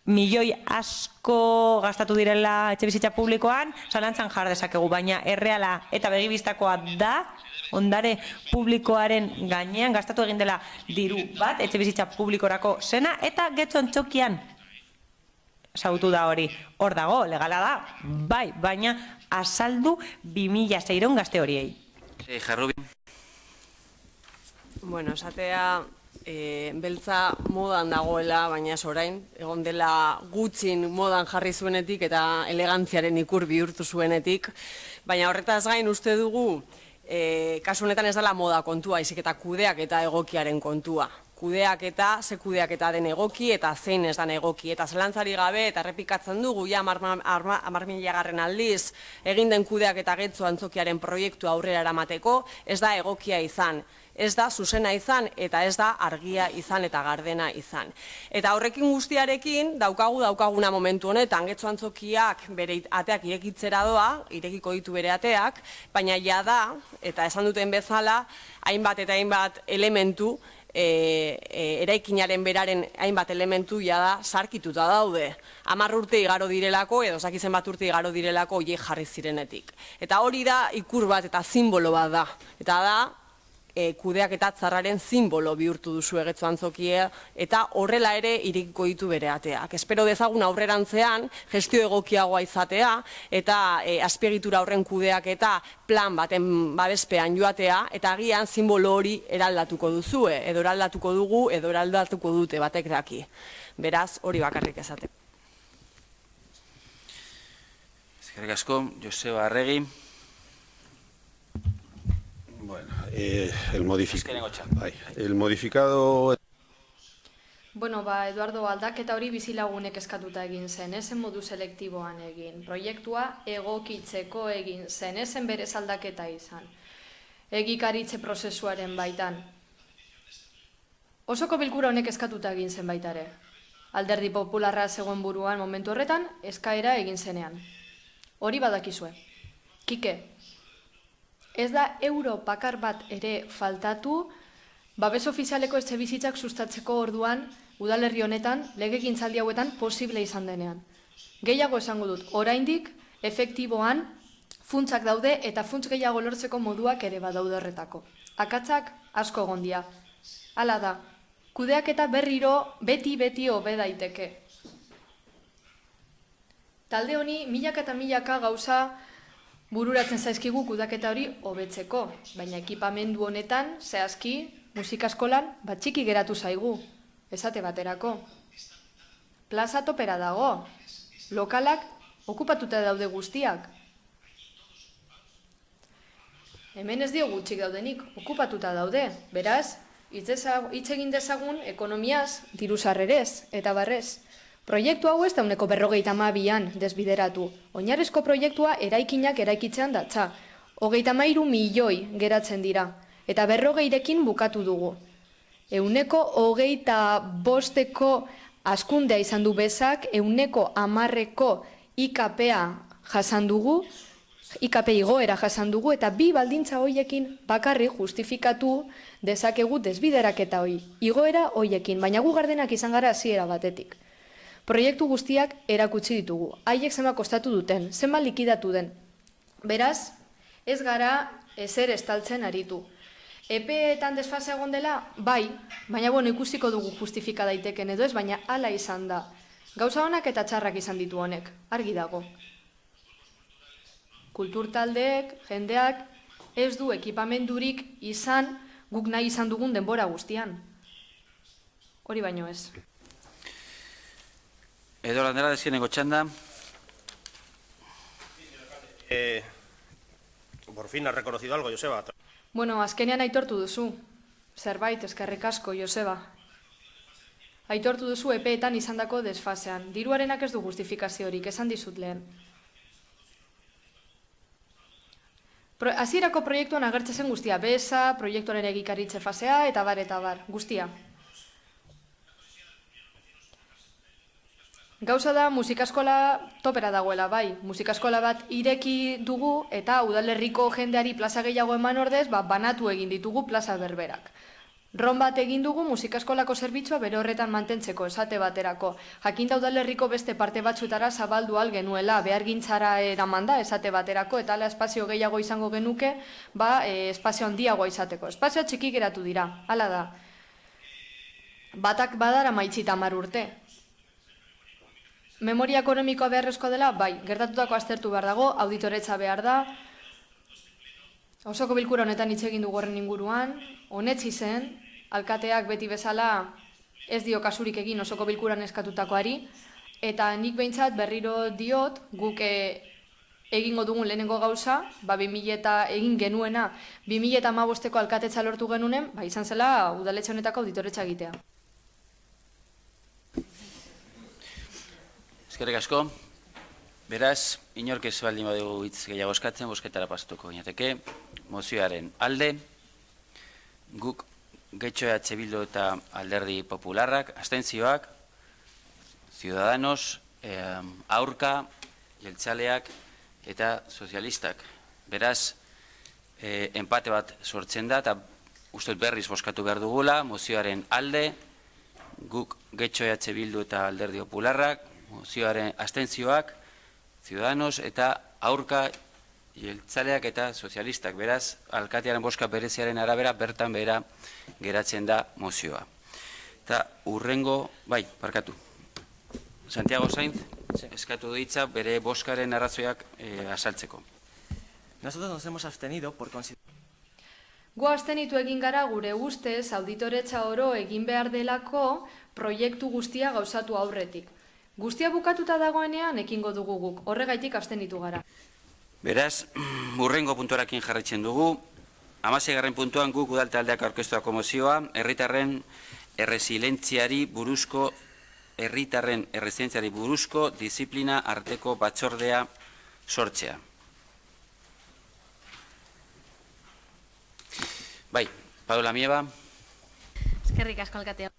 milioi asko gastatu direla etxebizitza publikoan, zalantzan jar dezakegu, baina erreala eta begibistakoa da, ondare publikoaren gainean gastatu egin dela diru bat, etxebizitza publikorako zena, eta getxo antzokian zautu da hori. Hor dago, legala da, bai, baina azaldu 2006 gazte horiei. Jarrubi. Bueno, esatea beltza modan dagoela, baina ez orain, egon dela gutxin modan jarri zuenetik eta elegantziaren ikur bihurtu zuenetik, baina horretaz gain uste dugu, kasu honetan ez dela moda kontua, izik eta kudeak eta egokiaren kontua. Kudeaketa, ze kudeaketa den egoki eta zein ez den egoki. Eta zelantzari gabe eta errepikatzen dugu, ja 10.000 aldiz, egin den kudeaketa getxo antzokiaren proiektu aurrera eramateko, ez da egokia izan. Ez da zuzena izan eta ez da argia izan eta gardena izan. Eta horrekin guztiarekin daukaguna momentu honetan, getxo antzokiak bere ateak irekitzera doa, irekiko ditu bere ateak, baina ja da, eta esan duten bezala, hainbat eta hainbat elementu, eraikinaren beraren hainbat elementu da sarkituta daude. 10 urte igaro direlako, edo zakizen bat urte igaro direlako horiek jarri zirenetik. Eta hori da ikur bat eta simbolo bat da. Eta da, kudeaketa txarraren sinbolo bihurtu duzu Getxo Antzokia, eta horrela ere irekiko ditu bere ateak. Espero dezagun aurrerantzean gestio egokiagoa izatea eta azpiegitura horren kudeaketa plan baten babespean joatea, eta agian sinbolo hori eraldatuko duzue, edo eraldatuko dugu, edo eraldatuko dute batek daki. Beraz, hori bakarrik esate. Eskerrik asko, Joseba Arregi. Bueno, el modificado... Bueno, Eduardo, aldaketa hori bizilagunek eskatuta egin zen, ezen modu selektiboan egin. Proiektua egokitzeko egin zen, ezen berez aldaketa izan. Egikaritze prozesuaren baitan. Osoko bilkura honek eskatuta egin zen baitare. Alderdi Popularra zegoen buruan momentu horretan, eskaera egin zenean. Hori badakizue. Kike, ez da euro bakar bat ere faltatu, babes ofizialeko etxebizitzak sustatzeko orduan, udalerri honetan, legegintzaldi hauetan posible izan denean. Gehiago esango dut, oraindik, efektiboan, funtsak daude eta funts gehiago lortzeko moduak ere badaude horretako. Akatzak asko egondia. Hala da, kudeaketa berriro beti hobe daiteke. Talde honi milaka eta milaka gauza bururatzen zaizkigu kudeaketa hori hobetzeko, baina ekipamendu honetan, zehazki, musika eskolan, txiki geratu zaigu, esate baterako. Plaza topera dago, lokalak okupatuta daude guztiak. Hemen ez dio gutxik daudenik, okupatuta daude, beraz, hitz egin dezagun ekonomiaz, diru-sarrerez eta barrez. Proiektu hau ez da 52an desbideratu. Oinarrizko proiektua eraikinak eraikitzean datza. 33 milioi geratzen dira. Eta 40rekin bukatu dugu. 125eko hazkundea izan du bezak, 110eko IKP-a jasan dugu, IKP igoera jasan dugu, eta bi baldintza hoiekin bakarrik justifikatu dezakegu desbideraketa hoi. Igoera hoiekin, baina gu gardenak izan gara hasiera batetik. Proiektu guztiak erakutsi ditugu. Haiek zenbat kostatu duten, zenbat likidatu den. Beraz, ez gara ezer estaltzen aritu. Epeetan desfase egon dela, bai, baina ikusiko dugu justifika daiteken edo ez, baina hala izan da. Gauza honak eta txarrak izan ditu honek, argi dago. Kulturtaldeek, jendeak, ez du ekipamendurik izan guk nahi izan dugun denbora guztian. Hori baino ez. Edo Landera, deskeneko txanda. Por fin has reconocido algo, Joseba. Bueno, azkenean aitortu duzu. Zerbait, eskerrik asko, Joseba. Aitortu duzu epeetan izandako desfasean. Diruarenak ez du justifikaziorik, esan dizut lehen. Hasierako proiektuan agertzen guztia, beza, proiektuaren egikaritze fasea, eta bar, guztia. Gauza da, musikaskola topera dagoela, bai. Musikaskola bat ireki dugu eta udalerriko jendeari plaza gehiago eman ordez, banatu egin ditugu plaza berberak. Ron bat egin dugu musikaskolako zerbitzua bere horretan mantentzeko, esate baterako. Jakinda udalerriko beste parte batzuetara zabaldu al genuela, behargintzara eramanda, esate baterako, eta ala espazio gehiago izango genuke, espazio handiagoa izateko. Espazioa txiki geratu dira, hala da. Batak badara maitzita 10 urte. Memoria ekonomikoa beharrezkoa dela, bai, gertatutako aztertu behar dago, auditoretza behar da, osoko bilkura honetan hitz egin dugu horren inguruan, honetzi zen, alkateak beti bezala ez dio kasurik egin osoko bilkuran eskatutakoari, eta nik behintzat berriro diot, guk egingo dugun lehenengo gauza, 2000 egin genuena, 2015ko alkatetza lortu genunen, izan zela udaletxe honetako auditoretza egitea. Eskerrik asko. Beraz, inork ez baldin badugu hitz gehiago eskatzen, bozketara pasatuko ginateke. Mozioaren alde, guk Getxo Bildu eta Alderdi Popularrak, abstentzioak, Ciudadanos, aurka, jeltzaleak eta sozialistak. Beraz, empate bat sortzen da, eta uste berriz bozkatu behar dugula, mozioaren alde, guk Getxo Bildu eta Alderdi Popularrak, mozioaren abstentzioak, Ciudadanos eta aurka jeltzaleak eta sozialistak. Beraz, alkatearen bozka bereziaren arabera, bertan behera geratzen da mozioa. Eta urrengo, bai, barkatu. Santiago Sainz, eskatu ditza bere bozkaren arrazoiak azaltzeko. Nosotros nos hemos abstenido por considerar... Gu abstenitu egin gara gure ustez auditoretza oro egin behar delako proiektu guztia gauzatu aurretik. Guztia bukatuta dagoenean ekingo dugu guk, horregaitik abstenitu gara. Beraz, urrengo puntuarekin jarraitzen dugu. 16. puntuan guk udaltaldeak aurkeztuako mozioa, herritarren erresilientziari buruzko disiplina arteko batzordea sortzea. Bai, Paola Mieba. Eskerrik asko alkatea.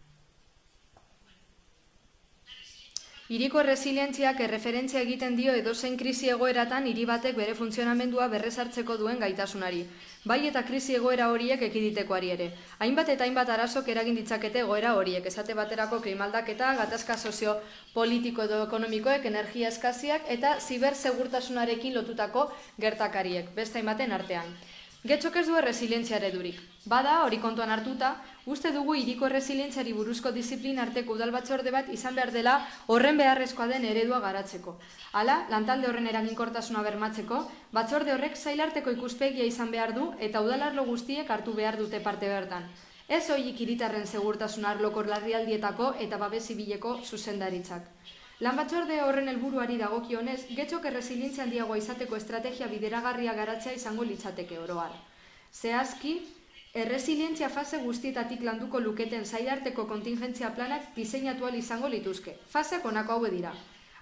Hiriko erresilientziak erreferentzia egiten dio edozein krisi egoeratan hiri batek bere funtzionamendua berrezartzeko duen gaitasunari. Bai eta krisi egoera horiek ekiditekoari ere. Hainbat eta hainbat arazok eragin ditzakete egoera horiek, esate baterako klimaldaketa, gatazka soziopolitiko edo ekonomikoek, energia eskaziak eta zibersegurtasunarekin lotutako gertakariek, beste hainbaten artean. Getxok ez du erresilientzia eredurik. Bada, hori kontuan hartuta, uste dugu hiriko erresilientziari buruzko disiplin arteko udal batzorde bat izan behar dela horren beharrezkoa den eredua garatzeko. Hala, lantalde horren eraginkortasuna bermatzeko, batzorde horrek sailarteko ikuspegia izan behar du eta udalarlo guztiek hartu behar dute parte bertan. Ez soilik hiritarren segurtasun arloko larrialdietako eta babes zibileko zuzendaritzak. Lan batzorde horren helburuari dagokionez, Getxok erresilientzia handiagoa izateko estrategia bideragarria garatzea izango litzateke oro har. Zehazki, erresilientzia fase guztietatik landuko luketen sailarteko kontingentzia planak diseinatu ahal izango lituzke. Faseak honako hauek dira.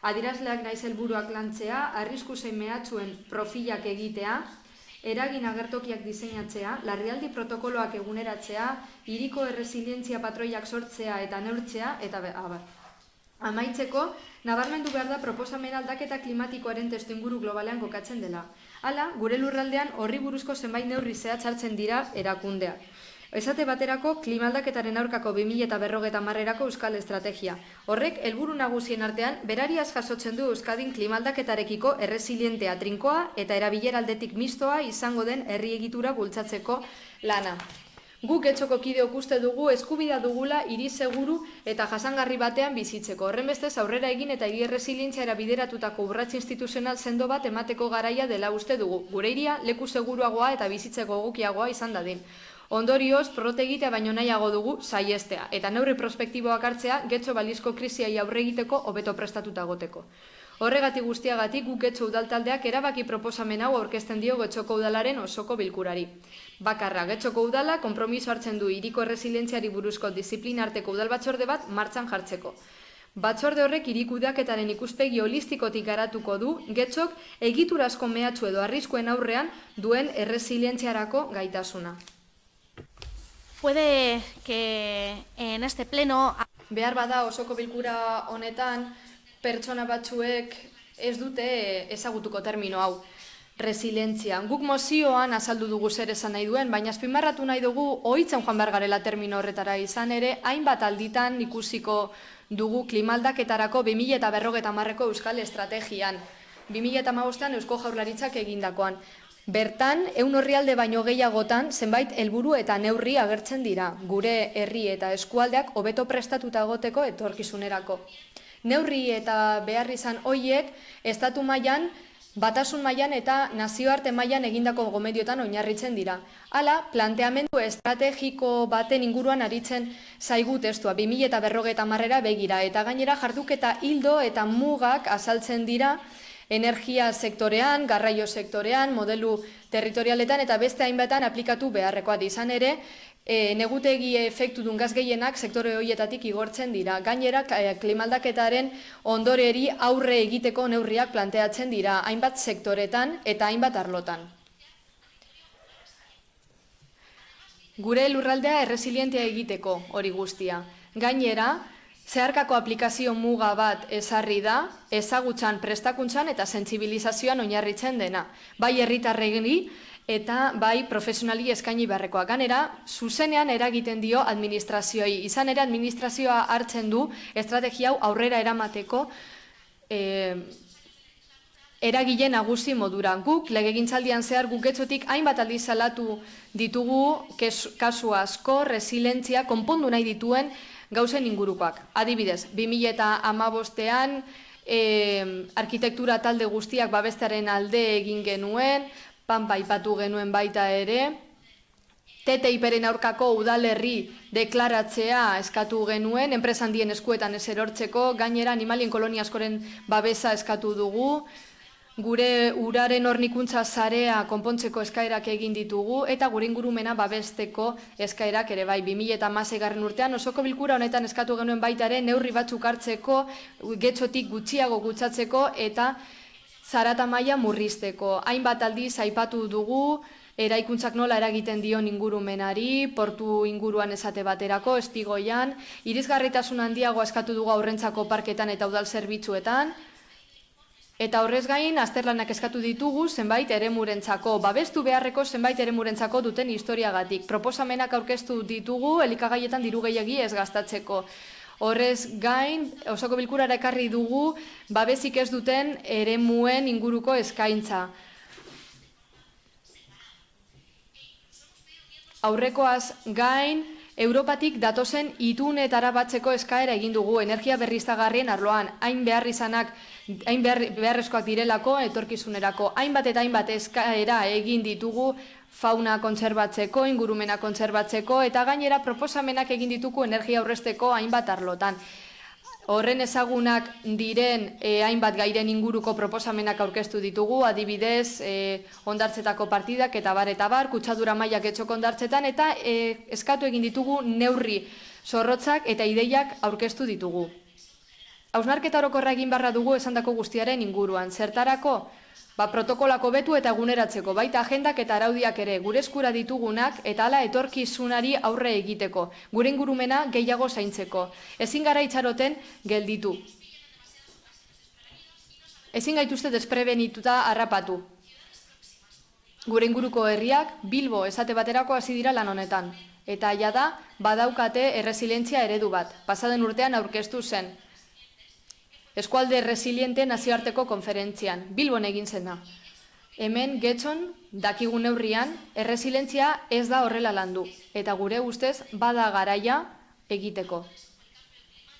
Adierazleak naiz helburuak lantzea, arrisku zein mehatxuen profilak egitea, eragin agertokiak diseinatzea, larrialdi protokoloak eguneratzea, hiriko erresilientzia patroiak sortzea eta neurtzea, eta abar. Amaitzeko, nabarmendu behar da proposamen aldaketa klimatikoaren testuinguru globalean kokatzen dela. Hala, gure lurraldean horri buruzko zenbait neurri zehatz hartzen dira erakundeak. Esate baterako, klimaldaketaren aurkako 2050erako euskal estrategia. Horrek, helburu nagusien artean, berariaz jasotzen du Euskadin klimaldaketarekiko erresilientea trinkoa eta erabilera aldetik mistoa izango den herri egitura bultzatzeko lana. Guk Getxoko kideok uste dugu eskubidea dugula hiri seguru eta jasangarri batean bizitzeko. Horrenbestez aurrera egin eta hiri erresilientziara bideratutako urrats instituzional sendo bat emateko garaia dela uste dugu. Gure hiria leku seguruagoa eta bizitzeko egokiagoa izan dadin. Ondorioz, porrot egitea baino nahiago dugu saiestea eta neurri prospektiboak hartzea Getxo balizko krisiai aurre egiteko hobeto prestatuta egoteko. Horregatik guztiagatik guk Getxo udaltaldeak erabaki proposamen hau aurkezten dio Getxoko udalaren osoko bilkurari. Bakarra, Getxoko udala konpromiso hartzen du hiriko erresilientziari buruzko disiplina arteko udal batzorde bat martxan jartzeko. Batzorde horrek hiri kudeaketaren ikuspegi holistikotik garatuko du Getxok egiturazko mehatxu edo arriskuen aurrean duen erresilientziarako gaitasuna. Puede que en este pleno... Behar bada osoko bilkura honetan, pertsona batzuek ez dute ezagutuko termino hau, resilientzia. Guk mozioan azaldu dugu zer esan nahi duen, baina azpimarratu nahi dugu ohitzen joan behar garela termino horretara izan ere, hainbat alditan ikusiko dugu klimaldaketarako 2050ko euskal estrategian. 2015an Eusko Jaurlaritzak egindakoan. Bertan, 100 orrialde baino gehiagotan zenbait helburu eta neurri agertzen dira, gure herri eta eskualdeak hobeto prestatuta egoteko etorkizunerako. Neurri eta behar izan hoiek, estatu mailan, batasun mailan eta nazioarte mailan egindako gomendiotan oinarritzen dira. Hala, planteamendu estrategiko baten inguruan aritzen zaigu testua 2050era begira, eta gainera jarduketa ildo eta mugak azaltzen dira energia sektorean, garraio sektorean, modelu territorialetan eta beste hainbatan aplikatu beharrekoa izan ere, negutegi efektudun gaz gehienak sektore horietatik igortzen dira. Gainera, klimaldaketaren ondoreri aurre egiteko neurriak planteatzen dira hainbat sektoretan eta hainbat arlotan. Gure lurraldea erresilientea egiteko hori guztia. Gainera, zeharkako aplikazio muga bat ezarri da, ezagutzan, prestakuntzan eta sentsibilizazioan oinarritzen dena. Bai herritarrei eta bai profesionali eskaini beharrekoa. Gainera, zuzenean eragiten dio administrazioei. Izan ere, administrazioa hartzen du estrategia hau aurrera eramateko eragile nagusi modura. Guk, legegintzaldian zehar guketxotik hainbat aldiz salatu ditugu kasu asko, resilientzia, konpondu nahi dituen gauzen ingurukoak. Adibidez, 2015ean arkitektura talde guztiak babestearen alde egin genuen, Pampa aipatu genuen baita ere, TTIPren aurkako udalerri deklaratzea eskatu genuen, enpresa handien eskuetan ez erortzeko, gainera animalien kolonia askoren babesa eskatu dugu, gure uraren hornikuntza sarea konpontzeko eskaerak egin ditugu, eta gure ingurumena babesteko eskaerak ere bai. 2016 urtean osoko bilkura honetan eskatu genuen baita ere neurri batzuk hartzeko, getxotik gutxiago gutxatzeko eta zarata maila murrizteko. Hainbat aldiz aipatu dugu, eraikuntzak nola eragiten dion ingurumenari, portu inguruan esate baterako, Espigoian, irisgarritasun handiagoa eskatu dugu aurrentzako parketan eta udal zerbitzuetan, eta horrez gain, azterlanak eskatu ditugu zenbait eremurentzako, babestu beharreko zenbait eremurentzako duten historiagatik. Proposamenak aurkeztu ditugu, elikagaietan diru gehiegi ez gastatzeko. Horrez gain, osoko bilkurara ekarri dugu, babesik ez duten eremuen inguruko eskaintza. Aurrekoaz gain, Europatik datozen itunetara batzeko eskaera egin dugu energia berriztagarrien arloan, hain beharrezkoak direlako etorkizunerako, hainbat eta hainbat eskaera egin ditugu fauna kontserbatzeko, ingurumena kontserbatzeko, eta gainera proposamenak egin ditugu energia aurrezteko hainbat arlotan. Horren ezagunak diren hainbat gairen inguruko proposamenak aurkeztu ditugu, adibidez, hondartzetako partidak eta bar, kutsadura mailak etxoko hondartzetan, eta eskatu egin ditugu neurri zorrotzak eta ideiak aurkeztu ditugu. Hausnarketa orokorra egin barra dugu esandako guztiaren inguruan. Zertarako? Protokolako betu eta eguneratzeko, baita agendak eta araudiak ere, gure eskura ditugunak eta hala etorkizunari aurre egiteko, gure ingurumena gehiago zaintzeko. Ezin gara itxaroten gelditu. Ezin gaituzte desprebenituta harrapatu. Gure inguruko herriak Bilbo esate baterako hasi dira lan honetan. Eta jada badaukate erresilientzia eredu bat. Pasaden urtean aurkeztu zen. Eskualde resiliente nazioarteko konferentzian, Bilbon egin zena. Hemen, Getxon, dakigun neurrian, erresilientzia ez da horrela landu, eta gure ustez bada garaia egiteko.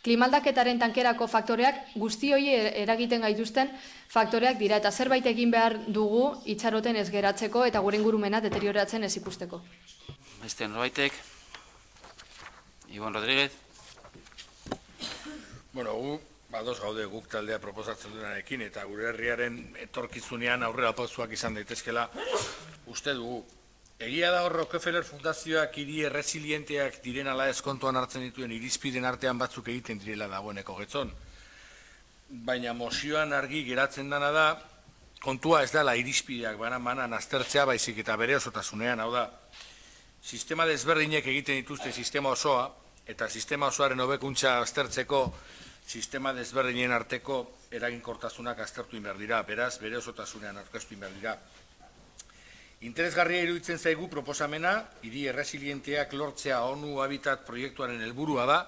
Klimaldaketaren tankerako faktoreak guzti hori eragiten gaituzten faktoreak dira, eta zerbait egin behar dugu itxaroten ez geratzeko eta gure ingurumena deterioratzen ez ikusteko. Beste norbaitek, Ibon Rodríguez. Bueno, Badoz gaude guk taldea proposatzen duenarekin eta gure herriaren etorkizunean aurrera pausuak izan daitezkela uste dugu. Egia da hor Rockefeller Fundazioak hiri erresilienteak diren ala eskontuan hartzen dituen irizpiden artean batzuk egiten direla dagoeneko Getxon. Baina mozioan argi geratzen dana da, kontua ez dela irizpideak banan aztertzea baizik eta bere osotasunean, hau da, sistema desberdinek egiten dituzte sistema osoa eta sistema osoaren hobekuntza aztertzeko sistema desberdinen arteko eraginkortasunak aztertu behar dira, beraz, bere osotasunean aurkeztu behar dira. Interesgarria iruditzen zaigu proposamena, hiri erresilienteak lortzea ONU Habitat proiektuaren helburua da,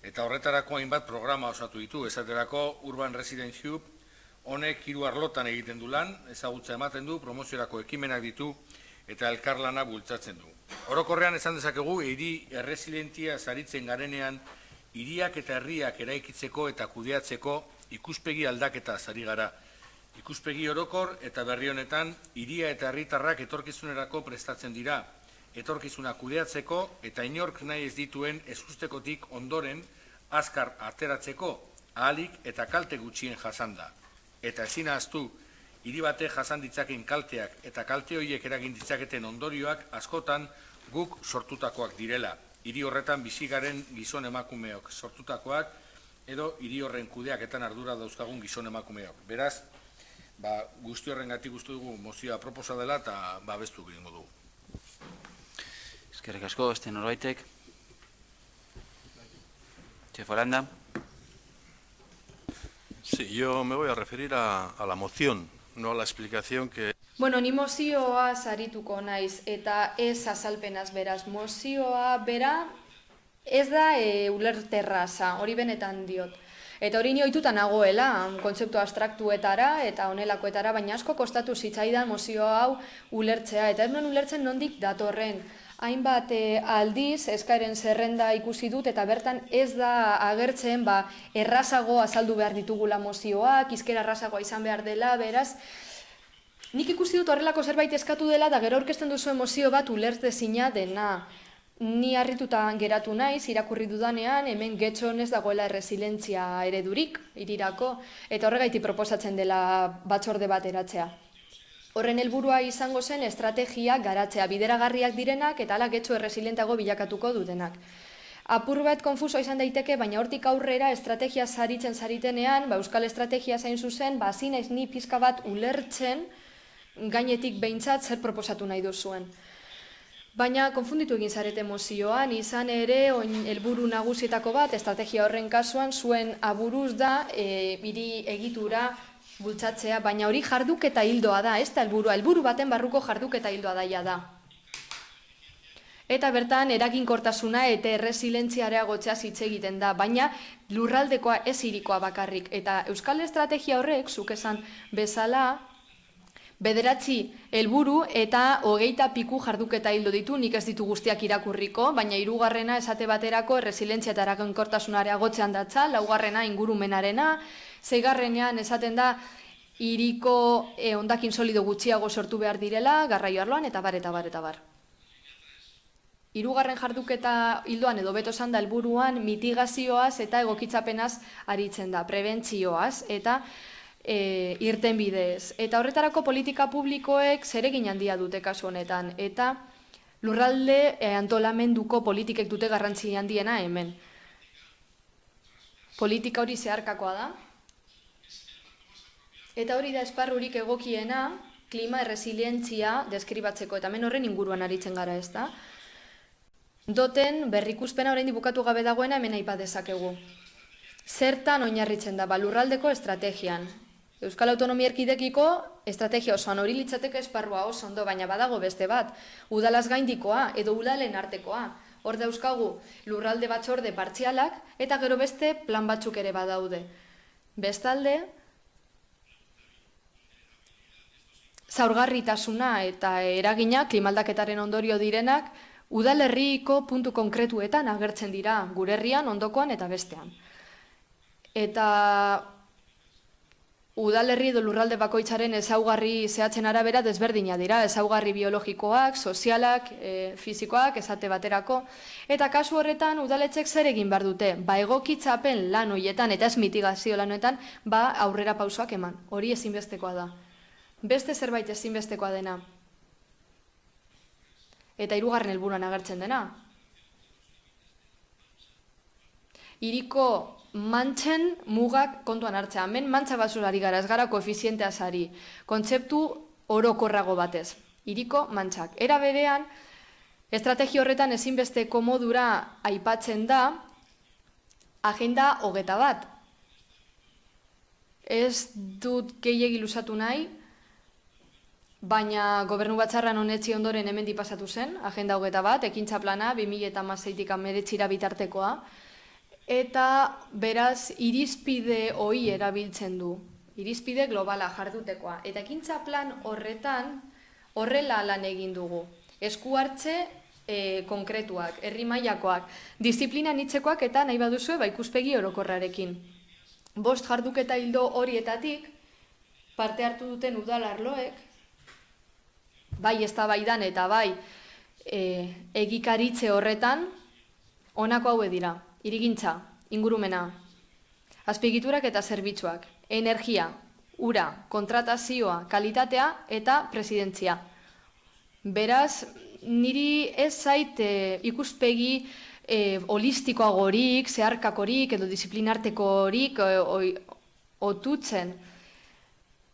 eta horretarako hainbat programa osatu ditu, esaterako Urban Residence Hub, honek 3 arlotan egiten du lan, ezagutza ematen du, promoziorako ekimenak ditu, eta elkarlana bultzatzen du. Orokorrean esan dezakegu, hiri erresilientia saritzen garenean, hiriak eta herriak eraikitzeko eta kudeatzeko ikuspegi aldaketa ari gara. Ikuspegi orokor eta berri honetan hiria eta herritarrak etorkizunerako prestatzen dira. Etorkizuna kudeatzeko eta inork nahi ez dituen ezustekotik ondoren azkar ateratzeko ahalik eta kalte gutxien jasanda. Eta ezin ahaztu, hiri batek jasan ditzaken kalteak eta kalte horiek eragin ditzaketen ondorioak askotan guk sortutakoak direla. Hiri horretan bizigaren gizon emakumeok sortutakoak edo hiri horren kudeaketan ardura dauzkagun gizon emakumeok. Beraz, guzti horrengatik uste dugu mozioa proposa dela eta babestu egingo dugu. Eskerrik asko, beste norbaitek. Txeforanda. Sí, yo me voy a referir a la moción, no a la explicación que... Bueno, ni mozioa sarituko naiz eta ez azalpenaz beraz. Mozioa bera ez da ulerterraza, hori benetan diot. Eta hori ni ohituta nagoela, kontzeptu abstraktuetara eta honelakoetara, baina asko kostatu zitzaidan mozio hau ulertzea. Eta ez nuen ulertzen nondik datorren. Hainbat aldiz eskaeren zerrenda ikusi dut eta bertan ez da agertzen errazago azaldu behar ditugula mozioak, hizkera errazagoa izan behar dela, beraz, nik ikusi dut horrelako zerbait eskatu dela da gero aurkezten duzu mozio bat ulertezina dena. Ni harrituta geratu naiz, irakurri dudanean, hemen getxon ez dagoela erresilientzia eredurik, irirako, eta horregaitik proposatzen dela batzorde bat eratzea. Horren helburua izango zen estrategia garatzea, bideragarriak direnak eta ala getxo erresilientago bilakatuko dutenak. Apur bat konfuso izan daiteke, baina hortik aurrera estrategia zaritenean, euskal estrategia zain zuzen, hasi naiz ni pizka bat ulertzen, gainetik behintzat zer proposatu nahi duzuen. Baina konfunditu egin zarete mozioan, izan ere helburu nagusietako bat, estrategia horren kasuan, zuen aburuz da, hiri egitura bultzatzea, baina hori jarduketa hildoa da, ez da helburua, helburu baten barruko jarduketa hildoa daia da. Eta bertan eraginkortasuna eta erresilientzia areagotzea hitz egiten da, baina lurraldekoa ez hirikoa bakarrik. Eta euskal estrategia horrek, zuk esan bezala, 9 helburu eta 20 piku jarduketa hildo ditu, nik ez ditu guztiak irakurriko, baina 3. esate baterako erresilientzia eta eraginkortasuna areagotzean datza, 4. ingurumenarena, 6. esaten da hiriko hondakin solido gutxiago sortu behar direla, garraio arloan, eta bar, eta bar, eta bar. 3. jarduketa hildoan edo beto esan da helburuan mitigazioaz eta egokitzapenaz aritzen da, prebentzioaz eta irten bidez. Eta horretarako politika publikoek zeregin handia dute kasu honetan, eta lurralde antolamenduko politikek dute garrantzi handiena hemen. Politika hori zeharkakoa da, eta hori da esparrurik egokiena klima erresilientzia deskribatzeko, eta hemen horren inguruan aritzen gara, ez da? Doten berrikuspena oraindik bukatu gabe dagoena hemen aipa dezakegu. Zertan oinarritzen da, lurraldeko estrategian. Euskal Autonomia Erkidegiko estrategia osoan hori litzateke esparrua oso ondo, baina badago beste bat, udalaz gaindikoa edo udalen artekoa. Hor dauzkagu lurralde batzorde partzialak eta gero beste plan batzuk ere badaude. Bestalde, zaurgarritasuna eta eragina klimaldaketaren ondorio direnak udalerriko puntu konkretuetan agertzen dira, gure herrian, ondokoan eta bestean. Eta udalerri edo lurralde bakoitzaren ezaugarri zehatzen arabera desberdina dira, ezaugarri biologikoak, sozialak, fisikoak, esate baterako. Eta kasu horretan udaletxek zer egin behar dute? Egokitzapen lan horietan eta ez mitigazio lanoetan, aurrera pausoak eman. Hori ezinbestekoa da. Beste zerbait ezinbestekoa dena. Eta 3. helburuan agertzen dena. Hiriko mantxen mugak kontuan hartzea. Hemen mantxa basurari gara, ez gara koefizienteaz ari. Kontzeptu orokorrago batez. Hiriko mantxak. Era berean, estrategia horretan ezinbesteko modura aipatzen da agenda 21. Ez dut gehiegi luzatu nahi, baina gobernu batzarran honetzi ondoren hemendik pasatu zen, agenda 21, ekintza plana 2016tik 2019 bitartekoa. Eta beraz, irizpide hori erabiltzen du. Irizpide globala jardutekoa. Eta ekintza plan horretan horrela lan egin dugu. Esku hartze konkretuak, herri mailakoak, disiplina nitzekoak eta nahi baduzue ikuspegi orokorrarekin. 5 jarduketa hildo horietatik parte hartu duten udal arloek, bai eztabaidan eta bai egikaritze horretan, honako hauek dira. Hirigintza, ingurumena, azpiegiturak eta zerbitzuak, energia, ura, kontratazioa, kalitatea eta presidentzia. Beraz, niri ez zait ikuspegi holistikoagorik, zeharkakorik edo disiplinartekorik otutzen.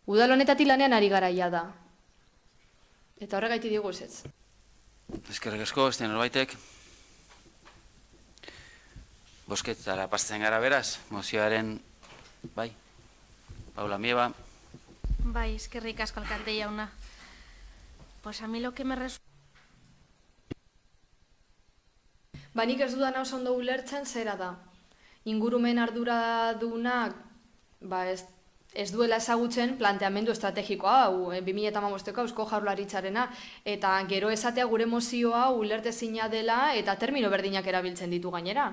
Udal honetatik lanean ari garaia da. Eta horregaiti digu ez. Eskerrik asko, ez den norbaitek. Bozketara pasatzen gara beraz, mozioaren, bai, Paula Mieba. Bai, eskerrik asko alkate jauna. Pues a mí lo que me resulta... Nik ez dudan oso ondo ulertzen zera da. ingurumen arduradunak ez duela ezagutzen planteamendu estrategikoa hau, 2015ko Eusko Jaurlaritzarena, eta gero esatea gure mozioa ulertezina dela eta termino berdinak erabiltzen ditu gainera.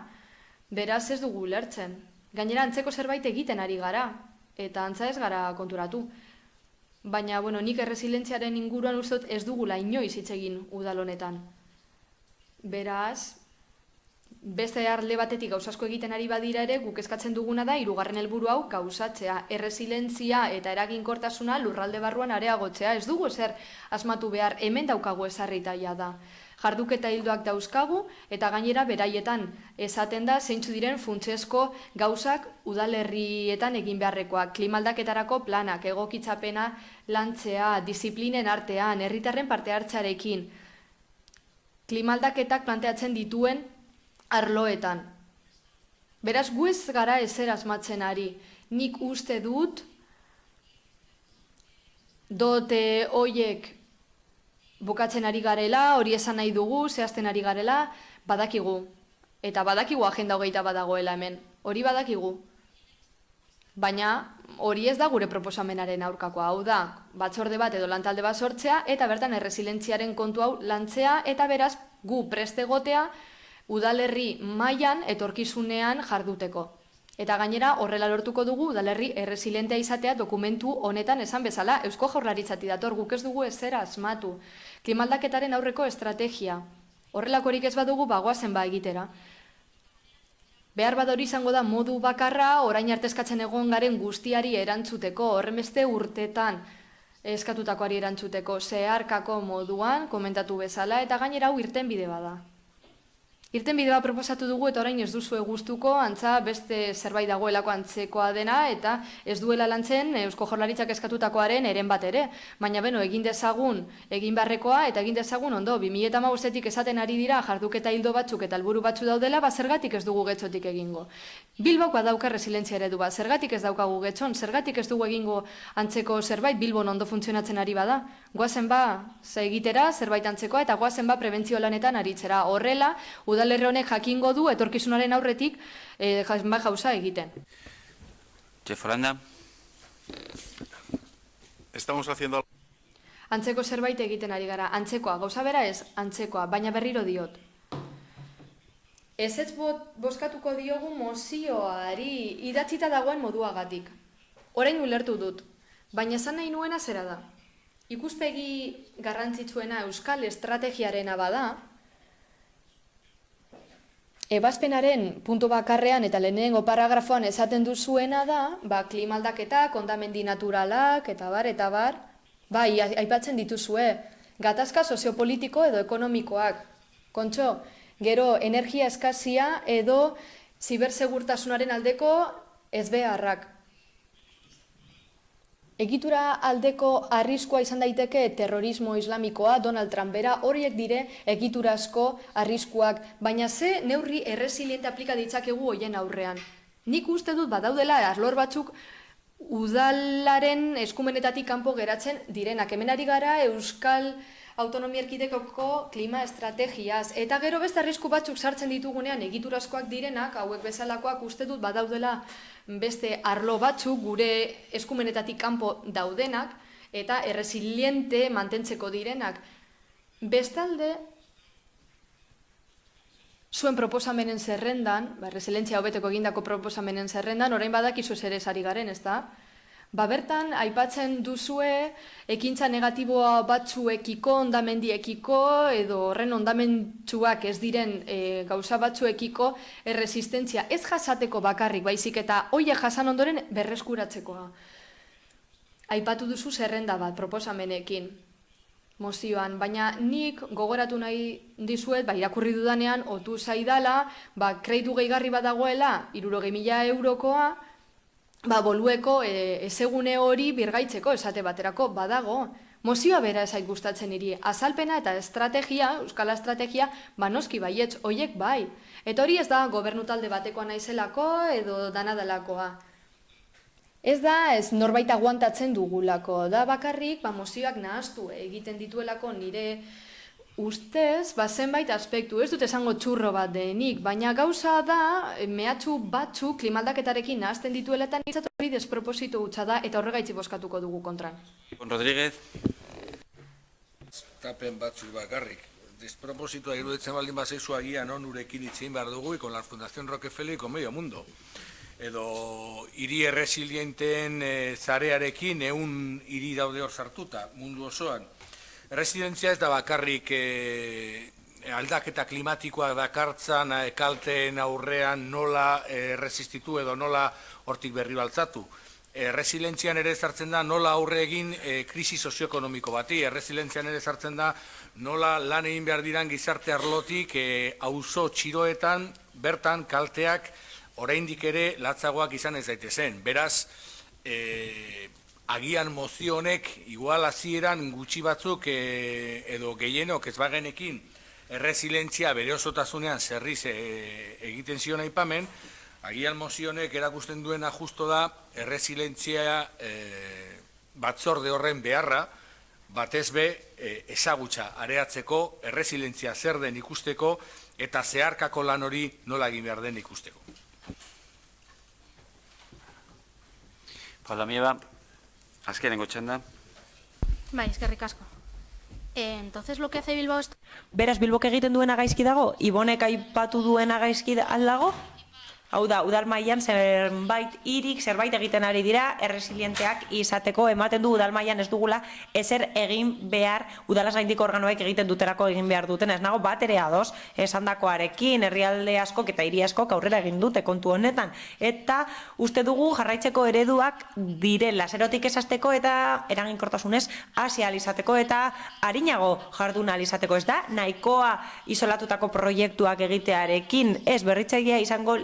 Beraz ez dugu ulertzen. Gainera antzeko zerbait egiten ari gara, eta antza ez gara konturatu. Baina, nik erresilentziaren inguruan uste dut ez dugula inoiz hitz egin udal honetan. Beraz, beste arle batetik gauzasko egiten ari badira ere, guk eskatzen duguna da, 3. helburu hau gauzatzea, erresilentzia eta eraginkortasuna lurralde barruan areagotzea. Ez dugu zer asmatu behar, hemen daukagu ezarritaia da. Jarduketa hildoak dauzkagu, eta gainera beraietan esaten da zeintzu diren funtsezko gauzak udalerrietan egin beharrekoak, klimaldaketarako planak, egokitzapena lantzea, disiplinen artean, herritarren parte hartzarekin, klimaldaketak planteatzen dituen arloetan. Beraz, gu ez gara ezer asmatzen ari. Nik uste dut, dote hoiek bukatzen ari garela, hori esan nahi dugu, zehazten ari garela, badakigu. Eta badakigu agenda hogeita badagoela hemen. Hori badakigu. Baina hori ez da gure proposamenaren aurkakoa. Hau da, batzorde bat edo lantalde bat sortzea, eta bertan erresilentziaren kontu hau lantzea, eta beraz gu preste egotea udalerri mailan etorkizunean jarduteko. Eta gainera horrela lortuko dugu udalerri erresilentea izatea dokumentu honetan esan bezala Eusko Jaurlaritzati dator, guk ez dugu ezera asmatu. Klimaldaketaren aurreko estrategia. Horrelakorik ez badugu bagoazen egitera. Behar bat hori izango da modu bakarra orain arte eskatzen egon garen guztiari erantzuteko, horrenbeste urtetan eskatutakoari erantzuteko, zeharkako moduan komentatu bezala, eta gainera hau irtenbide bada. Irtenbide bat proposatu dugu eta orain ez duzue gustuko, antza beste zerbait dagoelako antzekoa dena eta ez duela lantzen Eusko Jaurlaritzak eskatutakoaren eren bat ere. Baina egin dezagun egin beharrekoa eta egin dezagun ondo, 2015etik esaten ari dira jarduketa hildo batzuk eta helburu batzu daudela, zergatik ez dugu getxotik egingo. Bilbok badauka resilientzia eredu bat, zergatik ez daukagu getxon, zergatik ez dugu egingo antzeko zerbait Bilbon ondo funtzionatzen ari bada. Goazen egitera zerbait antzekoa eta goazen prebentzio lanetan aritzera. Horrela, udalerri honek jakingo du etorkizunaren aurretik gauza egiten. Jefolanda. Estamos haciendo Antzeko zerbait egiten ari gara. Antzekoa, gauza bera ez, antzekoa, baina berriro diot. Ez bozkatuko diogu mozioari idatzita dagoen moduagatik. Orain ulertu dut, baina esan nahi nuena zera da. Ikuspegi garrantzitsuena euskal estrategiarena bada, ebazpenaren puntu bakarrean eta lehenengo paragrafoan esaten duzuena da, klimaldaketak, hondamendi naturalak, eta bar, aipatzen dituzue, gatazka soziopolitiko edo ekonomikoak. Kontxo, gero energia eskazia edo zibersegurtasunaren aldeko ezbeharrak. Egitura aldeko arriskua izan daiteke terrorismo islamikoa, Donald Trump bera, horiek dire egiturazko arriskuak, baina ze neurri erresiliente aplika ditzakegu hoien aurrean. Nik uste dut badaudela arlor batzuk udalaren eskumenetatik kanpo geratzen direnak. Hemen ari gara Euskal Autonomia Erkidegoko klima estrategiaz, eta gero beste arrisku batzuk sartzen ditugunean egiturazkoak direnak, hauek bezalakoak uste dut badaudela beste arlo batzuk gure eskumenetatik kanpo daudenak, eta erresiliente mantentzeko direnak. Bestalde, zuen proposamenen zerrendan, resilientzia hobeteko egindako proposamenen zerrendan, orain badakizu ere ari garen, ez da? Bertan, aipatzen duzue, ekintza negatiboa batzuekiko, ondamendiekiko, edo horren ondamentsuak ez diren gauza batzuekiko erresistentzia ez jasateko bakarrik, baizik eta hoiek jasan ondoren berreskuratzekoa. Aipatu duzu zerrenda bat proposamenekin mozioan, baina nik gogoratu nahi dizuet, irakurri dudanean, otu zaidala, kreditu gehigarri bat dagoela, 60.000 eurokoa, bolueko ezegune hori birgaitzeko esate baterako badago. Mozioa bera ezait gustatzen iri. Azalpena eta estrategia, euskala estrategia, noski baietz, hoiek bai. Eta hori ez da gobernu talde batekoa naizelako edo danadalakoa. Ez da ez norbait aguantatzen dugulako. Da bakarrik mozioak nahaztu egiten dituelako nire ustez, zenbait aspektu, ez dut esango txurro bat denik, baina gauza da, mehatxu batzu klimaldaketarekin nahazten dituela eta niretzat hori desproposito hutsa da eta horregaitzi bozkatuko dugu kontran. Rodríguez. Tapen batzuk bakarrik. Despropositoa iruditzen baldin bazaizu agian onurekin itzein behar dugu con la Fundación Rockefeller y con medio mundo. Edo hiri erresilienteen zarearekin 100 hiri daude hor sartuta mundu osoan. Erresilientzia ez da bakarrik aldaketa klimatikoak dakartzan kalteen aurrean nola resistitu edo nola hortik berri baltzatu. Erresilentzian ere sartzen da nola aurre egin krisi sozioekonomiko bati. Erresilentzian ere sartzen da nola lan egin behar diran gizarte arlotik auzo txiroetan bertan kalteak oraindik ere latzagoak izan ez daitezen. Beraz, agian mozio honek igual hasieran gutxi batzuk edo gehienok ez bagenekin erresilientzia bere osotasunean zerriz egiten zion aipamen, agian mozio honek erakusten duena justo da erresilientzia batzorde horren beharra batez be ezagutza areatzeko, erresilientzia zer den ikusteko eta zeharkako lan hori nola egin behar den ikusteko. Palamieba. Azkenengo txanda. Bai, eskerrik asko. Entonces lo que hace Bilbao... Beraz, Bilbok egiten duena gaizki dago? Ibonek aipatu duena gaizki aldago? Hau da, udal mailan zerbait hirik, zerbait egiten ari dira, erresilienteak izateko ematen du udal mailan ez dugula ezer egin behar udalaz gaindiko organoek egiten duterako egin behar duten. Ez nago bat ere ados esandakoarekin, herrialde askok eta hiri askok aurrera egin dute kontu honetan. Eta uste dugu jarraitzeko ereduak direla, zerotik esazteko eta eraginkortasunez hasi ahal izateko eta arinago jardun ahal izateko. Ez da, nahikoa isolatutako proiektuak egitearekin, ez berritzailea izango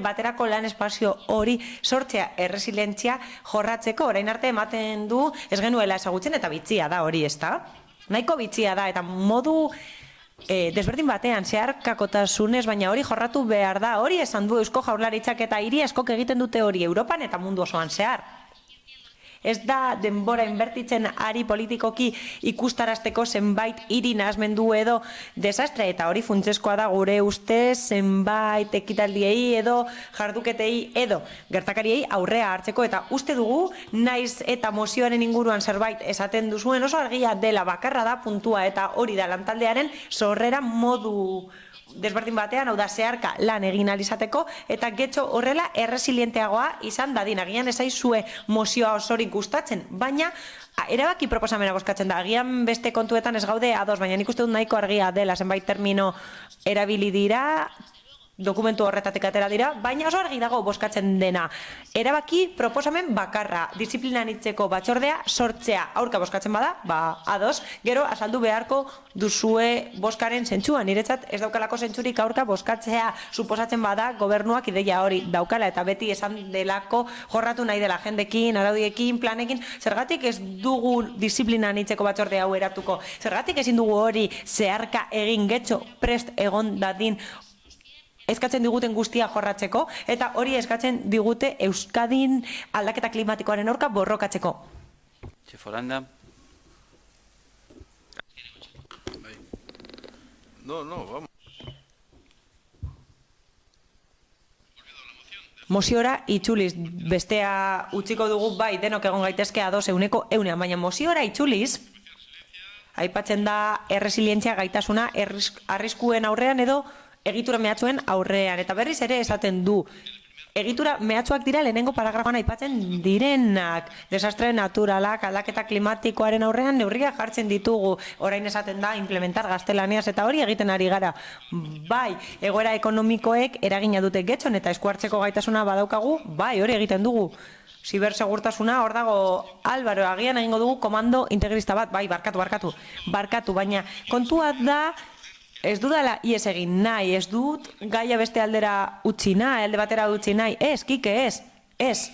baterako lan espazio hori sortzea erresilientzia jorratzeko. Orain arte ematen du ez genuela ezagutzen eta bitxia da hori, ez da? Nahiko bitxia da eta modu desberdin batean zeharkakotasunez, baina hori jorratu behar da. Hori esan du Eusko Jaurlaritzak eta hiri askok egiten dute hori Europan eta mundu osoan zehar. Ez da denbora inbertitzen ari politikoki ikustarazteko zenbait hiri nahasmendu edo desastre, eta hori funtsezkoa da gure ustez zenbait ekitaldiei edo jarduketei edo gertakariei aurrea hartzeko, eta uste dugu naiz eta mozioaren inguruan zerbait esaten duzuen oso argia dela bakarra da puntua, eta hori da lantaldearen sorrera modu desberdin batean, hau da zeharka lan egin alizateko, eta getxo horrela erresilienteagoa izan dadin. Agian ezaizue mozioa osorik gustatzen, baina erabaki proposamena bozkatzen da. Agian beste kontuetan ez gaude ados, baina nik uste dut nahiko argia dela, zenbait termino erabili dira, dokumentu horretatik atera dira, baina oso argi dago bozkatzen dena. Erabaki proposamen bakarra, disiplina anitzeko batzordea sortzea. Aurka bozkatzen bada, ados, gero azaldu beharko duzue bozkaren zentzua. Niretzat ez daukalako zentzurik aurka bozkatzea, suposatzen bada gobernuak ideia hori daukala, eta beti esan delako jorratu nahi dela jendekin, araudiekin, planekin. Zergatik ez dugu disiplina anitzeko batzorde hau eratuko? Zergatik ezin dugu hori zeharka egin getxo prest egon dadin eskatzen diguten guztia jorratzeko, eta hori eskatzen digute Euskadin aldaketa klimatikoaren aurka borrokatzeko. Txefolanda. No, vamos. Moziora itzuliz, bestea utziko dugu bai denok egon gaitezke ados 100%, baina moziora itzuliz, aipatzen da erresilientzia gaitasuna arriskuen aurrean edo egitura mehatxuen aurrean, eta berriz ere esaten du. Egitura mehatxuak dira lehenengo paragrafoan aipatzen direnak, desastre naturalak, aldaketa klimatikoaren aurrean neurriak jartzen ditugu. Orain esaten da implementar gaztelaniaz, eta hori egiten ari gara. Bai, egoera ekonomikoek eragina dute getxon eta eskuartzeko gaitasuna badaukagu, bai, hori egiten dugu. Zibersegurtasuna, hor dago Álvaro, agian egingo dugu komando integrista bat, bai, barkatu, baina kontua da, ez dudala ies egin nahi, ez dut gaia beste aldera utzi nahi, alde batera utzi nahi, kike ez.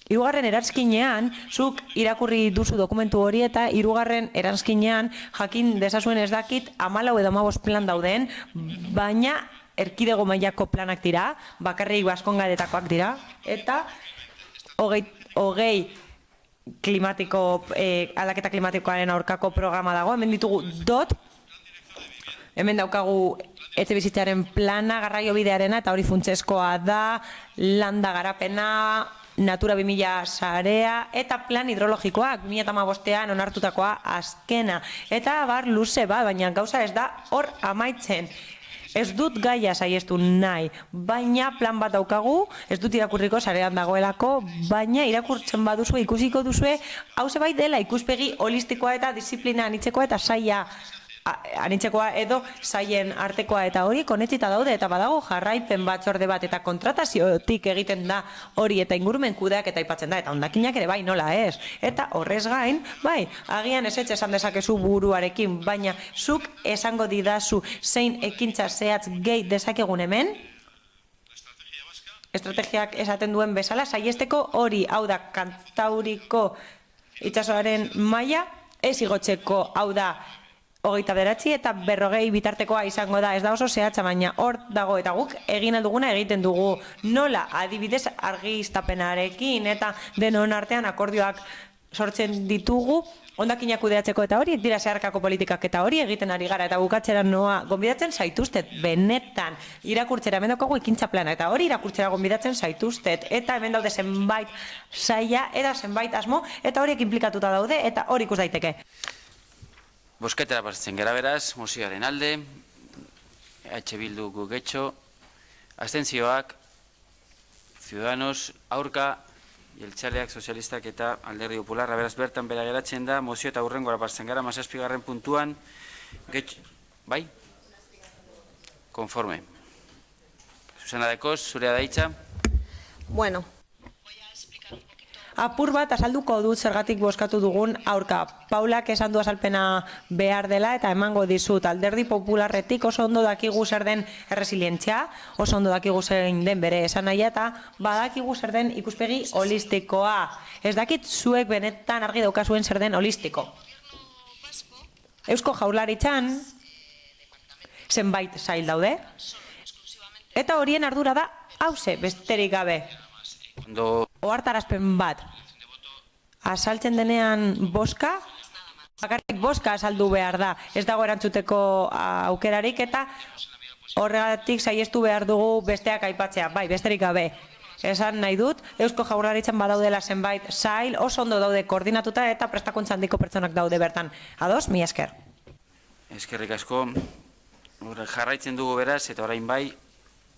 Hirugarren eranskinean, zuk irakurri duzu dokumentu hori eta hirugarren eranskinean jakin dezazuen ez dakit 14 edo 15 plan dauden, baina erkidego mailako planak dira, bakarrik Baskongadetakoak dira, eta 20 aldaketa klimatikoaren aurkako programa dago, hemen ditugu hemen daukagu etxe bizitzaren plana, garraio bidearena, eta hori funtsezkoa da, landa garapena, Natura 2000 sarea eta plan hidrologikoak 2015an onartutakoa azkena. Eta bar luze bat, baina gauza ez da hor amaitzen. Ez dut gaia saiestu nahi, baina plan bat daukagu, ez dut irakurriko sarean dagoelako, baina irakurtzen baduzu ikusiko duzue, hau bai dela ikuspegi holistikoa eta disiplina anitzekoa eta saia anitzekoa edo saien artekoa eta hori konektita daude eta badago jarraipen batzorde bat eta kontrataziotik egiten da hori eta ingurumen kudeak eta aipatzen da eta hondakinak ere bai nola ez. Eta horrez gain, bai, agian ezetxe esan dezakezu buruarekin, baina zuk esango didazu zein ekintza zehatz gehi dezakegun hemen? Estrategiak esaten duen bezala, saiesteko hori, hau da, Kantauriko itsasoaren maila, ez igotzeko, hau da, 29 eta 40 bitartekoa izango da, ez da oso zehatza, baina hor dago eta guk egin alduguna egiten dugu nola adibidez argiztapenarekin eta denon artean akordioak sortzen ditugu hondakinak kudeatzeko eta horiek dira zeharkako politikak eta hori egiten ari gara eta bukatzera noa gonbidatzen zaituztet benetan irakurtzera hemen daukagu ekintza plana eta hori irakurtzera gonbidatzen zaituztet eta hemen daude zenbait saia eta zenbait asmo eta horiek inplikatuta daude eta hori ikus daiteke. Bosketara pasatzen gara beraz, mozioaren alde, Bildu getxo, abstentzioak, Ciudadanos, aurka, jeltzaleak, sozialistak eta Alderdi Popularra, beraz bertan bera geratzen da, mozio eta hurrengora pasatzen gara, 17. puntuan, bai? Konforme. Susana Dekoz, zurea da hitza. Bueno. Apur bat azalduko dut zergatik bozkatu dugun aurka. Paulak esan du azalpena behar dela eta emango dizut. Alderdi Popularretik oso ondo dakigu zer den erresilientzia, oso ondo dakigu zein den bere esan nahia eta badakigu zer den ikuspegi holistikoa. Ez dakit zuek benetan argi daukazuen zer den holistiko. Eusko Jaurlaritzan zenbait sail daude eta horien ardura da hauze besterik gabe. Ohartarazpen bat. Azaltzen denean boska, bakarrik boska azaldu behar da. Ez dago erantzuteko aukerarik eta horregatik saiestu behar dugu besteak aipatzea. Bai, besterik gabe. Esan nahi dut, Eusko Jaurlaritzan badaudela zenbait sail, oso ondo daude koordinatuta eta prestakuntza handiko pertsonak daude bertan. Ados, mila esker. Eskerrik asko. Jarraitzen dugu beraz eta orain bai,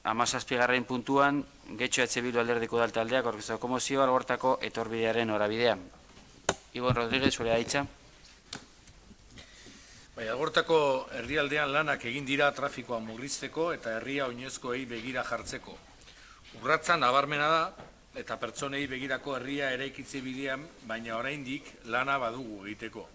17. puntuan, Getxo Bildu Alderdiko Taldeak aurkeztutako mozioa Algortako etorbidearen norabidea. Ibon Rodríguez, zurea da hitza. Algortako herrialdean lanak egin dira trafikoa murrizteko eta herria oinezkoei begira jartzeko. Urratza nabarmena da eta pertsonei begirako herria eraikitze bidean, baina oraindik lana badugu egiteko.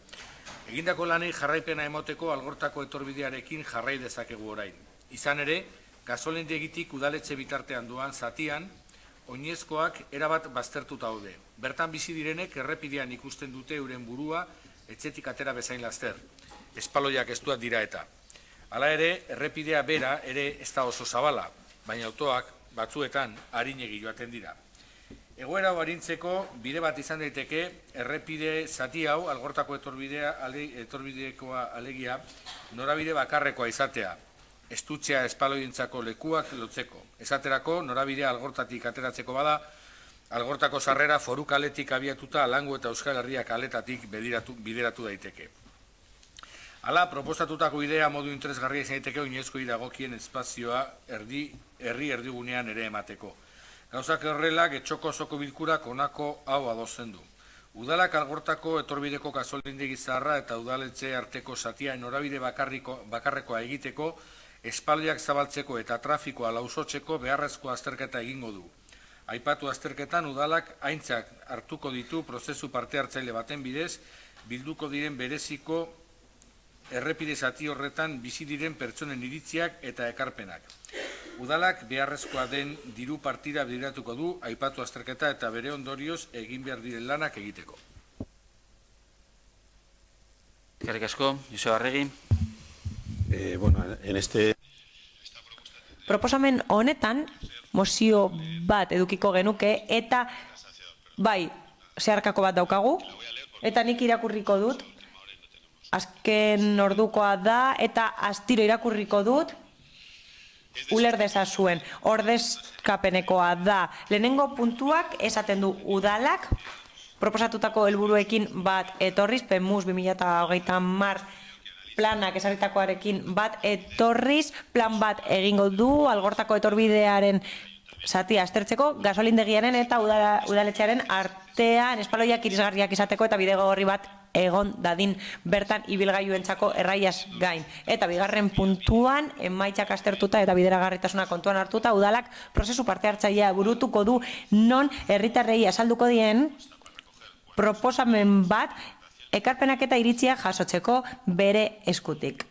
Egindako lanei jarraipena emoteko Algortako etorbidearekin jarrai dezakegu orain. Izan ere, gasolindegitik udaletxe bitartean doan zatian, oinezkoak erabat baztertuta daude. Bertan bizi direnek errepidean ikusten dute euren burua etxetik atera bezain laster. Espaloiak estuak dira eta. Hala ere, errepidea bera ere ez da oso zabala, baina autoak batzuetan arinegi joaten dira. Egoera hau arintzeko bide bat izan daiteke errepide zati hau Algortako etorbidekoa alegia norabide bakarrekoa izatea. Estutzea espaloientzako lekuak lotzeko. Esaterako, norabidea Algortatik ateratzeko bada, Algortako sarrera Foru kaletik abiatuta Alango eta Euskal Herria kaletatik bideratu daiteke. Hala, proposatutako idea modu interesgarria izan daiteke oinezkoei dagokien espazioa herri erdigunean ere emateko. Gauzak horrela, Getxoko osoko bilkurak honako hau adosten du. Udalak Algortako etorbideko gasolindegi zaharra eta udaletxe arteko zatia norabide bakarrekoa egiteko, espaldiak zabaltzeko eta trafikoa lausotzeko beharrezko azterketa egingo du. Aipatu azterketan udalak aintzak hartuko ditu prozesu parte hartzaile baten bidez, bilduko diren bereziko errepide zati horretan bizi diren pertsonen iritziak eta ekarpenak. Udalak beharrezkoa den diru partida bideratuko du, aipatu azterketa eta bere ondorioz egin behar diren lanak egiteko. Eskerrik asko, Joseba Arregi. Proposamen honetan, mozio bat edukiko genuke eta bai, zeharkako bat daukagu eta nik irakurriko dut azken ordukoa da eta astiro irakurriko dut, uler dezazuen, ordezkapenekoa da. Lehenengo puntuak esaten du udalak, proposatutako helburuekin bat etorriz, PEMUS 2030 planak esarritakoarekin bat etorriz, plan bat egingo du, algortako etorbidearen zatia aztertzeko, gasolindegiaren eta udaletxearen artean espaloiak irisgarriak izateko eta bidegorri bat egon dadin bertan ibilgailuentzako erraiaz gain. Eta bigarren puntuan, emaitzak aztertuta eta bideragarritasuna kontuan hartuta, udalak prozesu parte hartzailea burutuko du non herritarrei azalduko dien proposamen bat ekarpenak eta iritzia jasotzeko bere eskutik.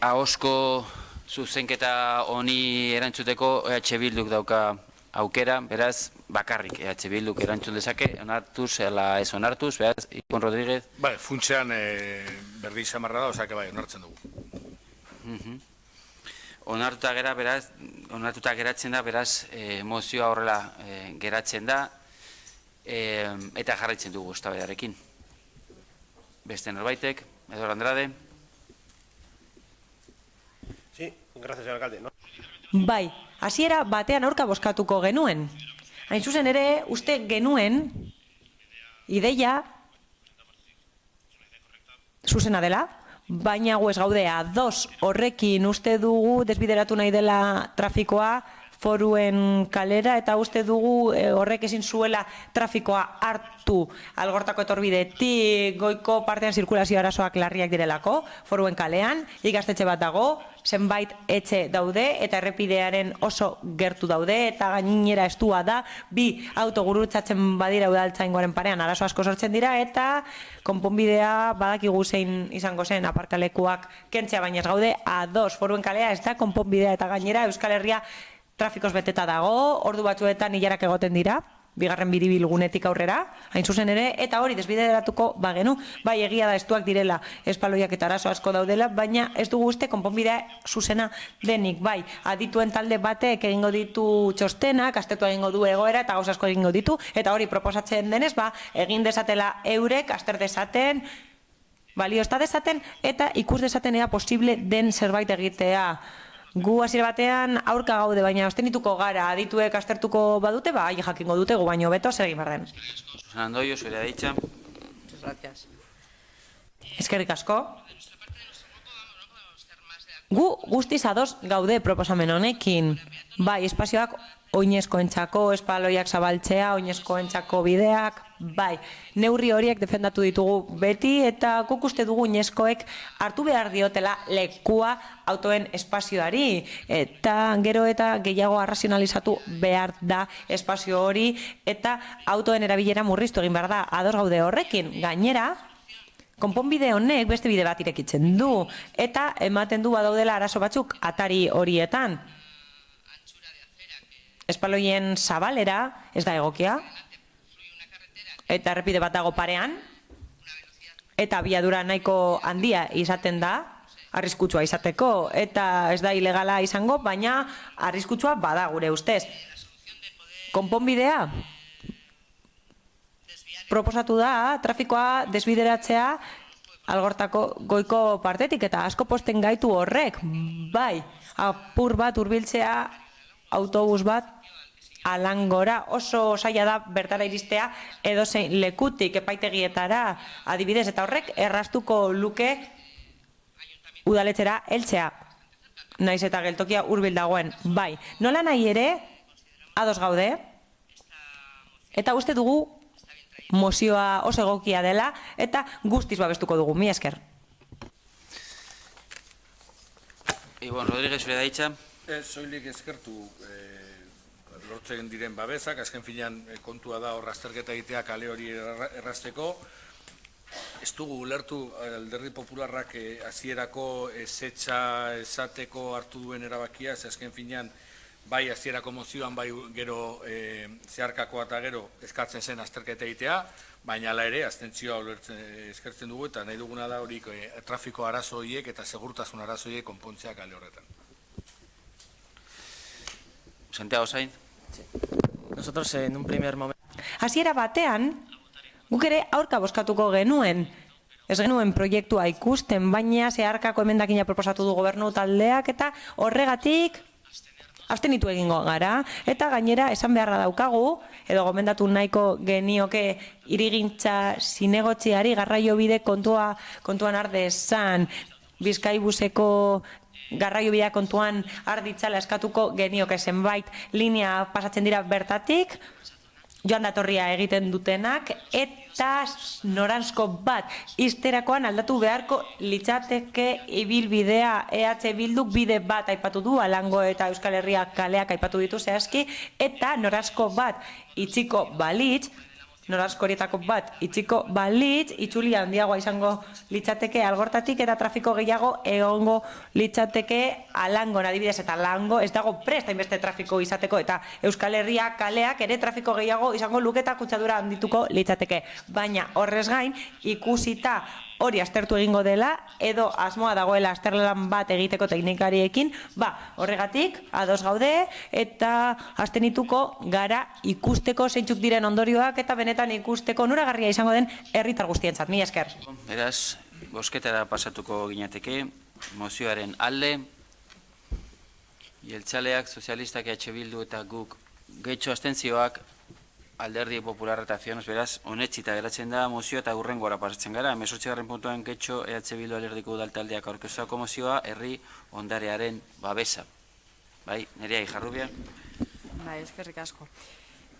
Ahosko zuzenketa honi erantzuteko EH Bilduk dauka aukera, beraz, bakarrik EH Bilduk erantzun dezake, onartuz, ez onartuz, beraz, Ikon Rodríguez. Bai, funtsean berdi samarra da, osake bai, onartzen dugu. Onartuta geratzen da, beraz, mozioa horrela geratzen da, eta jarraitzen dugu eztabaidarekin. Beste norbaitek, Eduardo Andrade. Sí, gracias, señor alcalde. Bai, hasiera batean aurka bozkatuko genuen. Hain zuzen ere, uste genuen ideia zuzena dela, baina gu ez gaude ados horrekin uste dugu desbideratu nahi dela trafikoa Foruen kalera eta uste dugu horrek ezin zuela trafikoa hartu algortako etorbidetik goiko partean zirkulazio arazoak larriak direlako, Foruen kalean, ikastetxe bat dago, zenbait etxe daude eta errepidearen oso gertu daude eta gainera estua da, bi auto gurutzatzen badira udaltzaingoaren parean arazo asko sortzen dira eta konponbidea badakigu zein izango zen aparkalekuak kentzea baina ez gaude ados, Foruen kalea ez da konponbidea eta gainera Euskal Herria trafikoz beteta dago, ordu batzuetan ilarak egoten dira, bigarren biribilgunetik aurrera, hain zuzen ere, eta hori desbideratuko bagenu, bai egia da estuak direla, espaloiak eta arazo asko daudela, baina ez dugu uste konponbidea zuzena denik, bai, adituen talde batek egingo ditu txostenak, astetu egingo du egoera eta gauz asko egingo ditu, eta hori proposatzen denez, egin dezatela eurek, aster dezaten, baliozta dezaten, eta ikus dezaten ea posible den zerbait egitea. Gu hasiera batean aurka gaude, baina ostenituko gara, adituek aztertuko badute, ahi jakingo dute, gu baino beto zer egin behar den. Susana Andoio, zurea deitza. Eskerrik asko. Gu guztiz ados gaude proposamen honekin. Bai, espazioak oinezkoentzako, espaloiak zabaltzea, oinezkoentzako bideak, bai, neurri horiek defendatu ditugu beti eta guk uste dugu oinezkoek hartu behar diotela lekua autoen espazioari eta gero eta gehiago arrazionalizatu behar da espazio hori eta autoen erabilera murriztu egin behar da, ados gaude horrekin, gainera, konponbide honek beste bide bat irekitzen du eta ematen du badaudela arazo batzuk atari horietan. Espaloien zabalera ez da egokia, eta errepide bat dago parean, eta abiadura nahiko handia izaten da, arriskutsua izateko, eta ez da ilegala izango, baina arriskutsua bada gure ustez. Konponbidea proposatu da trafikoa desbideratzea algortako goiko partetik, eta asko posten gaitu horrek, bai, apur bat hurbiltzea autobus bat Alangora, oso zaila da bertara iristea edozein lekutik epaitegietara adibidez, eta horrek erraztuko luke udaletxera heltzea, naiz eta geltokia hurbil dagoen, bai. Nola nahi ere, ados gaude, eta uste dugu mozioa oso egokia dela, eta guztiz babestuko dugu, mi esker. Ibon Rodríguez, zurea daitza. Soilik eskertu lortzen diren babesak, azken finean kontua da hor azterketa egitea kale hori errazteko. Ez dugu ulertu Alderdi Popularrak hasierako ezetza esateko hartu duen erabakia, ez azken finean bai hasierako mozioan, bai gero zeharkakoa eta gero eskatzen zen azterketa egitea, baina ala ere, abstentzioa eskertzen dugu eta nahi duguna da hori trafiko arazo horiek eta segurtasun arazo horiek konpontzea kale horretan. Santiago Sainz. Nosotros en un primer momento... Hasiera batean, guk ere aurka bozkatuko genuen, Ez genuen proiektua ikusten, baina zeharkako emendakina proposatu du gobernu taldeak eta horregatik abstenitu egingo gara, eta gainera esan beharra daukagu, edo gomendatu nahiko genioke hirigintza zinegotziari garraiobide kontuan ardezan, Bizkaibuseko garraiobidea kontuan arditzala eskatuko genioke zenbait linea pasatzen dira bertatik, joan datorria egiten dutenak, eta noranzko bat izterakoan aldatu beharko litzateke ibilbidea. EH Bilduk bide bat aipatu du, Alango eta Euskal Herria kaleak aipatu ditu zehazki, eta noranzko bat itxiko balitz, noranzko horietako bat itxiko balitz, itzulia handiagoa izango litzateke Algortatik eta trafiko gehiago egongo litzateke Alangon, adibidez, eta Alango ez dago prest hainbeste trafiko izateko, eta Euskal Herria kaleak ere trafiko gehiago izango luketa kutsadura handituko litzateke. Baina horrez gain, ikusita hori aztertu egingo dela, edo asmoa dagoela azterlan bat egiteko teknikariekin, horregatik, ados gaude, eta abstenituko gara ikusteko zeintzuk diren ondorioak, eta benetan ikusteko onuragarria izango den herritar guztientzat. Mila esker. Beraz, bozketara pasatuko ginateke, mozioaren alde, jeltzaleak, sozialistak, EH Bildu eta guk gehitxo abstentzioak, Alderdi Popular eta Ciudadanos, beraz, onetsita geratzen da mozioa eta hurrengora pasatzen gara. 18. puntuan getxo EH Bildu Alderdiko Udaltaldeak aurkeztutako mozioa herri ondarearen babesa. Bai, Nerea Ijarrubia. Bai, eskerrik asko.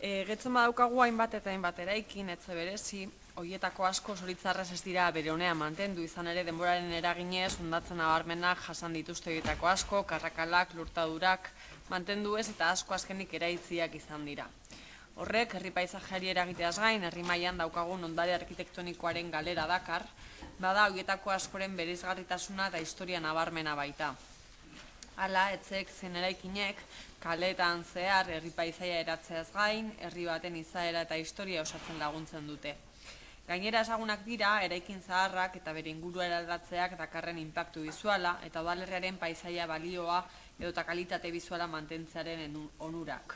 Getzen badaukagu hainbat eta hainbat eraikin, etxe berezi, horietako asko zoritzarrez ez dira bere honea mantendu, izan ere denboraren eraginez, hondatzen nabarmenak jasan dituzte horietako asko, karrakalak, lurtadurak, mantendu ez eta asko azkenik eraitziak izan dira. Horrek, herri paisajeari eragiteaz gain, herri mailan daukagun ondare arkitektonikoaren galera dakar, bada horietako askoren bereizgarritasuna eta historia nabarmena baita. Hala, etxek zen eraikinek, kaleetan zehar herri paisaia eratzeaz gain, herri baten izaera eta historia osatzen laguntzen dute. Gainera ezagunak dira, eraikin zaharrak eta bere ingurua eraldatzeak dakarren inpaktu bizuala eta udalerriaren paisaia balioa edota kalitate bizuala mantentzearen onurak.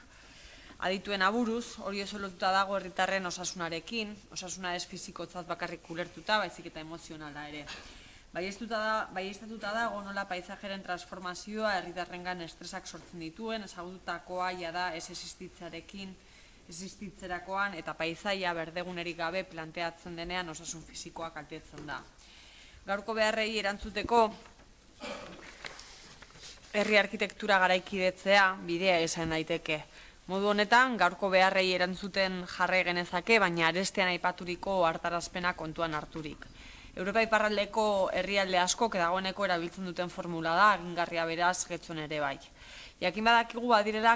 Adituen aburuz, hori oso lotuta dago herritarren osasunarekin, osasuna ez fizikotzat bakarrik ulertuta, baizik eta emozionala ere. Baieztatuta dago nola paisajeren transformazioa herritarrengan estresak sortzen dituen, ezagututakoa jada ez existitzerakoan eta paisaia berdegunerik gabe planteatzen denean osasun fizikoa kaltetzen da. Gaurko beharrei erantzuteko herri arkitektura garaikidetzea bidea izan daiteke. Modu honetan, gaurko beharrei erantzuten jarrai genezake, baina arestean aipaturiko hartarazpena kontuan harturik. Europa iparraldeko herrialde askok dagoeneko erabiltzen duten formula da, agingarria beraz Getxon ere bai. Jakin badakigu badirela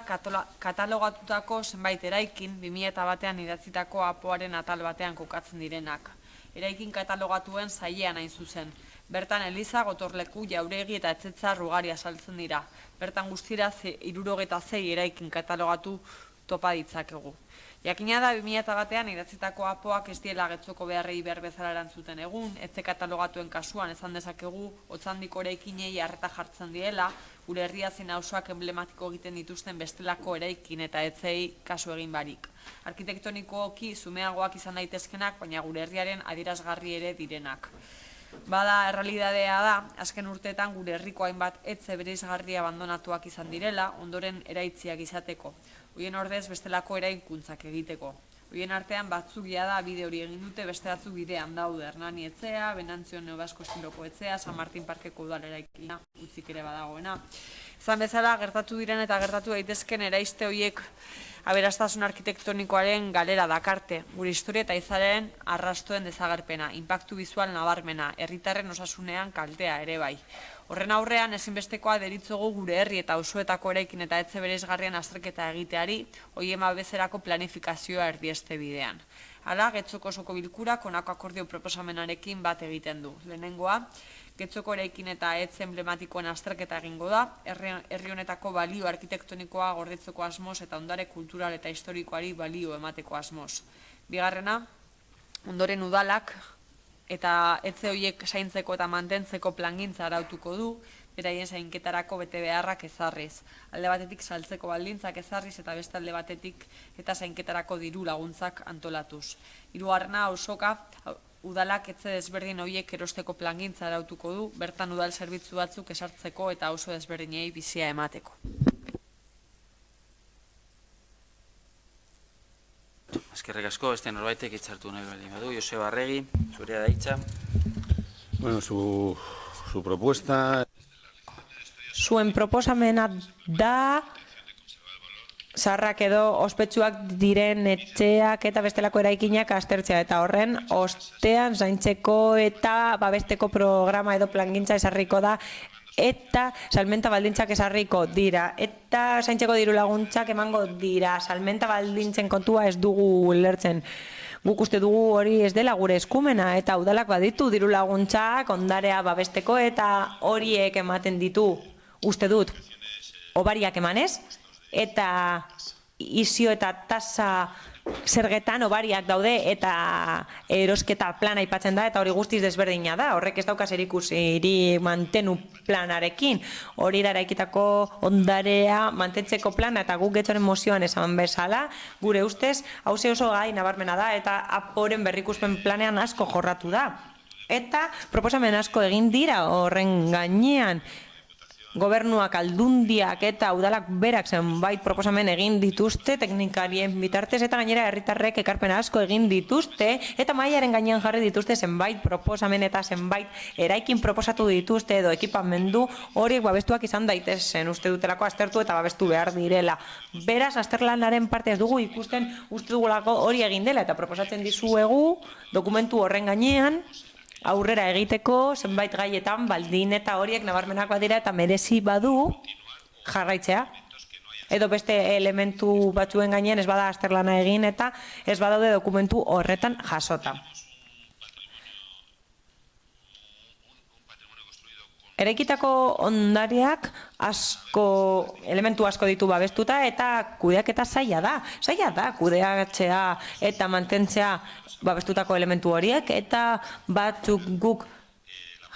katalogatutako zenbait eraikin 2001an idatzitako apoaren atal batean kokatzen direnak. Eraikin katalogatuen zailean hain zuzen. Bertan eliza, gotorleku, jauregi eta etxetza ugari azaltzen dira. Bertan guztira 76 eraikin katalogatu topa ditzakegu. Jakina da 2001an idatzitako apoak ez diela Getxoko beharrei behar bezala erantzuten egun, etxe katalogatuen kasuan esan dezakegu Otzandiko eraikinei arreta jartzen diela, gure herria zein auzoak emblematiko egiten dituzten bestelako eraikin eta etzei kasu egin barik. Arkitektonikoki zumeagoak izan daitezkenak, baina gure herriaren adierazgarri ere direnak. Bada, errealitatea da, azken urteetan gure herriko hainbat etxe bereizgarri abandonatuak izan direla, ondoren eraitziak izateko. Hoien ordez bestelako eraikuntzak egiteko. Hoien artean batzuk da bide hori egin dute, beste batzuk bidean daude Hernani etxea, Benantzio Neobasko estiloko etxea, San Martin Parkeko udal eraikina, utzik ere badagoena. Izan bezala, gertatu diren eta gertatu daitezken eraiste horiek aberastasun arkitektonikoaren galera dakarte, gure historia eta izaren arrastuen desagerpena, inpaktu bizual nabarmena, herritarren osasunean kaltea ere bai. Horren aurrean, ezinbestekoa deritzogu gure herri eta auzoetako eraikin eta etxe bereizgarrien azterketa egiteari, hoien babezerako planifikazioa erdieste bidean. Hala, Getxoko osoko bilkurak honako akordio proposamenarekin bat egiten du. Lehenengoa, Getxoko eraikin eta etxe emblematikoen azterketa egingo da, herri honetako balio arkitektonikoa gordetzeko asmoz eta ondare kultural eta historikoari balio emateko asmoz. Bigarrena, ondoren udalak eta etxe horiek zaintzeko eta mantentzeko plangintza arautuko du, beraien zainketarako bete beharrak ezarriz. Alde batetik saltzeko baldintzak ezarriz eta beste alde batetik eta zainketarako diru laguntzak antolatuz. Hirugarrena, udalak etxe desberdin horiek erosteko plangintza arautuko du, bertan udal zerbitzu batzuk esartzeko eta oso desberdinei bizia emateko. Eskerrik asko, beste norbaitek hitzartu nahi baldin badu. Joseba Arregi, zurea da hitza. Bueno, su propuesta... Zuen proposamena da zaharrak edo ospetsuak diren etxeak eta bestelako eraikinak aztertzea, eta horren ostean zaintzeko eta babesteko programa edo plangintza esarriko da, eta salmenta baldintzak esarriko dira, eta zaintzeko diru laguntzak emango dira. Salmenta baldintzen kontua ez dugu ulertzen. Guk uste dugu hori ez dela gure eskumena, eta udalak baditu diru laguntzak ondarea babesteko, eta horiek ematen ditu, uste dut, obariak emanez, eta izio eta tasa zergetan obariak daude, eta erosketa plana aipatzen da, eta hori guztiz desberdina da. Horrek ez dauka zerikusirik mantenu planarekin. Hori da eraikitako ondarea mantentzeko plana, eta guk getxoren mozioan esan bezala, gure ustez, hauze oso gai nabarmena da, eta aporen berrikuspen planean asko jorratu da. Eta proposamen asko egin dira horren gainean. Gobernuak, aldundiak eta udalak berak zenbait proposamen egin dituzte teknikarien bitartez, eta gainera herritarrek ekarpen asko egin dituzte, eta mailaren gainean jarri dituzte zenbait proposamen eta zenbait eraikin proposatu dituzte edo ekipamendu horiek babestuak izan daitezen, uste dutelako aztertu eta babestu behar direla. Beraz, azterlanaren parte ez dugu ikusten, uste dugulako hori egin dela, eta proposatzen dizuegu dokumentu horren gainean aurrera egiteko zenbait gaietan baldin eta horiek nabarmenak badira eta merezi badu jarraitzea. Edo beste elementu batzuen gainean ez bada azterlana egin eta ez badaude dokumentu horretan jasota. Eraikitako ondariak elementu asko ditu babestuta, eta kudeaketa zaila da. Zaila da kudeatzea eta mantentzea babestutako elementu horiek, eta batzuk guk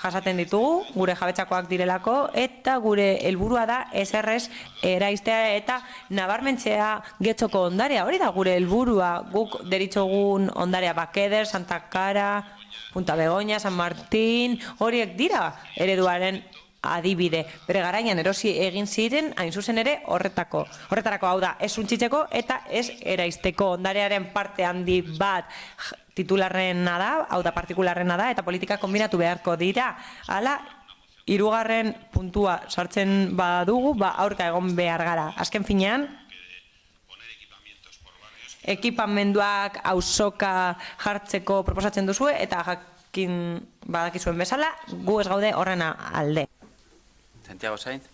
jasaten ditugu, gure jabetzakoak direlako, eta gure helburua da eserrez eraistea eta nabarmentzea getxoko ondarea. Hori da gure helburua, guk deritzogun ondarea Bakeder, Santa Kara, Punta Begoña, San Martín, horiek dira ereduaren adibide. Bere garaian erosi egin ziren, hain zuzen ere, horretarako hau da, ez suntzitzeko eta ez eraisteko. Ondarearen parte handi bat titularrena da, hau da partikularrena da, eta politika kombinatu beharko dira. Hala, hirugarren puntua sartzen badugu, aurka egon behar gara. Azken finean, ekipamenduak auzoka jartzeko proposatzen duzue, eta jakin badakizuen bezala, gu ez gaude horrena alde. Santiago Sainz.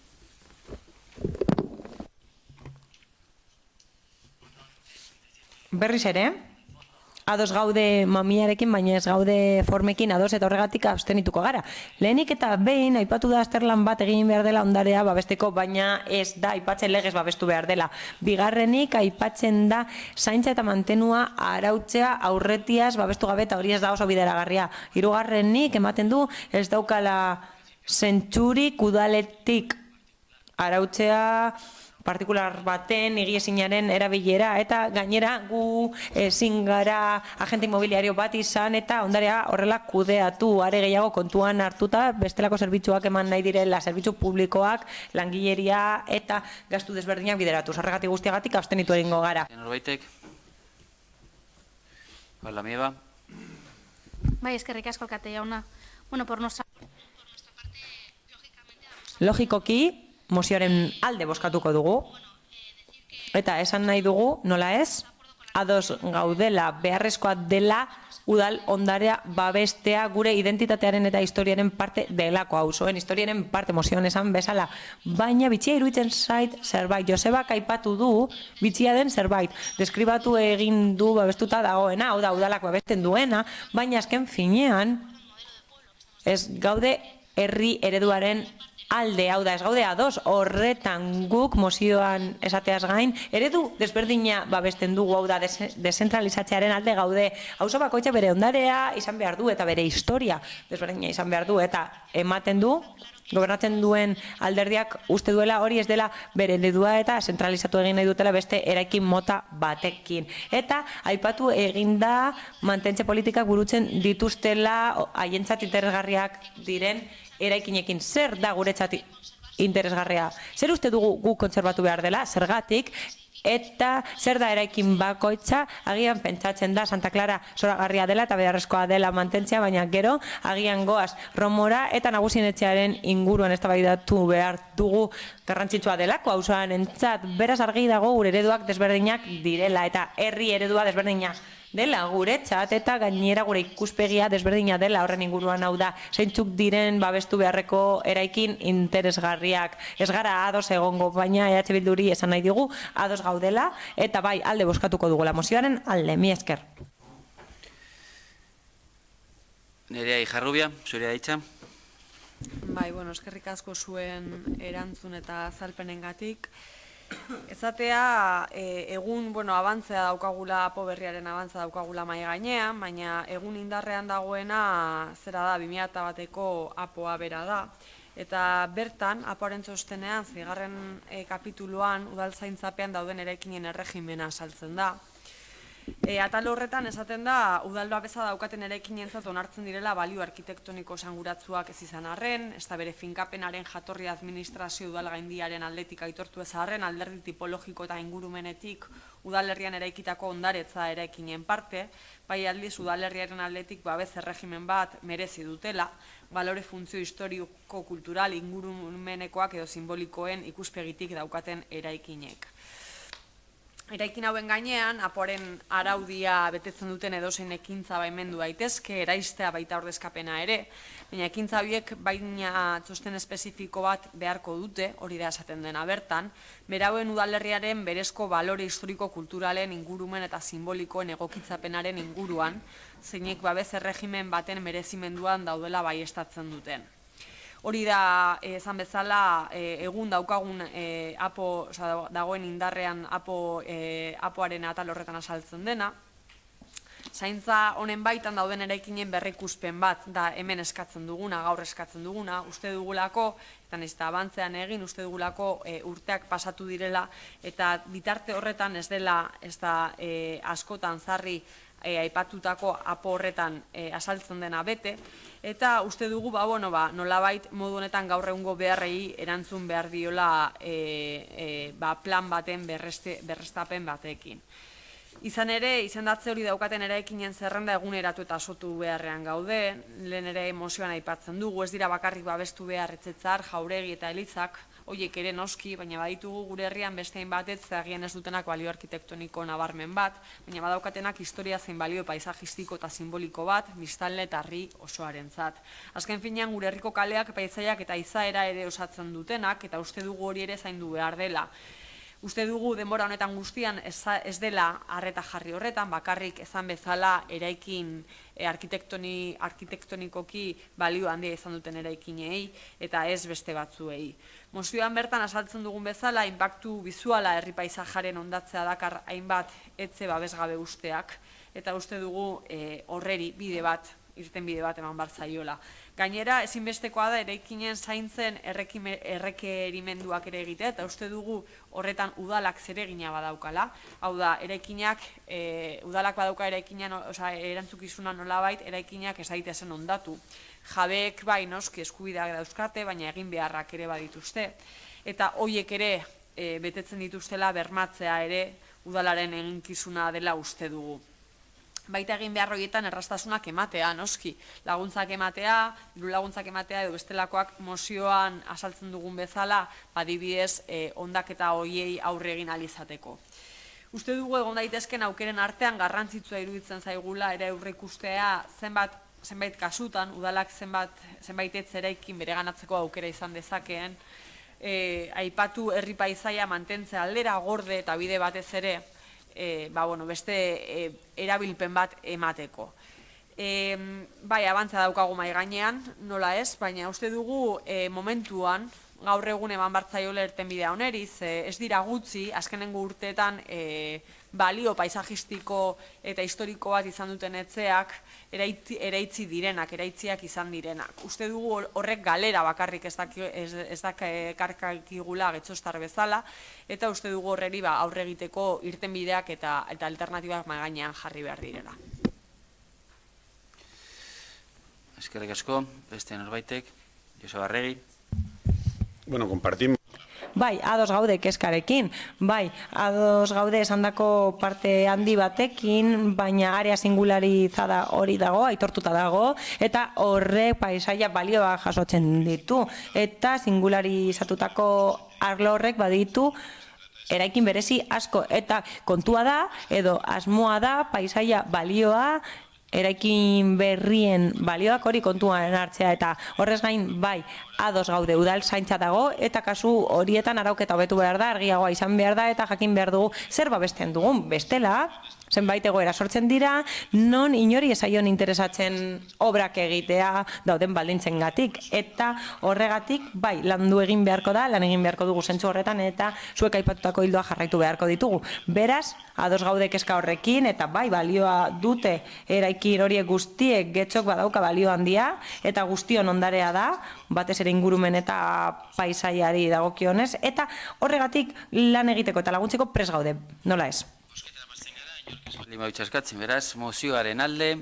Berriz ere, ados gaude mamiarekin, baina ez gaude formekin ados, eta horregatik abstenituko gara. Lehenik eta behin aipatu da azterlan bat egin behar dela ondarea babesteko, baina ez da aipatzen legez babestu behar dela. Bigarrenik aipatzen da zaintza eta mantenua arautzea aurretiaz babestu gabe, eta hori ez da oso bideragarria. Hirugarrenik ematen du ez daukala zentzurik udaletik arautzea partikular baten higiezinaren erabilera, eta gainera gu ezin gara agente inmobiliario bat izan eta ondarea horrela kudeatu, are gehiago kontuan hartuta bestelako zerbitzuak eman nahi direla, zerbitzu publikoak, langileria eta gastu desberdinak bideratu. Horregatik guztiagatik abstenitu egingo gara. Norbaitek? Hola, Mieba. Bai, eskerrik asko alkate jauna. Bueno, por nuestra logikoki, mozioaren alde bozkatuko dugu, eta esan nahi dugu, nola ez, ados gaudela, beharrezkoa dela udal ondarea babestea gure identitatearen eta historiaren parte delako, auzoen historiaren parte, mozioan esan bezala, baina bitxia iruditzen zait zerbait. Josebak aipatu du bitxia den zerbait, deskribatu egin du babestuta dagoena, hau da udalak babesten duena, baina azken finean ez gaude herri ereduaren alde, hau da, ez gaude ados, horretan guk mozioan esateaz gain, eredu desberdina babesten dugu, hau da, desentralizatzearen alde gaude, auzo bakoitza bere ondarea izan behar du, eta bere historia desberdina izan behar du, eta ematen du, gobernatzen duen alderdiak uste duela hori ez dela bere eredua eta zentralizatu egin nahi dutela beste eraikin mota batekin. Eta aipatu eginda mantentze politikak burutzen dituztela haientzat interesgarriak diren eraikinekin. Zer da guretzat interesgarria? Zer uste dugu guk kontserbatu behar dela? Zergatik? Eta zer da eraikin bakoitza, agian pentsatzen da Santa Clara zoragarria dela eta beharrezkoa dela mantentzea, baina gero agian goaz Romora eta Nagusienetxearen inguruan eztabaidatu behar dugu garrantzitsua delako auzoan entzat. Beraz argi dago gure ereduak desberdinak direla eta herri eredua desberdina dela guretzat eta gainera gure ikuspegia desberdina dela horren inguruan, hau da, zeintzuk diren babestu beharreko eraikin interesgarriak. Ez gara ados egongo, baina EH Bilduri esan nahi digu ados gaudela eta bai alde bozkatuko dugula mozioaren alde. Mi esker. Nerea Ijarrubia, zurea hitza. Bai, bueno, eskerrik asko zuen erantzun eta azalpenengatik. Ezatea, egun, abantzea daukagula, apo berriaren abantzea daukagula mai gainean, baina egun indarrean dagoena zera da, 2001ko apoa bera da. Eta bertan, apoaren txostenean, 6. kapituluan, udaltzaintzapean dauden eraikinen erregimena saltzen da. Atal horretan esaten da, udal babesa daukaten eraikinentzat onartzen direla balio arkitektoniko esanguratsuak ez izan arren, ez da bere finkapenaren jatorri administrazio udalgaindiaren aldetik aitortu ez arren, alderdi tipologiko eta ingurumenetik udalerrian eraikitako ondaretza eraikinen parte, bai aldiz udalerriaren aldetik babes erregimen bat merezi dutela, balore funtzio historiko kultural ingurumenekoak edo simbolikoen ikuspegitik daukaten eraikinek. Eraikin hauen gainean, apoaren araudia betetzen duten edozein ekintza baimendu daitezke, eraistea baita ordezkapena ere, baina ekintza horiek baina txosten espezifiko bat beharko dute, hori da esaten dena bertan, berauen udalerriaren berezko balore historiko-kulturalen ingurumen eta simbolikoen egokitzapenaren inguruan, zeinek babes erregimen baten merezimenduan daudela baiestatzen duten. Hori da, esan bezala, egun daukagun dagoen indarrean apoaren atal horretan asaltzen dena. Zaintza honen baitan dauden eraikinen berrikuspen bat da hemen eskatzen duguna, gaur eskatzen duguna, uste dugulako, eta nahiz eta abantzean egin, uste dugulako urteak pasatu direla, eta bitarte horretan ez dela askotan zarri aipatutako apo horretan asaltzen dena bete, eta uste dugu nolabait modu honetan gaur egungo beharrei erantzun behar diola plan baten berrestapen batekin. Izan ere, izendatze hori daukaten eraikinen zerrenda eguneratu eta asotu beharrean gaude, lehen ere mozioan aipatzen dugu, ez dira bakarrik babestu behar etxetzar, jauregi eta elitzak, horiek ere noski, baina baditugu gure herrian bestein batet zagien ez dutenak balio arkitektoniko nabarmen bat, baina badaukatenak historia zein balio paisajistiko eta simboliko bat, biztanle eta herri osoarentzat. Azken finean gure herriko kaleak, paisaiak eta izaera ere osatzen dutenak, eta uste dugu hori ere zaindu behar dela. Uste dugu denbora honetan guztian ez dela arreta jarri horretan, bakarrik esan bezala eraikin arkitektonikoki balio handia izan duten eraikinei eta ez beste batzuei. Mozioan bertan azaltzen dugun bezala, inpaktu bizuala herri paisajaren ondatzea dakar hainbat etxe babesgabe usteak, eta uste dugu horreri irten bide bat eman barzaiola. Gainera, ezinbestekoa da eraikinen zaintzen errekerimenduak ere egitea, eta uste dugu horretan udalak zeregina badaukala. Hau da, udalak badauka eraikinean, erantzukizuna nolabait, eraikinak ez daitezen ondatu. Jabeek bai noski eskubideak dauzkate, baina egin beharrak ere badituzte. Eta horiek ere betetzen dituztela bermatzea ere udalaren eginkizuna dela uste dugu. Baita egin behar horietan errastasunak ematea, noski, laguntzak ematea, diru laguntzak ematea edo bestelakoak mozioan asaltzen dugun bezala, adibidez, ondaketa horiei aurre egin alizateko. Uste dugu egon daitezken aukeren artean garrantzitsua iruditzen zaigula ere aurreikustea zenbait kasutan, udalak zenbait etzeraikin bereganatzeko aukera izan dezakeen, aipatu herri paisaia mantentzea aldera gorde eta bide batez ere, beste erabilpen bat emateko. Bai, abantza daukagu mai gainean, nola ez, baina uste dugu momentuan, gaur egun eman bartzaiola irtenbidea oneriz, ez dira gutxi, azkenengo urteetan balio paisajistiko eta historiko bat izan duten etxeak eraitzi direnak, eraitziak izan direnak. Uste dugu horrek galera bakarrik ez dakarkakigula getxostar bezala, eta uste dugu horreri aurre egiteko irtenbideak eta alternatibak mai gainean jarri behar direla. Eskerrik asko, beste norbaitek, Joseba Arregi. Bueno, compartimos. Bai, ados gaude keskarekin, bai, ados gaude esandako parte handi batekin, baina area singularizada hori dago, aitortuta dago, eta horrek paisaia balioa jasotzen ditu, eta singularizatutako arlo horrek baditu eraikin berezi asko, eta kontua da, edo asmoa da, paisaia balioa, eraikin berrien balioak hori kontuan hartzea, eta horrez gain bai ados gaude udal zaintza dago, eta kasu horietan arauketa hobetu behar da, argiagoa izan behar da, eta jakin behar dugu zer babesten dugun, bestela, zenbait egoera sortzen dira, non inori ezaion interesatzen obrak egitea dauden baldintzen gatik, eta horregatik bai landu egin beharko da, lan egin beharko dugu zentzu horretan, eta zuek aipatutako hildoa jarraitu beharko ditugu. Beraz, ados gaude kezka horrekin, eta bai balioa dute eraikin horiek guztiek getxok badauka balio handia, eta guztion ondarea da, batez ere ingurumen eta paisaiari dagokionez, eta horregatik lan egiteko eta laguntzeko prest gaude, nola ez? Lima bitxaskatzen, beraz, mozioaren alde,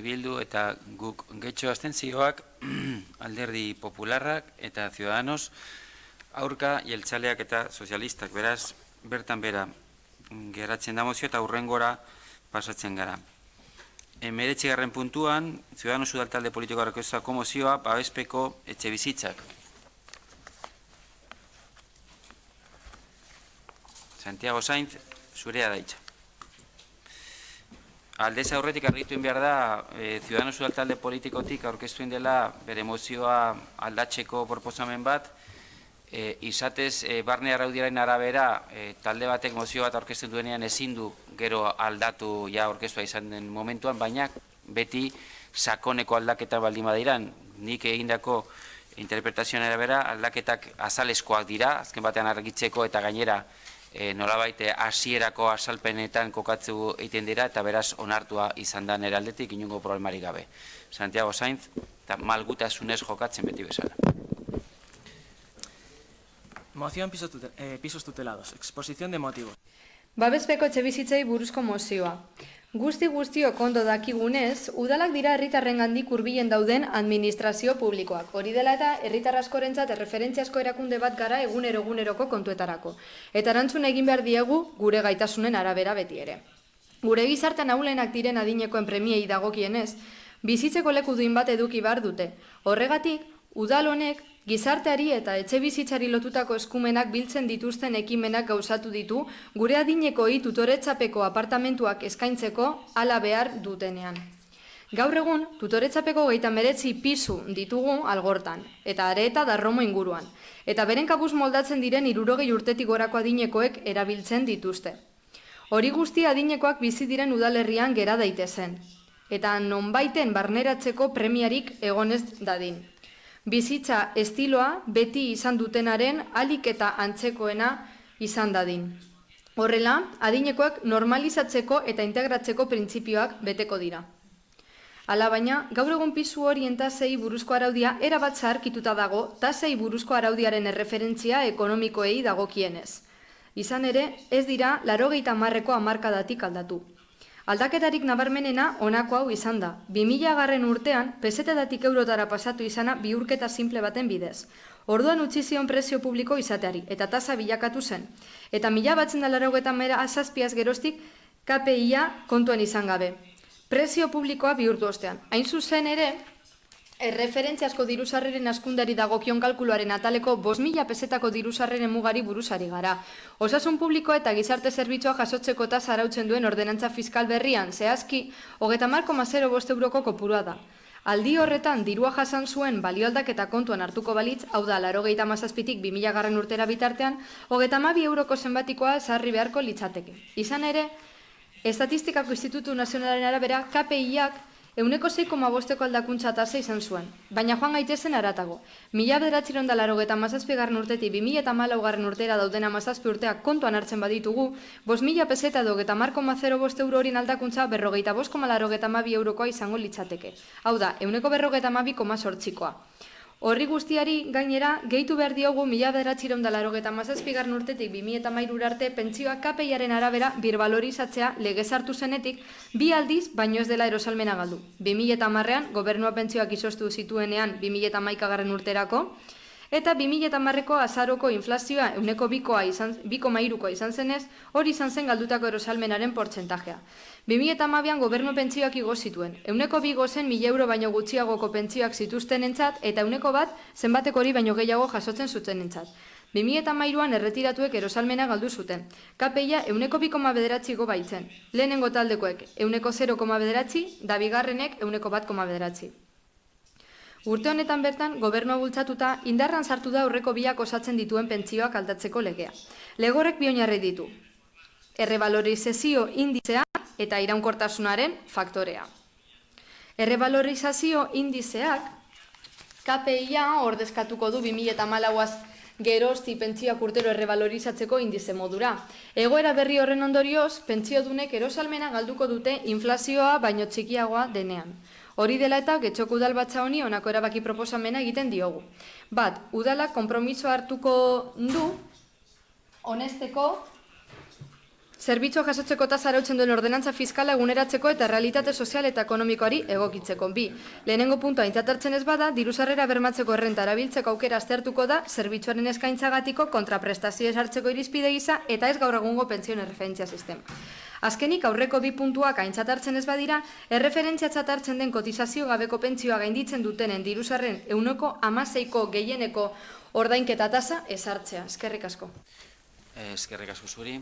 Bildu eta guk getxo abstentzioak, Alderdi Popularrak eta Ciudadanos, aurka jeltzaleak eta sozialistak, beraz, bertan bera geratzen da mozio eta hurrengora pasatzen gara. 19. puntuan, Ciudadanos udaltalde politiko aurkeztutako mozioa babespeko etxebizitzak. Santiago Sainz, zurea daitza. Aldez aurretik argitu behar da, Ciudadanos udaltalde politikotik aurkeztu dela bere mozioa aldatzeko proposamen bat, izatez barne araudiaren arabera talde batek mozio bat aurkezten duenean ezin du gero aldatu ja aurkeztua izan den momentuan, baina beti sakoneko aldaketa baldin badiran, nik egindako interpretazioan arabera aldaketak azaleskoak dira, azken batean argitzeko eta gainera nolabait hasierako azalpenetan kokatzu egiten dira eta beraz onartua izan da nire aldetik inongo problemarik gabe. Santiago Sainz, malgutasunez jokatzen beti bezala. Moción pisos tutelados. Exposición de motivos. Babespeko etxebizitzei buruzko mozioa. Guztiok ondo dakigunez, udalak dira herritarrengandik hurbilen dauden administrazio publikoak. Hori dela eta herritar askorentzat erreferentziazko erakunde bat gara eguneroko kontuetarako. Eta erantzun egin behar diegu gure gaitasunen arabera beti ere. Gure gizartean ahulenak diren adinekoen premiei dagokienez, bizitzeko leku duin bat eduki behar dute. Horregatik, udal honek gizarteari eta etxebizitzari lotutako eskumenak biltzen dituzten ekimenak gauzatu ditu, gure adinekoi tutoretzapeko apartamentuak eskaintzeko hala behar dutenean. Gaur egun, tutoretzapeko 39 pisu ditugu Algortan, eta Areta da Romo inguruan, eta beren kabuz moldatzen diren 60 urtetik gorako adinekoek erabiltzen dituzte. Hori guztia adinekoak bizi diren udalerrian gera daitezen, eta nonbaiten barneratzeko premiarik egonez dadin. Bizitza estiloa beti izan dutenaren alik eta antzekoena izan dadin. Horrela, adinekoak normalizatzeko eta integratzeko printzipioak beteko dira. Hala baina, gaur egun pisu horien tasei buruzko araudia erabat zaharkituta dago tasei buruzko araudiaren erreferentzia ekonomikoei dagokienez. Izan ere, ez dira 80ko hamarkadatik aldatu. Aldaketarik nabarmenena honako hau izan da. 2000 urtean, pesetetatik eurotara pasatu izana bihurketa simple baten bidez. Orduan utzi zion prezio publiko izateari, eta tasa bilakatu zen. Eta 1987 geroztik KPI-a kontuan izan gabe. Prezio publikoa bihurtu ostean. Hain zuzen ere, erreferentziazko dirusarreren askundari dagokion kalkuluaren ataleko 5.000 pesetako dirusarreren mugari buruzari gara. Osasun publikoa eta gizarte zerbitzua jasotzeko tasa arautzen duen ordenantza fiskal berrian, zehazki, 30,05 euroko kopurua da. Aldi horretan, dirua jasan zuen balioaldaketa kontuan hartuko balitz, hau da, 97tik 2000 urtera bitartean, 32 euroko zenbatikoa sarri beharko litzateke. Izan ere, Estatistikako Institutu Nazionalaren arabera, KPI-ak 6,5ko aldakuntza tasa izan zuen, baina joan gaitezen haratago. 1987 urtetik 2014 urtera dauden 17 urteak kontuan hartzen baditugu, 5.000 peseta edo 10,05 euro horien aldakuntza 45,82 eurokoa izango litzateke. Hau da, 152,8koa. Horri guztiari gainera, gehitu behar diogu 1987 urtetik 2013 arte pentsioak KPI-aren arabera birbalorizatzea legez hartu zenetik 2 aldiz baino ez dela erosalmena galdu. 2010ean gobernua pentsioak izoztu zituenean 2011 urterako, eta 2010ko azaroko inflazioa 2,3koa izan zenez, hori izan zen galdutako erosalmenaren portzentajea. 2012an gobernu pentsioak igo zituen. 2,2 zen 1.000 euro baino gutxiagoko pentsioak zituztenentzat eta 1 zenbateko hori baino gehiago jasotzen zutenentzat. 2013an erretiratuek erosalmena galdu zuten. KPI-a 2,9 baitzen. Lehenengo taldekoek 0,9 da bigarrenek 1,9. Urte honetan bertan, gobernua bultzatuta, indarran sartu da aurreko biak osatzen dituen pentsioak aldatzeko legea. Legorrek bi oinarri ditu. Errebalorizazio indizea eta iraunkortasunaren faktorea. Errebalorizazio indizeak KPI-a ordezkatuko du 2014az gerozti pentsioak urtero errebalorizatzeko indize modura. Egoera berri horren ondorioz, pentsiodunek erosalmena galduko dute inflazioa baino txikiagoa denean. Hori dela eta Getxoko udalbatza honi honako erabaki proposamena egiten diogu. Bat, udalak konpromisoa hartuko du honesteko zerbitzua jasotzeko tasa arautzen duen ordenantza fiskala eguneratzeko eta realitate sozial eta ekonomikoari egokitzeko. Bi, lehenengo puntua aintzat hartzen ez bada, diru-sarrera bermatzeko errenta erabiltzeko aukera aztertuko da zerbitzuaren eskaintzagatiko kontraprestazioez hartzeko irizpide gisa eta ez gaur egungo pentsioen erreferentzia sistema. Azkenik, aurreko bi puntuak aintzat hartzen ez badira, erreferentziatzat hartzen den kotizazio gabeko pentsioa gainditzen dutenen dirusarren 16ko gehieneko ordainketa tasa ezartzea. Eskerrik asko. Eskerrik asko zuri.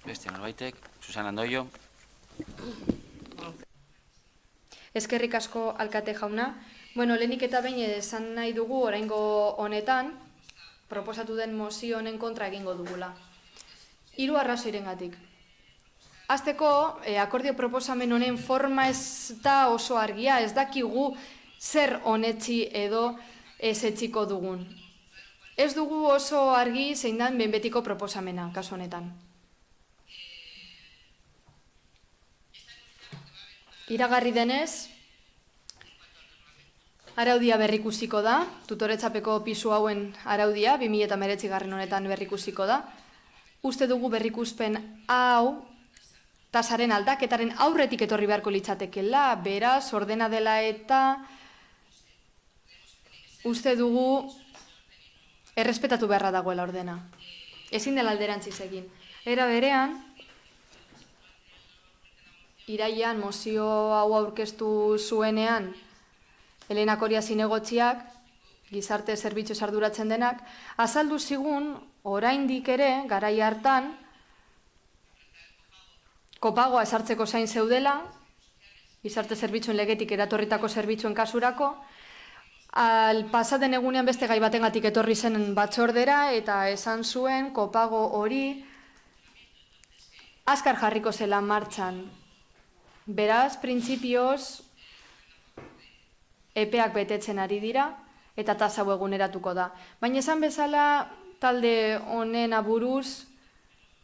Beste norbaitek, Susana Andoio. Eskerrik asko alkate jauna. Lehenik eta behin esan nahi dugu oraingo honetan, proposatu den mozio honen kontra egingo dugula. 3 arrazoirengatik. Hasteko, akordio proposamen honen forma ez da oso argia, ez dakigu zer honetzi edo ez etziko dugun. Ez dugu oso argi zein dan behinbetiko proposamena, kasu honetan. Iragarri denez, araudia berrikusiko da, tutoretzapeko pisu hauen araudia, 2019 honetan berrikusiko da. Uste dugu berrikuspen hau, tasaren aldaketaren aurretik etorri beharko litzatekela, beraz, ordena dela eta uste dugu errespetatu beharra dagoela ordena. Ezin dela alderantziz egin. Era berean, irailean mozio hau aurkeztu zuenean Elena Coria zinegotziak, gizarte zerbitzu arduratzen denak, azaldu zigun oraindik ere garai hartan kopagoa esartzeko zain zeudela, gizarte zerbitzuen legetik eratorritako zerbitzuen kasurako, pasaden egunean beste gai batengatik etorri zen batzordera eta esan zuen kopago hori azkar jarriko zela martxan. Beraz, printzipioz, epeak betetzen ari dira eta tasa hau eguneratuko da. Baina esan bezala talde honen aburuz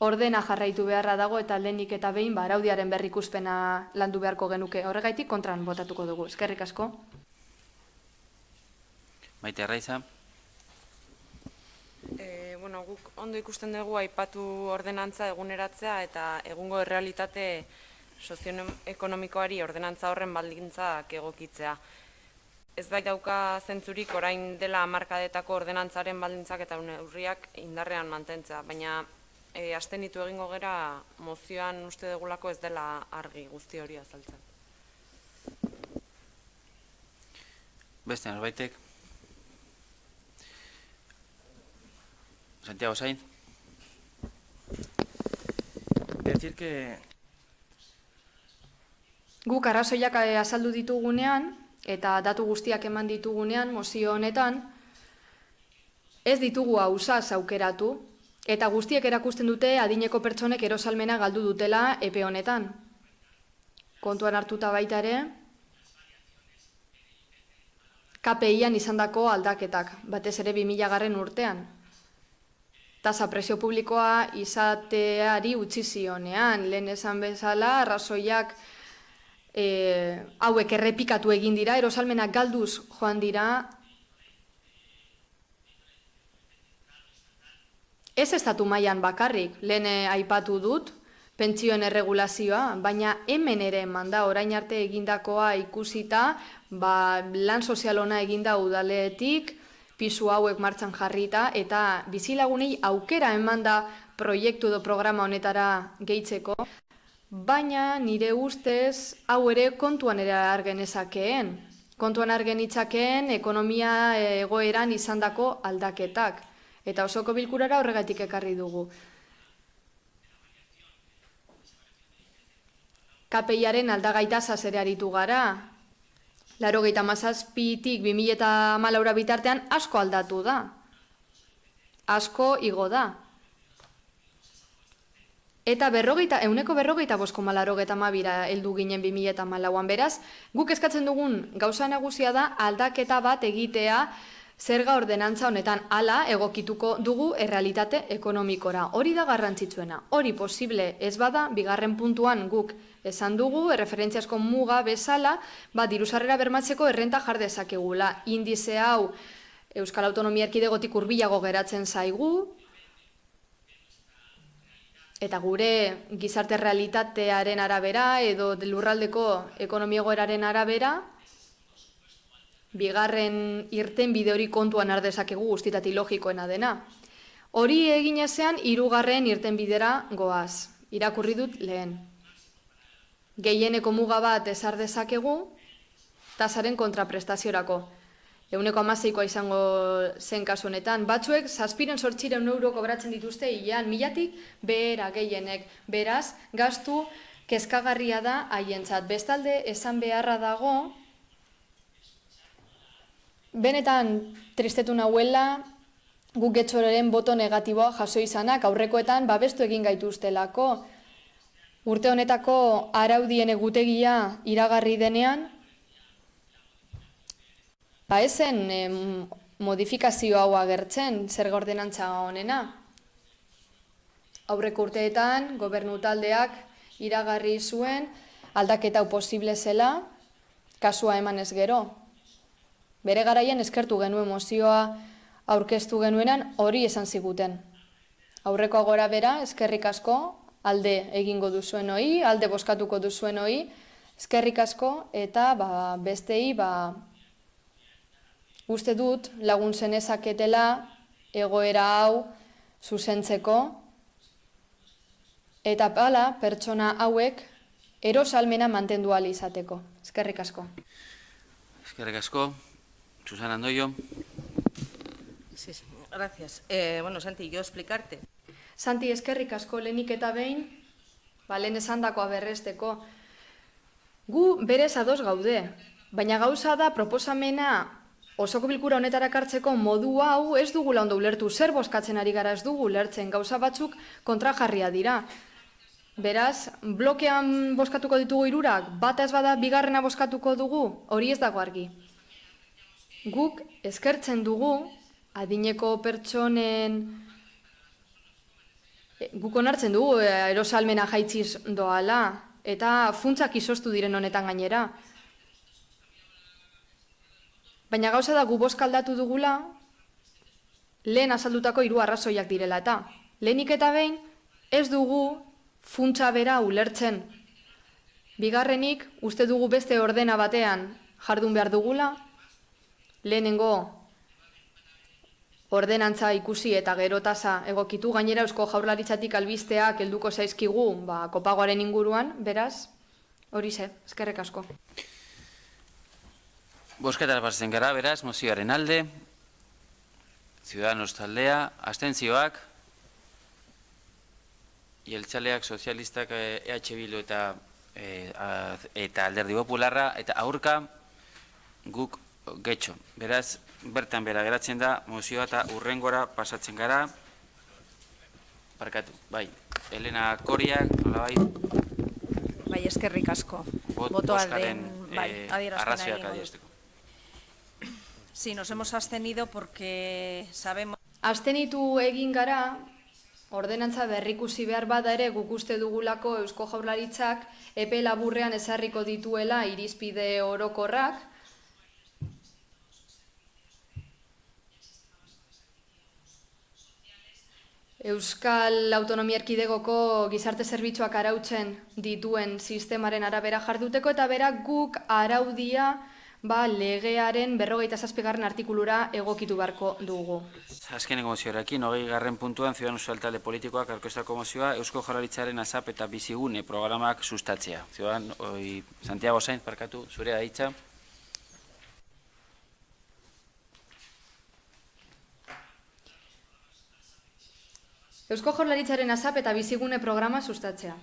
ordena jarraitu beharra dago eta lehenik eta behin araudiaren berrikuspena landu beharko genuke. Horregaitik kontran botatuko dugu. Eskerrik asko. Maite Arraiza. Guk ondo ikusten dugu aipatu ordenantza eguneratzea eta egungo errealitate sozioekonomikoari ordenantza horren baldintzak egokitzea. Ez bai dauka zentzurik orain dela hamarkadetako ordenantzaren baldintzak eta neurriak indarrean mantentzea, baina abstenitu egingo gera mozioan uste dugulako ez dela argi guzti hori azaltzen. Beste norbaitek. Santiago Sainz. Decir que Guk arrazoiak azaldu ditugunean eta datu guztiak eman ditugunean mozio honetan ez ditugu ausaz aukeratu Eta guztiek erakusten dute adineko pertsonek erosalmena galdu dutela epe honetan. Kontuan hartuta baita ere, KPI-an izandako aldaketak, batez ere 2000 urtean. Tasa presio publikoa izateari utzi zionean, lehen esan bezala, arrazoiak hauek errepikatu egin dira, erosalmenak galduz joan dira, ez estatu mailan bakarrik, lehen aipatu dut, pentsioen erregulazioa, baina hemen ere eman da orain arte egindakoa ikusita, lan sozialona eginda udaletik, pisu hauek martxan jarrita, eta bizilagunei aukera eman da proiektu edo programa honetara gehitzeko, baina nire ustez hau ere kontuan ere argenezakeen. Kontuan argenitzakeen ekonomia egoeran izandako aldaketak. Eta osoko bilkurara horregatik ekarri dugu. KPI-aren aldagaitaz ere aritu gara. 97tik 2014 bitartean asko aldatu da. Asko igo da. Eta 1,52,82 heldu ginen 2014an. Beraz, guk eskatzen dugun gauza nagusia da aldaketa bat egitea zerga ordenantza honetan, hala egokituko dugu errealitate ekonomikora. Hori da garrantzitsuena. Hori posible ez bada, bigarren puntuan guk esan dugu, erreferentziazko muga bezala, dirusarrera bermatzeko errenta jar dezakegula. Indize hau Euskal Autonomia Erkidegotik hurbilago geratzen zaigu, eta gure gizarte realitatearen arabera edo lurraldeko ekonomia egoeraren arabera, bigarren irtenbide hori kontuan har dezakegu guztietatik logikoena dena. Hori egin ezean, hirugarren irtenbidera goaz. Irakurri dut lehen. Gehieneko muga bat ezar dezakegu, tasaren kontraprestaziorako. 16%koa izango zen kasu honetan. Batzuek 7.800 euro kobratzen dituzte hilean, 1000tik behera gehienek. Beraz, gastu kezkagarria da haientzat. Bestalde, esan beharra dago, benetan tristetu nahuela guk getxororen boto negatiboa jaso izanak aurrekoetan babestu egin gaituztelako. Urte honetako araudien egutegia iragarri denean, ezen modifikazio hau agertzen zerga ordenantza honena. Aurreko urteetan gobernu taldeak iragarri zuen aldaketa hau posible zela, kasua emanez gero. Bere garaian eskertu genuen mozioa aurkeztu genuenan hori esan ziguten. Aurreko gora bera, eskerrik asko, alde egingo duzuen hori, alde bozkatuko duzuen hori, eskerrik asko, eta bestei uste dut laguntzen ezaketela egoera hau zuzentzeko, eta pertsona hauek erosalmena mantendu ahal izateko. Eskerrik asko. Eskerrik asko. Susana Andoyo. Sí, gracias. Bueno, Santi, yo explicarte. Santi, eskerrik asko lehenik eta behin, lehen esandakoa berresteko. Gu berez ados gaude, baina gauza da proposamena osoko bilkura honetara kartzeko modu hau ez dugula ondo ulertu. Zer bozkatzen ari gara ez dugu ulertzen, gauza batzuk kontrajarria dira. Beraz, blokean bozkatuko ditugu hirurak, bata ez bada bigarrena bozkatuko dugu, hori ez dago argi. Guk eskertzen dugu adineko pertsonen, guk onartzen dugu erosalmena jaitziz doala, eta funtsak izoztu diren honetan gainera. Baina gauza da gu bozka aldatu dugula, lehen azaldutako 3 arrazoiak direla eta. Lehenik eta behin ez dugu funtsa bera ulertzen. Bigarrenik, uste dugu beste ordena batean jardun behar dugula, lehenengo ordenantza ikusi eta gero tasa egokitu, gainera Eusko Jaurlaritzatik albisteak helduko zaizkigu kopagoaren inguruan, beraz, hori ze, eskerrek asko. Bozketara pasatzen gara, beraz, mozioaren alde, Ciudadanos taldea, abstentzioak, Jeltzaleak, Sozialistak, EH Bildu eta Alderdi Popularra, eta aurka guk getxo. Beraz, bertan bera geratzen da mozioa eta urrengora pasatzen gara. Barkatu, bai. Elena Koriak, nola bai? Bai, eskerrik asko. Botoaren adierazpena arrazoiak egingo dut. adierazteko. Sí, nos hemos abstenido porque sabemos... Abstenitu egin gara, ordenantza berrikusi behar bada ere guk uste dugulako Eusko Jaurlaritzak epe laburrean ezarriko dituela irizpide orokorrak, Euskal Autonomia Erkidegoko gizarte zerbitzuak arautzen dituen sistemaren arabera jarduteko, eta berak guk araudia legearen 47. artikulura egokitu beharko dugu. Azkeneko mozioarekin, 20. puntuan Ciudadanos Euskal Talde Politikoak aurkeztutako mozioa Eusko Jaurlaritzaren ASAP eta bizigune programak sustatzea. Santiago Sainz, barkatu, zurea hitza. Eusko Jaurlaritzaren ASAP eta bizigune programa sustatzea.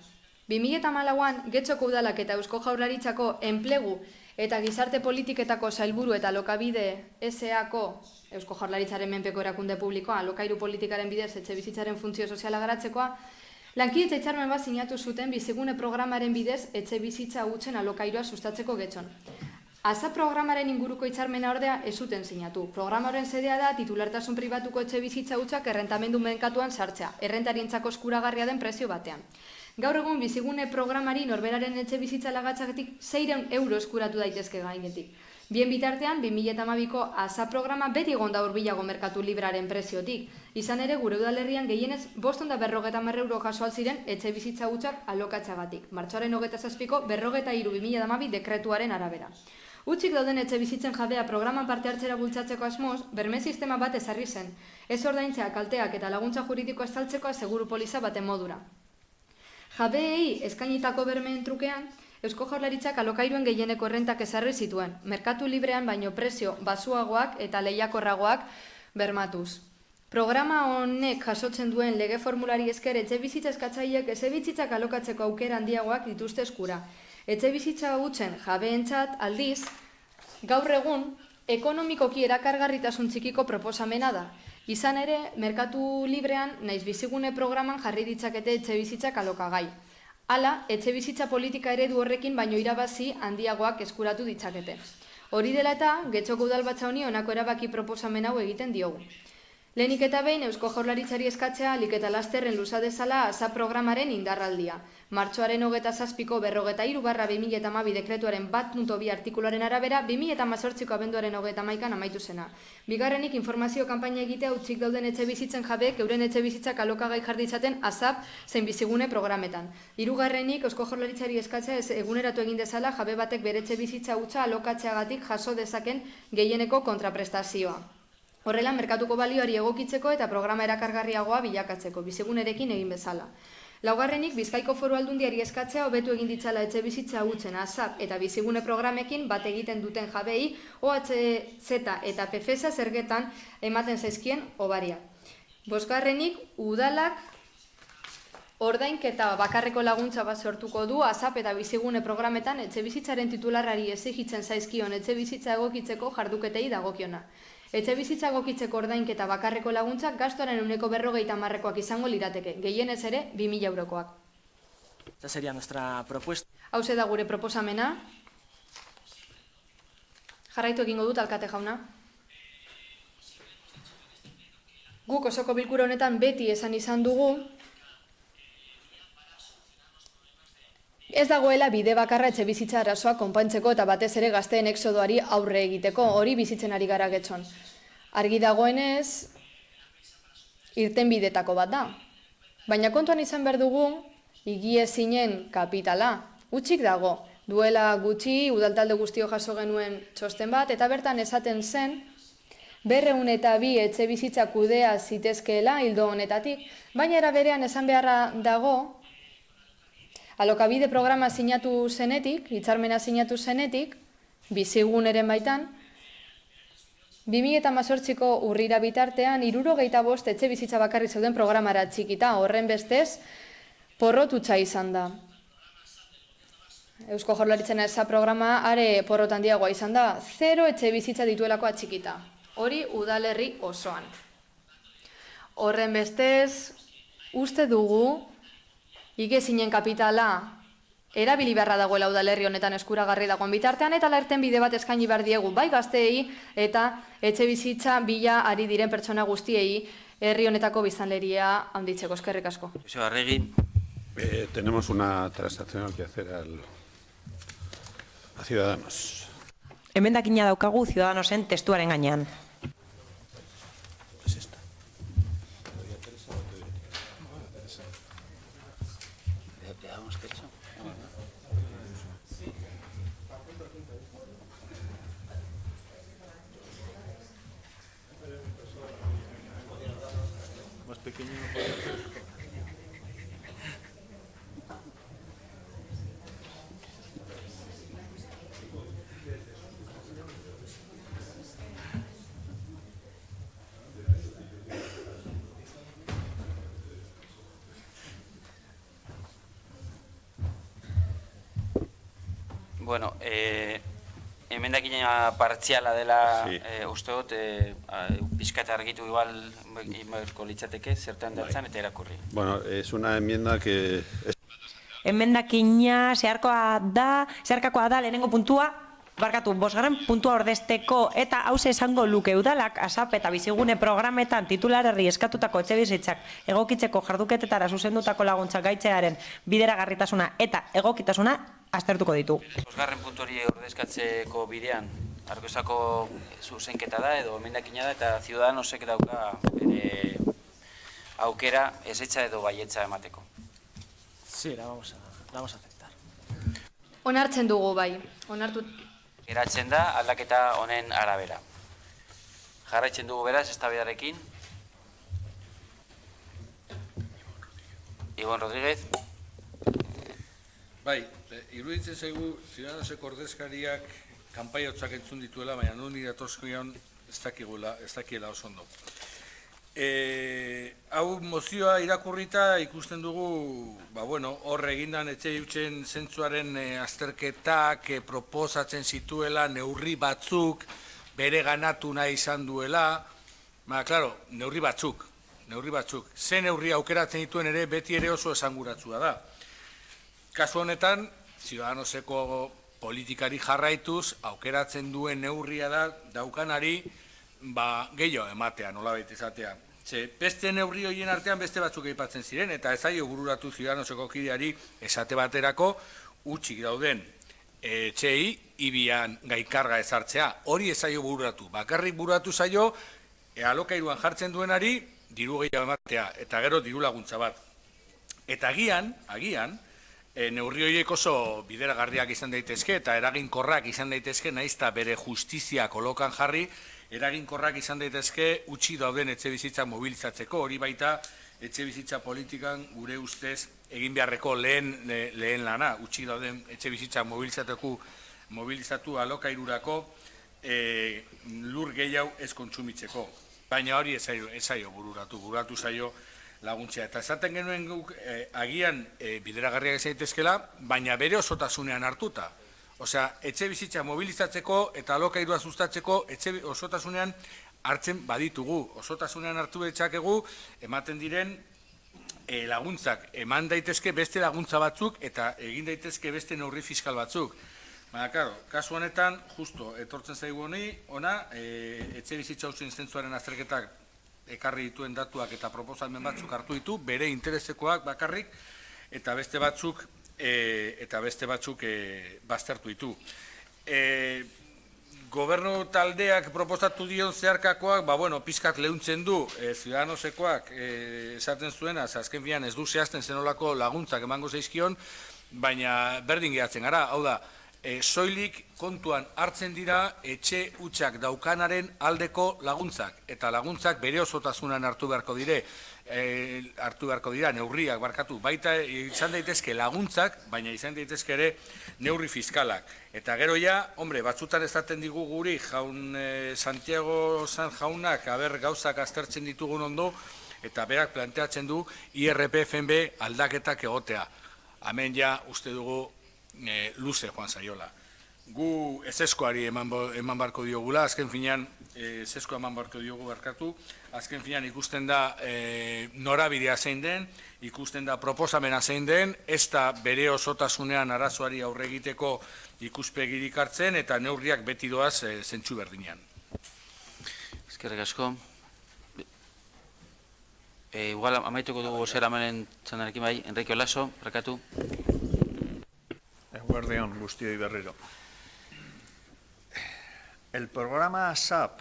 2014an Getxoko Udalak eta Eusko Jaurlaritzako enplegu eta gizarte politiketako sailburu eta alokabide SA-ko Eusko Jaurlaritzaren menpeko erakunde publikoa alokairu politikaren bidez etxe bizitzaren funtzio soziala garatzekoa, lankidetza hitzarmen bat sinatu zuten bizigune programaren bidez etxe bizitza hutsen alokairua sustatzeko Getxon. ASAP programaren inguruko hitzarmena ordea ez zuten sinatu. Programaren sedea da titulartasun pribatuko etxe bizitza hutsak errentamendu merkatuan sartzea, errentarientzako eskuragarria den prezio batean. Gaur egun bizigune programari norberaren etxe bizitza lagatzagatik 600 euro eskuratu daitezke gainetik. Bien bitartean, 2012ko ASAP programa beti egon da hurbilago merkatu libraren preziotik. Izan ere, gure udalerrian gehienez 550 euro jaso ziren etxe bizitza hutsak alokatzagatik. Martxoaren 27ko 43/2012 dekretuaren arabera. Hutsik dauden etxe bizitzen jabea programan parte hartzera bultzatzeko asmoz, berme sistema bat ezarri zen. Ez ordaintzea, kalteak eta laguntza juridiko estaltzeko seguru poliza baten modura. Jabeei eskainitako bermeen trukean, Eusko Jaurlaritzak alokairuen gehieneko errentak ezarri zituen, merkatu librean baino prezio basuagoak eta lehiakorragoak bermatuz. Programa honek jasotzen duen lege formulari esker etxe bizitza eskatzaileek etxe bizitzak alokatzeko aukera handiagoak dituzte eskura. Etxe bizitza hutzen jabeentzat aldiz, gaur egun ekonomikoki erakargarritasun txikiko proposamena da. Izan ere, merkatu librean naiz bizigune programan jarri ditzakete etxe bizitzak alokagai. Hala, etxe bizitza politika eredu horrekin baino irabazi handiagoak eskuratu ditzakete. Hori dela eta, Getxoko Udalbatza honi honako erabaki proposamen hau egiten diogu. Lehenik eta behin Eusko Jaurlaritzari eskatzea alik eta lasterren luza dezala ASAP programaren indarraldia. Martxoaren 27ko 43/2012 dekretuaren 1.2 artikuluaren arabera 2018ko abenduaren 31an amaitu zena. Bigarrenik informazio kanpaina egitea hutsik dauden etxe bizitzen jabeek euren etxe bizitzak alokagai jar ditzaten ASAP zein bizigune programetan. Hirugarrenik Eusko Jaurlaritzari eskatzea eguneratu egin dezala jabe batek bere etxe bizitza hutsa alokatzeagatik jaso dezaken gehieneko kontraprestazioa. Horrela, merkatuko balioari egokitzeko eta programa erakargarriagoa bilakatzeko, bizigunerekin egin bezala. Laugarrenik, Bizkaiko Foru Aldundiari eskatzea hobetu egin ditzala etxe bizitza hutzen ASAP eta bizigune programekin bat egiten duten jabei OHZ eta PFESA zergetan ematen zaizkien hobariak. Bosgarrenik, udalak ordainketa bakarreko laguntza bat sortuko du ASAP eta bizigune programetan etxe bizitzaren titularrari exigitzen zaizkion etxe bizitza egokitzeko jarduketei dagokiona. Etxe bizitza egokitzeko ordainketa bakarreko laguntzak gastuaren 150%koak izango lirateke, gehienez ere 2.000 eurokoak. Esta sería nuestra propuesta. Hauze da gure proposamena. Jarraitu egingo dut, alkate jauna. Guk osoko bilkura honetan beti esan izan dugu, ez dagoela bide bakarra etxe bizitza arazoa konpaintzeko eta batez ere gazteen exodoari aurre egiteko, hori bizitzen ari gara Getxon. Argi dagoenez, irten bidetako bat da. Baina kontuan izan behar dugu, higiezinen kapitala. Hutsik dago, duela gutxi, udaltalde guztio jaso genuen txosten bat, eta bertan esaten zen, 202 etxe bizitza kudea zitezkeela hildo honetatik, baina era berean esan beharra dago, alokabide programa sinatu zenetik, hitzarmena sinatu zenetik, biziguneren baitan, 2018ko urrira bitartean 75 etxe bizitza bakarrik zeuden programara txikita, horren bestez porrotutza izan da. Eusko Jaurlaritzaren ASAP programa are porrot handiagoa izan da, 0 etxe bizitza dituelako atxikita. Hori udalerri osoan. Horren bestez, uste dugu igezinen kapitala erabili beharra dagoela udalerri honetan eskuragarri dagoen bitartean, eta alerten bide bat eskaini behar diegu bai gazteei eta etxe bizitza bila ari diren pertsona guztiei herri honetako biztanleria handitzeko. Eskerrik asko. Joseba Arregi. Tenemos una transaccional que hacer a Ciudadanos. Emendakina daukagu Ciudadanosen testuaren gainean. Bueno, emendakina partziala dela uste dut, pixkat argitu igual litzateke, zertan datzan eta irakurri. Bueno, es una enmienda que... Emendakina zeharkakoa da lehenengo puntua, barkatu, 5. puntua ordezteko eta hause esango luke udalak ASAP eta bizigune programetan titularerri eskatutako etxebizitzak egokitzeko jarduketetara zuzendutako laguntzak gaitzearen bideragarritasuna eta egokitasuna aztertuko ditu. 5. puntu hori ordezkatzeko bidean, Arkozako zuzenketa da edo emendakina da eta Ciudadanosek dauka bere aukera ezetza edo baietza emateko. Sí, la vamos a aceptar. Onartzen dugu bai, onartu. Geratzen da aldaketa honen arabera. Jarraitzen dugu beraz eztabaidarekin. Ibon Rodríguez. Bai, iruditzen zaigu Ciudadanoseko ordezkariak kanpaiotzak entzun dituela, baina nun iratozkoion ez dakiela oso ondo. Hau mozioa irakurrita ikusten dugu, hor egindan etxe hutsen zentzuaren azterketak proposatzen zituela neurri batzuk bere ganatu nahi izan duela, klaro, neurri batzuk. Ze neurri aukeratzen dituen ere beti ere oso esanguratsua da. Kasu honetan, Ciudadanoseko politikari jarraituz, aukeratzen duen neurria da daukanari, gehiago ematea, nolabait izatea. Beste neurri horien artean beste batzuk aipatzen ziren, eta ez zaio bururatu Ciudadanoseko kideari esate baterako utxik dauden etxei ibian gaikarga ezartzea. Hori ez zaio bururatu. Bakarrik bururatu zaio, alokairuan jartzen duenari, diru gehiago ematea, eta gero diru laguntza bat. Eta agian, neurri horiek oso bideragarriak izan daitezke eta eraginkorrak izan daitezke, naizta bere justizia kolokan jarri, eraginkorrak izan daitezke utzi dauden etxe bizitza mobilizatzeko, hori baita etxe bizitza politikan gure ustez egin beharreko lehen lana, utzi dauden etxe bizitza mobilizatu alokairurako lur gehiago ez kontsumitzeko. Baina hori ez zaio bururatu zaio laguntzea. Eta esaten genuen guk agian bideragarriak ez daitezkela, baina bere osotasunean hartuta. Osea, etxe bizitza mobilizatzeko eta alokairua sustatzeko etxe osotasunean hartzen baditugu. Osotasunean hartu betzakegu, ematen diren laguntzak. Eman daitezke beste laguntza batzuk eta egin daitezke beste neurri fiskal batzuk. Baina, karo, kasu honetan, justo, etortzen zaigu honi, etxe bizitza hautzen zentzuaren azterketak ekarri dituen datuak eta proposamen batzuk hartu ditu, bere interesekoak bakarrik, eta beste batzuk baztertu ditu. Gobernu taldeak proposatu dion zeharkakoak, pizkat leuntzen du, Ciudadanosekoak esaten zuena, azken finean ez du zehazten zenolako laguntzak emango zaizkion, baina berdin gehatzen gara, hau da, soilik kontuan hartzen dira etxe hutsak daukanaren aldeko laguntzak, eta laguntzak bere osotasunan hartu beharko dira, neurriak barkatu, baita izan daitezke laguntzak, baina izan daitezke ere neurri fiskalak. Eta gero batzutan ezaten digu guri, Santiago San jaunak, gauzak aztertzen ditugun ondo, eta berak planteatzen du IRPFNB aldaketak egotea. Hemen uste dugu luze joan zaiola. gu ezeskoari eman barko diogula, azken finean, ezeskoa eman barko diogu barkatu, azken finean ikusten da norabidea zein den, ikusten da proposamena zein den, ez da bere osotasunean arazoari aurre egiteko ikuspegirik hartzen, eta neurriak beti doaz zentsu berdinean. Eskerrik asko. Igual amaituko dugu zeramanen txandarekin bai, Enrique Olaso, barkatu. Eguerdion guztioi berriro. El programa ASAP.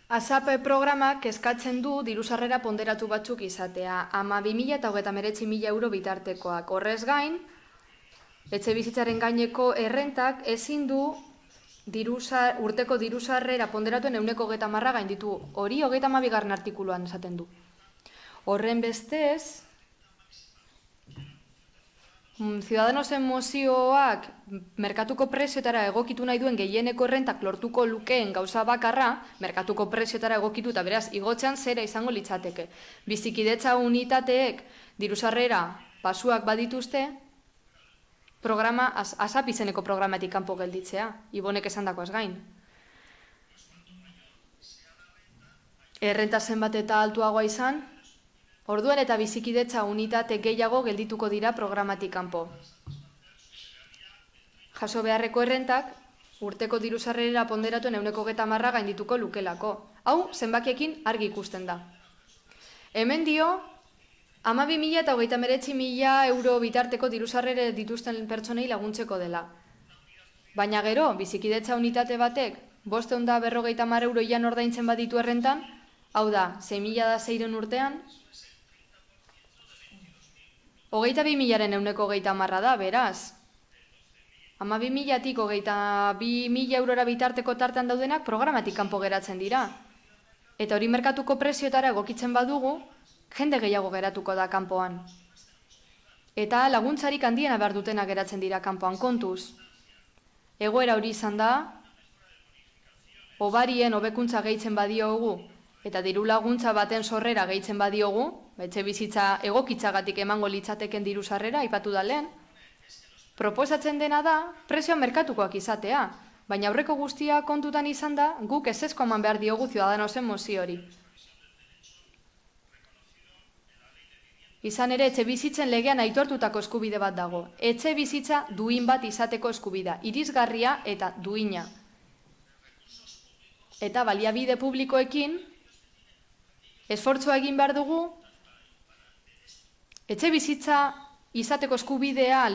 ASAP programak eskatzen du dirusarrera ponderatu batzuk izatea, 12.000 eta 39.000 euro bitartekoak. Horrez gain, etxe bizitzaren gaineko errentak ezin du urteko dirusarrera ponderatuen 130 gainditu. Hori 32. artikuluan esaten du. Horren bestez, Ciudadanosen mozioak merkatuko prezioetara egokitu nahi duen gehieneko errentak lortuko lukeen gauza bakarra, merkatuko prezioetara egokitu eta beraz igotzean zera izango litzateke. Bizikidetza unitateek dirusarrera pasuak badituzte, programa, ASAP izeneko programatik kanpo gelditzea, Ibonek esandakoaz gain. Errenta zenbat eta altuagoa izan, orduan eta bizikidetza unitate gehiago geldituko dira programatik kanpo. Jaso beharreko errentak, urteko dirusarrera ponderatuen 130 gaindituko lukelako. Hau, zenbakiekin argi ikusten da. Hemen dio, 12.000 eta 39.000 euro bitarteko dirusarrere dituzten pertsonei laguntzeko dela. Baina gero, bizikidetza unitate batek, 550 euro ian ordaintzen baditu errentan, hau da, 6.600 urtean, 22.000-aren 130 da, beraz. 12.000-tik 22.000 eurora bitarteko tartan daudenak programatik kanpo geratzen dira. Eta hori merkatuko prezioetara egokitzen badugu, jende gehiago geratuko da kanpoan. Eta laguntzarik handiena behar dutena geratzen dira kanpoan, kontuz. Egoera hori izan da, obarien hobekuntza gehitzen badiogu, eta diru laguntza baten sorrera gehitzen badiogu, etxe bizitza egokitzagatik emango litzateken diru sarrera, aipatu da lehen, proposatzen dena da, prezioa merkatukoak izatea, baina aurreko guztia kontutan izan da, guk ezezko eman behar diogu Ciudadanosen mozio hori. Izan ere, etxe bizitzen legean aitortutako eskubide bat dago. Etxe bizitza duin bat izateko eskubida, irisgarria eta duina. Eta baliabide publikoekin, esfortzua egin behar dugu, etxe bizitza izateko eskubidea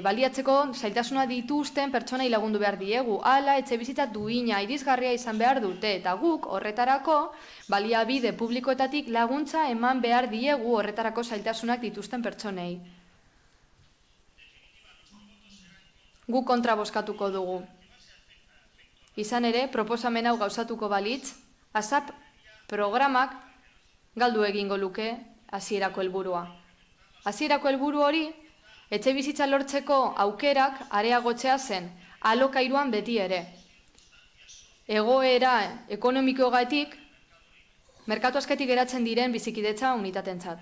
baliatzeko zailtasuna dituzten pertsonai lagundu behar diegu. Hala, etxe bizitza duina, irisgarria izan behar dute, eta guk horretarako baliabide publikoetatik laguntza eman behar diegu horretarako zailtasunak dituzten pertsonei. Guk kontra bozkatuko dugu. Izan ere, proposamen hau gauzatuko balitz, ASAP programak galdu egingo luke hasierako helburua. Hasierako helburu hori, etxe bizitza lortzeko aukerak areagotzea zen, alokairuan beti ere. Egoera ekonomikogatik, merkatu asketik geratzen diren bizikidetza unitatentzat.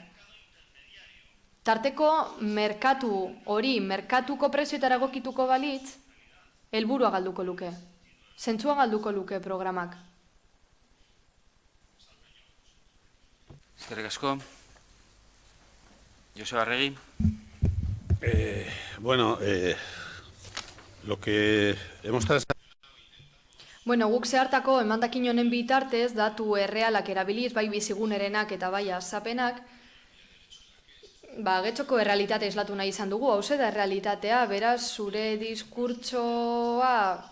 Tarteko merkatu hori, merkatuko prezioetara egokituko balitz, helburua galduko luke. Zentzua galduko luke programak. Eskerrik asko. Joseba Arregi. Bueno, lo que hemos tratado... Bueno, guk zehartako emandakin honen bitartez, datu errealak erabiliz, bai bizigunerenak eta bai ASAPenak, getxoko errealitate islatu nahi izan dugu, hauze da errealitatea, beraz, zure diskurtsoa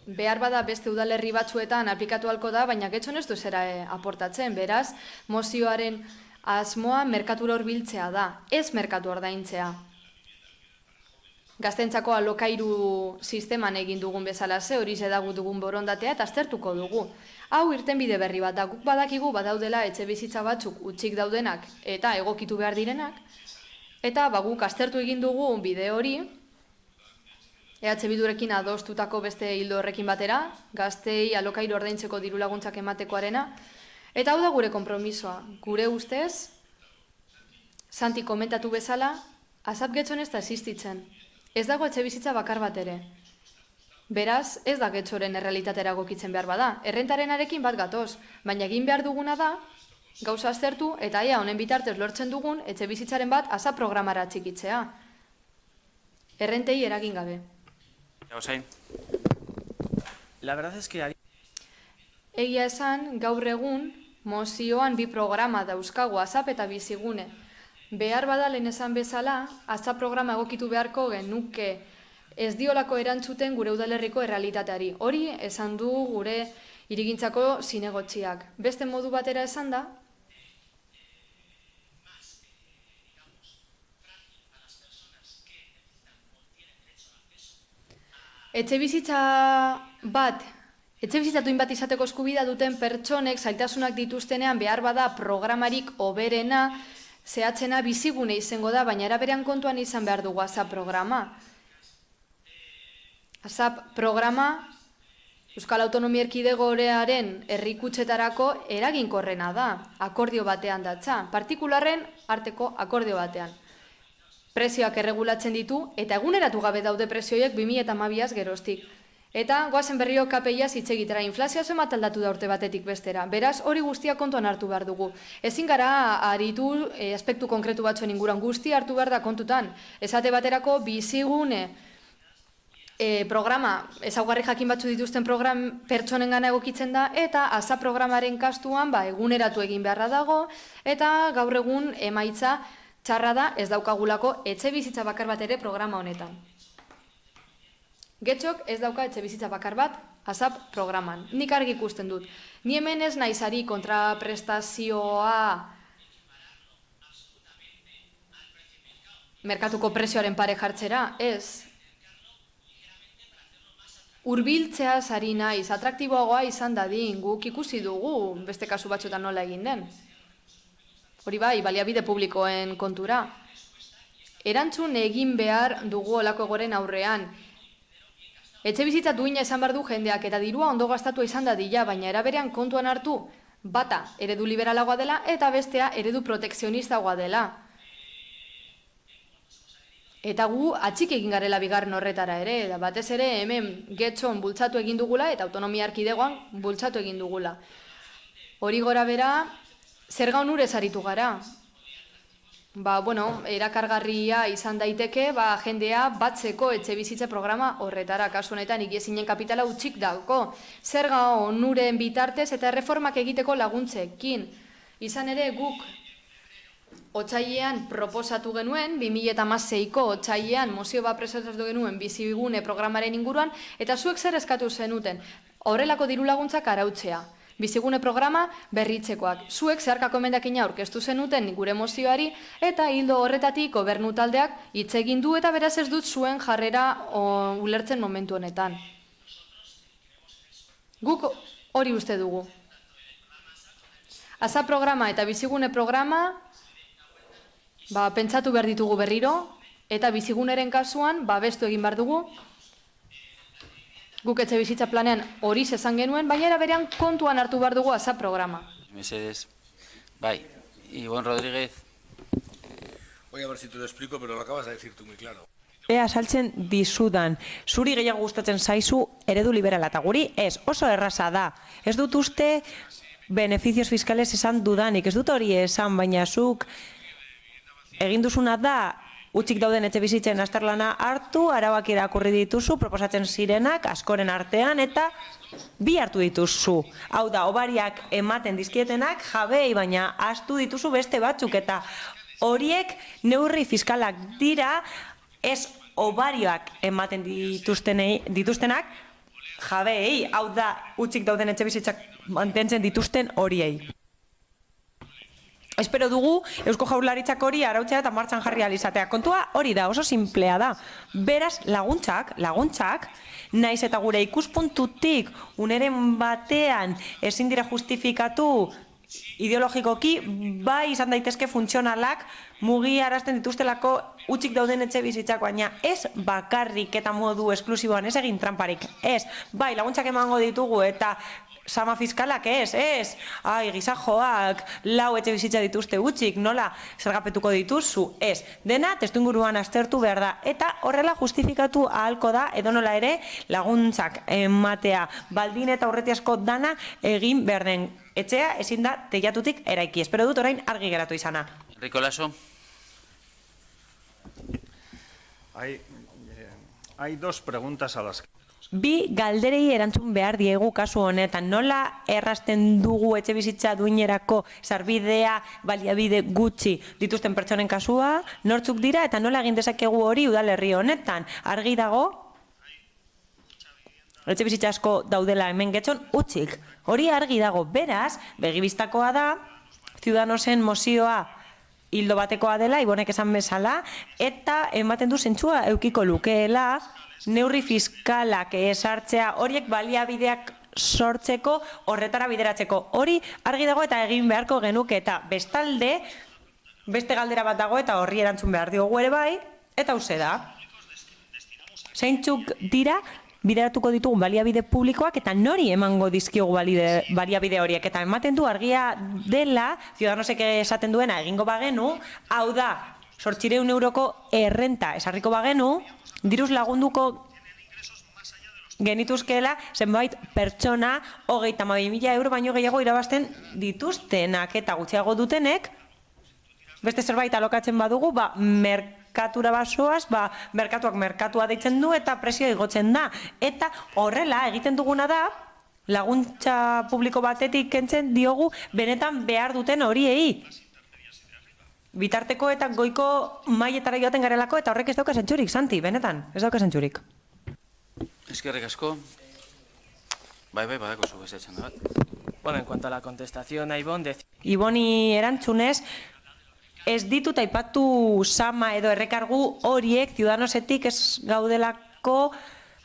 behar bada beste udalerri batzuetan aplikatu halko da, baina getxon ez du zera aportatzen, beraz, mozioaren asmoa merkatura hurbiltzea da, ez merkatu ordaintzea. Gaztentzako alokairu sisteman egin dugun bezala ze, hori zedagu dugun borondatea eta aztertuko dugu. Hau irtenbide berri bat da, guk badakigu badaudela etxe bizitza batzuk utzik daudenak eta egokitu behar direnak, eta guk aztertu egin dugu bide hori, EH Bildurekin adostutako beste hildo horrekin batera, gaztei alokairu ordaintzeko diru laguntzak ematekoarena, eta hau da gure konpromisoa. Gure ustez, Santi komentatu bezala, ASAP getxon ez da existitzen. Ez dago etxe bizitza bakar bat ere. Beraz, ez da getxoren errealitatera egokitzen behar bada. Errentarenarekin bat gatoz, baina egin behar duguna da, gauza aztertu eta ea honen bitartez lortzen dugun etxe bizitzaren bat asa programara txikitzea. Errentei eragin gabe. Osain. La verdad es que... Egia esan, gaur egun, mozioan bi programa dauzkagu ASAP eta bizigune. Behar bada lehen esan bezala, ASAP programa egokitu beharko genuke ez diolako erantzuten gure udalerriko errealitateari. Hori esan du gure hirigintzako zinegotziak. Beste modu batera esan da, etxebizitza duin bat izateko eskubidea duten pertsonek zailtasunak dituztenean behar bada programarik hoberena, zehatzena bizigune izango da, baina eraberean kontuan izan behar dugu ASAP programa. ASAP programa Euskal Autonomia Erkidegoaren herrikutxetarako eraginkorrena da, akordio batean datza, partikularren arteko akordio batean. Prezioak erregulatzen ditu eta eguneratu gabe daude prezioiek 2012az geroztik. Eta goazen berrio KPIaz hitz egitera, inflazioa zenbat aldatu da urte batetik bestera. Beraz, hori guztia kontuan hartu behar dugu. Ezin gara aritu aspektu konkretu batzuen inguruan guztia hartu behar da kontutan. Esate baterako bizigune programa, ezaugarri jakin batzu dituzten pertsonen gana egokitzen da, eta ASAP programaren kastuan eguneratu egin beharra dago, eta gaur egun emaitza txarra da ez daukagulako etxe bizitza bakar bat ere programa honetan. Getxok ez dauka etxe bizitza bakar bat ASAP programan. Nik argi ikusten dut. Ni hemen ez naizari kontraprestazioa merkatuko prezioaren pare jartzera, ez. Hurbiltzea sari naiz, atraktiboagoa izan dadin, guk ikusi dugu beste kasu batzuetan nola egin den. Hori bai, baliabide publikoen kontura. Erantzun egin behar dugu olako egoeren aurrean. Etxe bizitza duina esan behar du jendeak eta dirua ondo gastatua izan dadila, baina eraberean kontuan hartu bata eredu liberalagoa dela eta bestea eredu protekzionistagoa dela. Eta gu atxik egin garela bigarren horretara ere, da batez ere hemen getxon bultzatu egin dugula eta autonomia erkidegoan bultzatu egin dugula. Hori gora bera, zerga onurez aritu gara. Erakargarria izan daiteke, jendea batzeko etxe bizitza programa horretara, kasu honetan ikiezinen kapitala utxik dauko. Zerga onuren bitartez eta erreformak egiteko laguntzekin. Izan ere guk otsailean proposatu genuen, 2016ko otsailean mozio bat presentatu genuen bizigune programaren inguruan, eta zuek zer eskatu zenuten, horrelako diru laguntzak arautzea. Bizigune programa berritzekoak. Zuek zeharkako emendakina aurkeztu zenuten gure mozioari, eta hildo horretatik gobernu taldeak hitz egin du eta beraz ez dut zuen jarrera ulertzen momentu honetan. Guk hori uste dugu. ASAP programa eta bizigune programa pentsatu behar ditugu berriro, eta biziguneren kasuan babestu egin behar dugu. Guk etxe bizitza planean hori esan genuen, baina eraberean kontuan hartu behar dugu ASAP programa. Mesedez. Bai, Ibon Rodríguez. Voy a ver si te lo explico, pero lo acabas de decir tú muy claro. Ea saltzen dizudan, zuri gehiago gustatzen zaizu eredu liberala, eta guri ez, oso erraza da. Ez dut uste beneficios fiskales esan dudanik, ez dut hori esan, baina zuk egin duzuna da, utzik dauden etxe bizitzen azterlana hartu, arauak irakurri dituzu, proposatzen zirenak, askoren artean, eta bi hartu dituzu. Hau da, obariak ematen dizkietenak, jabei, baina ahaztu dituzu beste batzuk, eta horiek neurri fiskalak dira, ez obarioak ematen dituztenak, jabei, hau da, utzik dauden etxe bizitzak mantentzen dituzten horiei. Espero dugu Eusko Jaurlaritzak hori arautzea eta martxan jarri alizatea. Kontua hori da, oso simplea da. Beraz, laguntzak, naiz eta gure ikuspuntutik uneren batean ezin dira justifikatu ideologikoki, bai izan daitezke funtzionalak mugiarazten dituztelako utzik dauden etxe bizitzak, baina ez bakarrik eta modu esklusiboan, ez egin tramparik. Ez, bai laguntzak emango ditugu eta sama fiskalak ez, gizajoak, lau etxe bizitza dituzte gutxik, nola zergapetuko dituzu, ez. Dena, testuinguruan aztertu behar da, eta horrela justifikatu ahalko da, edonola ere, laguntzak ematea, baldin eta aurretiazko dana egin behar den. Etxea ezin da teilatutik eraiki. Espero dut orain argi geratu izana. Enrico Laso. Hay dos preguntas a las que... Bi galderei erantzun behar diegu kasu honetan. Nola errasten dugu etxe bizitza duinerako sarbidea, baliabide gutxi dituzten pertsonen kasua, nortzuk dira eta nola egin dezakegu hori udalerri honetan. Argi dago, etxe bizitza asko daudela hemen getxon, utzik. Hori argi dago, beraz, begibistakoa da, Ciudadanosen mozioa hildo batekoa dela, Ibonek esan bezala, eta ematen du zentzua eukiko lukeela, neurri fiskalak esartzea, horiek baliabideak sortzeko, horretara bideratzeko. Hori argi dago eta egin beharko genuke, eta bestalde, beste galdera bat dago eta horri erantzun behar diogu ere bai, eta hauxe da. Zeintzuk dira, bideratuko ditugun baliabide publikoak eta nori emango dizkiogu baliabide horiek. Eta ematen du argia dela, Ciudadanosek esaten duena egingo bagenu, hau da, 800 euroko errenta esarriko bagenu, diruz lagunduko genituzkeela zenbait pertsona 32.000 euro baino gehiago irabazten dituztenak eta gutxiago dutenek, beste zerbait alokatzen badugu, merkatura basoaz, merkatuak merkatua deitzen du eta prezioa igotzen da. Eta horrela egiten duguna da, laguntza publiko batetik kentzen diogu benetan behar duten horiei. Bitarteko eta goiko mailetara joaten garelako eta horrek ez dauka zentzurik, Santi, benetan, ez dauka zentzurik. Eskerrik asko. Bai, badako zu bezetzen da bat. Bueno, en cuanto a la contestación a Ibon... Iboni erantzunez, ez ditut aipatu sama edo errekargu horiek Ciudadanosetik ez gaudelako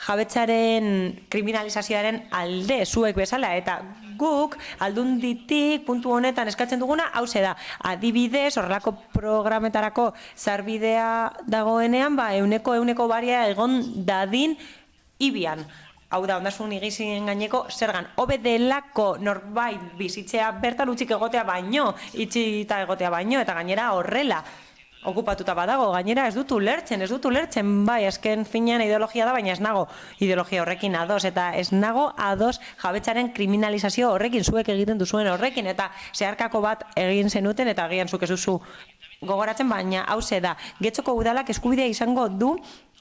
jabetzaren kriminalizazioaren alde zuek bezala, eta guk aldunditik puntu honetan eskatzen duguna hauze da. Adibidez, horrelako programetarako sarbidea dagoenean, 100% baria egon dadin ibian. Hau da, ondasun igizien gaineko zergan. Hobe delako norbait bizitzea bertan utzik egotea baino, itxita egotea baino, eta gainera horrela okupatuta badago, gainera ez dut ulertzen, bai, azken finean ideologia da, baina ez nago ideologia horrekin ados, eta ez nago ados jabetzaren kriminalizazio horrekin, zuek egiten duzuen horrekin, eta zeharkako bat egin zenuten, eta agian zuk ez duzu gogoratzen, baina hauze da, Getxoko udalak eskubidea izango du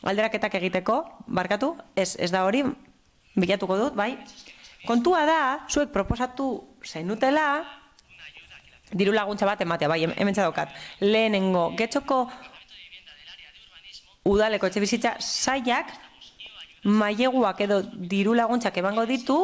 alderaketak egiteko, barkatu, ez da hori, bilatuko dut, bai. Kontua da, zuek proposatu zenutela, diru laguntza bat ematea, bai, hemen txadokat. Lehenengo, Getxoko udaleko etxe bizitza sailak maileguak edo diru laguntzak emango ditu,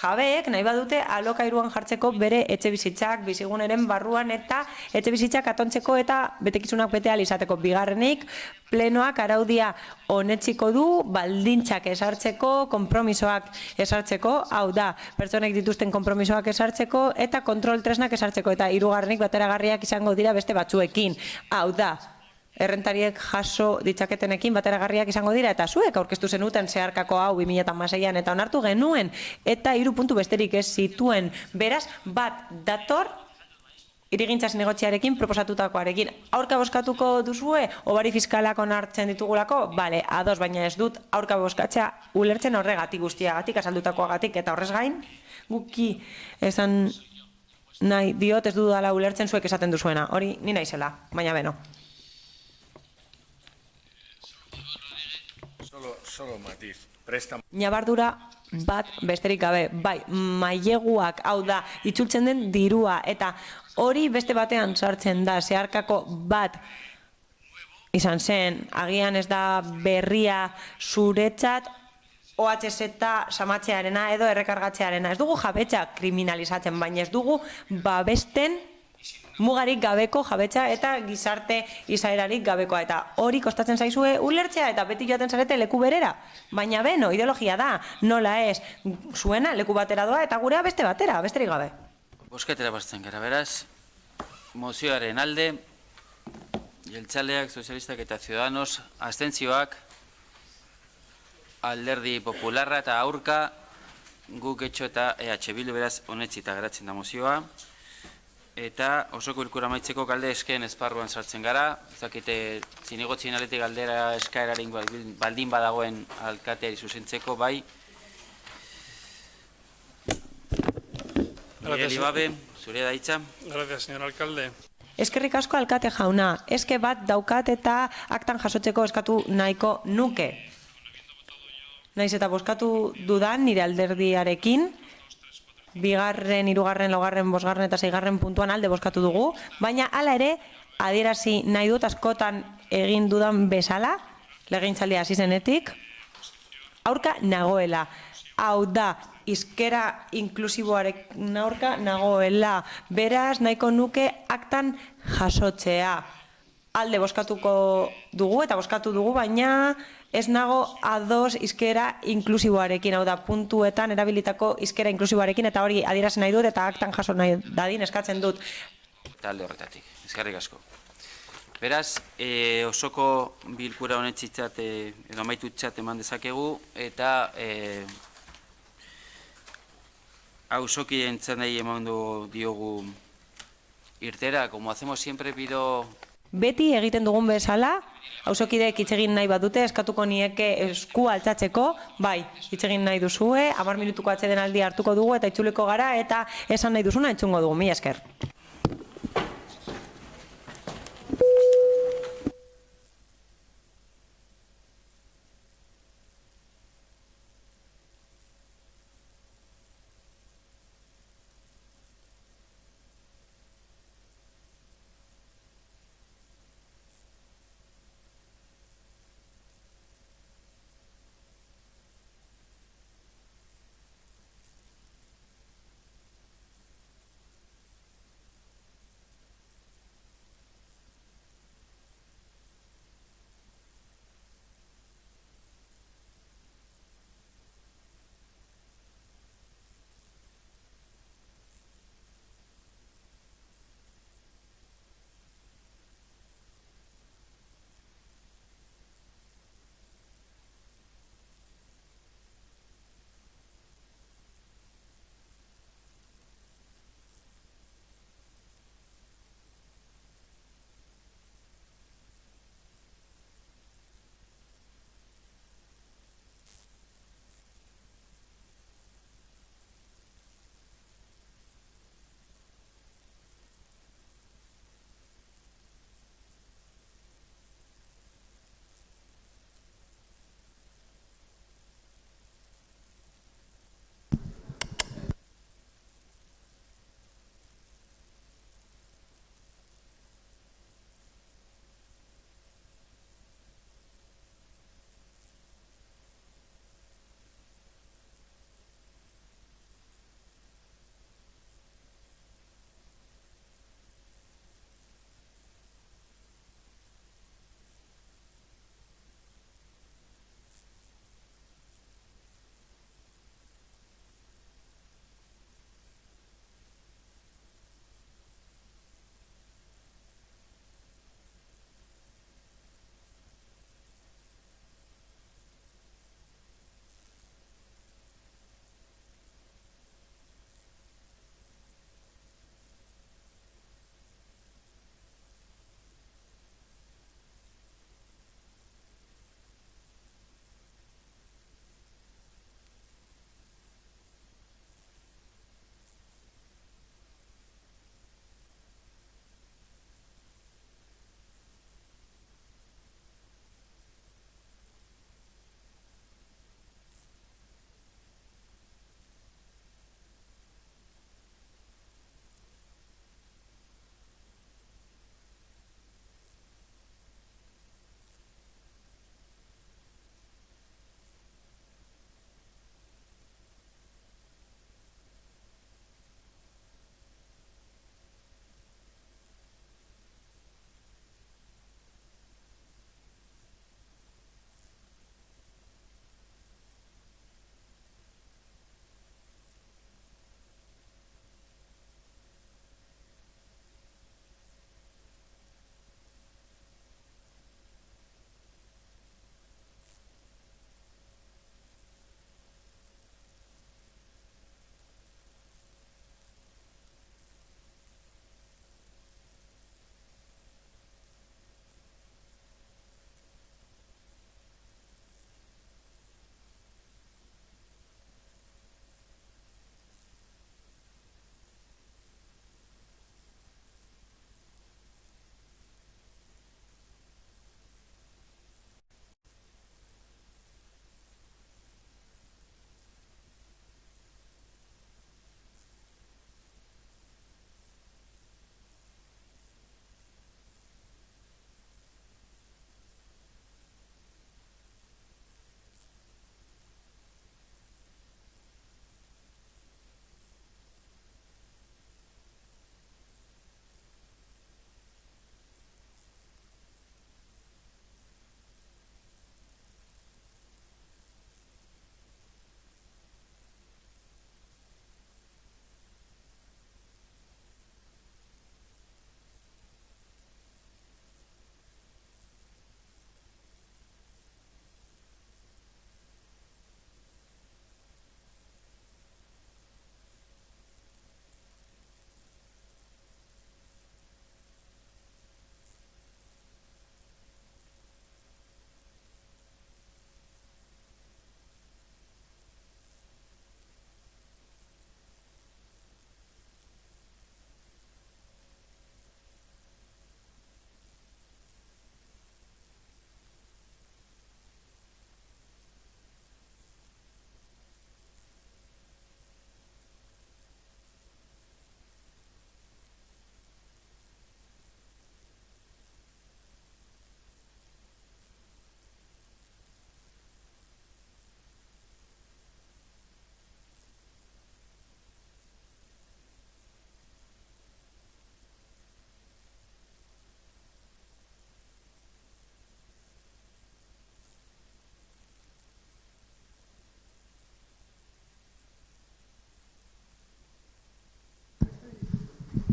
jabeek nahi badute alokairuan jartzeko bere etxe bizitzak, biziguneren barruan eta etxe bizitzak atontzeko eta betekizunak bete ahal izateko. Bigarrenik, plenoak araudia onetsiko du, baldintzak esartzeko, konpromisoak esartzeko, hau da, pertsonek dituzten konpromisoak esartzeko eta kontrol tresnak esartzeko, eta hirugarrenik bateragarriak izango dira beste batzuekin, hau da, errentariek jaso ditzaketenekin bateragarriak izango dira, eta zuek aurkeztu zenuten zeharkako hau 2006an eta onartu genuen, eta 3 puntu besterik ez zituen, beraz, bat dator irigintzaz negotziarekin proposatutakoarekin. Aurka bozkatuko duzue, obari fiskalak onartzen ditugulako, bale, ados, baina ez dut aurka bozkatzea ulertzen horregatik guztiagatik, azaldutakoagatik, eta horrez gain, guki esan nahi diot ez dudala ulertzen zuek esaten duzuena, hori ni naizela, baina beno. Solo matiz. Ñabardura bat besterik gabe, bai, maileguak, hau da, itzultzen den dirua, eta hori beste batean sartzen da, zeharkako bat izan zen, agian ez da berria zuretzat, OHZ samatzearena edo errekargatzearena. Ez dugu jabetza kriminalizatzen, baina ez dugu babesten mugarik gabeko jabetza eta gizarte izaerarik gabekoa. Eta hori kostatzen zaizue ulertzea eta beti joaten zarete leku berera. Baina beno, ideologia da, nola ez, zuena leku batera doa eta gurea beste batera, besterik gabe. Bosketera basten gara, beraz, mozioaren alde, jeltzaleak, sozialistak eta Ciudadanos, abstentzioak, Alderdi Popularra eta aurka guk etxo eta EH Bildu beraz onetsita geratzen da mozioa. Eta osoko bilkura amaitzeko galde eskeen esparruan sartzen gara. Zakite, zinigotzien aletik galdera eskaerarin baldin badagoen alkateari zuzentzeko, bai. Miguel Ibabe, zure da hitza. Gracias, señor alcalde. Eskerrik asko alkate jauna, eske bat daukat eta aktan jasotzeko eskatu nahiko nuke. Naiz eta bozkatu dudan nire alderdiarekin, 2., 3., 4., 5. eta 6. puntuan alde bozkatu dugu, baina hala ere adierazi nahi dut askotan egin dudan bezala, legegintzaldia hasi zenetik, aurka nagoela. Hau da, hizkera inklusiboaren aurka nagoela. Beraz, nahiko nuke aktan jasotzea. Alde bozkatuko dugu eta bozkatu dugu, baina ez nago ados hizkera inklusiboarekin, hau da, puntuetan erabilitako hizkera inklusiboarekin, eta hori adierazi nahi dut eta aktan jaso nahi dadin eskatzen dut. Talde horretatik, eskerrik asko. Beraz, osoko bilkura honetzitzat edo amaitutzat eman dezakegu, eta auzoki entzanei emandu diogu irtera, como hacemos siempre, pido... Beti egiten dugun bezala, auzokideek hitz egin nahi badute, eskatuko nieke eskua altzatzeko, bai, hitz egin nahi duzue, 10 minutuko atsedenaldia hartuko dugu eta itzuliko gara, eta esan nahi duzuna entzungo dugu, mila esker.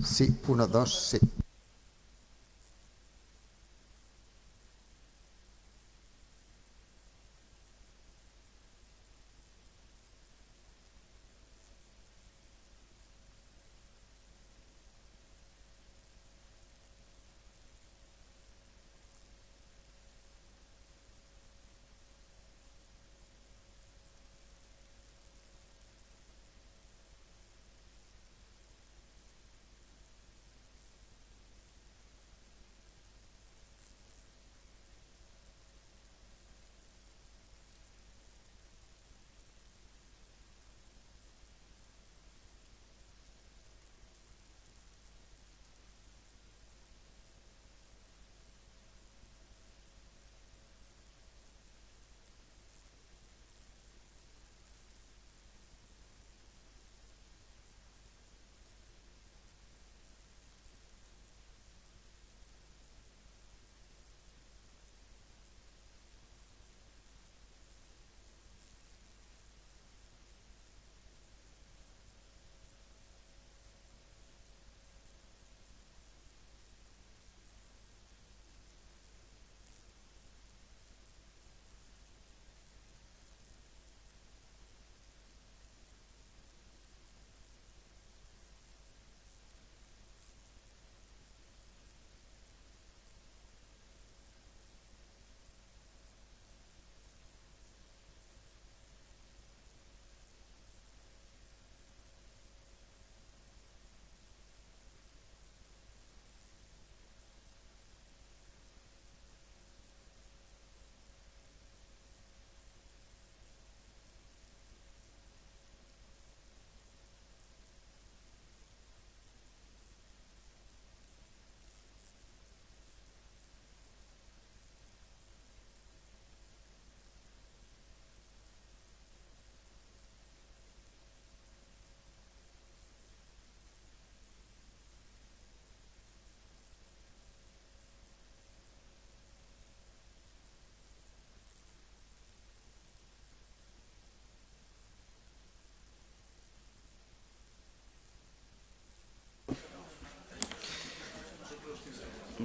Sí, 1, 2, sí.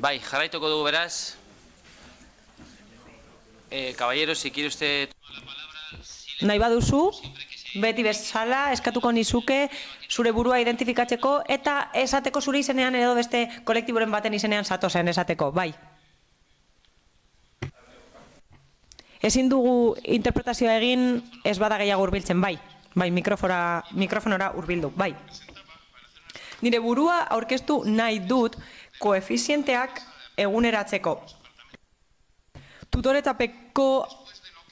Bai, jarraituko dugu beraz. Caballero, si quiere usted... Nahi baduzu, beti bezala eskatuko nizuke zure burua identifikatzeko eta esateko zure izenean edo beste kolektiboren baten izenean zatozen esateko, bai. Ezin dugu interpretazioa egin ez bada gehiago hurbiltzen, bai. Bai, mikrofonora hurbildu, bai. Nire burua aurkeztu nahi dut koefizienteak eguneratzeko. Tutoretapeko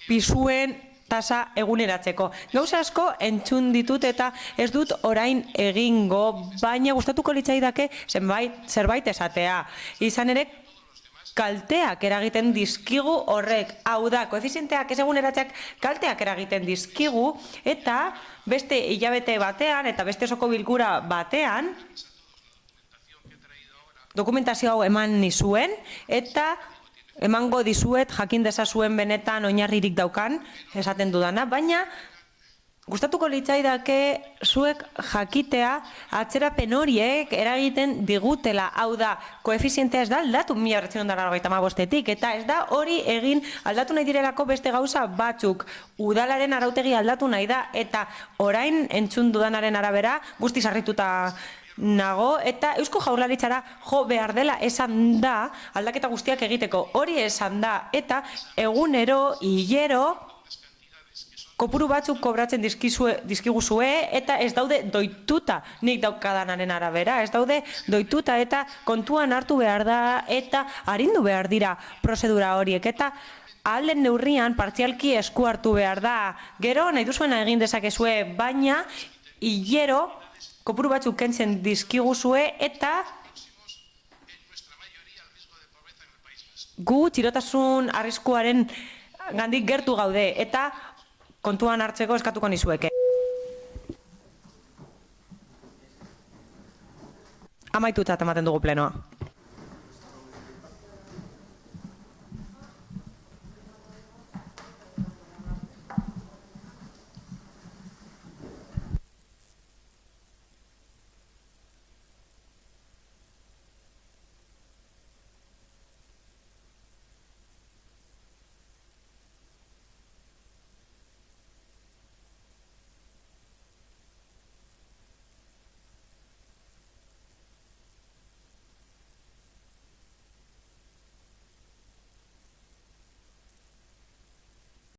pisuen tasa eguneratzeko. Gauza asko entzun ditut eta ez dut orain egingo, baina gustatuko litzaidake zerbait esatea. Izan ere, kalteak eragiten dizkigu horrek. Hau da, koefizienteak ez eguneratzeak kalteak eragiten dizkigu eta beste hilabete batean eta beste osoko bilkura batean dokumentazio hau eman nizuen eta emango dizuet jakin dezazuen benetan oinarririk daukan esaten dudana, baina gustatuko litzaidake zuek jakitea atzerapen horiek eragiten digutela. Hau da, koefizientea ez da aldatu 1995-etik eta ez da hori egin aldatu nahi direlako beste gauza batzuk. Udalaren arautegi aldatu nahi da eta orain entzun dudanaren arabera guztiz harrituta nago eta Eusko Jaurlaritzara jo behar dela esan da aldaketa guztiak egiteko. Hori esan da eta egunero, hilero, kopuru batzuk kobratzen dizkiguzue eta ez daude doituta nik daukadanaren arabera, ez daude doituta eta kontuan hartu behar da eta arindu behar dira prozedura horiek eta ahalen neurrian partzialki esku hartu behar da. Gero nahi duzuena egin dezakezue, baina hilero kopuru batzuk kentzen dizkiguzue eta gu txirotasun arriskuaren gandik gertu gaude eta kontuan hartzeko eskatuko nizueke. Amaitutzat ematen dugu plenoa.